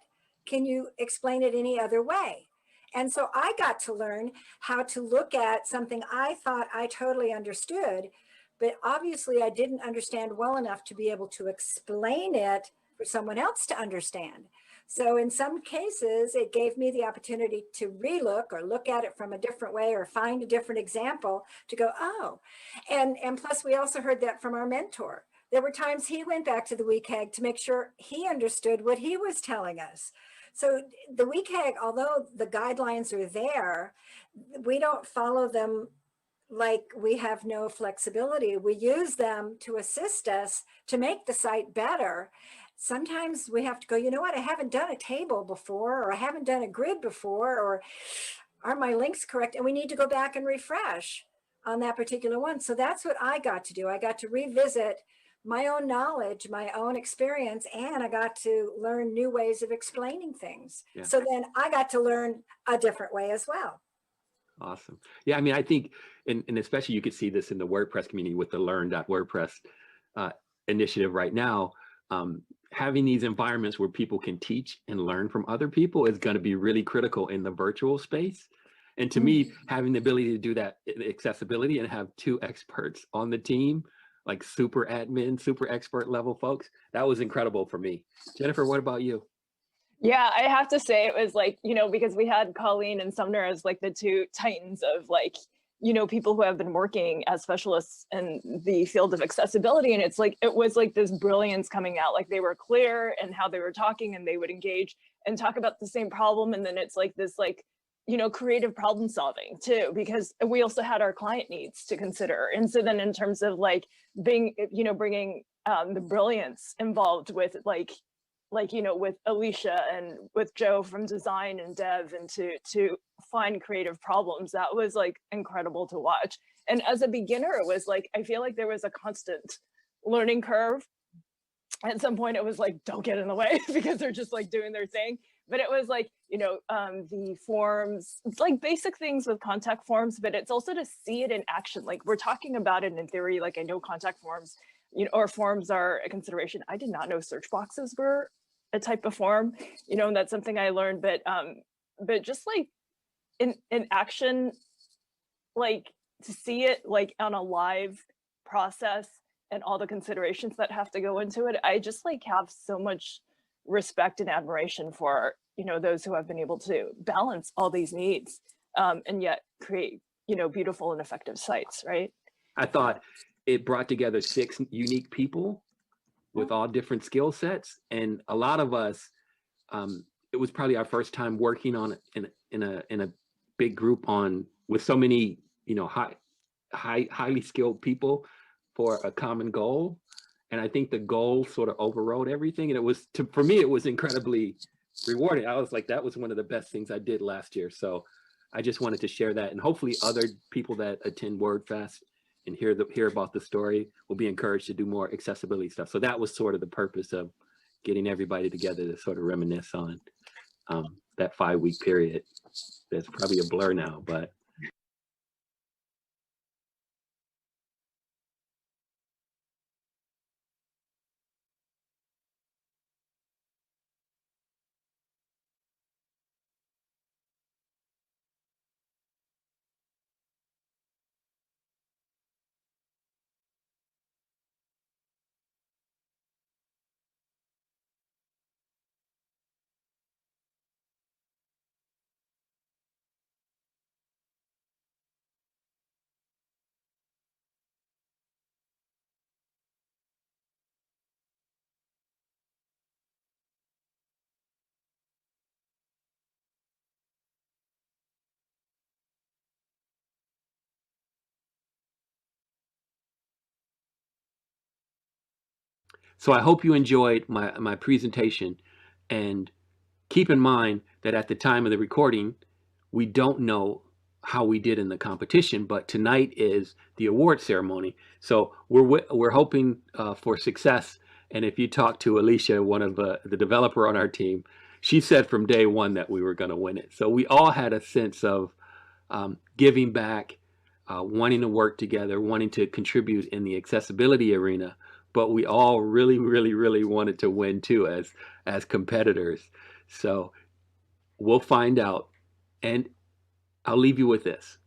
Can you explain it any other way? And so I got to learn how to look at something I thought I totally understood, but obviously I didn't understand well enough to be able to explain it for someone else to understand. So in some cases, it gave me the opportunity to relook or look at it from a different way or find a different example to go, oh. And plus we also heard that from our mentor. There were times he went back to the WCAG to make sure he understood what he was telling us. So the WCAG, although the guidelines are there, we don't follow them like we have no flexibility. We use them to assist us to make the site better. Sometimes we have to go, you know what, I haven't done a table before, or I haven't done a grid before, or are my links correct? And we need to go back and refresh on that particular one. So that's what I got to do. I got to revisit my own knowledge, my own experience, and I got to learn new ways of explaining things. Yeah. So then I got to learn a different way as well. Awesome. Yeah, I mean, I think, and especially you could see this in the WordPress community with the Learn.WordPress initiative right now. Having these environments where people can teach and learn from other people is going to be really critical in the virtual space. And to me, having the ability to do that accessibility and have two experts on the team, like super admin, super expert level folks, that was incredible for me. Jennifer, what about you? Yeah, I have to say it was like, because we had Colleen and Sumner as like the two titans of like, people who have been working as specialists in the field of accessibility. And it's like, it was like this brilliance coming out, like they were clear in how they were talking and they would engage and talk about the same problem. And then it's like this, like, creative problem solving too, because we also had our client needs to consider. And so then in terms of like being, bringing the brilliance involved with with Alicia and with Joe from design and dev, and to find creative problems, that was like incredible to watch. And as a beginner, it was like, I feel like there was a constant learning curve. At some point it was like, don't get in the way because they're just like doing their thing. But it was like, the forms, it's like basic things with contact forms, but it's also to see it in action. Like we're talking about it in theory, like I know contact forms, or forms are a consideration. I did not know search boxes were a type of form, and that's something I learned, but just like in action, like to see it like on a live process and all the considerations that have to go into it. I just like have so much respect and admiration for, those who have been able to balance all these needs and yet create, beautiful and effective sites, right? I thought it brought together 6 unique people with all different skill sets. And a lot of us, it was probably our first time working on in a big group with so many, highly skilled people for a common goal. And I think the goal sort of overrode everything. And it was, for me, it was incredibly rewarding. I was like, that was one of the best things I did last year. So I just wanted to share that. And hopefully other people that attend WordFest and hear about the story will be encouraged to do more accessibility stuff. So that was sort of the purpose of getting everybody together to sort of reminisce on that 5-week period. That's probably a blur now, but. So I hope you enjoyed my presentation, and keep in mind that at the time of the recording, we don't know how we did in the competition, but tonight is the award ceremony. So we're hoping for success. And if you talk to Alicia, one of the developer on our team, she said from day one that we were going to win it. So we all had a sense of giving back, wanting to work together, wanting to contribute in the accessibility arena. But we all really, really, really wanted to win too as competitors. So we'll find out. And I'll leave you with this.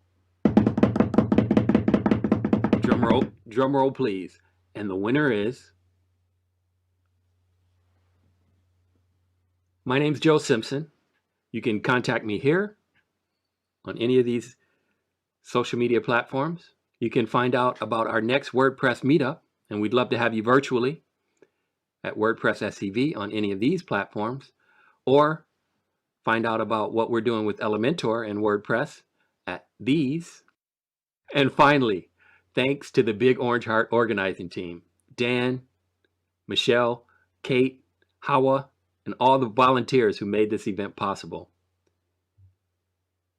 Drum roll, please. And the winner is... My name's Joe Simpson. You can contact me here on any of these social media platforms. You can find out about our next WordPress meetup, and we'd love to have you virtually at WordPress SCV on any of these platforms, or find out about what we're doing with Elementor and WordPress at these. And finally, thanks to the Big Orange Heart organizing team, Dan, Michelle, Kate, Hawa, and all the volunteers who made this event possible.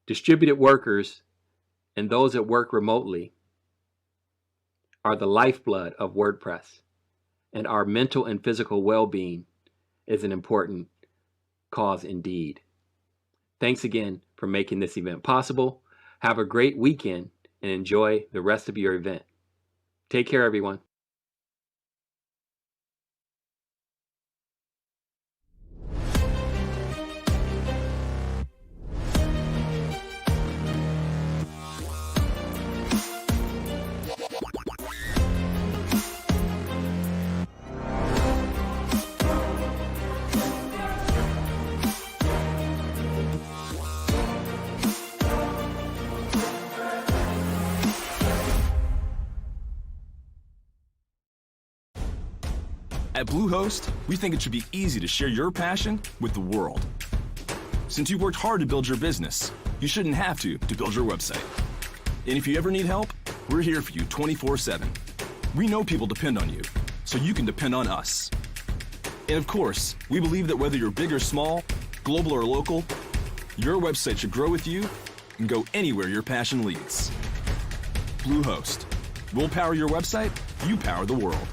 Distributed workers and those that work remotely are the lifeblood of WordPress, and our mental and physical well-being is an important cause indeed. Thanks again for making this event possible. Have a great weekend and enjoy the rest of your event. Take care, everyone. At Bluehost, we think it should be easy to share your passion with the world. Since you worked hard to build your business, you shouldn't have to build your website. And if you ever need help, we're here for you 24/7. We know people depend on you, so you can depend on us. And of course, we believe that whether you're big or small, global or local, your website should grow with you and go anywhere your passion leads. Bluehost. We'll power your website, you power the world.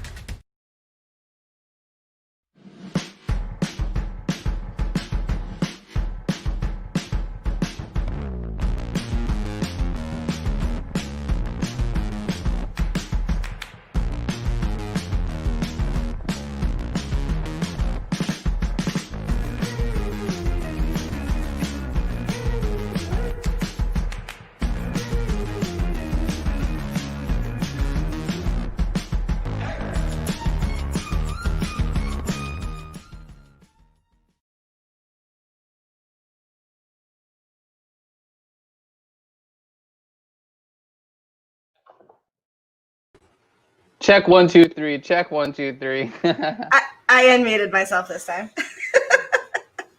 Check 1, 2, 3. Check 1, 2, 3. I unmuted myself this time.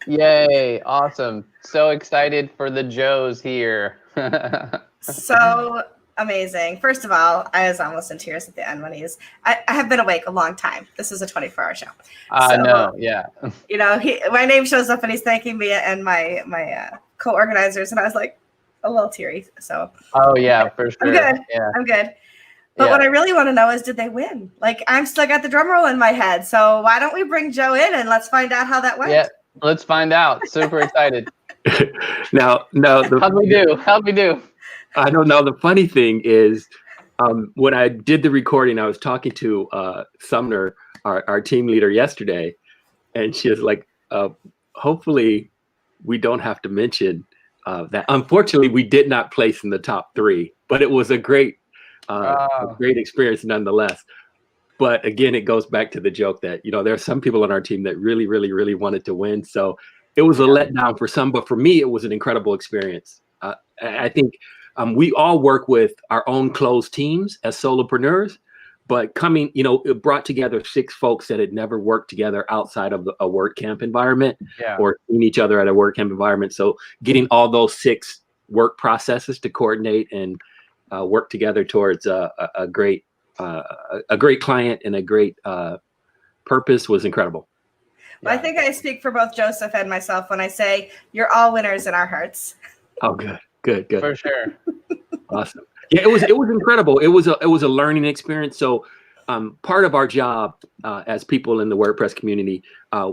Yay! Awesome. So excited for the Joes here. So amazing. First of all, I was almost in tears at the end when I have been awake a long time. This is a 24-hour show. I know. Yeah. You know, my name shows up and he's thanking me and my co-organizers, and I was like a little teary. So. Oh yeah, for sure. I'm good. Yeah. I'm good. But what I really want to know is, did they win? Like, I'm still got the drum roll in my head. So why don't we bring Joe in and let's find out how that went? Yeah. Let's find out. Super excited. Now, how'd we do? How'd we do? I don't know. The funny thing is, when I did the recording, I was talking to Sumner, our team leader, yesterday, and she was like, hopefully we don't have to mention that. Unfortunately, we did not place in the top 3, but it was a great experience nonetheless. But again, it goes back to the joke that, you know, there are some people on our team that really, really, really wanted to win. So it was a letdown for some, but for me, it was an incredible experience. I think we all work with our own closed teams as solopreneurs, but coming, you know, it brought together 6 folks that had never worked together outside of a WordCamp environment or seen each other at a WordCamp environment. So getting all those 6 work processes to coordinate and work together towards a great client and a great purpose was incredible. Well, I think I speak for both Joseph and myself when I say you're all winners in our hearts. Oh, good. For sure. Awesome. Yeah, it was incredible. It was a learning experience. So part of our job as people in the WordPress community,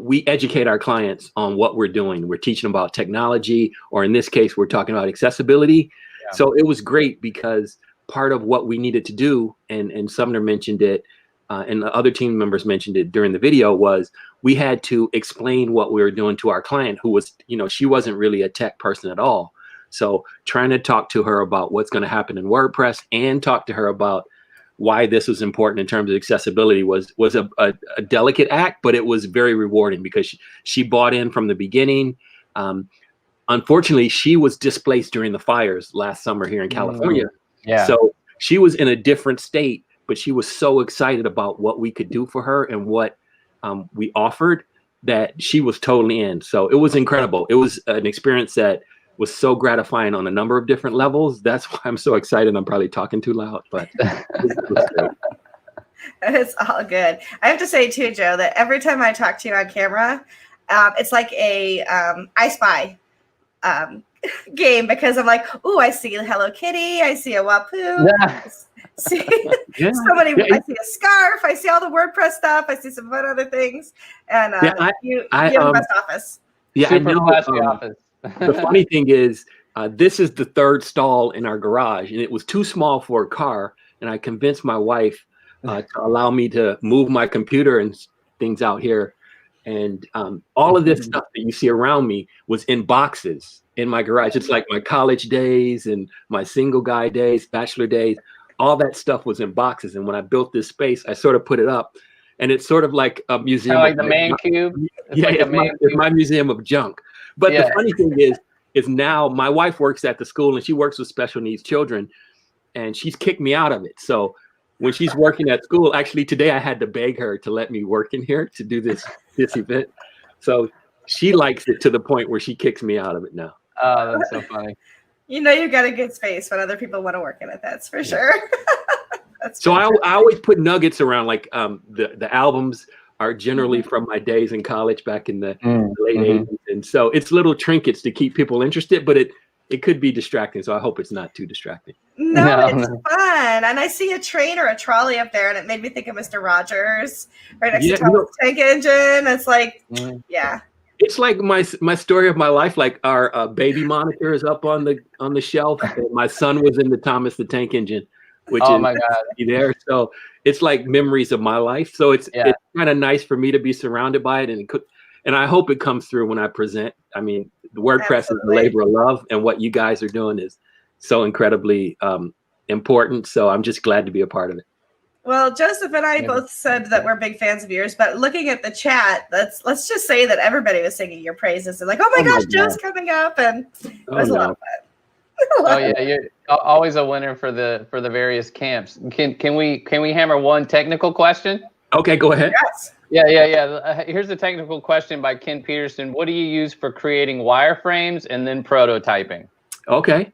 we educate our clients on what we're doing. We're teaching them about technology, or in this case, we're talking about accessibility. Yeah. So it was great because part of what we needed to do, and Sumner mentioned it, and the other team members mentioned it during the video, was we had to explain what we were doing to our client, who was, you know, she wasn't really a tech person at all. So trying to talk to her about what's going to happen in WordPress and talk to her about why this was important in terms of accessibility was a delicate act, but it was very rewarding because she bought in from the beginning. Unfortunately, she was displaced during the fires last summer here in California. Yeah. So she was in a different state, but she was so excited about what we could do for her and what we offered that she was totally in. So it was incredible. It was an experience that was so gratifying on a number of different levels. That's why I'm so excited. I'm probably talking too loud, but it was great. It's all good. I have to say too, Joe, that every time I talk to you on camera, it's like a I Spy game, because I'm like, ooh, I see a Hello Kitty, I see a Wapoo, I see so many. I see a scarf, I see all the WordPress stuff, I see some fun other things, and you have the best office. Yeah, super I know. flashy office. The funny thing is, this is the 3rd stall in our garage, and it was too small for a car. And I convinced my wife to allow me to move my computer and things out here. And all of this stuff that you see around me was in boxes in my garage. It's like my college days and my single guy days, bachelor days, all that stuff was in boxes. And when I built this space, I sort of put it up, and it's sort of like a museum. Like the man cube. It's my museum of junk. But the funny thing is now my wife works at the school and she works with special needs children, and she's kicked me out of it. So when she's working at school, actually today I had to beg her to let me work in here to do this event. So she likes it to the point where she kicks me out of it now. Oh, that's so funny. You know, you've got a good space when other people want to work in it. That's for sure. So I always put nuggets around, like the albums are generally from my days in college back in the late 80s. And so it's little trinkets to keep people interested, but it could be distracting. So I hope it's not too distracting. No, it's fun. And I see a train or a trolley up there, and it made me think of Mr. Rogers right next to Thomas Tank Engine. It's like, yeah. It's like my story of my life. Like our baby monitor is up on the shelf, and my son was in the Thomas the Tank Engine, which is my God. There. So it's like memories of my life. So it's kind of nice for me to be surrounded by it, and I hope it comes through when I present. I mean, the WordPress is a labor of love, and what you guys are doing is so incredibly important. So I'm just glad to be a part of it. Well, Joseph and I both said that we're big fans of yours, but looking at the chat, let's just say that everybody was singing your praises. They're like, oh my gosh, Joe's coming up, and it was a lot of fun. Oh yeah, you're always a winner for the various camps. Can we hammer one technical question? Okay, go ahead. Yes. Yeah. Here's a technical question by Ken Peterson. What do you use for creating wireframes and then prototyping? Okay.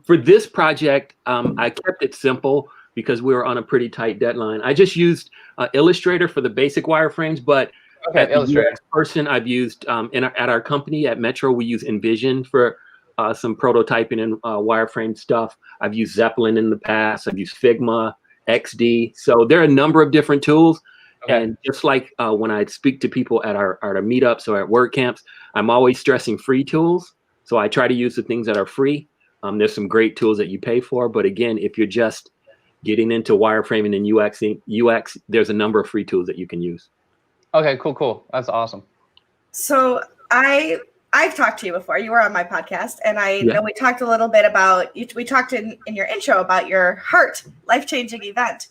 For this project, I kept it simple because we were on a pretty tight deadline. I just used Illustrator for the basic wireframes, but Okay, Illustrator. UX person, I've used at our company at Metro, we use InVision for some prototyping and wireframe stuff. I've used Zeppelin in the past. I've used Figma, XD. So there are a number of different tools. Okay. And just like when I speak to people at our meetups or at WordCamps, I'm always stressing free tools. So I try to use the things that are free. There's some great tools that you pay for. But again, if you're just getting into wireframing and UX, there's a number of free tools that you can use. Okay, cool. That's awesome. So I've talked to you before. You were on my podcast, and I know we talked a little bit about, we talked in your intro about your heart life-changing event,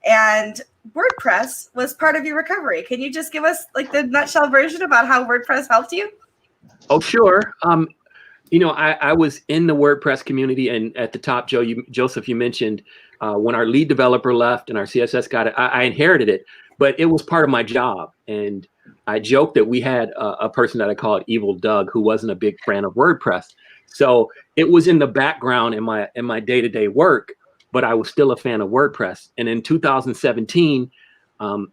and WordPress was part of your recovery. Can you just give us like the nutshell version about how WordPress helped you? Oh, sure. I was in the WordPress community, and at the top, Joseph, you mentioned when our lead developer left and our CSS got it, I inherited it, but it was part of my job. And I joked that we had a person that I called Evil Doug, who wasn't a big fan of WordPress. So it was in the background in my day-to-day work, but I was still a fan of WordPress. And in 2017,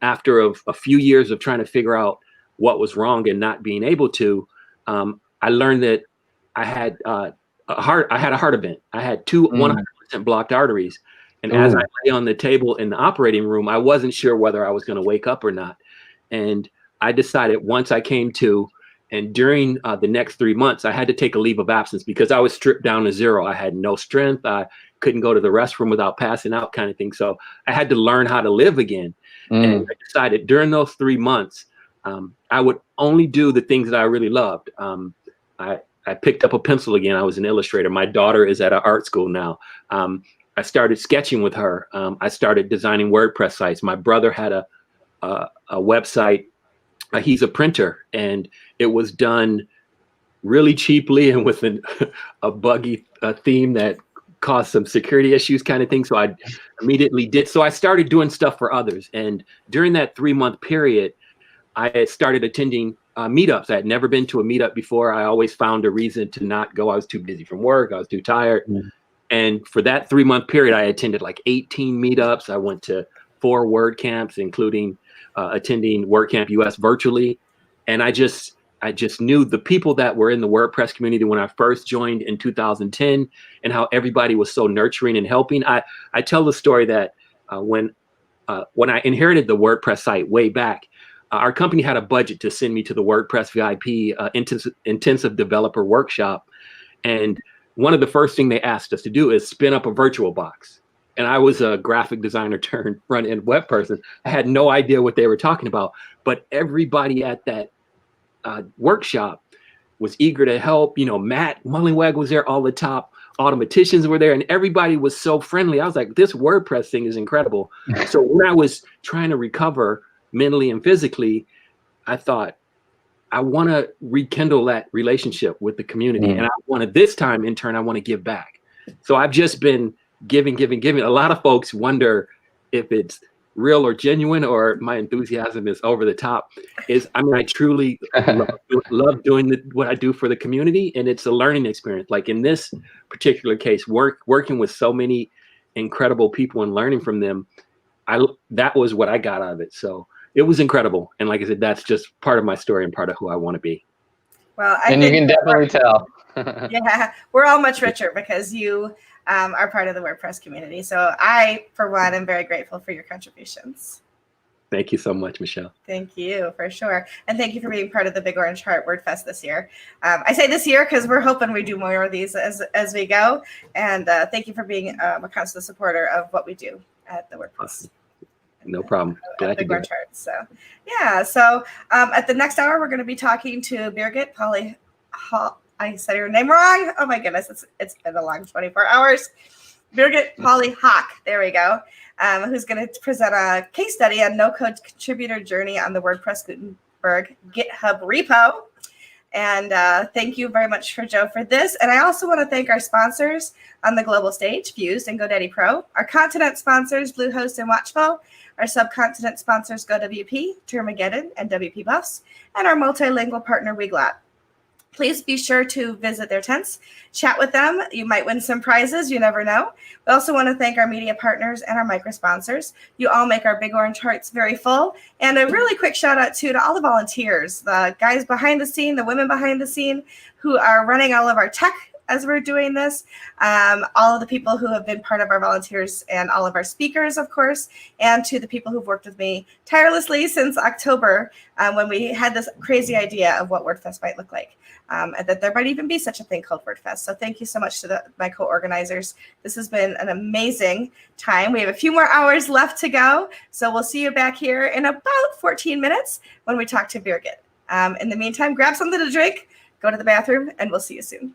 after a few years of trying to figure out what was wrong and not being able to, I learned that I had a heart event. I had two 100% blocked arteries. And as I lay on the table in the operating room, I wasn't sure whether I was going to wake up or not. And I decided once I came to, and during the next 3 months, I had to take a leave of absence because I was stripped down to zero. I had no strength. I couldn't go to the restroom without passing out, kind of thing. So I had to learn how to live again. And I decided during those 3 months, I would only do the things that I really loved. I picked up a pencil again. I was an illustrator. My daughter is at an art school now. I started sketching with her. I started designing WordPress sites. My brother had a website. He's a printer, and it was done really cheaply and with a buggy theme that caused some security issues, kind of thing. So I immediately did. So I started doing stuff for others. And during that 3-month period, I had started attending meetups. I had never been to a meetup before. I always found a reason to not go. I was too busy from work. I was too tired. And for that 3-month period, I attended like 18 meetups. I went to 4 WordCamps, including attending WordCamp US virtually. And I just knew the people that were in the WordPress community when I first joined in 2010 and how everybody was so nurturing and helping. I tell the story that when I inherited the WordPress site way back, our company had a budget to send me to the WordPress VIP intensive developer workshop. And one of the first things they asked us to do is spin up a virtual box. And I was a graphic designer turned front-end web person. I had no idea what they were talking about, but everybody at that workshop was eager to help. Matt Mullenweg was there, all the top automaticians were there, and everybody was so friendly. I was like, this WordPress thing is incredible. So when I was trying to recover mentally and physically, I thought, I want to rekindle that relationship with the community. And I want to, this time in turn, I want to give back. So I've just been giving. A lot of folks wonder if it's real or genuine or my enthusiasm is over the top. I truly love doing what I do for the community, and it's a learning experience. Like in this particular case, working with so many incredible people and learning from them, that was what I got out of it. So it was incredible. And like I said, that's just part of my story and part of who I want to be. Well, and you can definitely tell. Yeah, we're all much richer because you are part of the WordPress community. So I, for one, am very grateful for your contributions. Thank you so much, Michelle. Thank you, for sure. And thank you for being part of the Big Orange Heart WordFest this year. I say this year because we're hoping we do more of these as we go. And thank you for being a constant supporter of what we do at the WordPress. No problem. Glad to do it. So yeah, so at the next hour, we're going to be talking to Birgit Polly. I said her name wrong. Oh my goodness, it's been a long 24 hours. Birgit Polly Hawk, there we go, who's going to present a case study on no-code contributor journey on the WordPress Gutenberg GitHub repo. And thank you very much for Joe for this. And I also want to thank our sponsors on the global stage, Fused and GoDaddy Pro, our continent sponsors, Bluehost and Watchful, our subcontinent sponsors, GoWP, Termageddon, and WP Buffs, and our multilingual partner, Weglot. Please be sure to visit their tents, chat with them. You might win some prizes. You never know. We also want to thank our media partners and our micro sponsors. You all make our Big Orange Hearts very full. And a really quick shout out to all the volunteers, the guys behind the scene, the women behind the scene who are running all of our tech as we're doing this, all of the people who have been part of our volunteers and all of our speakers, of course, and to the people who've worked with me tirelessly since October when we had this crazy idea of what WordFest might look like. And that there might even be such a thing called WordFest. So thank you so much to my co-organizers. This has been an amazing time. We have a few more hours left to go. So we'll see you back here in about 14 minutes when we talk to Birgit. In the meantime, grab something to drink, go to the bathroom, and we'll see you soon.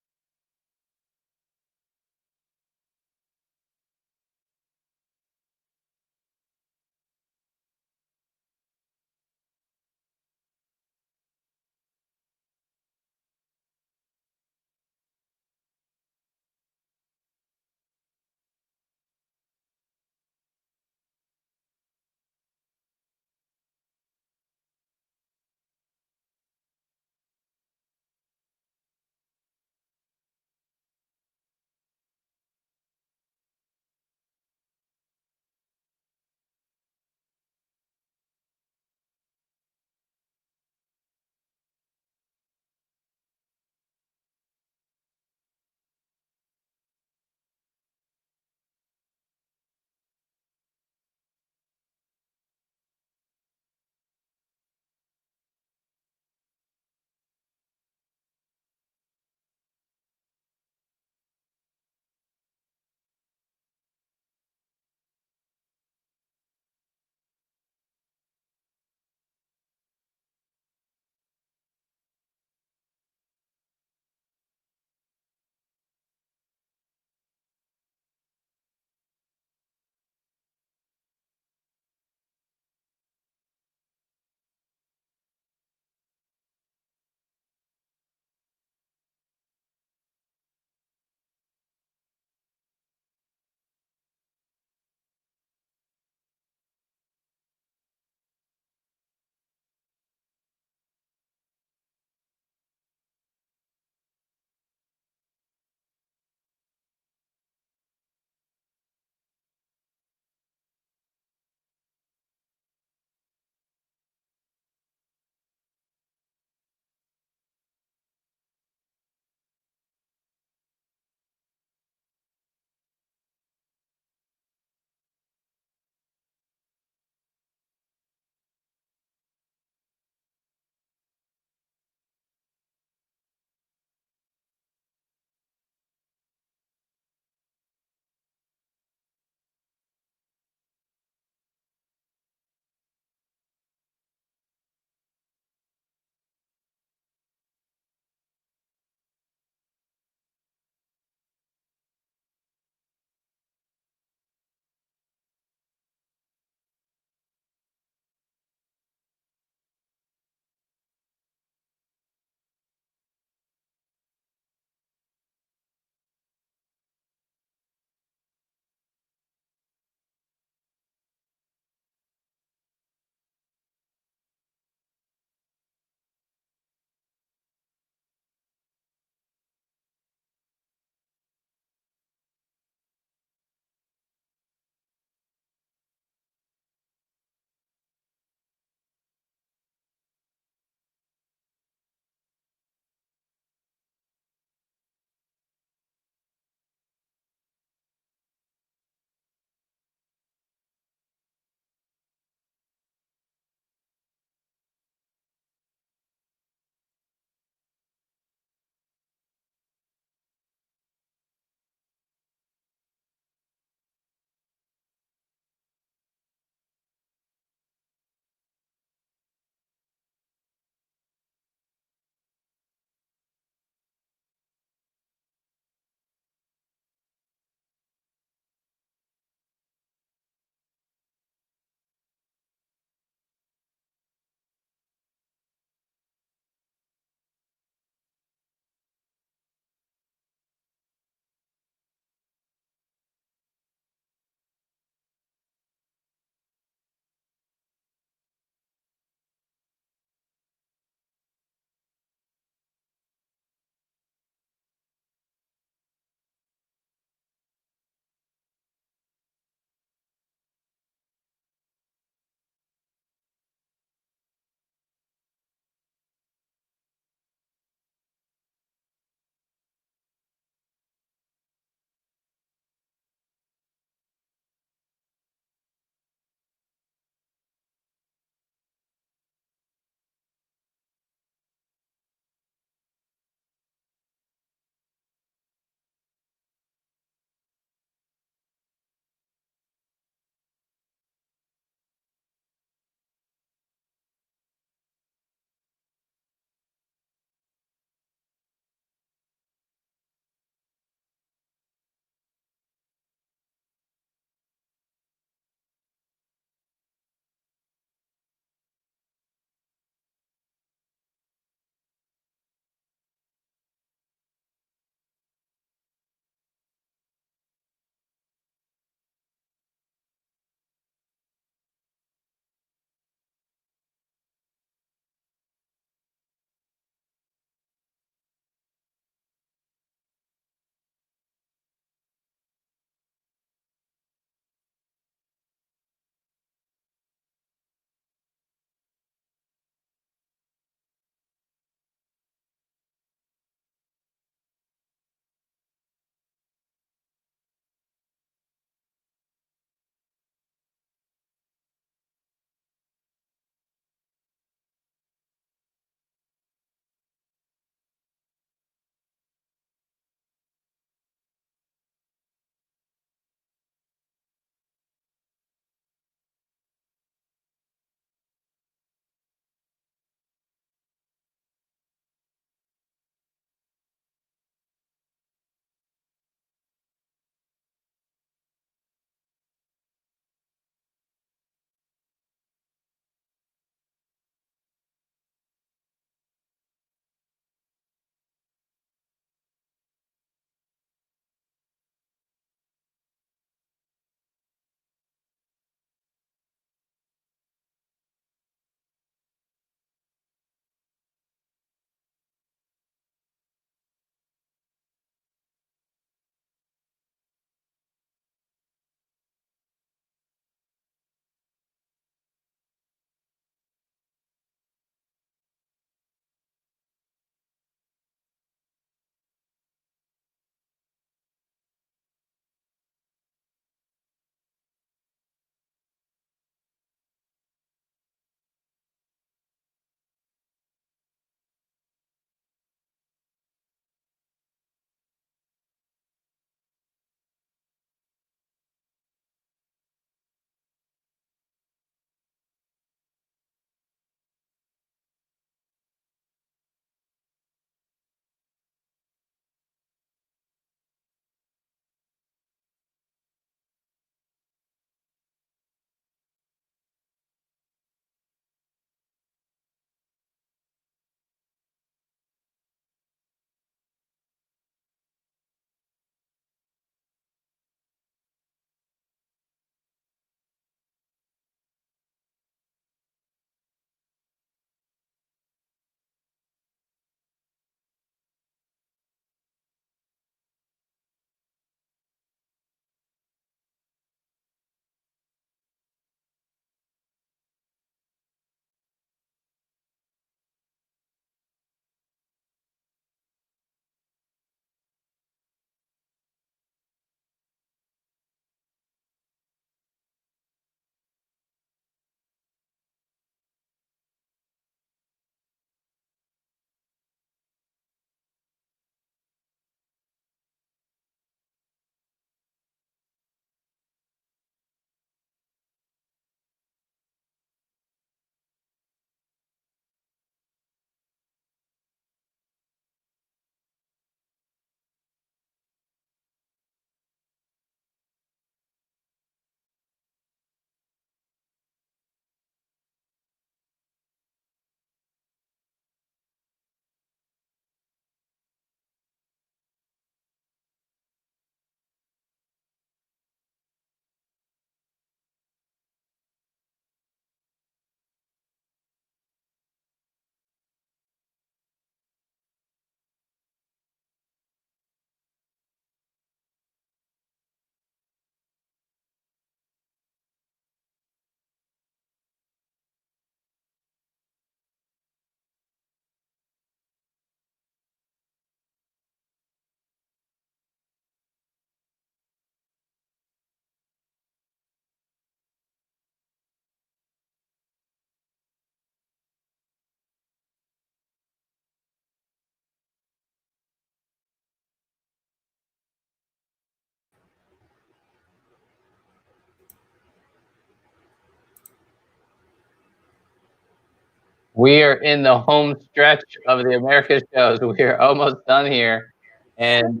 We are in the home stretch of the America shows. We are almost done here, and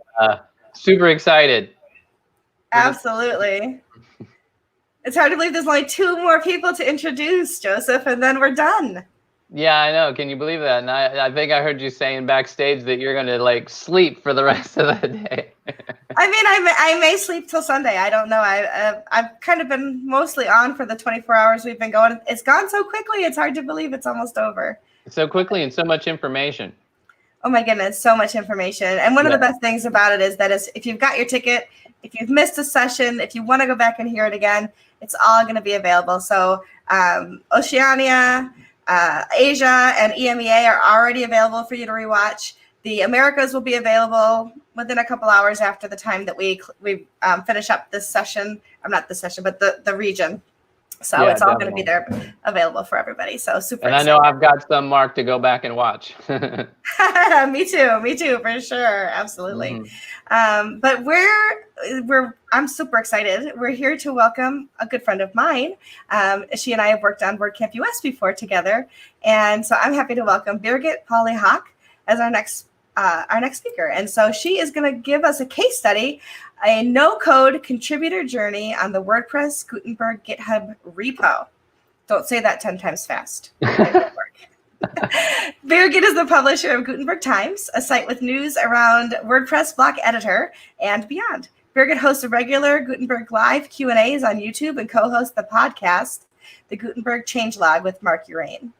super excited. Absolutely. It's hard to believe there's only 2 more people to introduce, Joseph, and then we're done. Yeah, I know. Can you believe that? And I think I heard you saying backstage that you're going to like sleep for the rest of the day. I mean, I may sleep till Sunday. I don't know. I've kind of been mostly on for the 24 hours we've been going. It's gone so quickly. It's hard to believe it's almost over. So quickly and so much information. Oh my goodness, so much information. And one of the best things about it is that if you've got your ticket, if you've missed a session, if you want to go back and hear it again, it's all going to be available. So Oceania, Asia, and EMEA are already available for you to rewatch. The Americas will be available within a couple hours after the time that we finish up this session. Not this session, but the region. So Yeah, it's all going to definitely. be there available for everybody. So super And I know I've got some marked to go back and watch. Me too, for sure. Absolutely. But I'm super excited. We're here to welcome a good friend of mine. She and I have worked on WordCamp US before together. And so I'm happy to welcome Birgit Polly-Hawk as our next speaker. And so she is going to give us a case study, a no-code contributor journey on the WordPress Gutenberg GitHub repo. Don't say that 10 times fast. Birgit is the publisher of Gutenberg Times, a site with news around WordPress block editor and beyond. Birgit hosts a regular Gutenberg Live Q&As on YouTube and co-hosts the podcast, The Gutenberg Changelog with Mark Urain.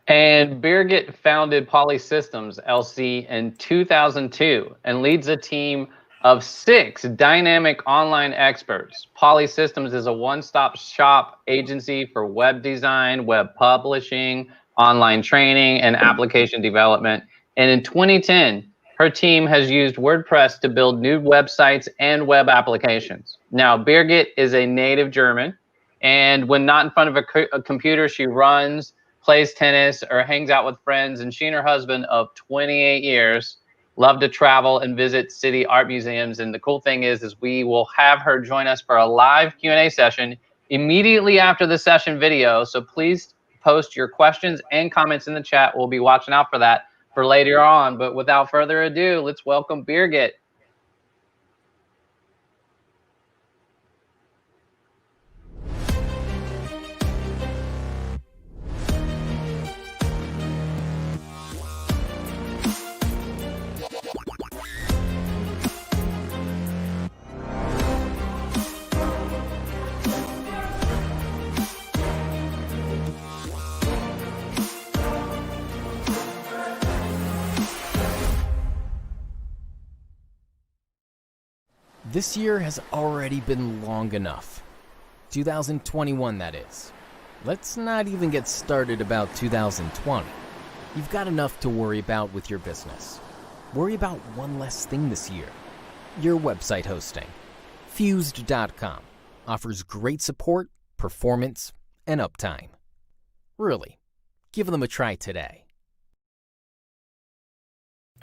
And Birgit founded Poly Systems LC in 2002 and leads a team of 6 dynamic online experts. Poly Systems is a one-stop shop agency for web design, web publishing, online training, and application development. And in 2010, her team has used WordPress to build new websites and web applications. Now, Birgit is a native German, and when not in front of a computer, she runs, plays tennis, or hangs out with friends. And she and her husband of 28 years love to travel and visit city art museums. And the cool thing is we will have her join us for a live Q&A session immediately after the session video. So please post your questions and comments in the chat. We'll be watching out for that for later on. But without further ado, let's welcome Birgit. This year has already been long enough. 2021, that is. Let's not even get started about 2020. You've got enough to worry about with your business. Worry about one less thing this year. Your website hosting. Fused.com offers great support, performance, and uptime. Really, give them a try today.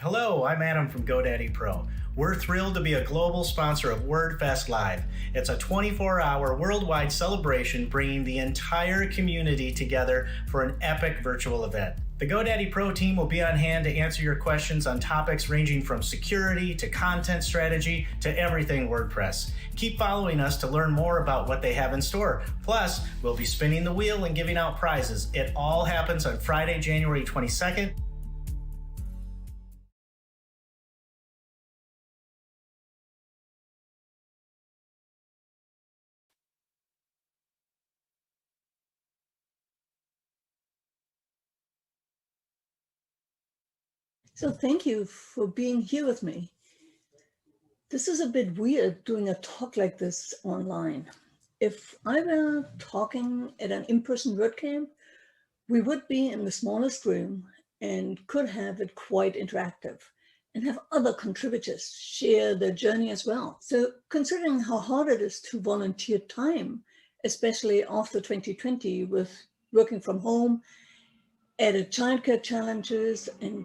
Hello, I'm Adam from GoDaddy Pro. We're thrilled to be a global sponsor of WordFest Live. It's a 24-hour worldwide celebration bringing the entire community together for an epic virtual event. The GoDaddy Pro team will be on hand to answer your questions on topics ranging from security to content strategy to everything WordPress. Keep following us to learn more about what they have in store. Plus, we'll be spinning the wheel and giving out prizes. It all happens on Friday, January 22nd. So thank you for being here with me. This is a bit weird doing a talk like this online. If I were talking at an in-person WordCamp, we would be in the smallest room and could have it quite interactive and have other contributors share their journey as well. So considering how hard it is to volunteer time, especially after 2020 with working from home, added childcare challenges and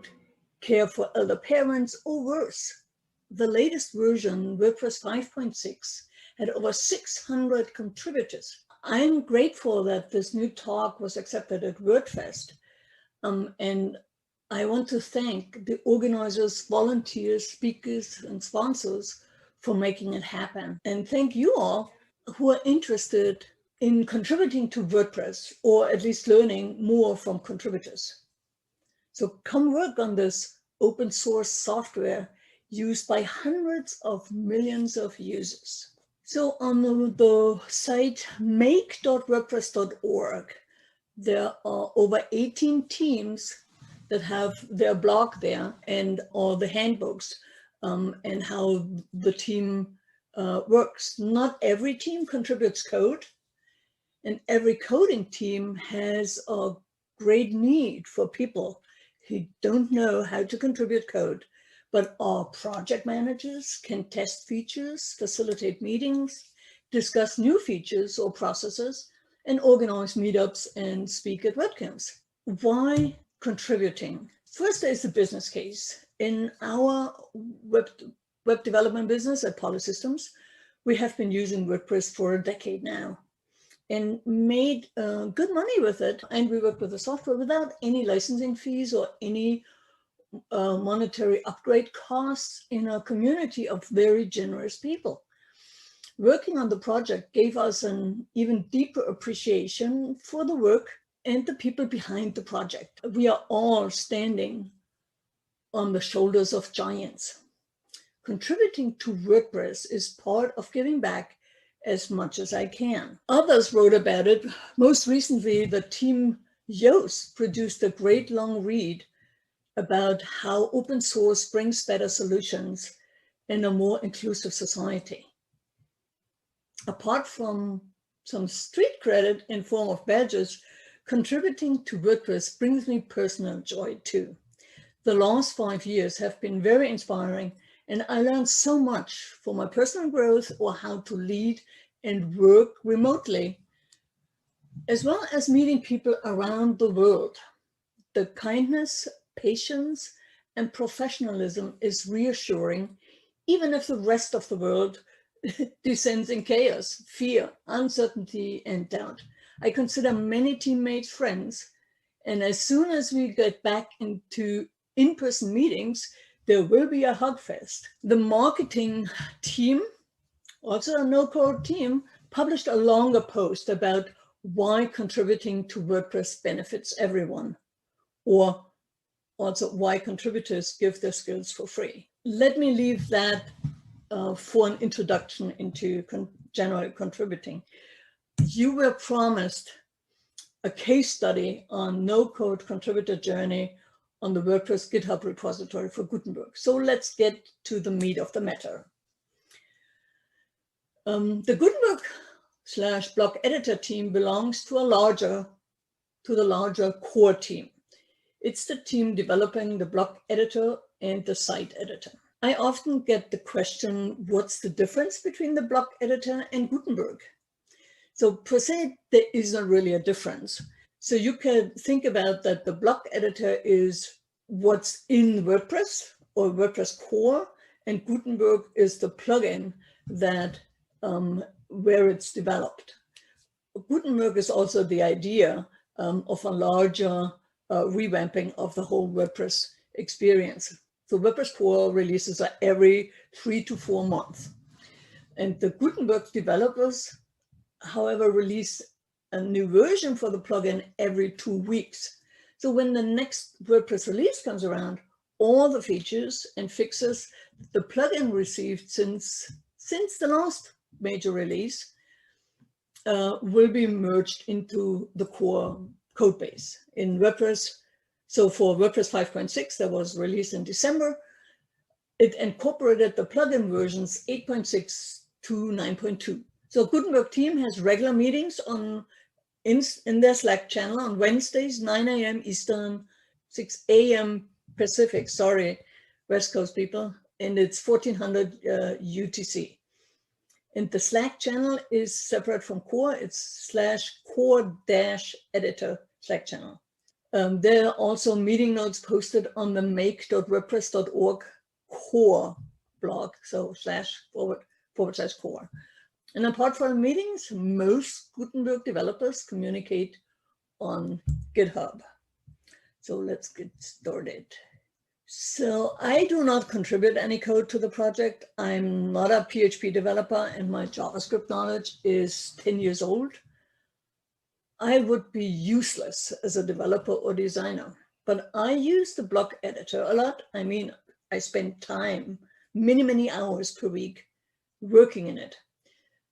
care for elder parents, or worse. The latest version, WordPress 5.6, had over 600 contributors. I'm grateful that this new talk was accepted at WordFest, And I want to thank the organizers, volunteers, speakers, and sponsors for making it happen. And thank you all who are interested in contributing to WordPress, or at least learning more from contributors. So come work on this open source software used by hundreds of millions of users. So on the site make.wordpress.org, there are over 18 teams that have their blog there and all the handbooks and how the team works. Not every team contributes code, and every coding team has a great need for people who don't know how to contribute code, but our project managers can test features, facilitate meetings, discuss new features or processes, and organize meetups and speak at webcams. Why contributing? First, there's the business case. In our web development business at Polysystems, we have been using WordPress for a decade now and made good money with it. And we work with the software without any licensing fees or any monetary upgrade costs in a community of very generous people. Working on the project gave us an even deeper appreciation for the work and the people behind the project. We are all standing on the shoulders of giants. Contributing to WordPress is part of giving back as much as I can. Others wrote about it. Most recently, the team Yoast produced a great long read about how open source brings better solutions in a more inclusive society. Apart from some street credit in form of badges, contributing to WordPress brings me personal joy too. The last 5 years have been very inspiring, and I learned so much for my personal growth or how to lead and work remotely, as well as meeting people around the world. The kindness, patience, and professionalism is reassuring, even if the rest of the world descends in chaos, fear, uncertainty, and doubt. I consider many teammates friends, and as soon as we get back into in-person meetings, there will be a hug fest. The marketing team, also a no-code team, published a longer post about why contributing to WordPress benefits everyone, or also why contributors give their skills for free. Let me leave that for an introduction into general contributing. You were promised a case study on no-code contributor journey on the WordPress GitHub repository for Gutenberg. So let's get to the meat of the matter. The Gutenberg/block editor team belongs to the larger core team. It's the team developing the block editor and the site editor. I often get the question, what's the difference between the block editor and Gutenberg? So per se, there isn't really a difference. So you can think about that the block editor is what's in WordPress or WordPress core, and Gutenberg is the plugin that where it's developed. Gutenberg is also the idea of a larger revamping of the whole WordPress experience. So WordPress core releases are every 3 to 4 months. And the Gutenberg developers, however, release a new version for the plugin every 2 weeks. So when the next WordPress release comes around, all the features and fixes the plugin received since the last major release will be merged into the core code base in WordPress. So for WordPress 5.6 that was released in December, it incorporated the plugin versions 8.6 to 9.2. So Gutenberg team has regular meetings in their Slack channel on Wednesdays, 9 a.m. Eastern, 6 a.m. Pacific, sorry, West Coast people, and it's 1400 UTC. And the Slack channel is separate from core, it's /core-editor Slack channel. There are also meeting notes posted on the make.wordpress.org core blog, so //core. And apart from meetings, most Gutenberg developers communicate on GitHub. So let's get started. So I do not contribute any code to the project. I'm not a PHP developer and my JavaScript knowledge is 10 years old. I would be useless as a developer or designer, but I use the block editor a lot. I mean, I spend time, many hours per week working in it.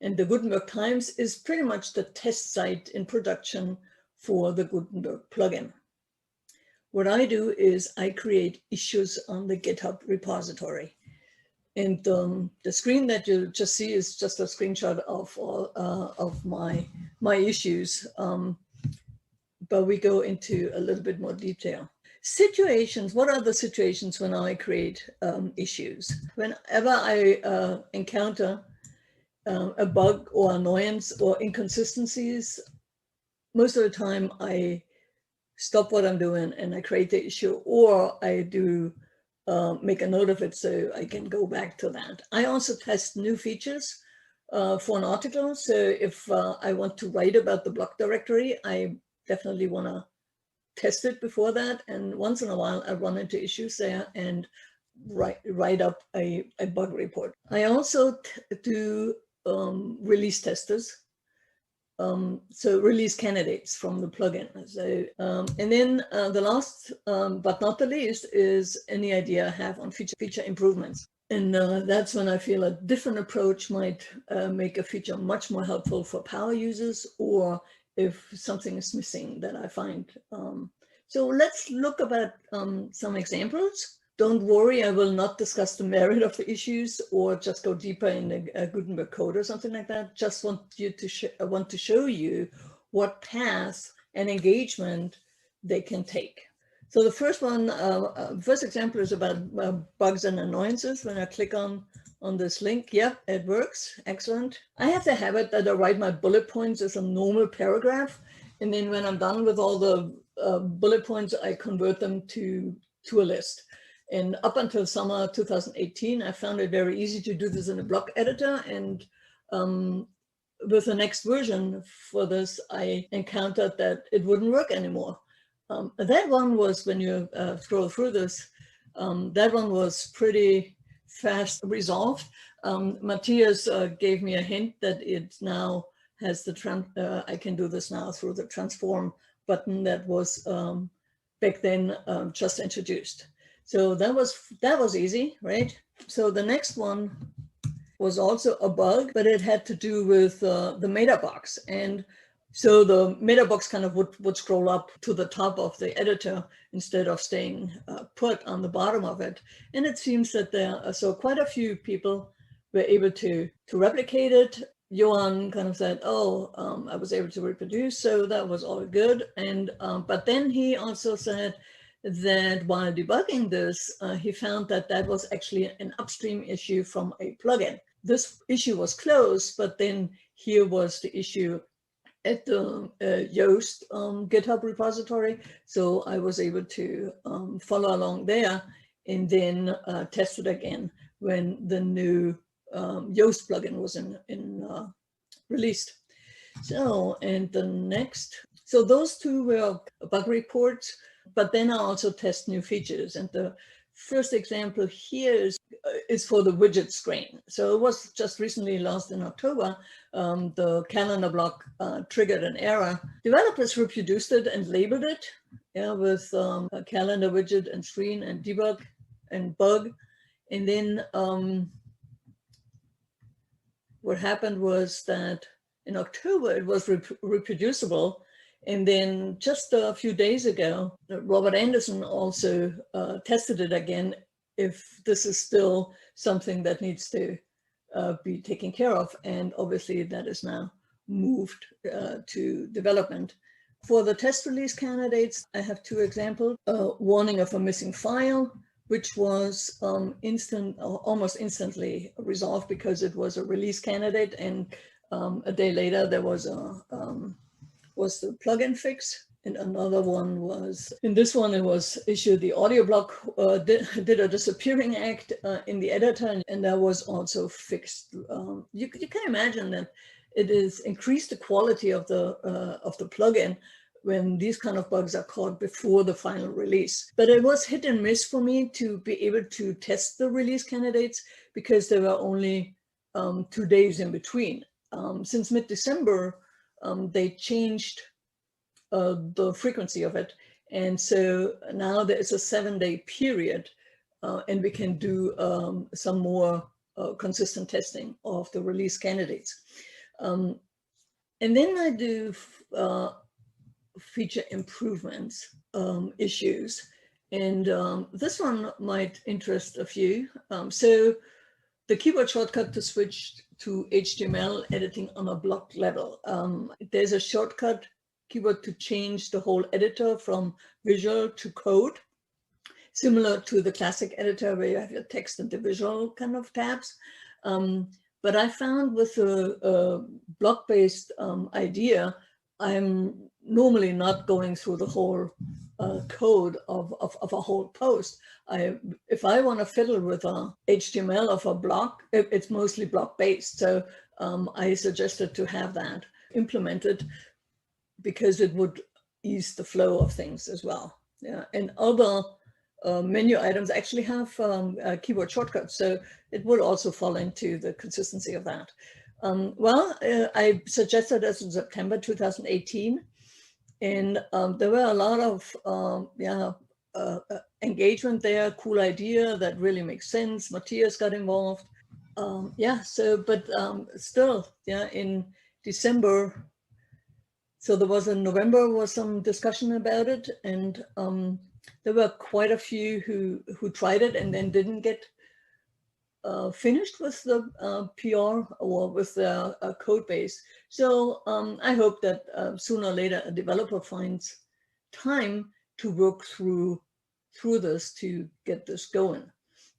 And the Gutenberg Times is pretty much the test site in production for the Gutenberg plugin. What I do is I create issues on the GitHub repository. And the screen that you just see is just a screenshot of my issues. But we go into a little bit more detail. Situations, what are the situations when I create issues? Whenever I encounter a bug or annoyance or inconsistencies, most of the time I stop what I'm doing and I create the issue, or I do make a note of it so I can go back to that. I also test new features for an article. So if I want to write about the block directory, I definitely want to test it before that. And once in a while, I run into issues there and write up a bug report. I also do release testers. So release candidates from the plugin. So, and then the last but not the least is any idea I have on feature improvements. And that's when I feel a different approach might make a feature much more helpful for power users, or if something is missing that I find. So let's look at some examples. Don't worry, I will not discuss the merit of the issues or just go deeper in the Gutenberg code or something like that. Just want to show you what path and engagement they can take. So the first one, first example is about bugs and annoyances. When I click on this link, yeah, it works, excellent. I have the habit that I write my bullet points as a normal paragraph, and then when I'm done with all the bullet points, I convert them to a list. And up until summer 2018, I found it very easy to do this in a block editor. And with the next version for this, I encountered that it wouldn't work anymore. That one was, when you scroll through this, that one was pretty fast resolved. Matthias gave me a hint that it now has the, I can do this now through the transform button that was back then just introduced. So that was easy, right? So the next one was also a bug, but it had to do with the meta box. And so the meta box kind of would scroll up to the top of the editor instead of staying put on the bottom of it. And it seems that there are so quite a few people were able to replicate it. Johan kind of said, oh, I was able to reproduce, so that was all good. And but then he also said that while debugging this, he found that that was actually an upstream issue from a plugin. This issue was closed, but then here was the issue at the Yoast GitHub repository. So I was able to follow along there and then test it again when the new Yoast plugin was released. So, and the next, so those two were bug reports, but then I also test new features. And the first example here is for the widget screen. So it was just recently launched in October. The calendar block triggered an error. Developers reproduced it and labeled it, yeah, with a calendar widget and screen and debug and bug. And then what happened was that in October it was reproducible. And then just a few days ago, Robert Anderson also tested it again, if this is still something that needs to be taken care of. And obviously that is now moved to development. For the test release candidates, I have two examples. Warning of a missing file, which was almost instantly resolved because it was a release candidate. And a day later, there was the plugin fix. And another one was, in this one, it was issued the audio block did a disappearing act in the editor, and that was also fixed. You can imagine that it is increased the quality of the plugin when these kind of bugs are caught before the final release. But it was hit and miss for me to be able to test the release candidates because there were only 2 days in between. Since mid-December, they changed the frequency of it. And so now there is a 7-day period and we can do some more consistent testing of the release candidates. And then I do feature improvements issues. And this one might interest a few. So the keyboard shortcut to switch to HTML editing on a block level. There's a shortcut keyboard to change the whole editor from visual to code, similar to the classic editor where you have your text and the visual kind of tabs. But I found with a block-based idea, I'm normally not going through the whole code of a whole post. If I want to fiddle with a HTML of a block, it's mostly block-based. So I suggested to have that implemented because it would ease the flow of things as well. Yeah, and other menu items actually have keyboard shortcuts, so it would also fall into the consistency of that. I suggested this in September 2018, and there were a lot of engagement there, cool idea that really makes sense. Matthias got involved. Still, in December, so there was in November was some discussion about it, and there were quite a few who tried it and then didn't get finished with the PR or with the code base. So I hope that sooner or later a developer finds time to work through this to get this going.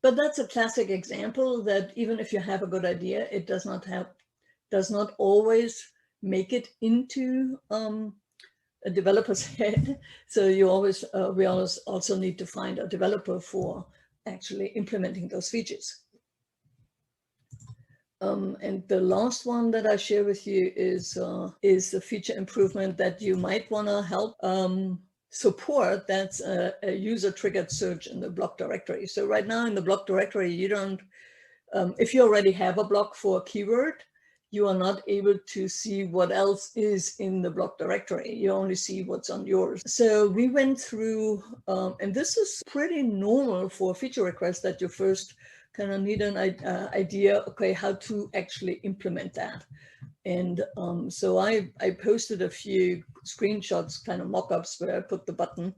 But that's a classic example that even if you have a good idea, it does not always make it into a developer's head. So we always also need to find a developer for actually implementing those features. And the last one that I share with you is the feature improvement that you might want to help support. That's a user triggered search in the block directory. So right now in the block directory, you don't, if you already have a block for a keyword, you are not able to see what else is in the block directory. You only see what's on yours. So we went through, and this is pretty normal for a feature request that you first kind of need an idea, okay, how to actually implement that. And so I posted a few screenshots, kind of mock-ups where I put the button.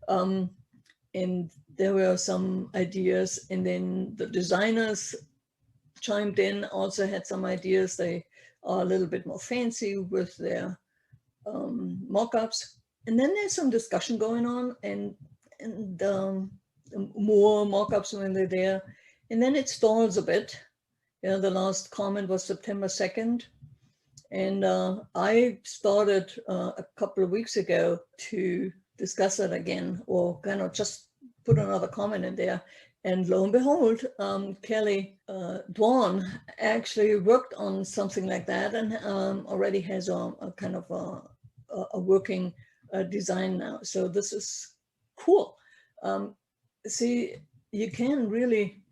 And there were some ideas, and then the designers chimed in, also had some ideas. They are a little bit more fancy with their mock-ups. And then there's some discussion going on, and more mock-ups when they're there. And then it stalls a bit. The last comment was September 2nd. And I started a couple of weeks ago to discuss it again, or kind of just put another comment in there. And lo and behold, Kelly Dwan actually worked on something like that and already has a kind of a working design now. So this is cool. See, you can really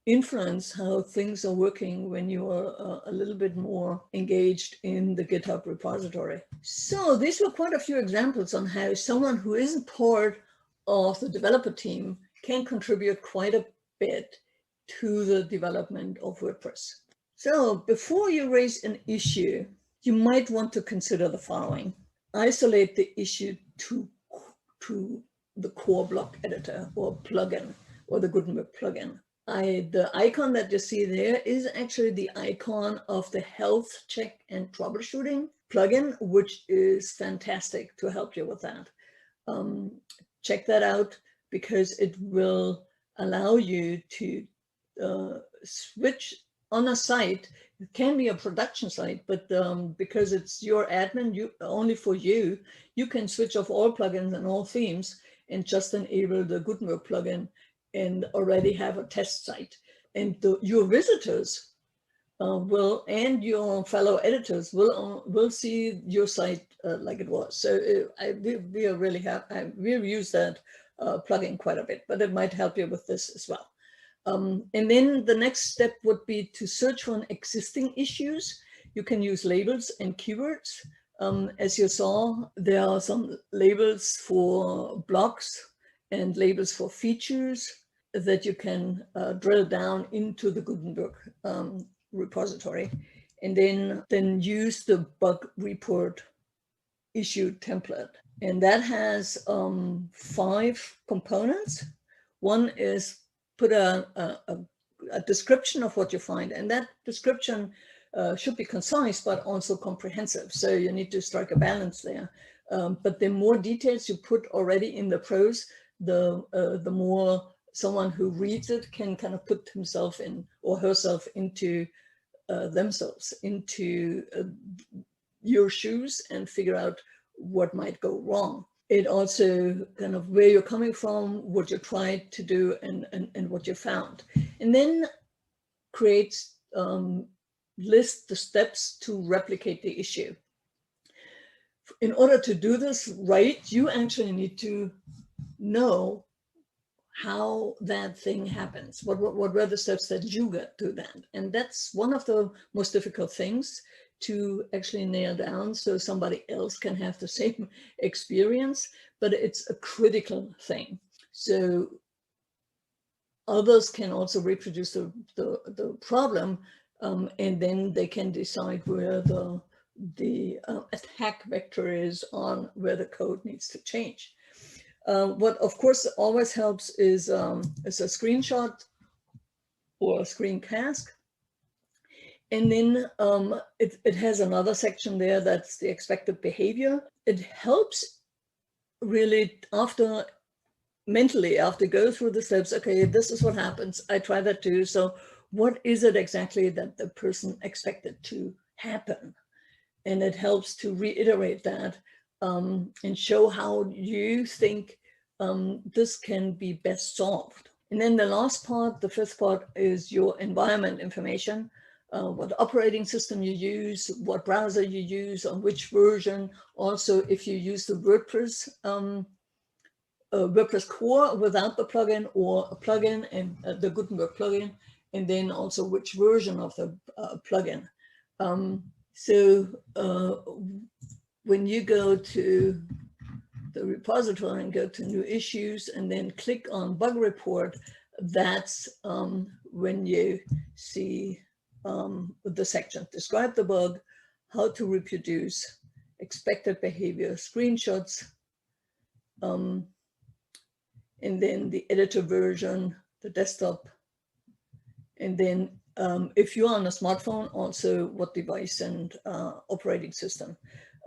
influence how things are working when you are a little bit more engaged in the GitHub repository. So these were quite a few examples on how someone who isn't part of the developer team can contribute quite a bit to the development of WordPress. So before you raise an issue, you might want to consider the following. Isolate the issue to the core block editor or plugin or the Gutenberg plugin. The icon that you see there is actually the icon of the health check and troubleshooting plugin, which is fantastic to help you with that. Check that out because it will allow you to switch on a site. It can be a production site, but because it's your admin, only for you, you can switch off all plugins and all themes and just enable the Gutenberg plugin and already have a test site. And your visitors will, and your fellow editors will see your site like it was. So we are really happy. We've used that plugin quite a bit, but it might help you with this as well. And then the next step would be to search for existing issues. You can use labels and keywords. As you saw, there are some labels for blocks and labels for features that you can drill down into the Gutenberg repository, and then use the bug report issue template. And that has 5 components. One is put a description of what you find, and that description should be concise but also comprehensive. So you need to strike a balance there. But the more details you put already in the prose, the more someone who reads it can kind of put himself in or herself into themselves into your shoes and figure out what might go wrong. It also kind of where you're coming from, what you tried to do, and what you found. And then creates, list the steps to replicate the issue. In order to do this right, you actually need to know how that thing happens. What were the steps that you got to that? And that's one of the most difficult things to actually nail down so somebody else can have the same experience, but it's a critical thing. So others can also reproduce the problem, and then they can decide where the attack vector is on where the code needs to change. What of course always helps is a screenshot or a screencast. And then it has another section there that's the expected behavior. It helps really mentally after go through the steps, okay, this is what happens. I try that too. So what is it exactly that the person expected to happen? And it helps to reiterate that and show how you think this can be best solved. And then the last part, the 5th part, is your environment information. What operating system you use, what browser you use, on which version. Also, if you use the WordPress, WordPress core without the plugin, or a plugin and the Gutenberg plugin, and then also which version of the plugin. When you go to the repository and go to new issues and then click on bug report, that's when you see the section, describe the bug, how to reproduce, expected behavior, screenshots, and then the editor version, the desktop, and then if you're on a smartphone, also what device and operating system.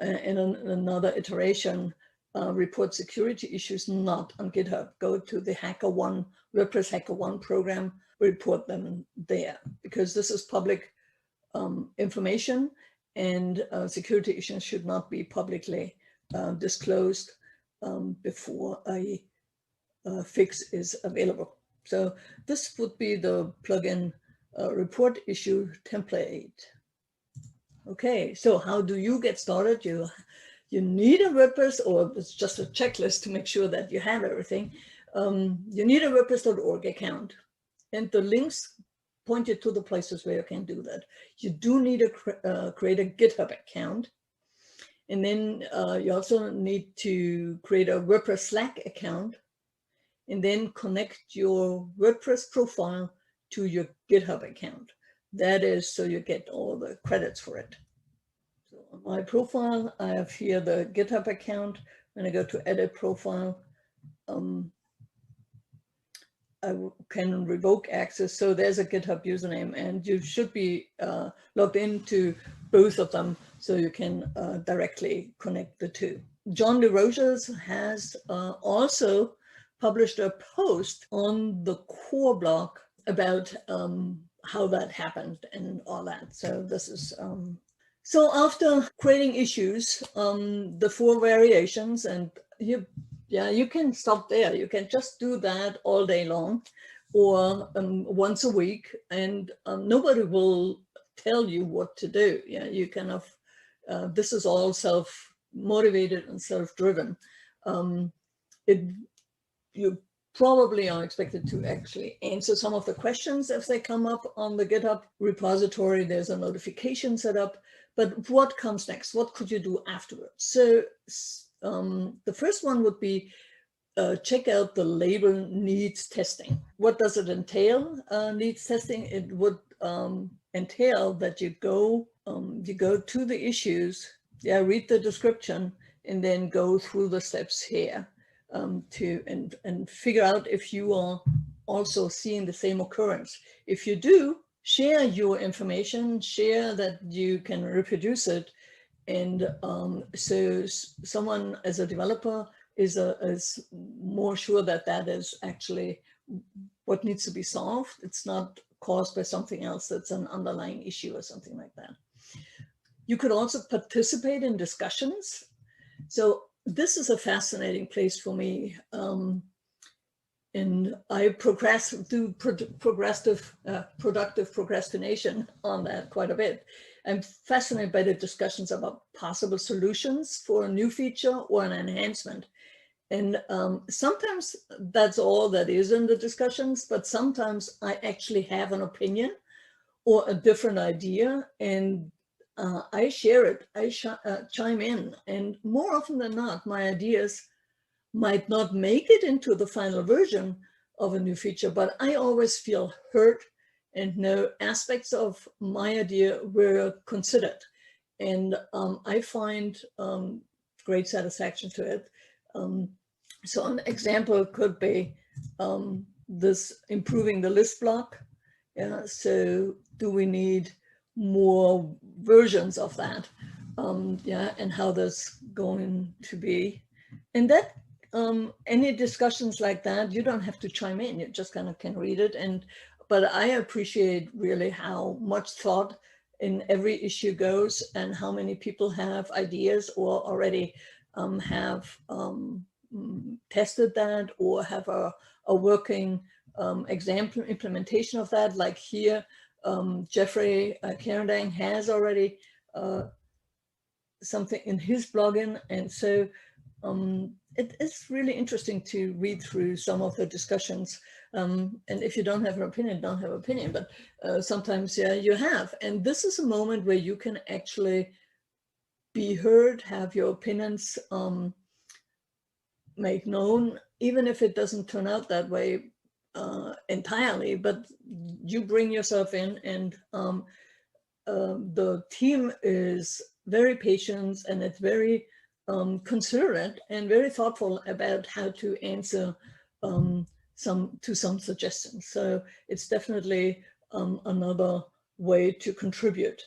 And another iteration, report security issues not on GitHub. Go to the HackerOne, WordPress HackerOne program, report them there, because this is public information, and security issues should not be publicly disclosed before a fix is available. So this would be the plugin report issue template. Okay, so how do you get started? You need a WordPress, or it's just a checklist to make sure that you have everything. You need a WordPress.org account, and the links point you to the places where you can do that. You do need to create a GitHub account, and then you also need to create a WordPress Slack account, and then connect your WordPress profile to your GitHub account. That is so you get all the credits for it. So on my profile, I have here the GitHub account. When I go to edit profile, I can revoke access. So there's a GitHub username, and you should be logged into both of them so you can directly connect the two. John DeRosiers has also published a post on the core blog about how that happened and all that. So this is, so after creating issues, the 4 variations, and you can stop there. You can just do that all day long or once a week, and nobody will tell you what to do. Yeah, you kind of, this is all self-motivated and self-driven. You probably are expected to actually answer some of the questions as they come up on the GitHub repository. There's a notification set up, but what comes next? What could you do afterwards? So the first one would be check out the label needs testing. What does it entail, needs testing? It would entail that you go to the issues, read the description, and then go through the steps here and figure out if you are also seeing the same occurrence. If you do, share your information, share that you can reproduce it, and so someone as a developer is more sure that that is actually what needs to be solved. It's not caused by something else that's an underlying issue or something like that. You could also participate in discussions. So this is a fascinating place for me. And I do productive procrastination on that quite a bit. I'm fascinated by the discussions about possible solutions for a new feature or an enhancement. And sometimes that's all that is in the discussions, but sometimes I actually have an opinion or a different idea, and I share it, I chime in, and more often than not, my ideas might not make it into the final version of a new feature, but I always feel heard and know aspects of my idea were considered. And I find great satisfaction to it. So an example could be this improving the list block. Yeah, so do we need more versions of that? And how that's going to be. And that any discussions like that, you don't have to chime in, you just kind of can read it. But I appreciate really how much thought in every issue goes and how many people have ideas or already have tested that or have a working example implementation of that. Like here, Jeffrey Carradine has already something in his blogging. And so it is really interesting to read through some of the discussions. And if you don't have an opinion, don't have an opinion, but sometimes, yeah, you have. And this is a moment where you can actually be heard, have your opinions made known, even if it doesn't turn out that way entirely, but you bring yourself in, and the team is very patient and it's very considerate and very thoughtful about how to answer some suggestions. So it's definitely another way to contribute.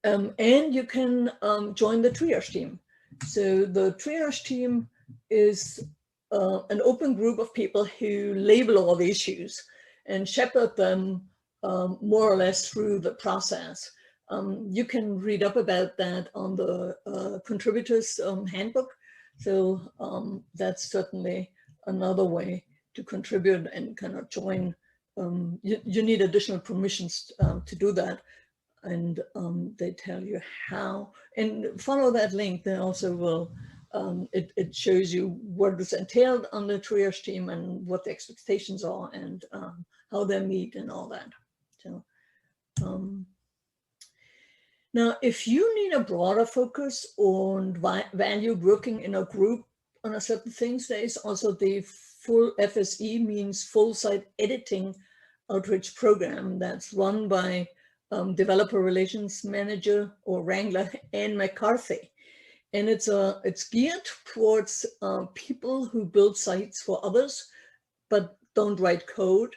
And you can join the triage team. So the triage team is an open group of people who label all the issues and shepherd them more or less through the process. You can read up about that on the contributors handbook. So that's certainly another way to contribute and kind of join. You need additional permissions to do that. And they tell you how, and follow that link. They also will, it shows you what is entailed on the triage team and what the expectations are and how they meet and all that. So now, if you need a broader focus on value working in a group on a certain things, there is also the full FSE, means full site editing outreach program that's run by Developer Relations Manager or Wrangler Ann McCarthy. And it's geared towards people who build sites for others, but don't write code.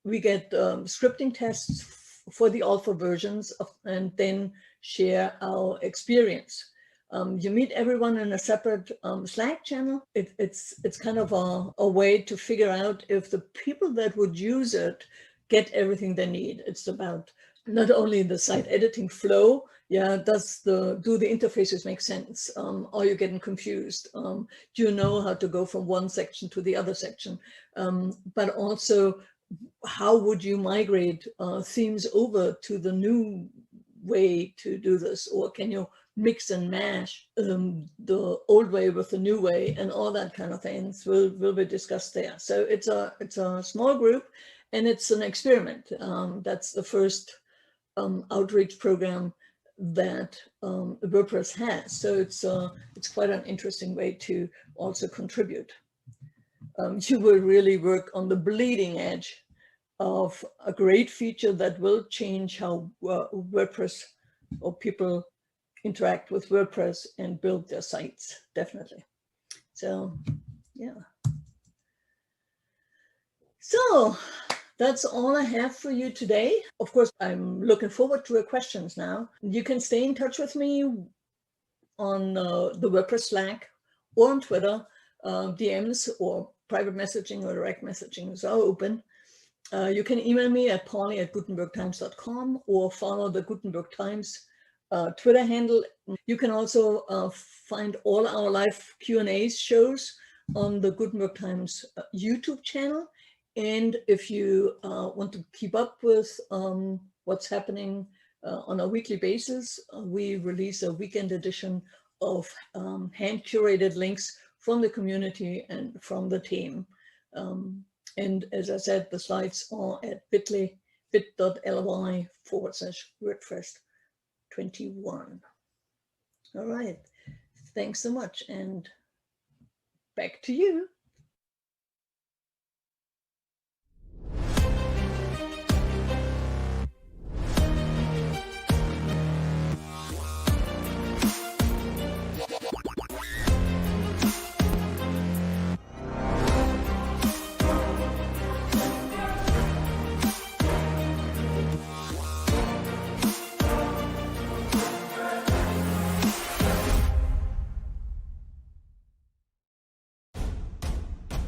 We get scripting tests for the alpha versions and then share our experience. You meet everyone in a separate Slack channel. It's kind of a way to figure out if the people that would use it get everything they need. It's about not only the site editing flow, do the interfaces make sense? Are you getting confused? Do you know how to go from one section to the other section? But also how would you migrate themes over to the new way to do this? Or can you mix and mash the old way with the new way, and all that kind of things will be discussed there. So it's a small group, and it's an experiment. That's the first outreach program that WordPress has. So it's quite an interesting way to also contribute. You will really work on the bleeding edge of a great feature that will change how WordPress or people interact with WordPress and build their sites, definitely. So, yeah. So that's all I have for you today. Of course, I'm looking forward to your questions now. You can stay in touch with me on the WordPress Slack or on Twitter. DMs or private messaging or direct messaging are open. You can email me at polly@gutenbergtimes.com or follow the Gutenberg Times Twitter handle. You can also find all our live Q&A shows on the Gutenberg Times YouTube channel. And if you want to keep up with what's happening on a weekly basis, we release a weekend edition of hand-curated links from the community and from the team. And as I said, the slides are at bit.ly/WordPress21. All right, thanks so much, and back to you.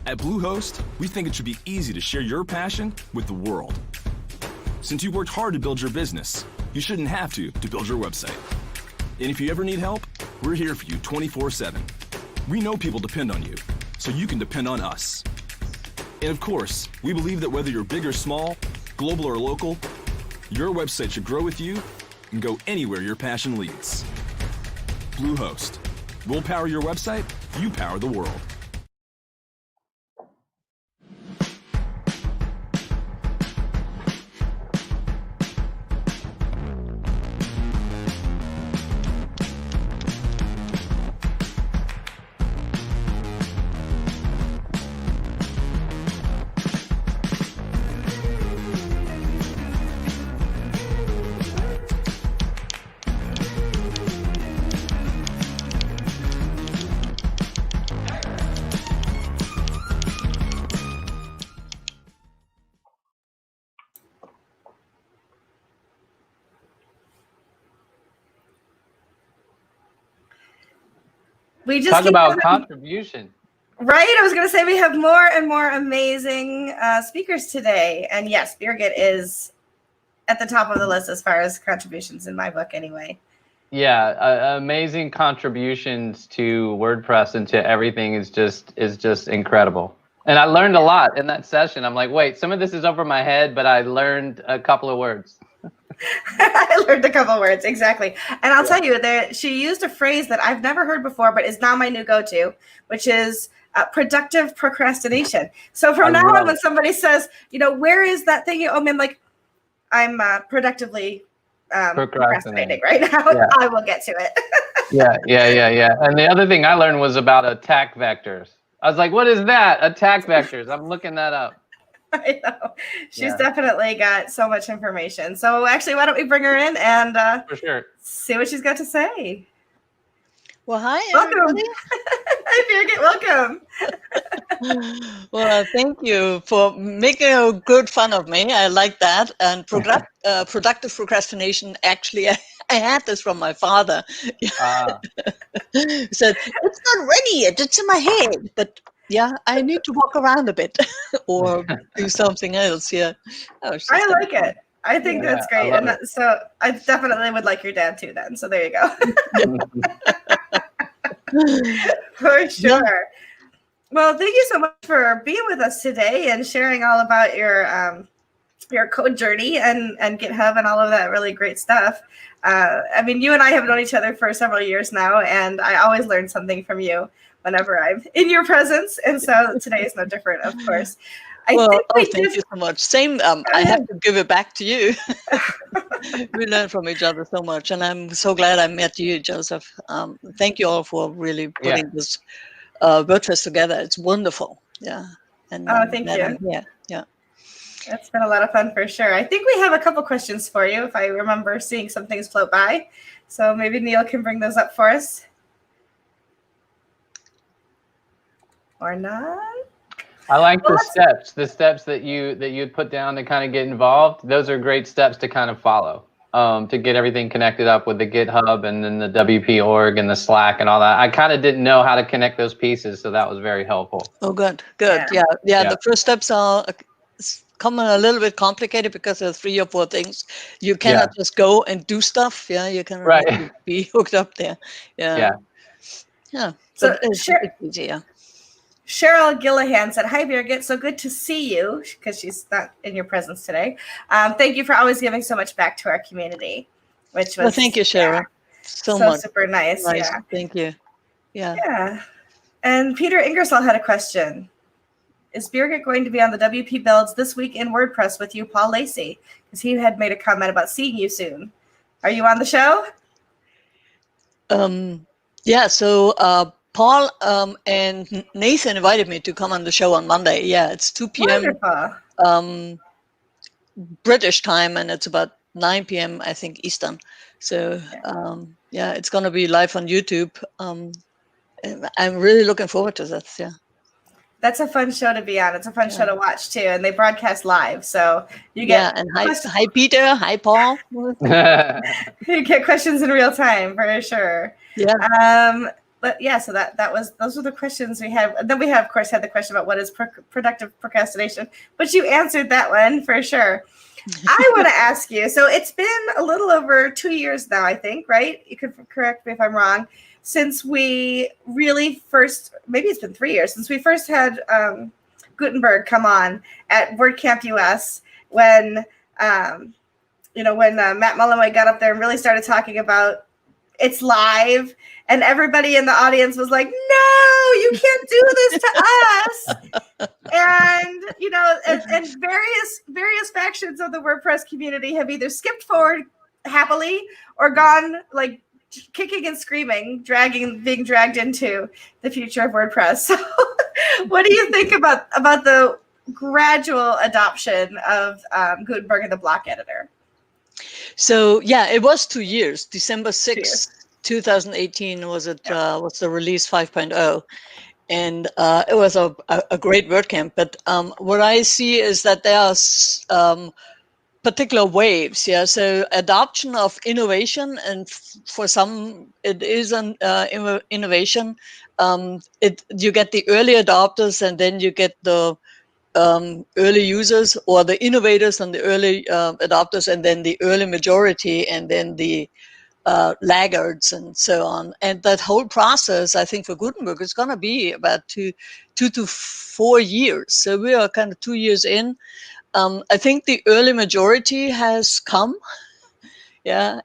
At Bluehost, we think it should be easy to share your passion with the world. Since you worked hard to build your business, you shouldn't have to build your website. And if you ever need help, we're here for you 24/7. We know people depend on you, so you can depend on us. And of course, we believe that whether you're big or small, global or local, your website should grow with you and go anywhere your passion leads. Bluehost. We'll power your website, you power the world. We just talk keep about having, contribution. Right? I was going to say we have more and more amazing speakers today. And yes, Birgit is at the top of the list as far as contributions in my book anyway. Yeah, amazing contributions to WordPress and to everything is just incredible. And I learned a lot in that session. I'm like, wait, some of this is over my head, but I learned a couple of words. I learned a couple of words, exactly. And I'll tell you that she used a phrase that I've never heard before, but is now my new go-to, which is productive procrastination. So from now on, when somebody says, you know, where is that thing? Oh, man, like I'm productively procrastinating right now. Yeah. I will get to it. Yeah. And the other thing I learned was about attack vectors. I was like, what is that? Attack vectors. I'm looking that up. I know. She's definitely got so much information. So actually, why don't we bring her in and for sure see what she's got to say. Well, hi, welcome. Everybody. Hi, Birgit. Welcome. Well, thank you for making a good fun of me. I like that. And productive procrastination, actually, I had this from my father. He said, it's not ready yet. It's in my head. But yeah, I need to walk around a bit or do something else. Yeah. Oh, I like it. I think that's great. And so I definitely would like your dad too then. So there you go. For sure. Well, thank you so much for being with us today and sharing all about your code journey and GitHub and all of that really great stuff. I mean, you and I have known each other for several years now, and I always learn something from you whenever I'm in your presence. And so today is no different, of course. Thank you so much. Same. I have to give it back to you. We learn from each other so much, and I'm so glad I met you, Joseph. Thank you all for really putting this WordFest together. It's wonderful. Yeah. And thank you. Yeah. It's been a lot of fun for sure. I think we have a couple questions for you, if I remember seeing some things float by. So maybe Neil can bring those up for us. Or not. I like the steps that you'd put down to kind of get involved. Those are great steps to kind of follow, to get everything connected up with the GitHub and then the WP org and the Slack and all that. I kind of didn't know how to connect those pieces, so that was very helpful. Oh, good. Yeah. The first steps are come a little bit complicated because there are 3 or 4 things. You cannot just go and do stuff. Yeah, you can really be hooked up there. Yeah. So it's easy, yeah. Cheryl Gillihan said, "Hi, Birgit. So good to see you," because she's not in your presence today. Thank you for always giving so much back to our community, which was thank you, Cheryl. So much. Super nice. Yeah. Thank you. Yeah. Yeah. And Peter Ingersoll had a question. Is Birgit going to be on the WP builds this week in WordPress with you, Paul Lacey? Because he had made a comment about seeing you soon. Are you on the show? Yeah. So Paul and Nathan invited me to come on the show on Monday. Yeah, it's 2 p.m. British time, and it's about 9 p.m. I think Eastern. So it's going to be live on YouTube. And I'm really looking forward to that. Yeah. That's a fun show to be on. It's a fun show to watch too, and they broadcast live, so you get and hi Peter, hi Paul. You get questions in real time for sure. Yeah. But yeah, so those were the questions we had. And then we have, of course, had the question about what is productive procrastination, but you answered that one for sure. I want to ask you. So it's been a little over 2 years now, I think, right? You could correct me if I'm wrong. Since we really first, maybe it's been 3 years, since we first had Gutenberg come on at WordCamp US, when Matt Mullenweg got up there and really started talking about it's live, and everybody in the audience was like, "No, you can't do this to us." And and various factions of the WordPress community have either skipped forward happily or gone like kicking and screaming, being dragged into the future of WordPress. So what do you think about the gradual adoption of Gutenberg and the block editor? So yeah, it was 2 years. December 6th, 2018 was the release 5.0. And it was a great WordCamp. But what I see is that there are particular waves. Yeah, so adoption of innovation, and for some it is an innovation. You get the early adopters, and then you get the early users, or the innovators and the early adopters, and then the early majority, and then the laggards, and so on. And that whole process, I think, for Gutenberg is going to be about two to 4 years. So we are kind of 2 years in. I think the early majority has come, and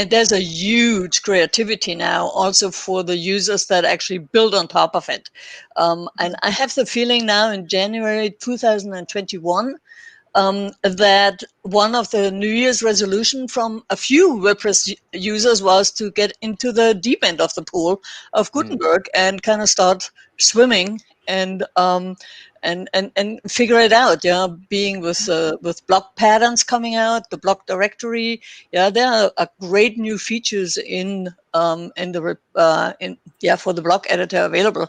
there's a huge creativity now also for the users that actually build on top of it. And I have the feeling now in January 2021 that one of the New Year's resolution from a few WordPress users was to get into the deep end of the pool of Gutenberg and kind of start swimming and figure it out. Being with block patterns coming out, the block directory. There are great new features for the block editor available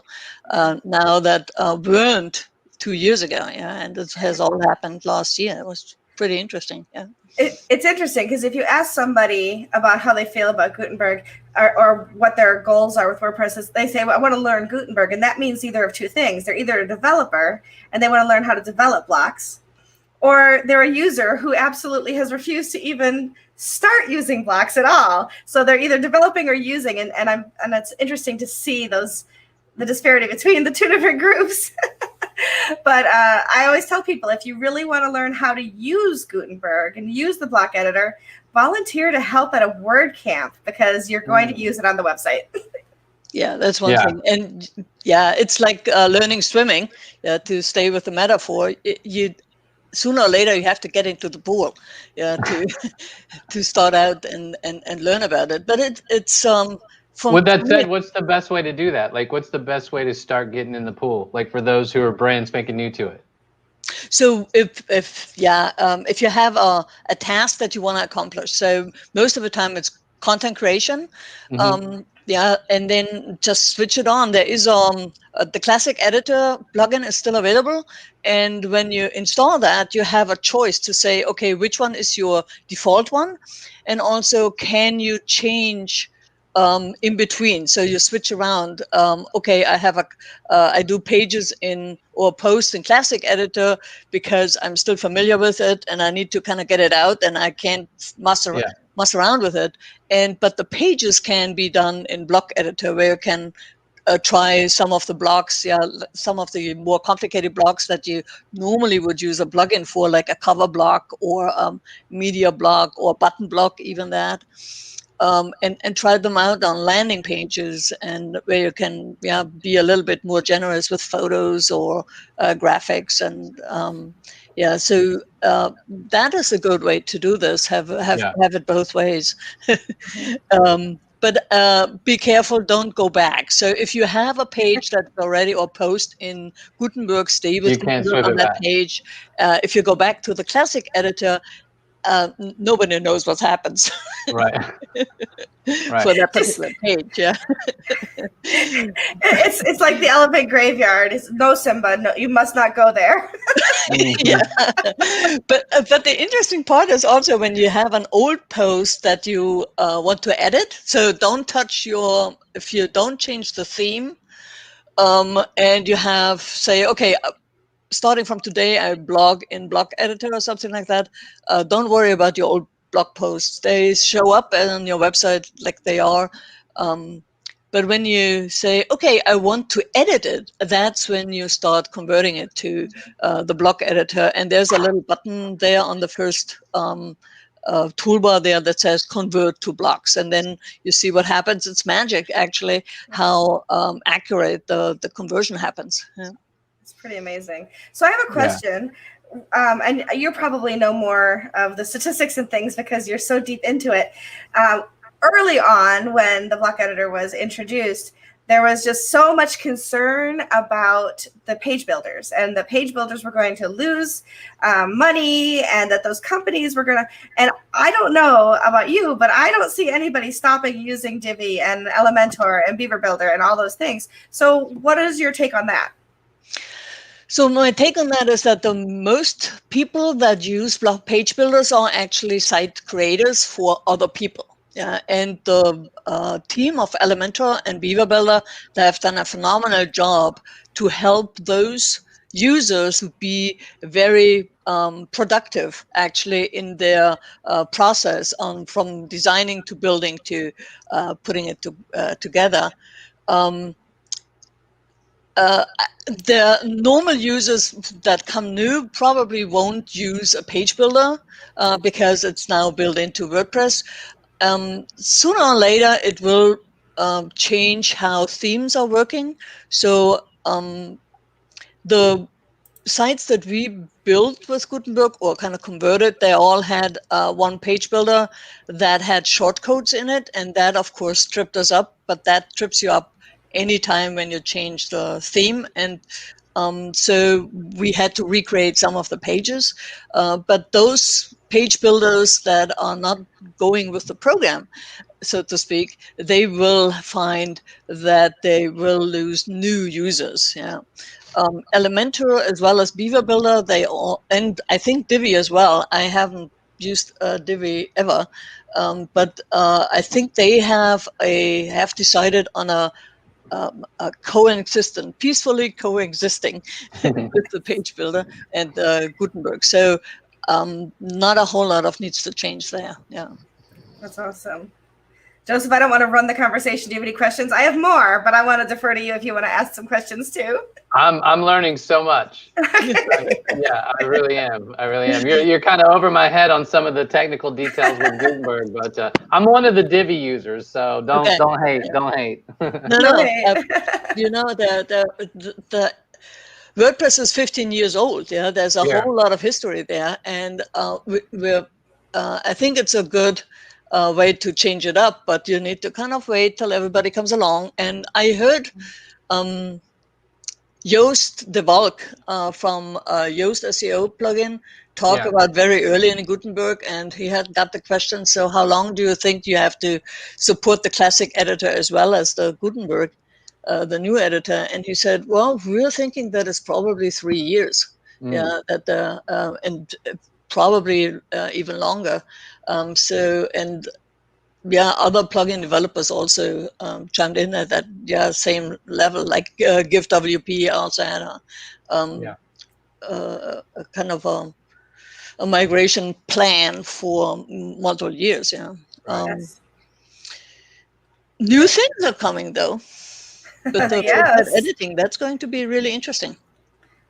now that weren't 2 years ago. And it has all happened last year. It was pretty interesting. It's interesting because if you ask somebody about how they feel about Gutenberg or what their goals are with WordPress, they say, well, I want to learn Gutenberg. And that means either of two things. They're either a developer and they want to learn how to develop blocks, or they're a user who absolutely has refused to even start using blocks at all. So they're either developing or using. And it's interesting to see those the disparity between the two different groups. But I always tell people, if you really want to learn how to use Gutenberg and use the block editor, volunteer to help at a WordCamp, because you're going to use it on the website. Yeah, that's one thing. And yeah, it's like learning swimming, to stay with the metaphor. You sooner or later you have to get into the pool, to to start out and learn about it. But it's With that said, what's the best way to do that? Like, what's the best way to start getting in the pool? Like, for those who are brand spanking new to it. So if you have a task that you want to accomplish, so most of the time it's content creation, and then just switch it on. There is the classic editor plugin is still available, and when you install that, you have a choice to say, okay, which one is your default one, and also can you change in between, so you switch around. Okay, I do pages or posts in classic editor because I'm still familiar with it and I need to kind of get it out and I can't mess around with it. But the pages can be done in block editor, where you can try some of the blocks, some of the more complicated blocks that you normally would use a plugin for, like a cover block or media block or button block, even that. And try them out on landing pages, and where you can be a little bit more generous with photos or graphics, and so that is a good way to do this. Have it both ways. But be careful, don't go back. So if you have a page that's already, or post in Gutenberg, stay with Gutenberg on that page. If you go back to the classic editor, nobody knows what happens. Right. For that particular page, It's like the elephant graveyard. It's no, Simba, no, you must not go there. But the interesting part is also when you have an old post that you want to edit. So don't touch if you don't change the theme, and you have, say, okay, starting from today, I blog in block editor or something like that. Don't worry about your old blog posts. They show up on your website like they are. But when you say, okay, I want to edit it, that's when you start converting it to the block editor. And there's a little button there on the first toolbar there that says convert to blocks. And then you see what happens. It's magic, actually, how accurate the conversion happens. Yeah. It's pretty amazing. So I have a question. And you probably know more of the statistics and things because you're so deep into it. Early on, when the block editor was introduced, there was just so much concern about the page builders, and the page builders were going to lose money, and that those companies were going to, and I don't know about you, but I don't see anybody stopping using Divi and Elementor and Beaver Builder and all those things. So what is your take on that? So my take on that is that the most people that use block page builders are actually site creators for other people. Yeah, and the team of Elementor and Beaver Builder, they have done a phenomenal job to help those users be very productive, actually, in their process from designing to building to putting it together. The normal users that come new probably won't use a page builder because it's now built into WordPress. Sooner or later, it will change how themes are working. So the sites that we built with Gutenberg or kind of converted, they all had one page builder that had shortcodes in it, and that, of course, tripped us up. But that trips you up anytime when you change the theme, and so we had to recreate some of the pages. But those page builders that are not going with the program, so to speak, they will find that they will lose new users. Yeah. Elementor as well as Beaver Builder, they all, and I think Divi as well. I haven't used Divi ever, but I think they have decided on a peacefully coexisting with the page builder and Gutenberg. So not a whole lot of needs to change there. Yeah. That's awesome. Joseph, I don't want to run the conversation. Do you have any questions? I have more, but I want to defer to you if you want to ask some questions too. I'm learning so much. Yeah, I really am. I really am. You're kind of over my head on some of the technical details with Gutenberg, but I'm one of the Divi users, so don't hate. Don't hate. No. You know, the WordPress is 15 years old. Yeah, there's a whole lot of history there, and I think it's a good way to change it up, but you need to kind of wait till everybody comes along. And I heard Joost de Valk from Joost SEO plugin talk about very early in Gutenberg, and he had got the question, so how long do you think you have to support the classic editor as well as the Gutenberg, the new editor? And he said, well, we're thinking that it's probably 3 years. Yeah, that and probably even longer. Other plugin developers also chimed in at that same level, like GiveWP also had a kind of a migration plan for multiple years. New things are coming though. But the editing, that's going to be really interesting.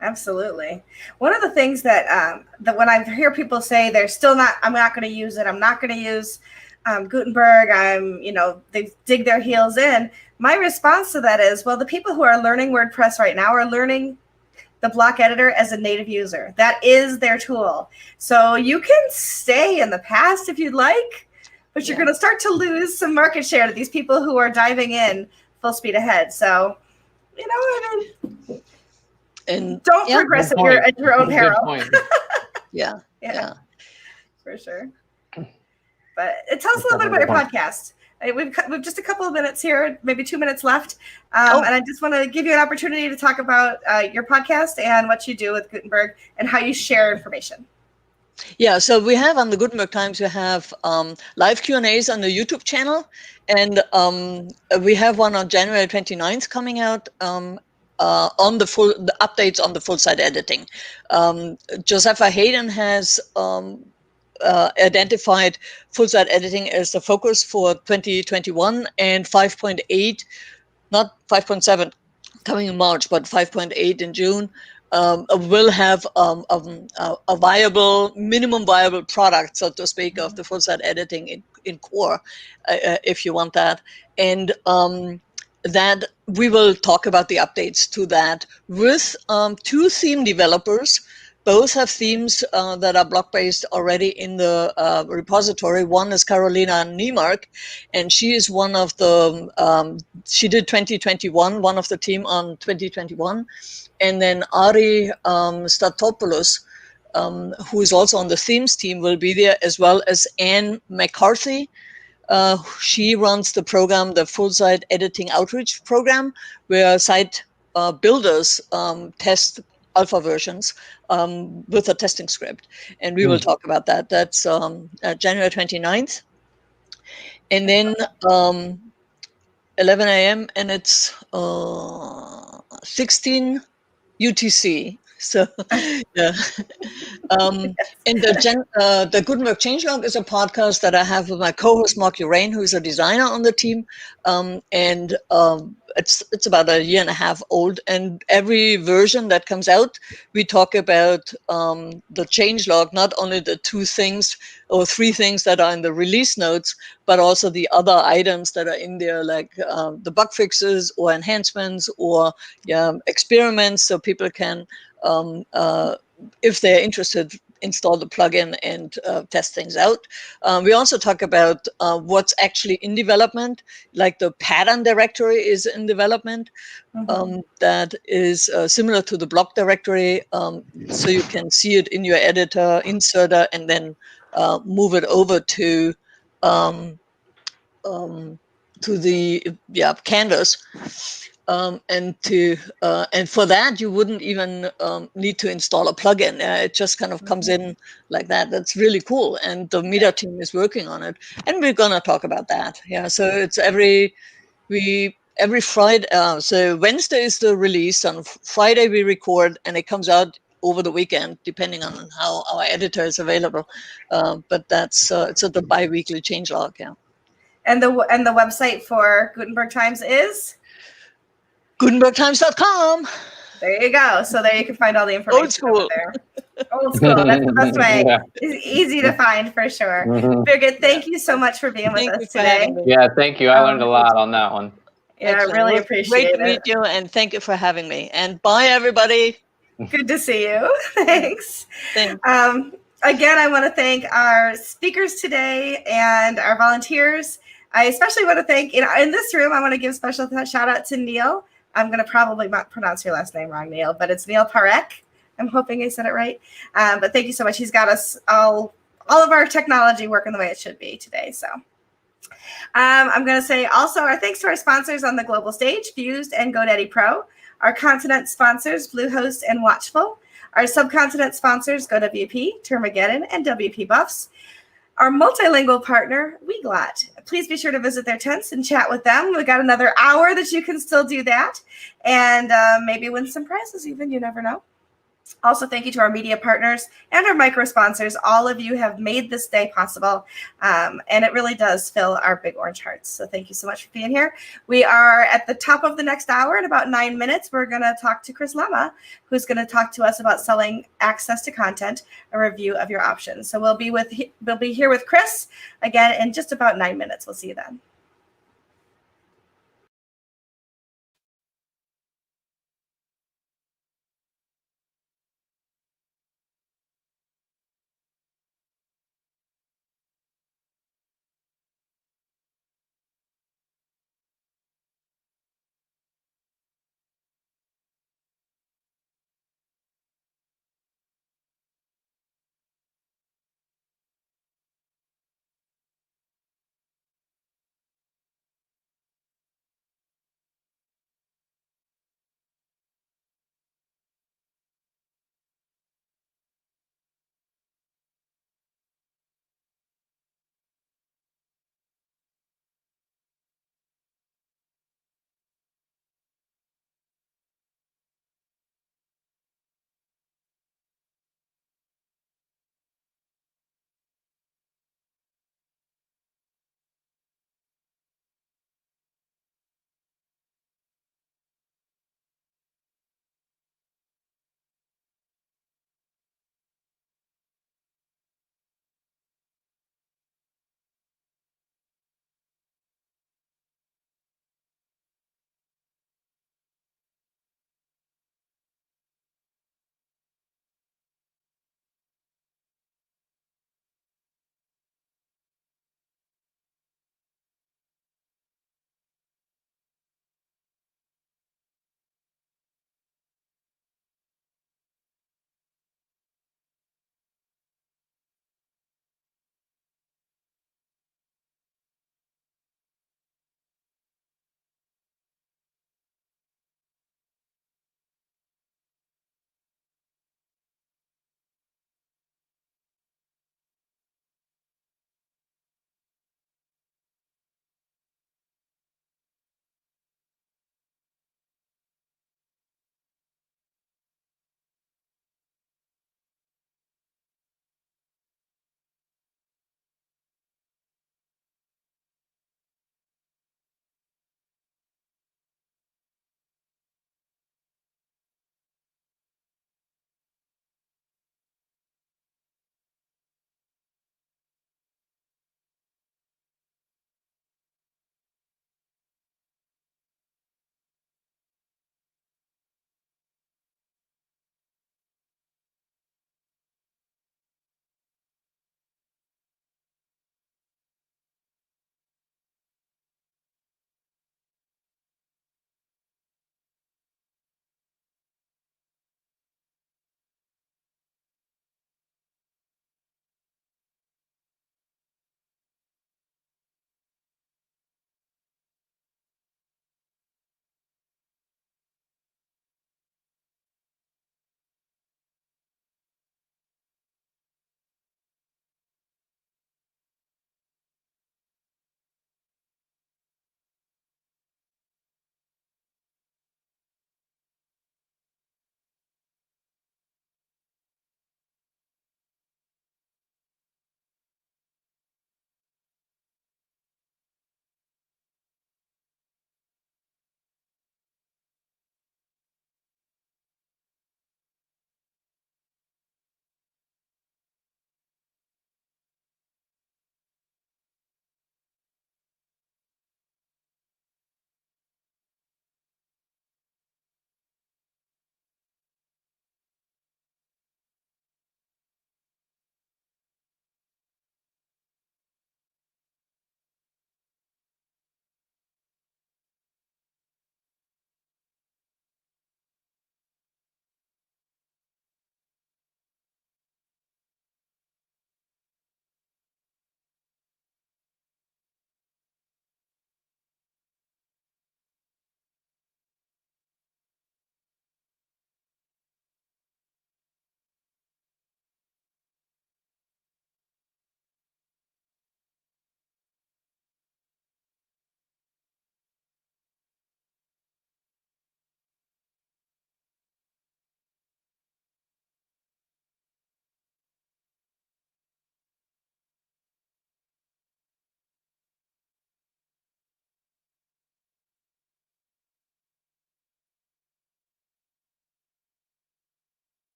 Absolutely. One of the things that when I hear people say I'm not going to use it, I'm not going to use Gutenberg, they dig their heels in. My response to that is, well, the people who are learning WordPress right now are learning the block editor as a native user. That is their tool. So you can stay in the past if you'd like, but you're going to start to lose some market share to these people who are diving in full speed ahead. So, and don't progress at your own peril. Yeah, for sure. But tell us a little bit about your podcast. We've just a couple of minutes here, maybe 2 minutes left. And I just want to give you an opportunity to talk about your podcast and what you do with Gutenberg and how you share information. Yeah, so we have on the Gutenberg Times, we have live Q&As on the YouTube channel. And we have one on January 29th coming out on the updates on the full site editing. Josepha Hayden has identified full site editing as the focus for 2021, and 5.8, not 5.7 coming in March, but 5.8 in June, will have a viable, minimum viable product, so to speak, of the full site editing in core, if you want that. And that we will talk about the updates to that with 2 theme developers. Both have themes that are block-based already in the repository. One is Carolina Niemark, and she is one of the, she did 2021, one of the team on 2021. And then Ari Statopoulos, who is also on the themes team, will be there, as well as Anne McCarthy. She runs the program, the full site editing outreach program, where site builders test alpha versions with a testing script. And we will talk about that. That's January 29th. And then 11 a.m. and it's 16 UTC. So, yeah. And the Gutenberg Changelog is a podcast that I have with my co-host Mark Urain, who's a designer on the team. And it's about a year and a half old. And every version that comes out, we talk about the changelog, not only the 2 things or 3 things that are in the release notes, but also the other items that are in there, like the bug fixes or enhancements or experiments, so people can, if they're interested, install the plugin and test things out. We also talk about what's actually in development, like the pattern directory is in development. That is similar to the block directory, so you can see it in your editor, inserter, and then move it over to the canvas. And for that, you wouldn't even need to install a plugin. It just kind of comes in like that. That's really cool. And the Meta team is working on it. And we're going to talk about that. Yeah. So it's every Friday. So Wednesday is the release. On Friday, we record, and it comes out over the weekend, depending on how our editor is available. But that's it's a bi-weekly changelog. Yeah. And the website for Gutenberg Times is GutenbergTimes.com. There you go. So there you can find all the information. Old school. Over there. Old school. That's the best way. Yeah. It's easy to find for sure. Mhm. Birgit, thank you so much for being with Thank you us for today. having me. Yeah, thank you. I learned a lot on that one. Yeah, I Excellent. really Well, appreciate great to meet it. you, and thank you for having me. And bye, everybody. Good to see you. Thanks. Thanks. Again, I want to thank our speakers today and our volunteers. I especially want to thank, in this room, I want to give special shout out to Neil. I'm going to probably not pronounce your last name wrong, Neil, but it's Neil Parek. I'm hoping I said it right. But thank you so much. He's got us all of our technology working the way it should be today. So I'm going to say also our thanks to our sponsors on the global stage, Fused and GoDaddy Pro, our continent sponsors, Bluehost and Watchful, our subcontinent sponsors, GoWP, Termageddon, and WP Buffs, our multilingual partner, Weglot. Please be sure to visit their tents and chat with them. We got another hour that you can still do that, and maybe win some prizes even, you never know. Also, thank you to our media partners and our micro sponsors. All of you have made this day possible, and it really does fill our big orange hearts. So thank you so much for being here. We are at the top of the next hour. In about 9 minutes, we're going to talk to Chris Lama, who's going to talk to us about selling access to content, a review of your options. So we'll be here with Chris again in just about 9 minutes. We'll see you then.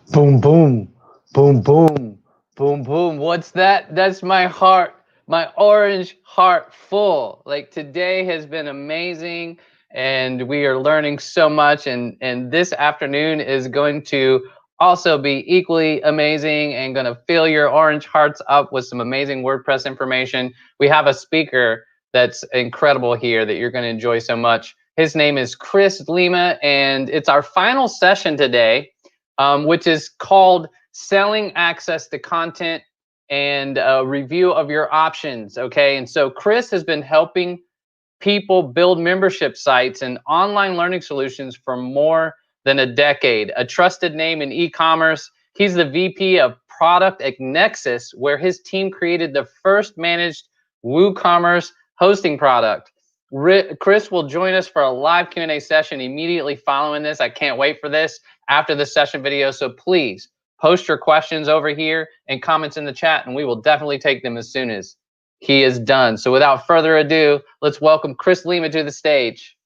Boom, boom, boom, boom, boom, boom. What's that? That's my heart, my orange heart full. Like today has been amazing and we are learning so much. And this afternoon is going to also be equally amazing and going to fill your orange hearts up with some amazing WordPress information. We have a speaker that's incredible here that you're going to enjoy so much. His name is Chris Lima, and it's our final session today, which is called Selling Access to Content and a Review of Your Options. Okay, and so Chris has been helping people build membership sites and online learning solutions for more than a decade. A trusted name in e-commerce. He's the VP of Product at Nexus, where his team created the first managed WooCommerce hosting product. Chris will join us for a live Q&A session immediately following this. I can't wait for this after the session video. So please post your questions over here and comments in the chat, and we will definitely take them as soon as he is done. So without further ado, let's welcome Chris Lima to the stage.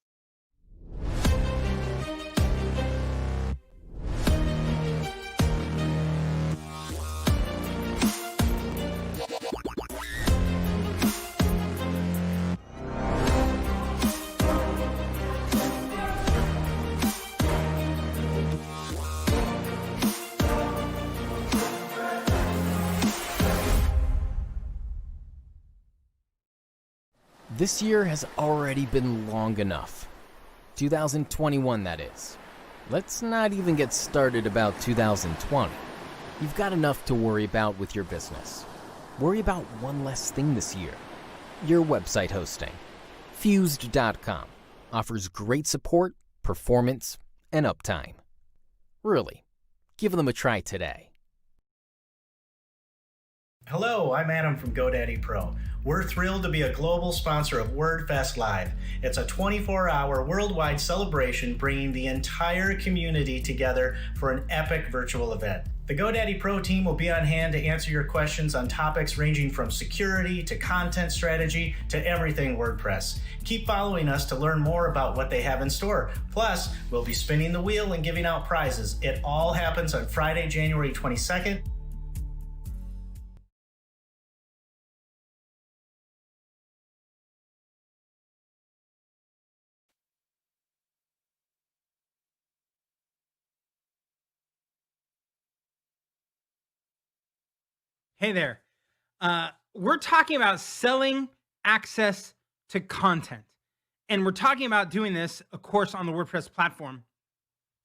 This year has already been long enough. 2021, that is. Let's not even get started about 2020. You've got enough to worry about with your business. Worry about one less thing this year. Your website hosting. Fused.com offers great support, performance, and uptime. Really, give them a try today. Hello, I'm Adam from GoDaddy Pro. We're thrilled to be a global sponsor of WordFest Live. It's a 24-hour worldwide celebration bringing the entire community together for an epic virtual event. The GoDaddy Pro team will be on hand to answer your questions on topics ranging from security to content strategy to everything WordPress. Keep following us to learn more about what they have in store. Plus, we'll be spinning the wheel and giving out prizes. It all happens on Friday, January 22nd. Hey there. We're talking about selling access to content. And we're talking about doing this, of course, on the WordPress platform.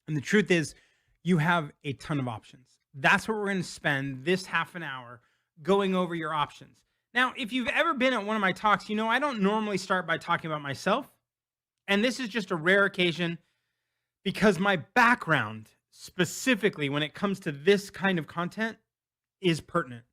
And the truth is, you have a ton of options. That's what we're going to spend this half an hour going over your options. Now, if you've ever been at one of my talks, you know I don't normally start by talking about myself. And this is just a rare occasion because my background, specifically when it comes to this kind of content, is pertinent.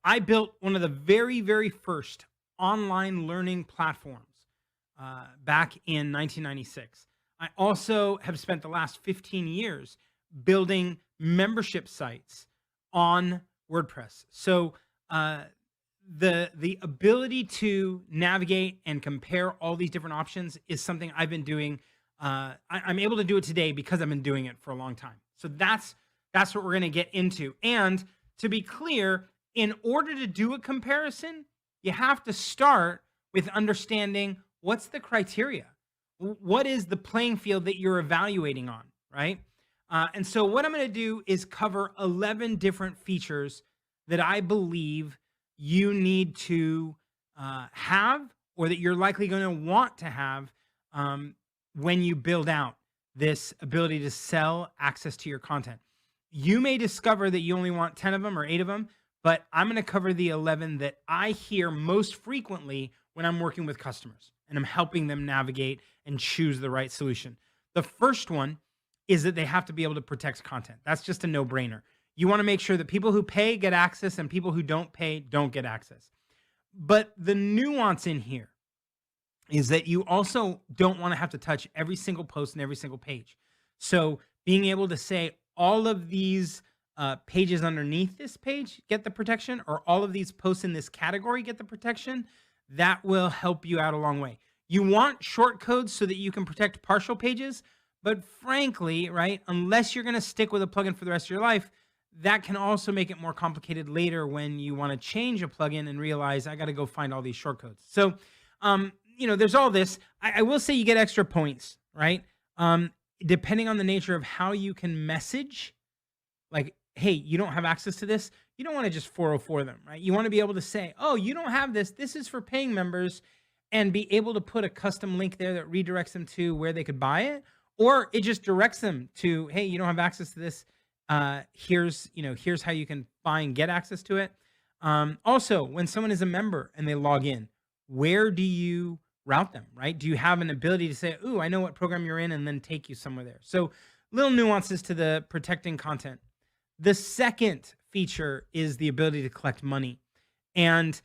I built one of the very, very first online learning platforms back in 1996. I also have spent the last 15 years building membership sites on WordPress. So the ability to navigate and compare all these different options is something I've been doing. I'm able to do it today because I've been doing it for a long time. So that's what we're going to get into. And to be clear, in order to do a comparison, you have to start with understanding what's the criteria. What is the playing field that you're evaluating on, right? And so what I'm going to do is cover 11 different features that I believe you need to have, or that you're likely going to want to have when you build out this ability to sell access to your content. You may discover that you only want 10 of them or 8 of them, but I'm going to cover the 11 that I hear most frequently when I'm working with customers and I'm helping them navigate and choose the right solution. The first one is that they have to be able to protect content. That's just a no-brainer. You want to make sure that people who pay get access and people who don't pay don't get access. But the nuance in here is that you also don't want to have to touch every single post and every single page. So being able to say all of these pages underneath this page get the protection, or all of these posts in this category get the protection, that will help you out a long way. You want short codes so that you can protect partial pages, But frankly, right, unless you're going to stick with a plugin for the rest of your life, that can also make it more complicated later when you want to change a plugin and realize I got to go find all these shortcodes. So, there's all this. I will say you get extra points, right? Depending on the nature of how you can message, like, hey, you don't have access to this. You don't want to just 404 them, right? You want to be able to say, oh, you don't have this. This is for paying members, and be able to put a custom link there that redirects them to where they could buy it, or it just directs them to, hey, you don't have access to this. Here's how you can get access to it. Also, when someone is a member and they log in, where do you route them, right? Do you have an ability to say, ooh, I know what program you're in, and then take you somewhere there? So little nuances to the protecting content. The second feature is the ability to collect money. And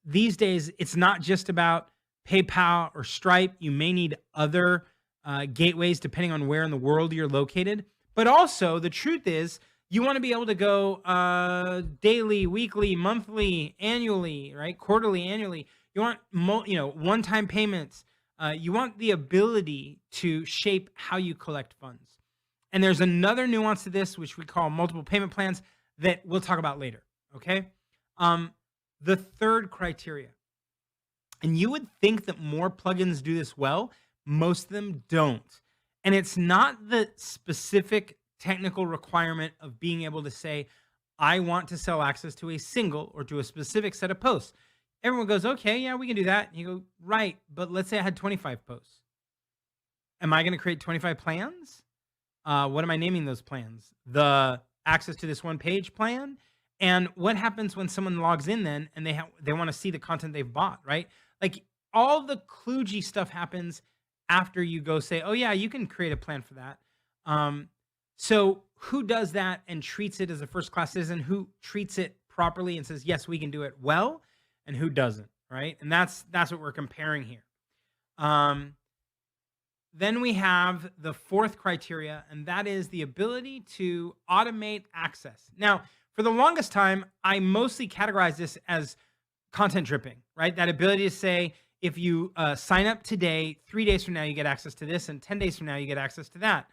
these days, it's not just about PayPal or Stripe. You may need other gateways depending on where in the world you're located. But also, the truth is, you want to be able to go daily, weekly, monthly, annually, right? Quarterly, annually. You want one-time payments. You want the ability to shape how you collect funds. And there's another nuance to this, which we call multiple payment plans, that we'll talk about later, okay? The third criteria, and you would think that more plugins do this well, most of them don't. And it's not the specific technical requirement of being able to say, I want to sell access to a single or to a specific set of posts. Everyone goes, okay, yeah, we can do that. And you go, right, but let's say I had 25 posts. Am I going to create 25 plans? What am I naming those plans? The access to this one page plan? And what happens when someone logs in then and they want to see the content they've bought, right? Like all the kludgy stuff happens after you go say, oh yeah, you can create a plan for that. So who does that and treats it as a first-class citizen? Who treats it properly and says, yes, we can do it well, and who doesn't, right? And that's what we're comparing here. Then we have the fourth criteria, and that is the ability to automate access. Now, for the longest time, I mostly categorize this as content dripping, right? That ability to say, if you sign up today, 3 days from now, you get access to this, and 10 days from now, you get access to that.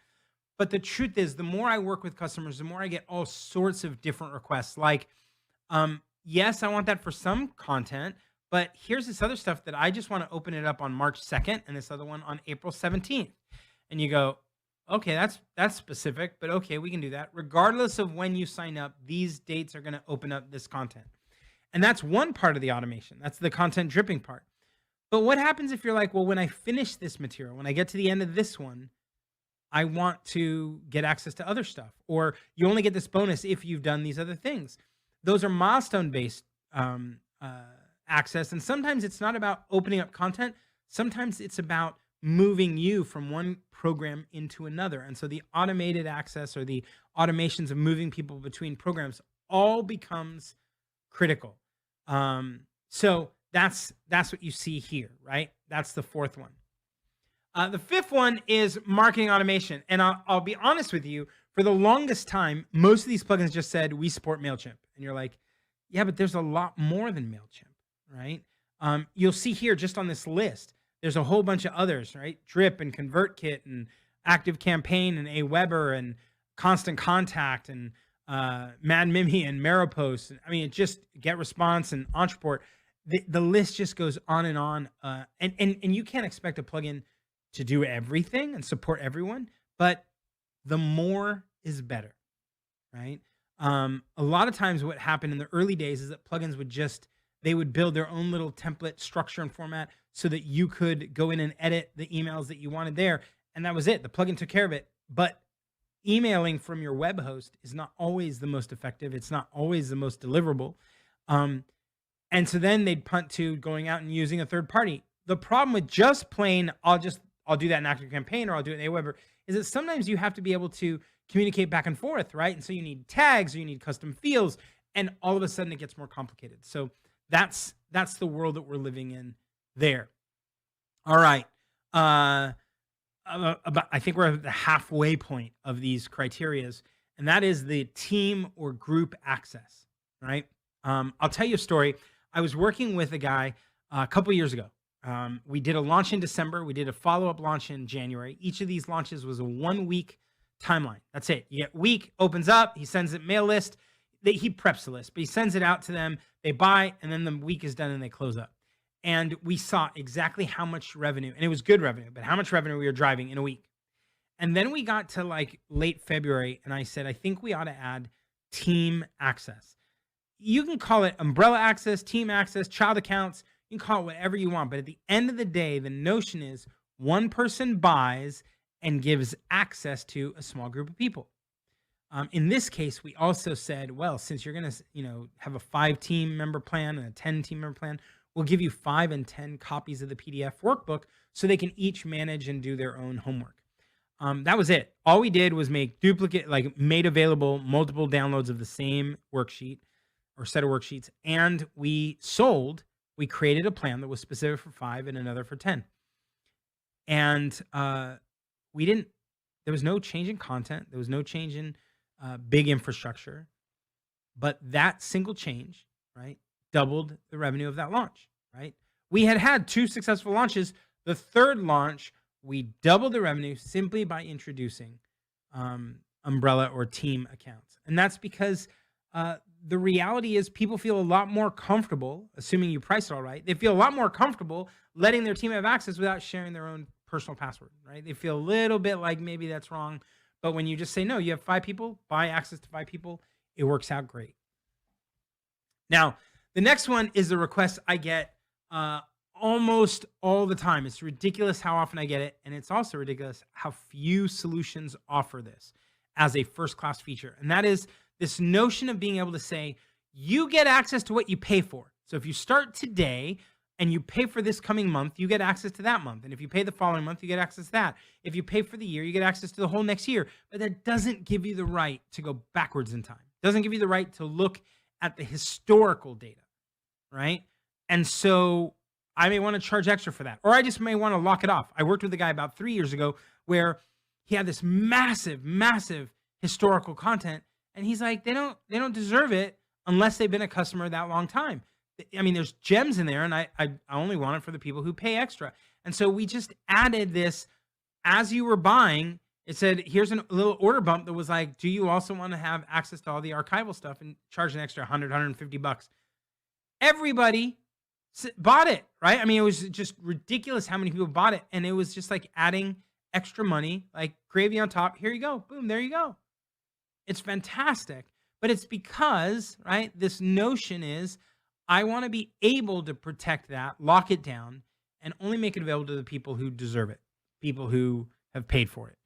But the truth is, the more I work with customers, the more I get all sorts of different requests. Like, yes, I want that for some content, but here's this other stuff that I just want to open it up on March 2nd and this other one on April 17th. And you go, okay, that's specific, but okay, we can do that. Regardless of when you sign up, these dates are going to open up this content. And that's one part of the automation. That's the content dripping part. But what happens if you're like, well, when I finish this material, when I get to the end of this one, I want to get access to other stuff, or you only get this bonus if you've done these other things. Those are milestone-based access, and sometimes it's not about opening up content. Sometimes it's about moving you from one program into another. And so the automated access or the automations of moving people between programs all becomes critical. So that's what you see here, right? That's the fourth one. The fifth one is marketing automation. And I'll be honest with you, for the longest time, most of these plugins just said, we support MailChimp. And you're like, yeah, but there's a lot more than MailChimp, right? You'll see here just on this list, there's a whole bunch of others, right? Drip and ConvertKit and ActiveCampaign and Aweber and Constant Contact and MadMimi and Maripost. I mean, it just GetResponse and Entreport. The list just goes on and on. And you can't expect a plugin to do everything and support everyone, but the more is better, right? A lot of times what happened in the early days is that plugins they would build their own little template structure and format so that you could go in and edit the emails that you wanted there. And that was it. The plugin took care of it. But emailing from your web host is not always the most effective. It's not always the most deliverable. And so then they'd punt to going out and using a third party. The problem with just plain, I'll do that in ActiveCampaign or I'll do it in Aweber, is that sometimes you have to be able to communicate back and forth, right? And so you need tags or you need custom fields, and all of a sudden it gets more complicated. So that's the world that we're living in there. All right. I think we're at the halfway point of these criterias, and that is the team or group access, right? I'll tell you a story. I was working with a guy a couple years ago, We did a launch in December. We did a follow-up launch in January. Each of these launches was a 1-week timeline. That's it. You get week, opens up, he sends it mail list. He preps the list, but he sends it out to them. They buy, and then the week is done and they close up. And we saw exactly how much revenue, and it was good revenue, but how much revenue we were driving in a week. And then we got to like late February, and I said, I think we ought to add team access. You can call it umbrella access, team access, child accounts. You can call it whatever you want. But at the end of the day, the notion is one person buys and gives access to a small group of people. In this case, we also said, well, since you're going to, have a 5-team member plan and a 10-team member plan, we'll give you 5 and 10 copies of the PDF workbook so they can each manage and do their own homework. That was it. All we did was made available multiple downloads of the same worksheet or set of worksheets, and we created a plan that was specific for 5 and another for 10. And there was no change in content. There was no change in big infrastructure, but that single change, right, doubled the revenue of that launch, right? We had 2 successful launches. The third launch, we doubled the revenue simply by introducing umbrella or team accounts. And that's because the reality is people feel a lot more comfortable, assuming you price it all right, they feel a lot more comfortable letting their team have access without sharing their own personal password, right? They feel a little bit like maybe that's wrong. But when you just say, no, you have 5 people, buy access to 5 people, it works out great. Now, the next one is the request I get almost all the time. It's ridiculous how often I get it. And it's also ridiculous how few solutions offer this as a first-class feature. And that is this notion of being able to say, you get access to what you pay for. So if you start today and you pay for this coming month, you get access to that month. And if you pay the following month, you get access to that. If you pay for the year, you get access to the whole next year. But that doesn't give you the right to go backwards in time. It doesn't give you the right to look at the historical data, right? And so I may want to charge extra for that, or I just may want to lock it off. I worked with a guy about 3 years ago where he had this massive, massive historical content, and he's like, they don't deserve it unless they've been a customer that long time. I mean, there's gems in there, and I only want it for the people who pay extra. And so we just added this as you were buying. It said, here's a little order bump that was like, do you also want to have access to all the archival stuff and charge an extra $100, $150? Everybody bought it, right? I mean, it was just ridiculous how many people bought it. And it was just like adding extra money, like gravy on top. Here you go. Boom, there you go. It's fantastic. But it's because, right, this notion is, I want to be able to protect that, lock it down, and only make it available to the people who deserve it, people who have paid for it.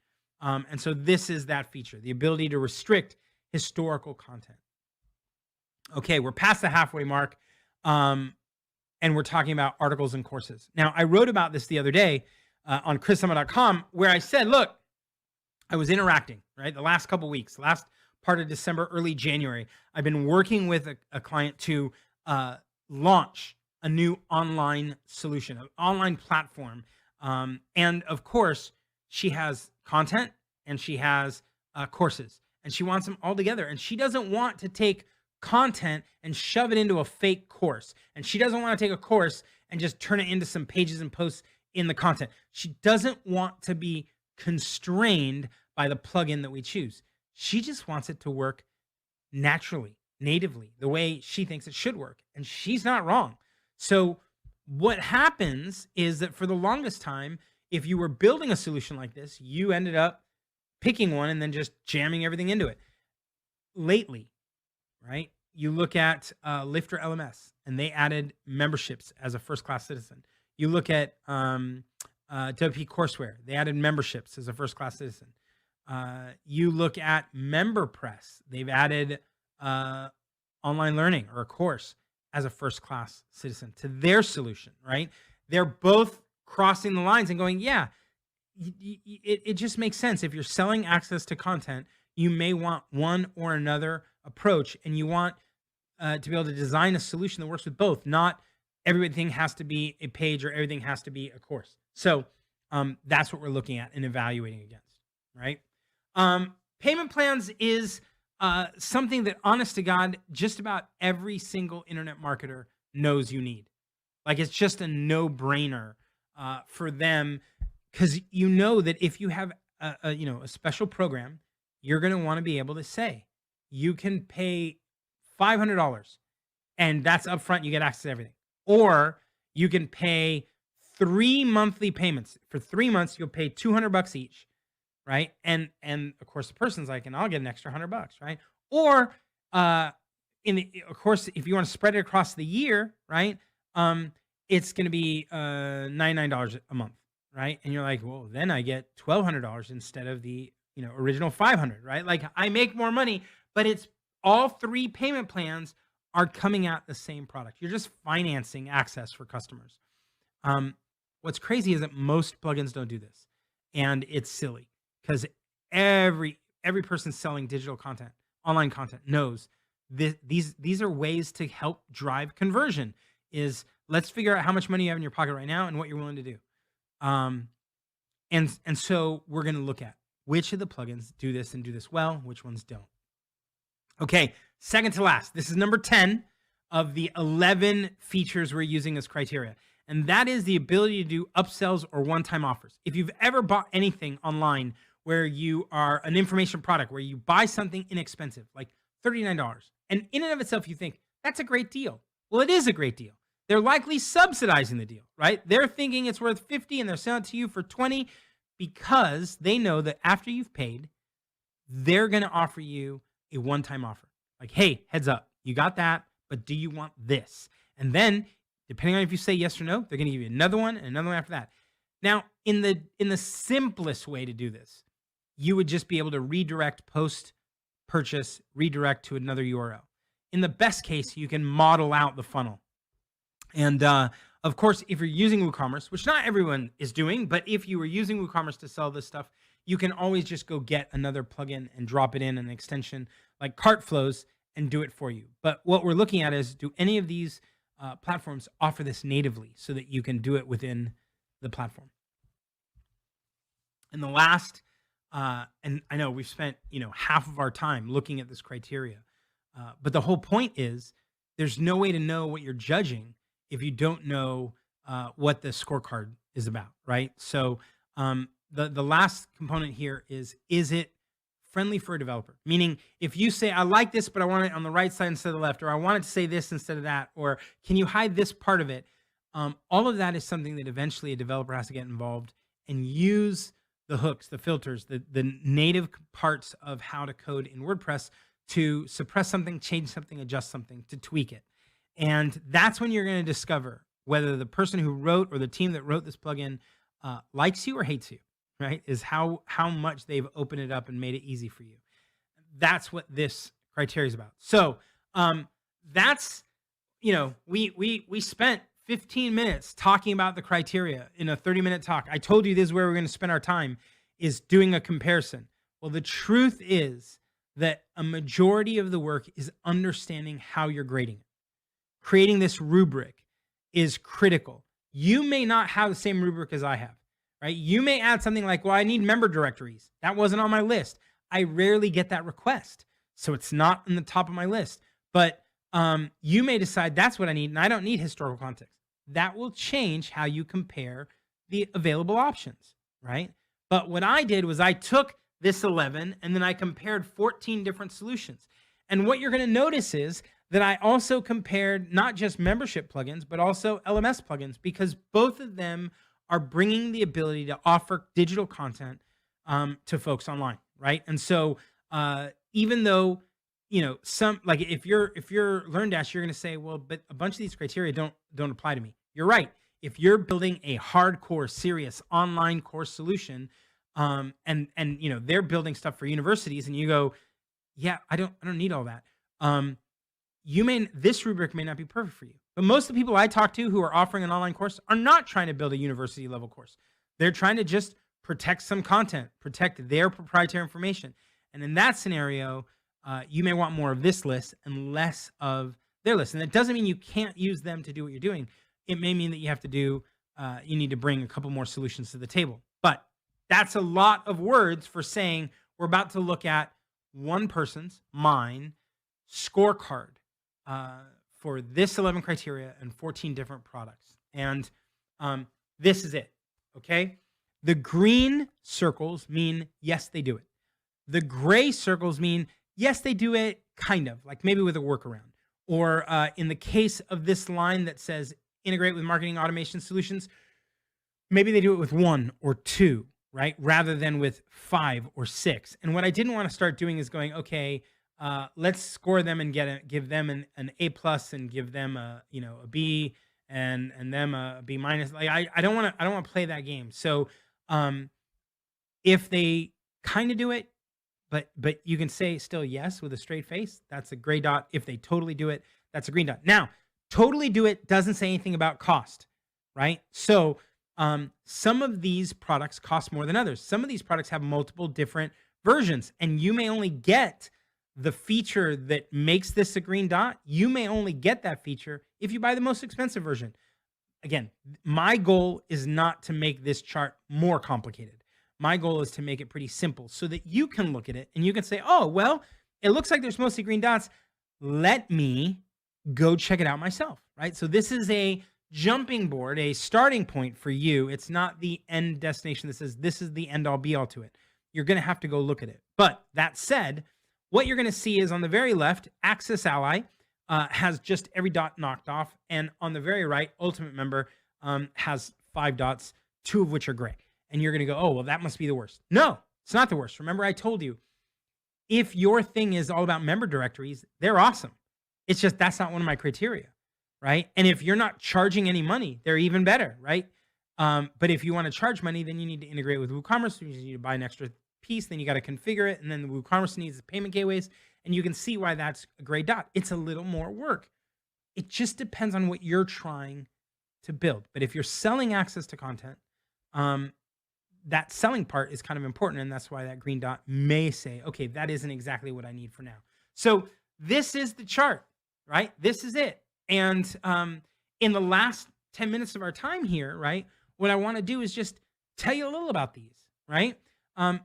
And so this is that feature, the ability to restrict historical content. Okay, we're past the halfway mark, and we're talking about articles and courses. Now, I wrote about this the other day on chrissummit.com, where I said, look, I was interacting, right? The last couple weeks, last part of December, early January, I've been working with a client to launch a new online solution, an online platform. And of course, she has content and she has courses, and she wants them all together. And she doesn't want to take content and shove it into a fake course. And she doesn't want to take a course and just turn it into some pages and posts in the content. She doesn't want to be constrained by the plugin that we choose. She just wants it to work naturally, natively, the way she thinks it should work. And she's not wrong. So what happens is that for the longest time, if you were building a solution like this, you ended up picking one and then just jamming everything into it. Lately, right, you look at Lifter LMS, and they added memberships as a first-class citizen. You look at WP Courseware, they added memberships as a first-class citizen. You look at MemberPress, they've added online learning or a course as a first-class citizen to their solution, right? They're both crossing the lines and going, yeah, it just makes sense. If you're selling access to content, you may want one or another approach, and you want to be able to design a solution that works with both. Not everything has to be a page or everything has to be a course. So that's what we're looking at and evaluating against, right? Payment plans is something that, honest to God, just about every single internet marketer knows you need. Like, it's just a no-brainer for them, because you know that if you have a special program, you're going to want to be able to say you can pay $500 and that's upfront. You get access to everything, or you can pay 3 monthly payments. For 3 months, you'll pay $200 each, right? And of course, the person's like, and I'll get an extra $100, right? Or of course, if you want to spread it across the year, right? It's going to be $99 a month, right? And you're like, well, then I get $1,200 instead of the original $500, right? Like, I make more money, but it's all 3 payment plans are coming out the same product. You're just financing access for customers. What's crazy is that most plugins don't do this, and it's silly, because every person selling digital content, online content, knows these are ways to help drive conversion. Is let's figure out how much money you have in your pocket right now and what you're willing to do. And so we're going to look at which of the plugins do this and do this well, which ones don't. Okay, second to last. This is number 10 of the 11 features we're using as criteria. And that is the ability to do upsells or one-time offers. If you've ever bought anything online where you are an information product, where you buy something inexpensive, like $39, and in and of itself you think, that's a great deal. Well, it is a great deal. They're likely subsidizing the deal, right? They're thinking it's worth 50 and they're selling it to you for 20 because they know that after you've paid, they're going to offer you a one-time offer. Like, hey, heads up, you got that, but do you want this? And then, depending on if you say yes or no, they're going to give you another one and another one after that. Now, in the simplest way to do this, you would just be able to redirect post-purchase, redirect to another URL. In the best case, you can model out the funnel. And of course, if you're using WooCommerce, which not everyone is doing, but if you were using WooCommerce to sell this stuff, you can always just go get another plugin and drop it in an extension like Cart Flows and do it for you. But what we're looking at is, do any of these platforms offer this natively so that you can do it within the platform? And the last, and I know we've spent half of our time looking at this criteria, but the whole point is there's no way to know what you're judging if you don't know what the scorecard is about, right? So the last component here is it friendly for a developer? Meaning, if you say, I like this, but I want it on the right side instead of the left, or I want it to say this instead of that, or can you hide this part of it? All of that is something that eventually a developer has to get involved and use the hooks, the filters, the native parts of how to code in WordPress to suppress something, change something, adjust something, to tweak it. And that's when you're going to discover whether the person who wrote or the team that wrote this plugin likes you or hates you, right? Is how much they've opened it up and made it easy for you. That's what this criteria is about. So that's, we spent 15 minutes talking about the criteria in a 30-minute talk. I told you this is where we're going to spend our time, is doing a comparison. Well, the truth is that a majority of the work is understanding how you're grading it. Creating this rubric is critical. You may not have the same rubric as I have, right? You may add something like, well, I need member directories. That wasn't on my list. I rarely get that request, so it's not in the top of my list. But you may decide that's what I need, and I don't need historical context. That will change how you compare the available options, right? But what I did was I took this 11 and then I compared 14 different solutions. And what you're going to notice is that I also compared not just membership plugins, but also LMS plugins, because both of them are bringing the ability to offer digital content to folks online, right? And so even though, some, like if you're LearnDash, you're going to say, well, but a bunch of these criteria don't apply to me. You're right. If you're building a hardcore, serious online course solution, and they're building stuff for universities, and you go, yeah, I don't need all that. This rubric may not be perfect for you. But most of the people I talk to who are offering an online course are not trying to build a university level course. They're trying to just protect some content, protect their proprietary information. And in that scenario, you may want more of this list and less of their list. And that doesn't mean you can't use them to do what you're doing. It may mean that you have to you need to bring a couple more solutions to the table. But that's a lot of words for saying we're about to look at one person's, mine, scorecard for this 11 criteria and 14 different products. And this is it, okay? The green circles mean, yes, they do it. The gray circles mean, yes, they do it, kind of, like maybe with a workaround. Or in the case of this line that says integrate with marketing automation solutions, maybe they do it with 1 or 2, right? Rather than with 5 or 6. And what I didn't want to start doing is going, okay, let's score them and give them an A+ and give them a B and them a B-. Like I don't want to play that game. So if they kind of do it, but you can say still yes with a straight face, that's a gray dot. If they totally do it, that's a green dot. Now, totally do it doesn't say anything about cost, right? So some of these products cost more than others. Some of these products have multiple different versions, and you may only get the feature that makes this a green dot. You may only get that feature if you buy the most expensive version. Again, my goal is not to make this chart more complicated. My goal is to make it pretty simple so that you can look at it and you can say, oh, well, it looks like there's mostly green dots. Let me go check it out myself, right? So this is a jumping board, a starting point for you. It's not the end destination that says this is the end all be all to it. You're going to have to go look at it. But that said, what you're going to see is on the very left, Access Ally has just every dot knocked off. And on the very right, Ultimate Member has 5 dots, 2 of which are gray. And you're going to go, oh, well, that must be the worst. No, it's not the worst. Remember, I told you, if your thing is all about member directories, they're awesome. It's just that's not one of my criteria, right? And if you're not charging any money, they're even better, right? But if you want to charge money, then you need to integrate with WooCommerce. You need to buy an extra piece. Then you got to configure it. And then the WooCommerce needs the payment gateways. And you can see why that's a gray dot. It's a little more work. It just depends on what you're trying to build. But if you're selling access to content, that selling part is kind of important. And that's why that green dot may say, okay, that isn't exactly what I need for now. So this is the chart, right? This is it. And in the last 10 minutes of our time here, right, what I want to do is just tell you a little about these, right?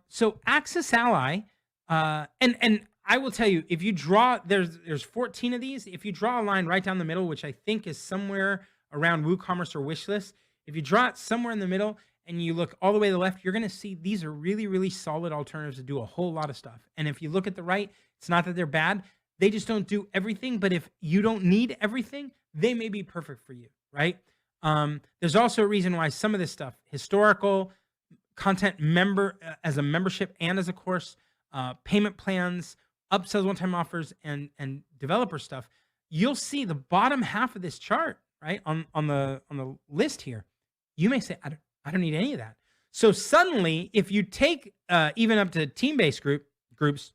So Access Ally, and I will tell you, if you draw, there's 14 of these. If you draw a line right down the middle, which I think is somewhere around WooCommerce or Wishlist, if you draw it somewhere in the middle and you look all the way to the left, you're going to see these are really, really solid alternatives to do a whole lot of stuff. And if you look at the right, it's not that they're bad. They just don't do everything. But if you don't need everything, they may be perfect for you, right? There's also a reason why some of this stuff, historical, content member as a membership and as a course, payment plans, upsells, one-time offers, and developer stuff, you'll see the bottom half of this chart, right, on the list here. You may say, I don't need any of that. So suddenly, if you take even up to team-based groups,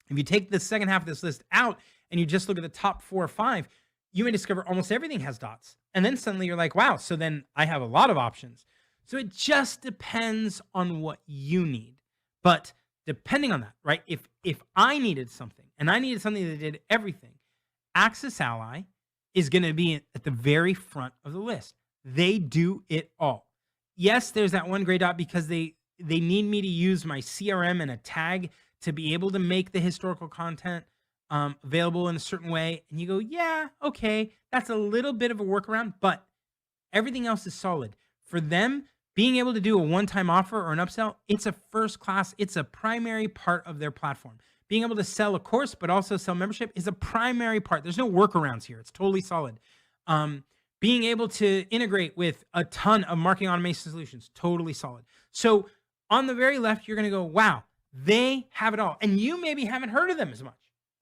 if you take the second half of this list out and you just look at the top 4 or 5, you may discover almost everything has dots. And then suddenly you're like, wow, so then I have a lot of options. So it just depends on what you need. But depending on that, right, if I needed something and I needed something that did everything, Access Ally is going to be at the very front of the list. They do it all. Yes, there's that one gray dot because they need me to use my CRM and a tag to be able to make the historical content available in a certain way. And you go, yeah, okay, that's a little bit of a workaround, but everything else is solid. For them, being able to do a one-time offer or an upsell, it's a first class, it's a primary part of their platform. Being able to sell a course, but also sell membership is a primary part. There's no workarounds here. It's totally solid. Being able to integrate with a ton of marketing automation solutions, totally solid. So on the very left, you're going to go, wow, they have it all. And you maybe haven't heard of them as much,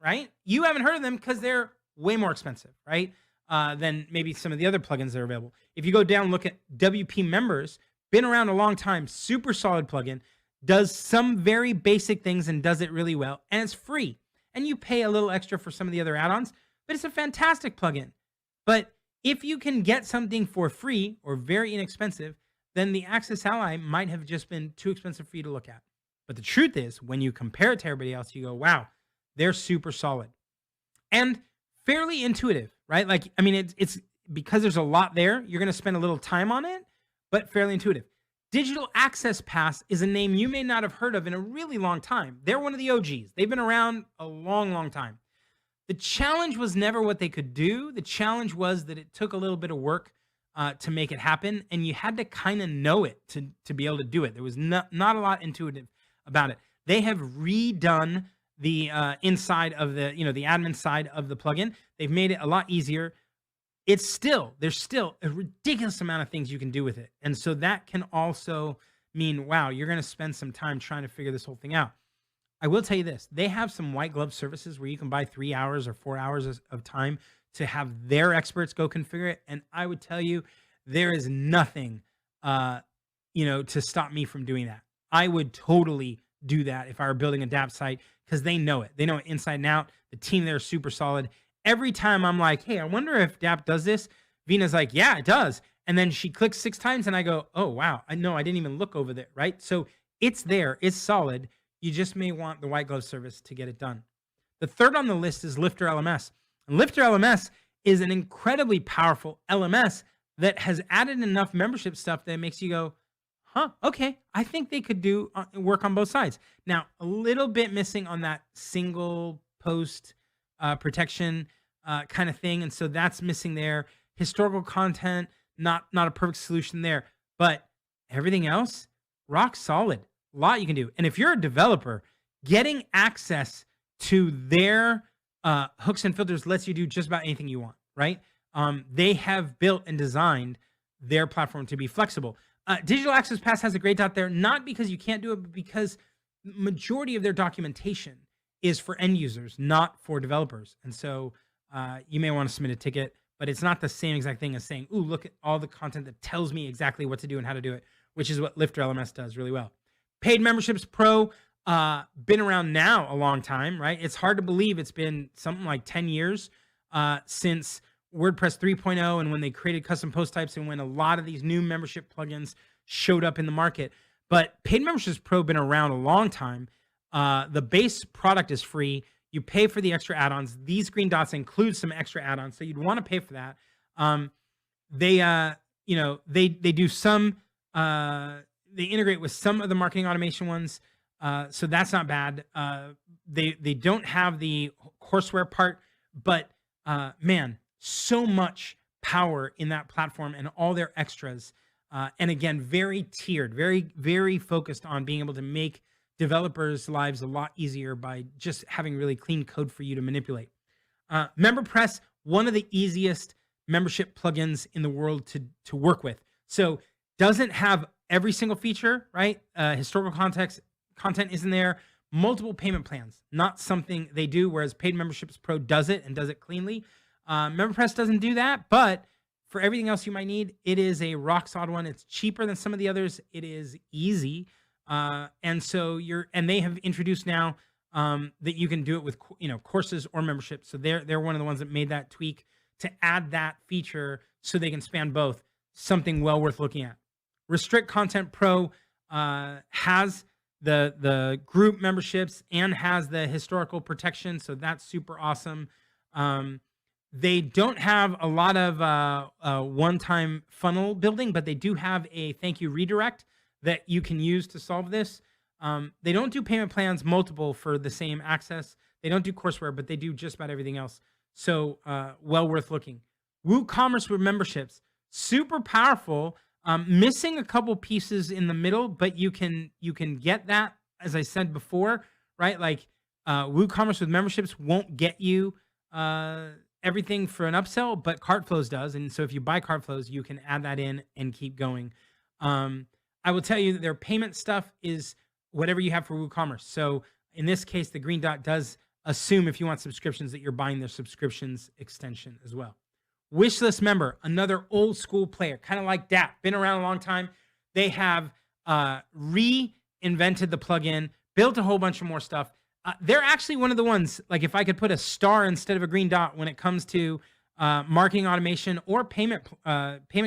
right? You haven't heard of them because they're way more expensive, right? Than maybe some of the other plugins that are available. If you go down, look at WP Members, been around a long time, super solid plugin, does some very basic things and does it really well. And it's free. And you pay a little extra for some of the other add-ons, but it's a fantastic plugin. But if you can get something for free or very inexpensive, then the Access Ally might have just been too expensive for you to look at. But the truth is, when you compare it to everybody else, you go, wow, they're super solid. And fairly intuitive, right? Like, I mean, it's because there's a lot there, you're going to spend a little time on it, but fairly intuitive. Digital Access Pass is a name you may not have heard of in a really long time. They're one of the OGs. They've been around a long, long time. The challenge was never what they could do. The challenge was that it took a little bit of work to make it happen, and you had to kind of know it to be able to do it. There was not a lot intuitive about it. They have redone the inside of the the admin side of the plugin. They've made it a lot easier. There's still a ridiculous amount of things you can do with it, and so that can also mean, wow, you're going to spend some time trying to figure this whole thing out. I will tell you this: they have some white glove services where you can buy 3 hours or 4 hours of time to have their experts go configure it. And I would tell you, there is nothing, to stop me from doing that. I would totally do that if I were building a DApp site, because they know it. They know it inside and out. The team there is super solid. Every time I'm like, hey, I wonder if DApp does this, Vina's like, yeah, it does. And then she clicks 6 times and I go, oh, wow. I know I didn't even look over there, right? So it's there. It's solid. You just may want the white glove service to get it done. The third on the list is Lifter LMS. And Lifter LMS is an incredibly powerful LMS that has added enough membership stuff that makes you go, huh, okay, I think they could do work on both sides. Now, a little bit missing on that single post protection kind of thing. And so that's missing there. Historical content, not a perfect solution there. But everything else, rock solid. A lot you can do. And if you're a developer, getting access to their hooks and filters lets you do just about anything you want, right? They have built and designed their platform to be flexible. Digital Access Pass has a great dot there, not because you can't do it, but because majority of their documentation is for end users, not for developers. And so you may want to submit a ticket, but it's not the same exact thing as saying, ooh, look at all the content that tells me exactly what to do and how to do it, which is what Lifter LMS does really well. Paid Memberships Pro, been around now a long time, right? It's hard to believe it's been something like 10 years since WordPress 3.0 and when they created custom post types and when a lot of these new membership plugins showed up in the market. But Paid Memberships Pro been around a long time. The base product is free. You pay for the extra add-ons. These green dots include some extra add-ons, so you'd want to pay for that. They do some. They integrate with some of the marketing automation ones, so that's not bad. They don't have the courseware part, but man, so much power in that platform and all their extras. And again, very tiered, very, very focused on being able to make developers' lives a lot easier by just having really clean code for you to manipulate. MemberPress, one of the easiest membership plugins in the world to work with. So doesn't have every single feature, right? Historical content isn't there. Multiple payment plans, not something they do, whereas Paid Memberships Pro does it and does it cleanly. MemberPress doesn't do that, but for everything else you might need, it is a rock solid one. It's cheaper than some of the others. It is easy. And so they have introduced now that you can do it with, courses or memberships. So they're one of the ones that made that tweak to add that feature so they can span both. Something well worth looking at. Restrict Content Pro has the group memberships and has the historical protection. So that's super awesome. They don't have a lot of one-time funnel building, but they do have a thank you redirect that you can use to solve this. They don't do payment plans multiple for the same access. They don't do courseware, but they do just about everything else. So well worth looking. WooCommerce with memberships, super powerful. Missing a couple pieces in the middle, but you can get that, as I said before, right? Like WooCommerce with memberships won't get you everything for an upsell, but CartFlows does. And so if you buy CartFlows, you can add that in and keep going. I will tell you that their payment stuff is whatever you have for WooCommerce. So in this case, the green dot does assume if you want subscriptions that you're buying their subscriptions extension as well. Wishlist Member, another old school player, kind of like DApp, been around a long time. They have reinvented the plugin, built a whole bunch of more stuff. They're actually one of the ones, like if I could put a star instead of a green dot when it comes to marketing automation or payment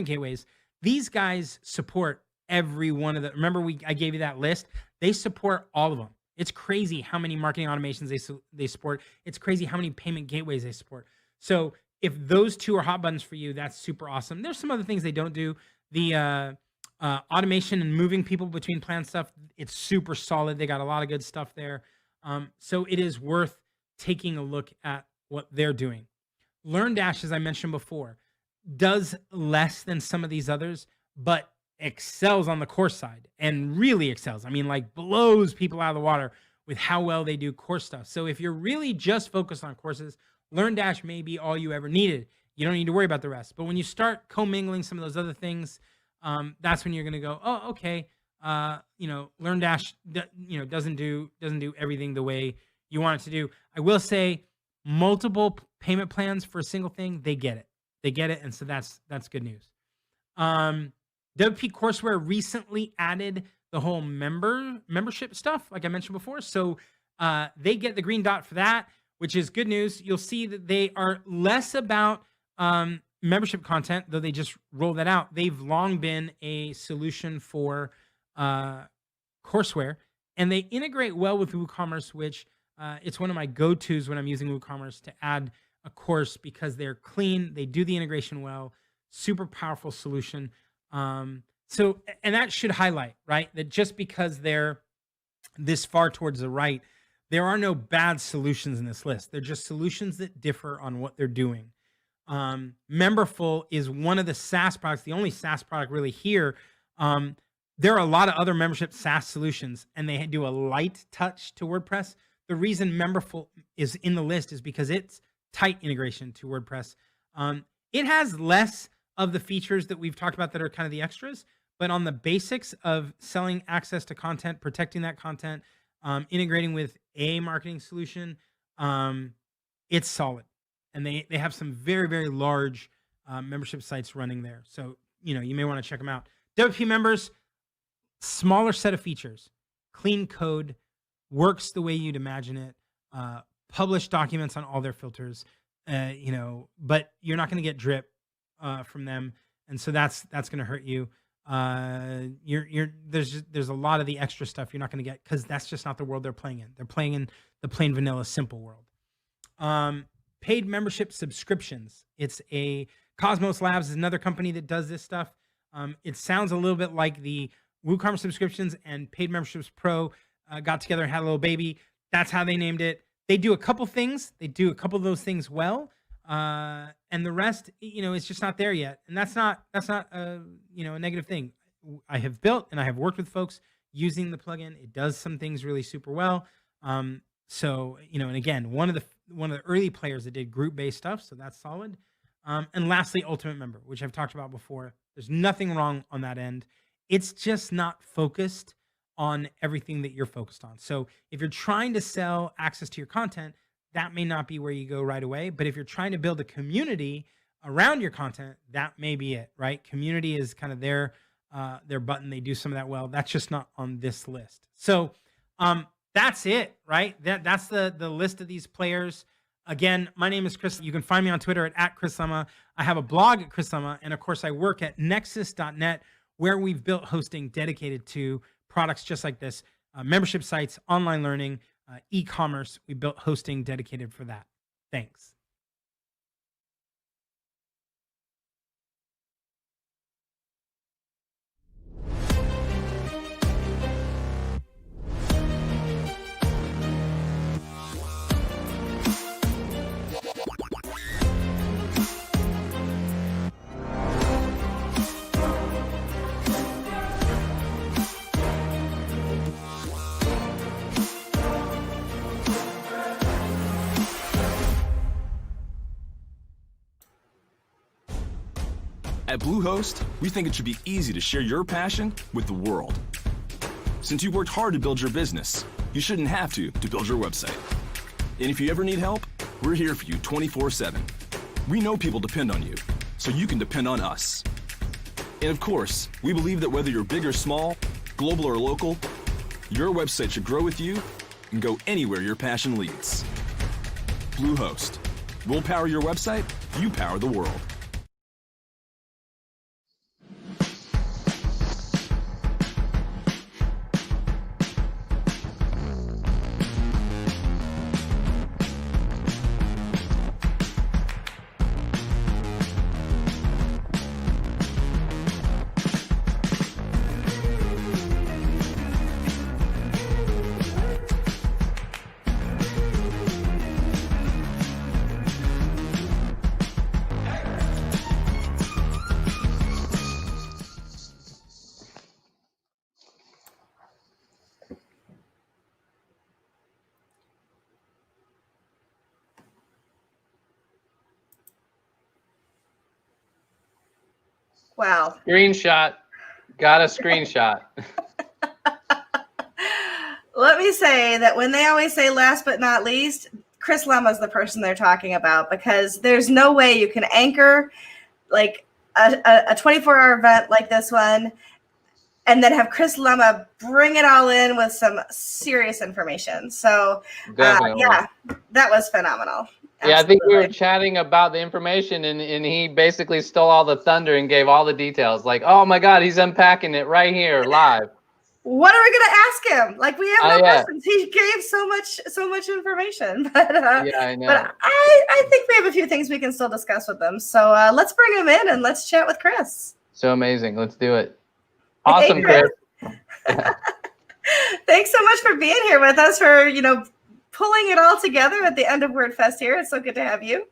gateways, these guys support every one of the, remember I gave you that list? They support all of them. It's crazy how many marketing automations they support. It's crazy how many payment gateways they support. So if those two are hot buttons for you, that's super awesome. There's some other things they don't do. The automation and moving people between plan stuff, it's super solid. They got a lot of good stuff there. So it is worth taking a look at what they're doing. LearnDash, as I mentioned before, does less than some of these others, but excels on the course side and really excels. I mean, like blows people out of the water with how well they do course stuff. So if you're really just focused on courses, LearnDash may be all you ever needed. You don't need to worry about the rest. But when you start commingling some of those other things, that's when you're going to go, oh, okay, LearnDash, doesn't do everything the way you want it to do. I will say, multiple payment plans for a single thing, they get it, and so that's good news. WP Courseware recently added the whole membership stuff, like I mentioned before. So they get the green dot for that, which is good news. You'll see that they are less about membership content, though they just rolled that out. They've long been a solution for courseware, and they integrate well with WooCommerce, which it's one of my go-tos when I'm using WooCommerce to add a course, because they're clean, they do the integration well, super powerful solution. And that should highlight, right, that just because they're this far towards the right, there are no bad solutions in this list. They're just solutions that differ on what they're doing. Memberful is one of the SaaS products, the only SaaS product really here. There are a lot of other membership SaaS solutions, and they do a light touch to WordPress. The reason Memberful is in the list is because it's tight integration to WordPress. It has less of the features that we've talked about that are kind of the extras, but on the basics of selling access to content, protecting that content, integrating with a marketing solution, it's solid. And they have some very, very large membership sites running there. So, you may want to check them out. WP members, smaller set of features, clean code, works the way you'd imagine it, publish documents on all their filters, but you're not going to get drip from them, and so that's going to hurt you. There's a lot of the extra stuff you're not going to get, because that's just not the world they're playing in. They're playing in the plain vanilla simple world. Paid membership subscriptions. It's Cosmos Labs is another company that does this stuff. It sounds a little bit like the WooCommerce subscriptions and Paid Memberships Pro got together and had a little baby. That's how they named it. They do a couple things. They do a couple of those things well, and the rest, it's just not there yet. And that's not a negative thing. I have built and I have worked with folks using the plugin. It does some things really super well. So and again, one of the early players that did group-based stuff, so that's solid. And lastly, Ultimate Member, which I've talked about before. There's nothing wrong on that end. It's just not focused on everything that you're focused on. So if you're trying to sell access to your content, that may not be where you go right away. But if you're trying to build a community around your content, that may be it, right? Community is kind of their button. They do some of that well. That's just not on this list. So that's it, right? That's the list of these players. Again, my name is Chris. You can find me on Twitter at Chris Lema. I have a blog at Chris Lema, and of course I work at nexus.net, where we've built hosting dedicated to products just like this, membership sites, online learning, e-commerce. We built hosting dedicated for that. Thanks. At Bluehost, we think it should be easy to share your passion with the world. Since you worked hard to build your business, you shouldn't have to build your website. And if you ever need help, we're here for you 24/7. We know people depend on you, so you can depend on us. And of course, we believe that whether you're big or small, global or local, your website should grow with you and go anywhere your passion leads. Bluehost. We'll power your website, you power the world. Wow. Screenshot. Got a screenshot. Let me say that when they always say last but not least, Chris Lemma's the person they're talking about, because there's no way you can anchor like a 24-hour event like this one and then have Chris Lemma bring it all in with some serious information. So yeah, that was phenomenal. Yeah, I think we were chatting about the information, and he basically stole all the thunder and gave all the details. Like, oh my God, he's unpacking it right here live. What are we going to ask him? Like, we have no questions. He gave so much information. But yeah, I know. But I think we have a few things we can still discuss with them. So let's bring him in and let's chat with Chris. So amazing. Let's do it. Awesome, hey, Chris. Thanks so much for being here with us, for, pulling it all together at the end of WordFest here. It's so good to have you.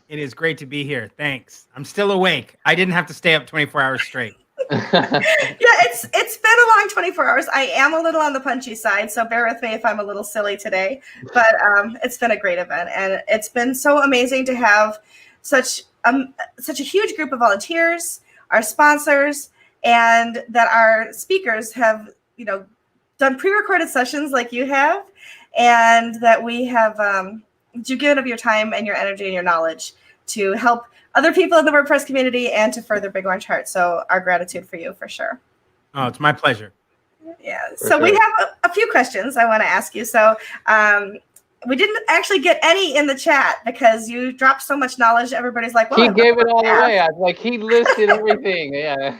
It is great to be here. Thanks. I'm still awake. I didn't have to stay up 24 hours straight. Yeah, it's been a long 24 hours. I am a little on the punchy side, so bear with me if I'm a little silly today. But it's been a great event, and it's been so amazing to have such a huge group of volunteers, our sponsors, and that our speakers have, done pre-recorded sessions like you have, and that we have you given of your time and your energy and your knowledge to help other people in the WordPress community and to further Big Orange Heart. So our gratitude for you, for sure. Oh, it's my pleasure. Yeah. So we have a few questions I want to ask you. So we didn't actually get any in the chat because you dropped so much knowledge. Everybody's like, well, he gave it all away. Like, he listed everything. Yeah.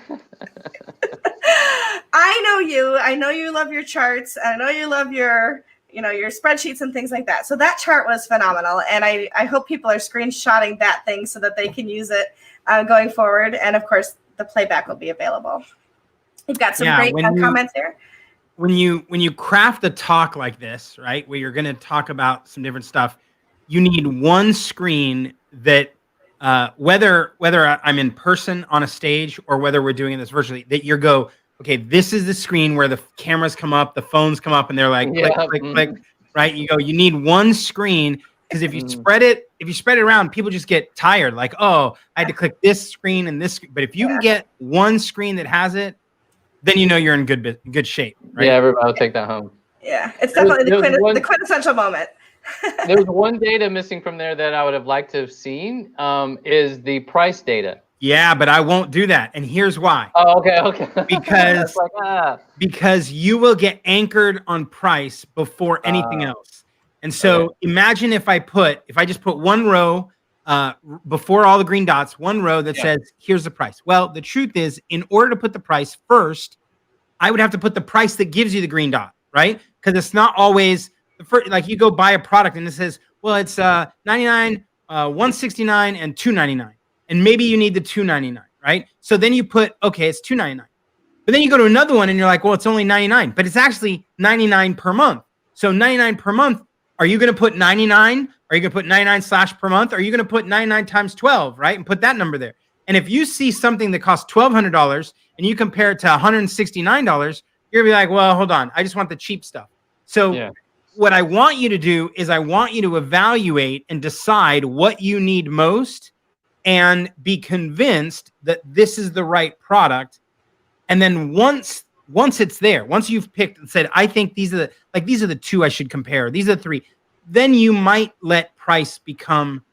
I know you. I know you love your charts. I know you love your spreadsheets and things like that. So that chart was phenomenal. And I hope people are screenshotting that thing so that they can use it going forward. And of course, the playback will be available. You've got some great comments here. When you craft a talk like this, right, where you're going to talk about some different stuff, you need one screen that whether I'm in person on a stage or whether we're doing this virtually, that you go, okay, this is the screen where the cameras come up, the phones come up, and they're like, click, click, click, right? You go, you need one screen, because if you spread it around, people just get tired. Like, oh, I had to click this screen and this. But if you can get one screen that has it, then you're in good shape, right? Yeah, everybody will take that home. Yeah, it's definitely the quintessential moment. There's one data missing from there that I would have liked to have seen, is the price data. Yeah, but I won't do that. And here's why. Oh, okay. Because you will get anchored on price before anything else. And so imagine if I just put one row before all the green dots, one row that says, here's the price. Well, the truth is, in order to put the price first, I would have to put the price that gives you the green dot, right? Because it's not always the first, like you go buy a product and it says, well, it's $99, $169, and $299. And maybe you need the $299, right? So then you put, okay, it's $299. But then you go to another one and you're like, well, it's only $99, but it's actually $99 per month. So $99 per month, are you going to put 99? Are you going to put 99 / per month? Or are you going to put 99 times 12, right? And put that number there. And if you see something that costs $1,200 and you compare it to $169, you're going to be like, well, hold on, I just want the cheap stuff. So what I want you to do is I want you to evaluate and decide what you need most and be convinced that this is the right product. And then once it's there, once you've picked and said, I think these are the two I should compare, these are the three, then you might let price become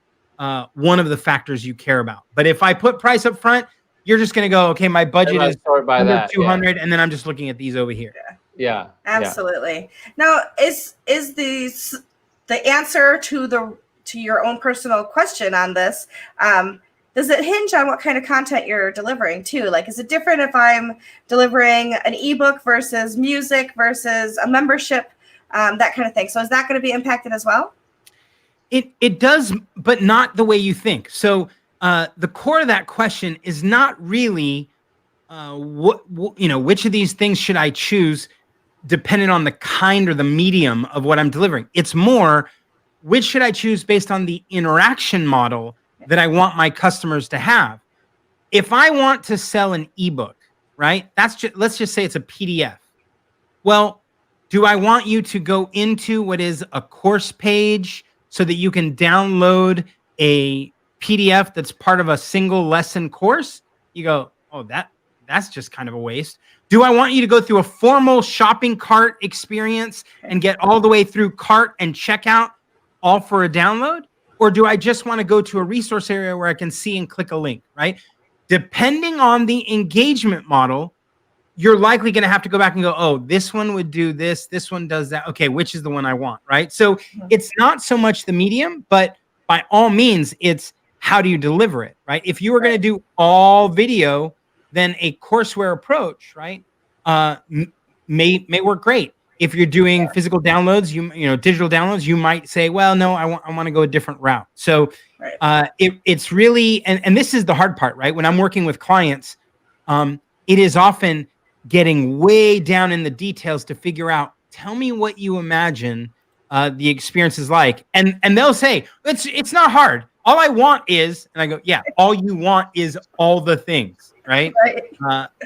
one of the factors you care about. But if I put price up front, you're just going to go, okay, my budget is under 200, and then I'm just looking at these over here. Yeah. Absolutely. Now, is the answer to your own personal question on this, does it hinge on what kind of content you're delivering too? Like, is it different if I'm delivering an ebook versus music versus a membership, that kind of thing? So is that going to be impacted as well? It does, but not the way you think. So the core of that question is not really which of these things should I choose dependent on the kind or the medium of what I'm delivering. It's more, which should I choose based on the interaction model that I want my customers to have. If I want to sell an ebook, right? Let's just say it's a PDF. Well, do I want you to go into what is a course page so that you can download a PDF that's part of a single lesson course? You go, oh, that's just kind of a waste. Do I want you to go through a formal shopping cart experience and get all the way through cart and checkout all for a download? Or do I just want to go to a resource area where I can see and click a link, right? Depending on the engagement model, you're likely going to have to go back and go, oh, this one would do this. This one does that. Okay, which is the one I want, right? So it's not so much the medium, but by all means, it's how do you deliver it, right? If you were going to do all video, then a courseware approach, right, may work great. If you're doing physical downloads, you know, digital downloads, you might say, well, no, I want to go a different route. So it's really, and this is the hard part, right? When I'm working with clients, it is often getting way down in the details to figure out, tell me what you imagine the experience is like. And they'll say, it's not hard. All I want is, and I go, yeah, all you want is all the things, right?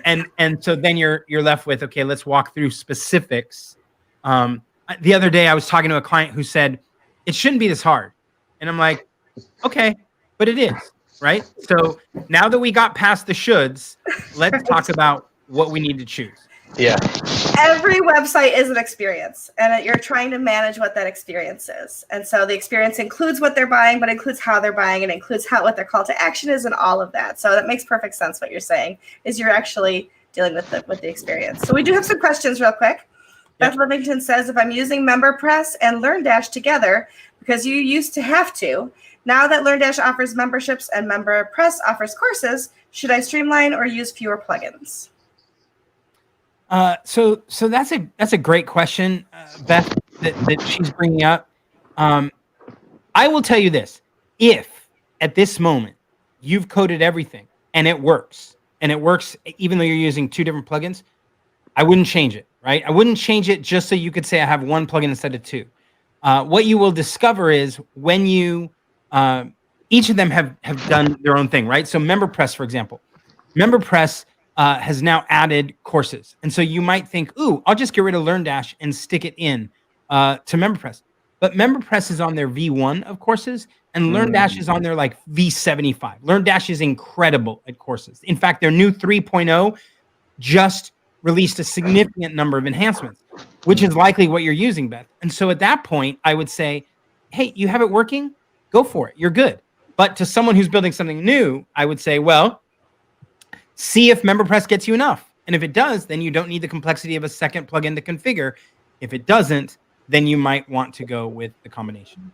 And so then you're left with, okay, let's walk through specifics. The other day I was talking to a client who said, it shouldn't be this hard. And I'm like, okay, but it is, right? So now that we got past the shoulds, let's talk about what we need to choose. Yeah. Every website is an experience, and you're trying to manage what that experience is. And so the experience includes what they're buying, but includes how they're buying, and includes what their call to action is, and all of that. So that makes perfect sense. What you're saying is you're actually dealing with the experience. So we do have some questions real quick. Beth Livington says, if I'm using MemberPress and LearnDash together, because you used to have to, now that LearnDash offers memberships and MemberPress offers courses, should I streamline or use fewer plugins? So that's a great question, Beth, that she's bringing up. I will tell you this: if at this moment you've coded everything and it works even though you're using two different plugins, I wouldn't change it, right? I wouldn't change it just so you could say I have one plugin instead of two. What you will discover is when you each of them have done their own thing, right? So MemberPress, for example, MemberPress has now added courses. And so you might think, ooh, I'll just get rid of LearnDash and stick it in to MemberPress. But MemberPress is on their V1 of courses, and LearnDash is on their like V75. LearnDash is incredible at courses. In fact, their new 3.0 just released a significant number of enhancements, which is likely what you're using, Beth. And so at that point, I would say, hey, you have it working? Go for it. You're good. But to someone who's building something new, I would say, well, see if MemberPress gets you enough. And if it does, then you don't need the complexity of a second plugin to configure. If it doesn't, then you might want to go with the combination.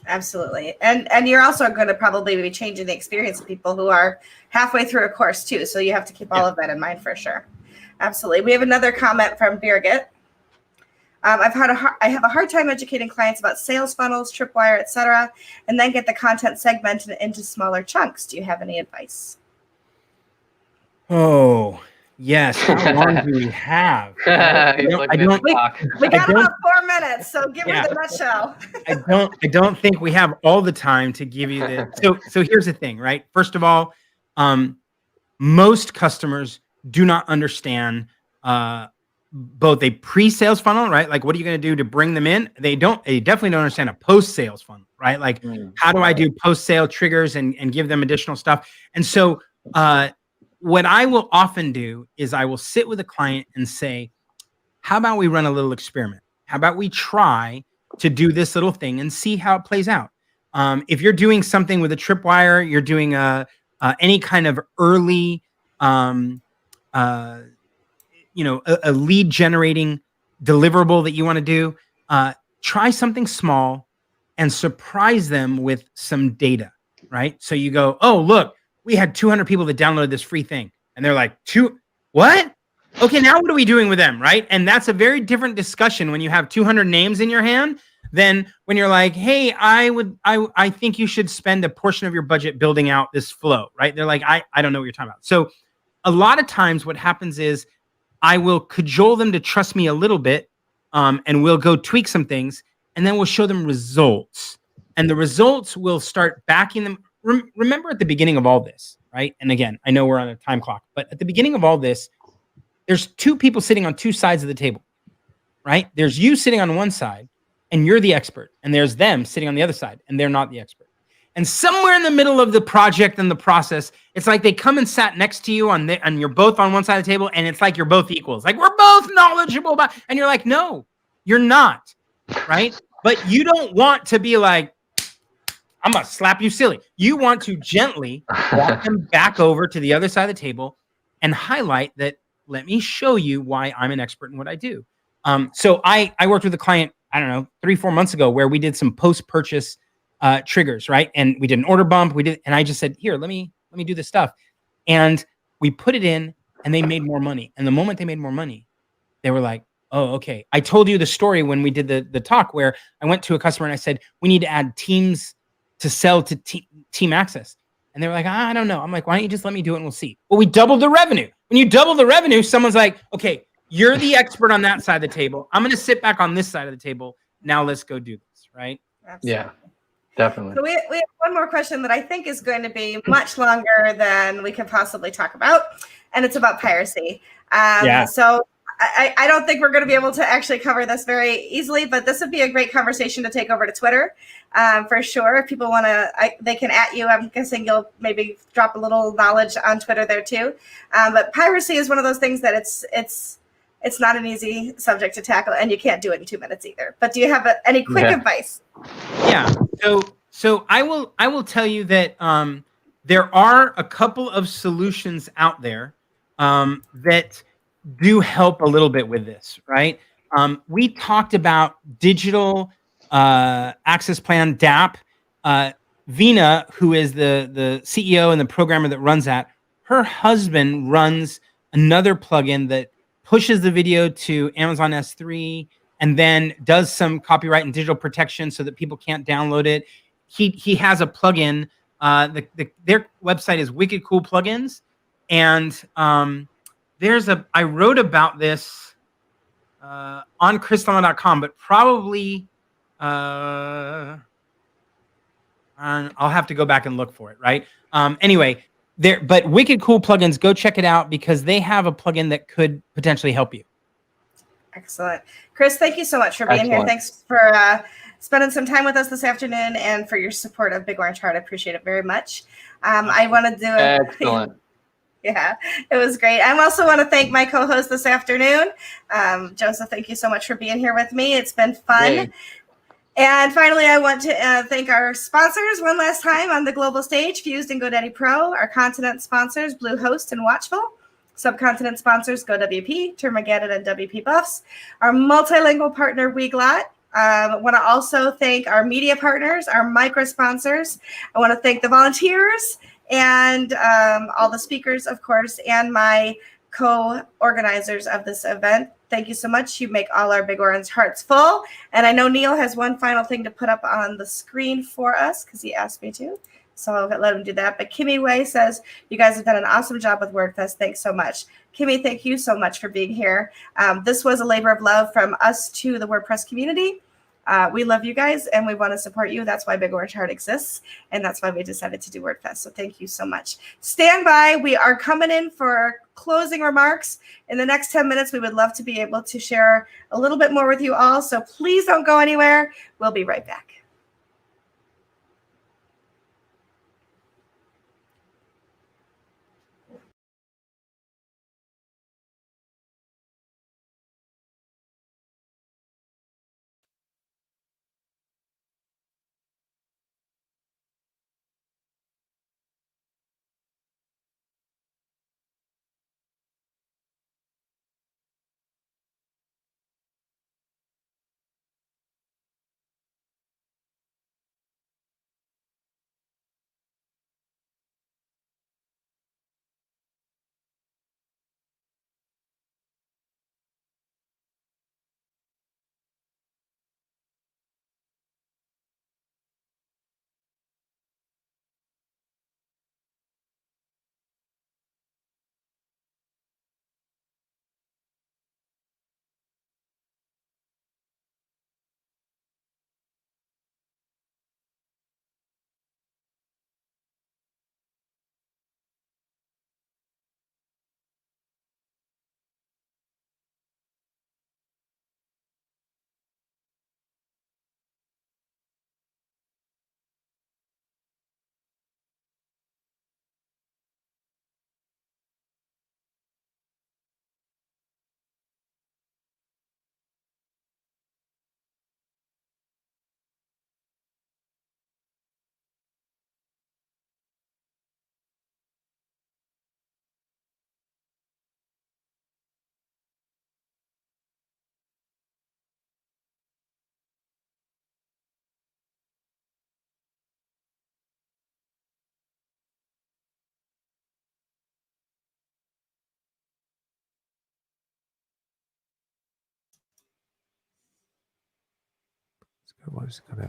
Absolutely. And you're also going to probably be changing the experience of people who are halfway through a course too. So you have to keep all of that in mind for sure. Absolutely. We have another comment from Birgit. I have a hard time educating clients about sales funnels, tripwire, etc., and then get the content segmented into smaller chunks. Do you have any advice? Oh, yes. How long do we have? We got about 4 minutes, so give me the nutshell. I don't think we have all the time to give you the. So here's the thing, right? First of all, most customers do not understand both a pre-sales funnel, right? Like, what are you going to do to bring them in? They definitely don't understand a post-sales funnel, right? Like, how do I do post-sale triggers and give them additional stuff? And so, what I will often do is I will sit with a client and say, how about we run a little experiment? How about we try to do this little thing and see how it plays out? If you're doing something with a tripwire, you're doing any kind of early, a lead generating deliverable that you want to do, try something small and surprise them with some data, right? So you go, oh, look, we had 200 people that downloaded this free thing. And they're like, what? Okay, now what are we doing with them, right? And that's a very different discussion when you have 200 names in your hand than when you're like, hey, I think you should spend a portion of your budget building out this flow, right? They're like, I don't know what you're talking about. So a lot of times what happens is I will cajole them to trust me a little bit, and we'll go tweak some things, and then we'll show them results. And the results will start backing them. Remember at the beginning of all this, right? And again, I know we're on a time clock, but at the beginning of all this, there's two people sitting on two sides of the table, right? There's you sitting on one side and you're the expert, and there's them sitting on the other side and they're not the expert. And somewhere in the middle of the project and the process, it's like they come and sat next to you and you're both on one side of the table, and it's like you're both equals. Like, we're both knowledgeable about, and you're like, no, you're not, right? But you don't want to be like, I'm gonna slap you silly. You want to gently walk them back over to the other side of the table and highlight that, let me show you why I'm an expert in what I do. So I worked with a client, I don't know, 3-4 months ago, where we did some post-purchase triggers, right? And we did an order bump. And I just said, here, let me do this stuff. And we put it in, and they made more money. And the moment they made more money, they were like, oh, okay. I told you the story when we did the talk, where I went to a customer and I said, we need to add teams to sell to team access. And they were like, I don't know. I'm like, why don't you just let me do it and we'll see. Well, we doubled the revenue. When you double the revenue, someone's like, okay, you're the expert on that side of the table. I'm going to sit back on this side of the table. Now let's go do this, right? Absolutely. Yeah, definitely. So we have one more question that I think is going to be much longer than we could possibly talk about, and it's about piracy. So I don't think we're going to be able to actually cover this very easily, but this would be a great conversation to take over to Twitter for sure. If people want to, they can @ you. I'm guessing you'll maybe drop a little knowledge on Twitter there too. But piracy is one of those things that it's not an easy subject to tackle, and you can't do it in 2 minutes either. But do you have any quick advice? Yeah. So I will tell you that there are a couple of solutions out there that do help a little bit with this, right? We talked about digital access plan, DAP. Vina, who is the CEO and the programmer that runs that, her husband runs another plugin that pushes the video to Amazon S3 and then does some copyright and digital protection so that people can't download it. He has a plugin. Their website is Wicked Cool Plugins, and I wrote about this on chrislama.com, but probably I'll have to go back and look for it, right? Anyway, but Wicked Cool Plugins, go check it out because they have a plugin that could potentially help you. Excellent. Chris, thank you so much for being here. Thanks for spending some time with us this afternoon and for your support of Big Orange Heart. I appreciate it very much. I want to do excellent. Yeah, it was great. I also want to thank my co-host this afternoon. Joseph, thank you so much for being here with me. It's been fun. Yay. And finally, I want to thank our sponsors one last time on the global stage, Fused and GoDaddy Pro, our continent sponsors, Bluehost and Watchful, subcontinent sponsors, GoWP, Termageddon, and WP Buffs, our multilingual partner, Weglot. I want to also thank our media partners, our micro sponsors. I want to thank the volunteers and all the speakers, of course, and my co-organizers of this event. Thank you so much. You make all our Big Orange Hearts full. And I know Neil has one final thing to put up on the screen for us because he asked me to. So I'll let him do that. But Kimmy Way says, you guys have done an awesome job with WordFest. Thanks so much. Kimmy, thank you so much for being here. This was a labor of love from us to the WordPress community. We love you guys and we want to support you. That's why Big Orange Heart exists. And that's why we decided to do WordFest. So thank you so much. Stand by. We are coming in for closing remarks. In the next 10 minutes, we would love to be able to share a little bit more with you all. So please don't go anywhere. We'll be right back.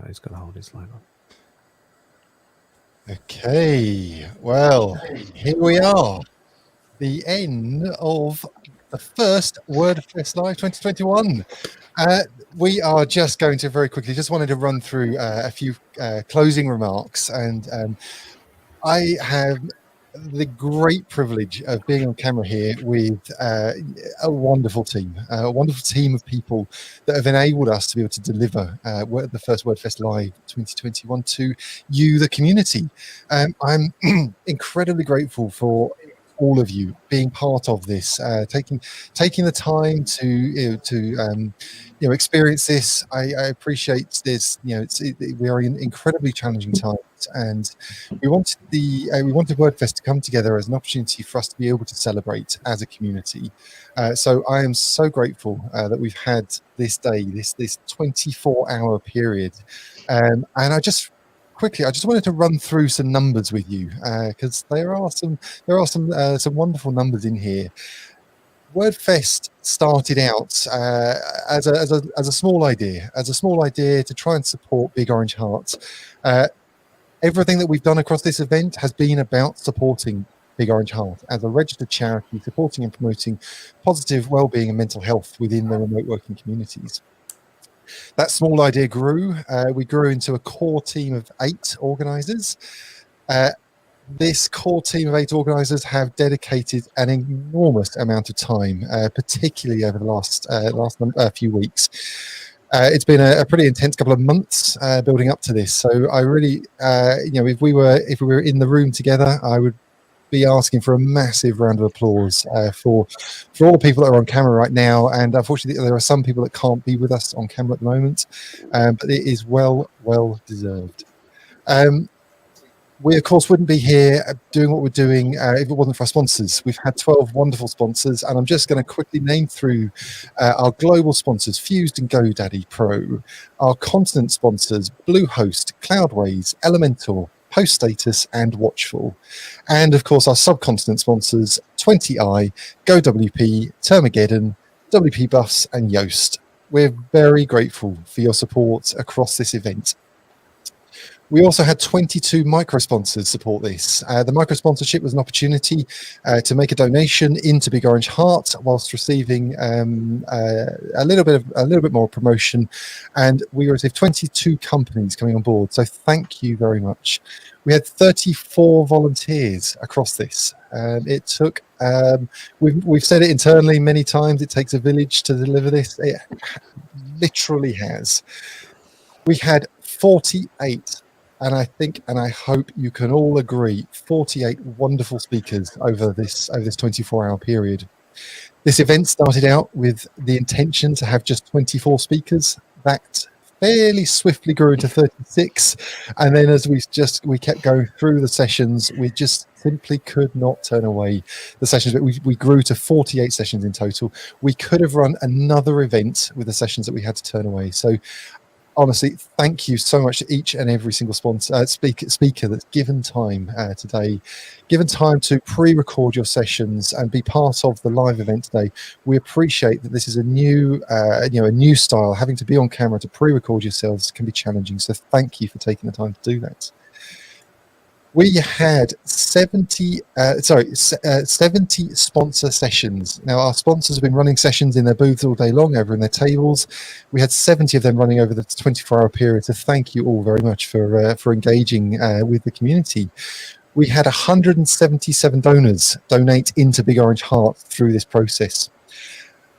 He's got to hold his slide on. Okay, well, here we are, the end of the first WordFest Live 2021. We are just going to very quickly, just wanted to run through a few closing remarks, and I have the great privilege of being on camera here with a wonderful team of people that have enabled us to be able to deliver the first WordFest Live 2021 to you, the community. I'm incredibly grateful for all of you being part of this, taking the time to experience this. I appreciate this. We are in incredibly challenging times, and we wanted WordFest to come together as an opportunity for us to be able to celebrate as a community. So I am so grateful that we've had this day, this 24-hour period, and I just wanted to run through some numbers with you, because there are some wonderful numbers in here. WordFest started out as a small idea to try and support Big Orange Heart. Everything that we've done across this event has been about supporting Big Orange Heart as a registered charity, supporting and promoting positive well-being and mental health within the remote working communities. That small idea grew. We grew into a core team of 8 organisers. This core team of 8 organisers have dedicated an enormous amount of time, particularly over the last few weeks. It's been a pretty intense couple of months building up to this. So I really, if we were in the room together, I would be asking for a massive round of applause for all the people that are on camera right now. And unfortunately, there are some people that can't be with us on camera at the moment, but it is well deserved. We, of course, wouldn't be here doing what we're doing if it wasn't for our sponsors. We've had 12 wonderful sponsors, and I'm just going to quickly name through our global sponsors, Fused and GoDaddy Pro, our continent sponsors, Bluehost, Cloudways, Elementor, PostStatus, and Watchful. And, of course, our subcontinent sponsors, 20i, GoWP, Termageddon, WP Bus, and Yoast. We're very grateful for your support across this event. We also had 22 micro-sponsors support this. The micro-sponsorship was an opportunity to make a donation into Big Orange Heart whilst receiving a little bit more promotion, and we received 22 companies coming on board. So thank you very much. We had 34 volunteers across this. It took. We've said it internally many times. It takes a village to deliver this. It literally has. We had 48. And I think, and I hope you can all agree, 48 wonderful speakers over this 24-hour period. This event started out with the intention to have just 24 speakers. That fairly swiftly grew into 36. And then as we kept going through the sessions, we just simply could not turn away the sessions. But we grew to 48 sessions in total. We could have run another event with the sessions that we had to turn away. So honestly, thank you so much to each and every single speaker that's given time today, given time to pre-record your sessions and be part of the live event today. We appreciate that this is a new style. Having to be on camera to pre-record yourselves can be challenging. So thank you for taking the time to do that. We had 70 sponsor sessions. Now, our sponsors have been running sessions in their booths all day long over in their tables. We had 70 of them running over the 24-hour period. So thank you all very much for engaging with the community. We had 177 donors donate into Big Orange Heart through this process.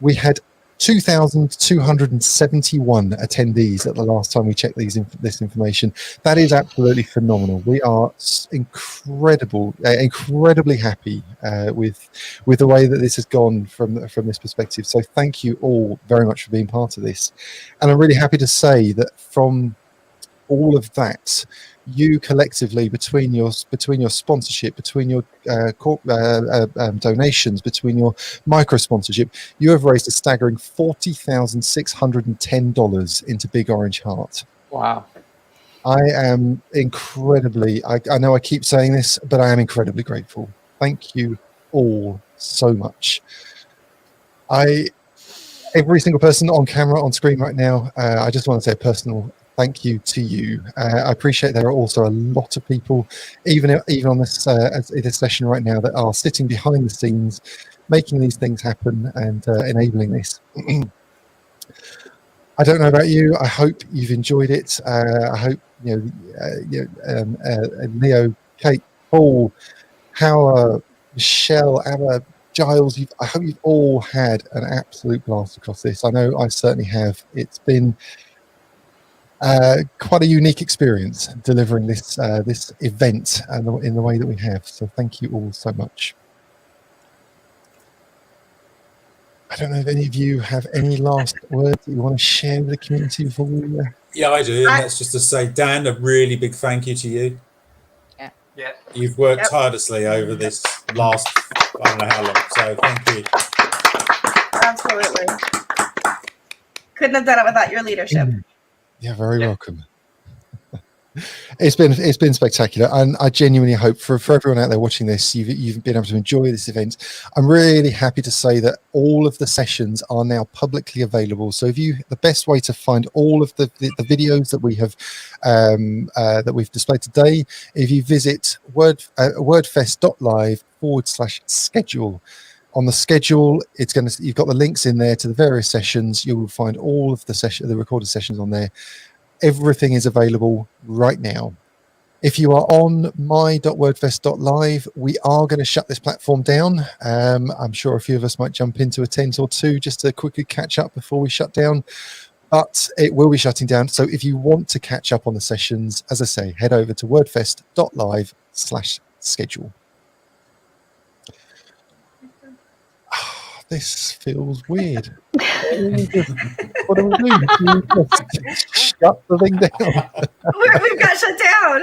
We had 2,271 attendees at the last time we checked this information. That is absolutely phenomenal. We are incredibly happy with the way that this has gone from this perspective. So thank you all very much for being part of this. And I'm really happy to say that from all of that, you collectively, between your sponsorship, between your donations, between your micro sponsorship, you have raised a staggering $40,610 into Big Orange Heart. Wow. I am incredibly, I know I keep saying this, but I am incredibly grateful. Thank you all so much. Every single person on camera, on screen right now, I just want to say a personal thank you to you. I appreciate there are also a lot of people, even on this session right now, that are sitting behind the scenes, making these things happen and enabling this. I don't know about you. I hope you've enjoyed it. I hope Leo, Kate, Paul, Howard, Michelle, Anna, Giles, I hope you've all had an absolute blast across this. I know I certainly have. It's been quite a unique experience delivering this this event in the way that we have. So thank you all so much. I don't know if any of you have any last words that you want to share with the community before we... Yeah, I do. And that's just to say, Dan, a really big thank you to you. Yeah. You've worked tirelessly over this last, I don't know how long. So thank you. Absolutely. Couldn't have done it without your leadership. Yeah, very welcome. It's been spectacular, and I genuinely hope for everyone out there watching this, you've been able to enjoy this event. I'm really happy to say that all of the sessions are now publicly available. So the best way to find all of the videos that we have that we've displayed today, if you visit wordfest.live/schedule. On the schedule, you've got the links in there to the various sessions. You will find all of the recorded sessions on there. Everything is available right now. If you are on my.wordfest.live, we are going to shut this platform down. I'm sure a few of us might jump into a tent or two just to quickly catch up before we shut down, but it will be shutting down. So if you want to catch up on the sessions, as I say, head over to wordfest.live/schedule. This feels weird. What do we do? Shut the thing down. We've got shut down.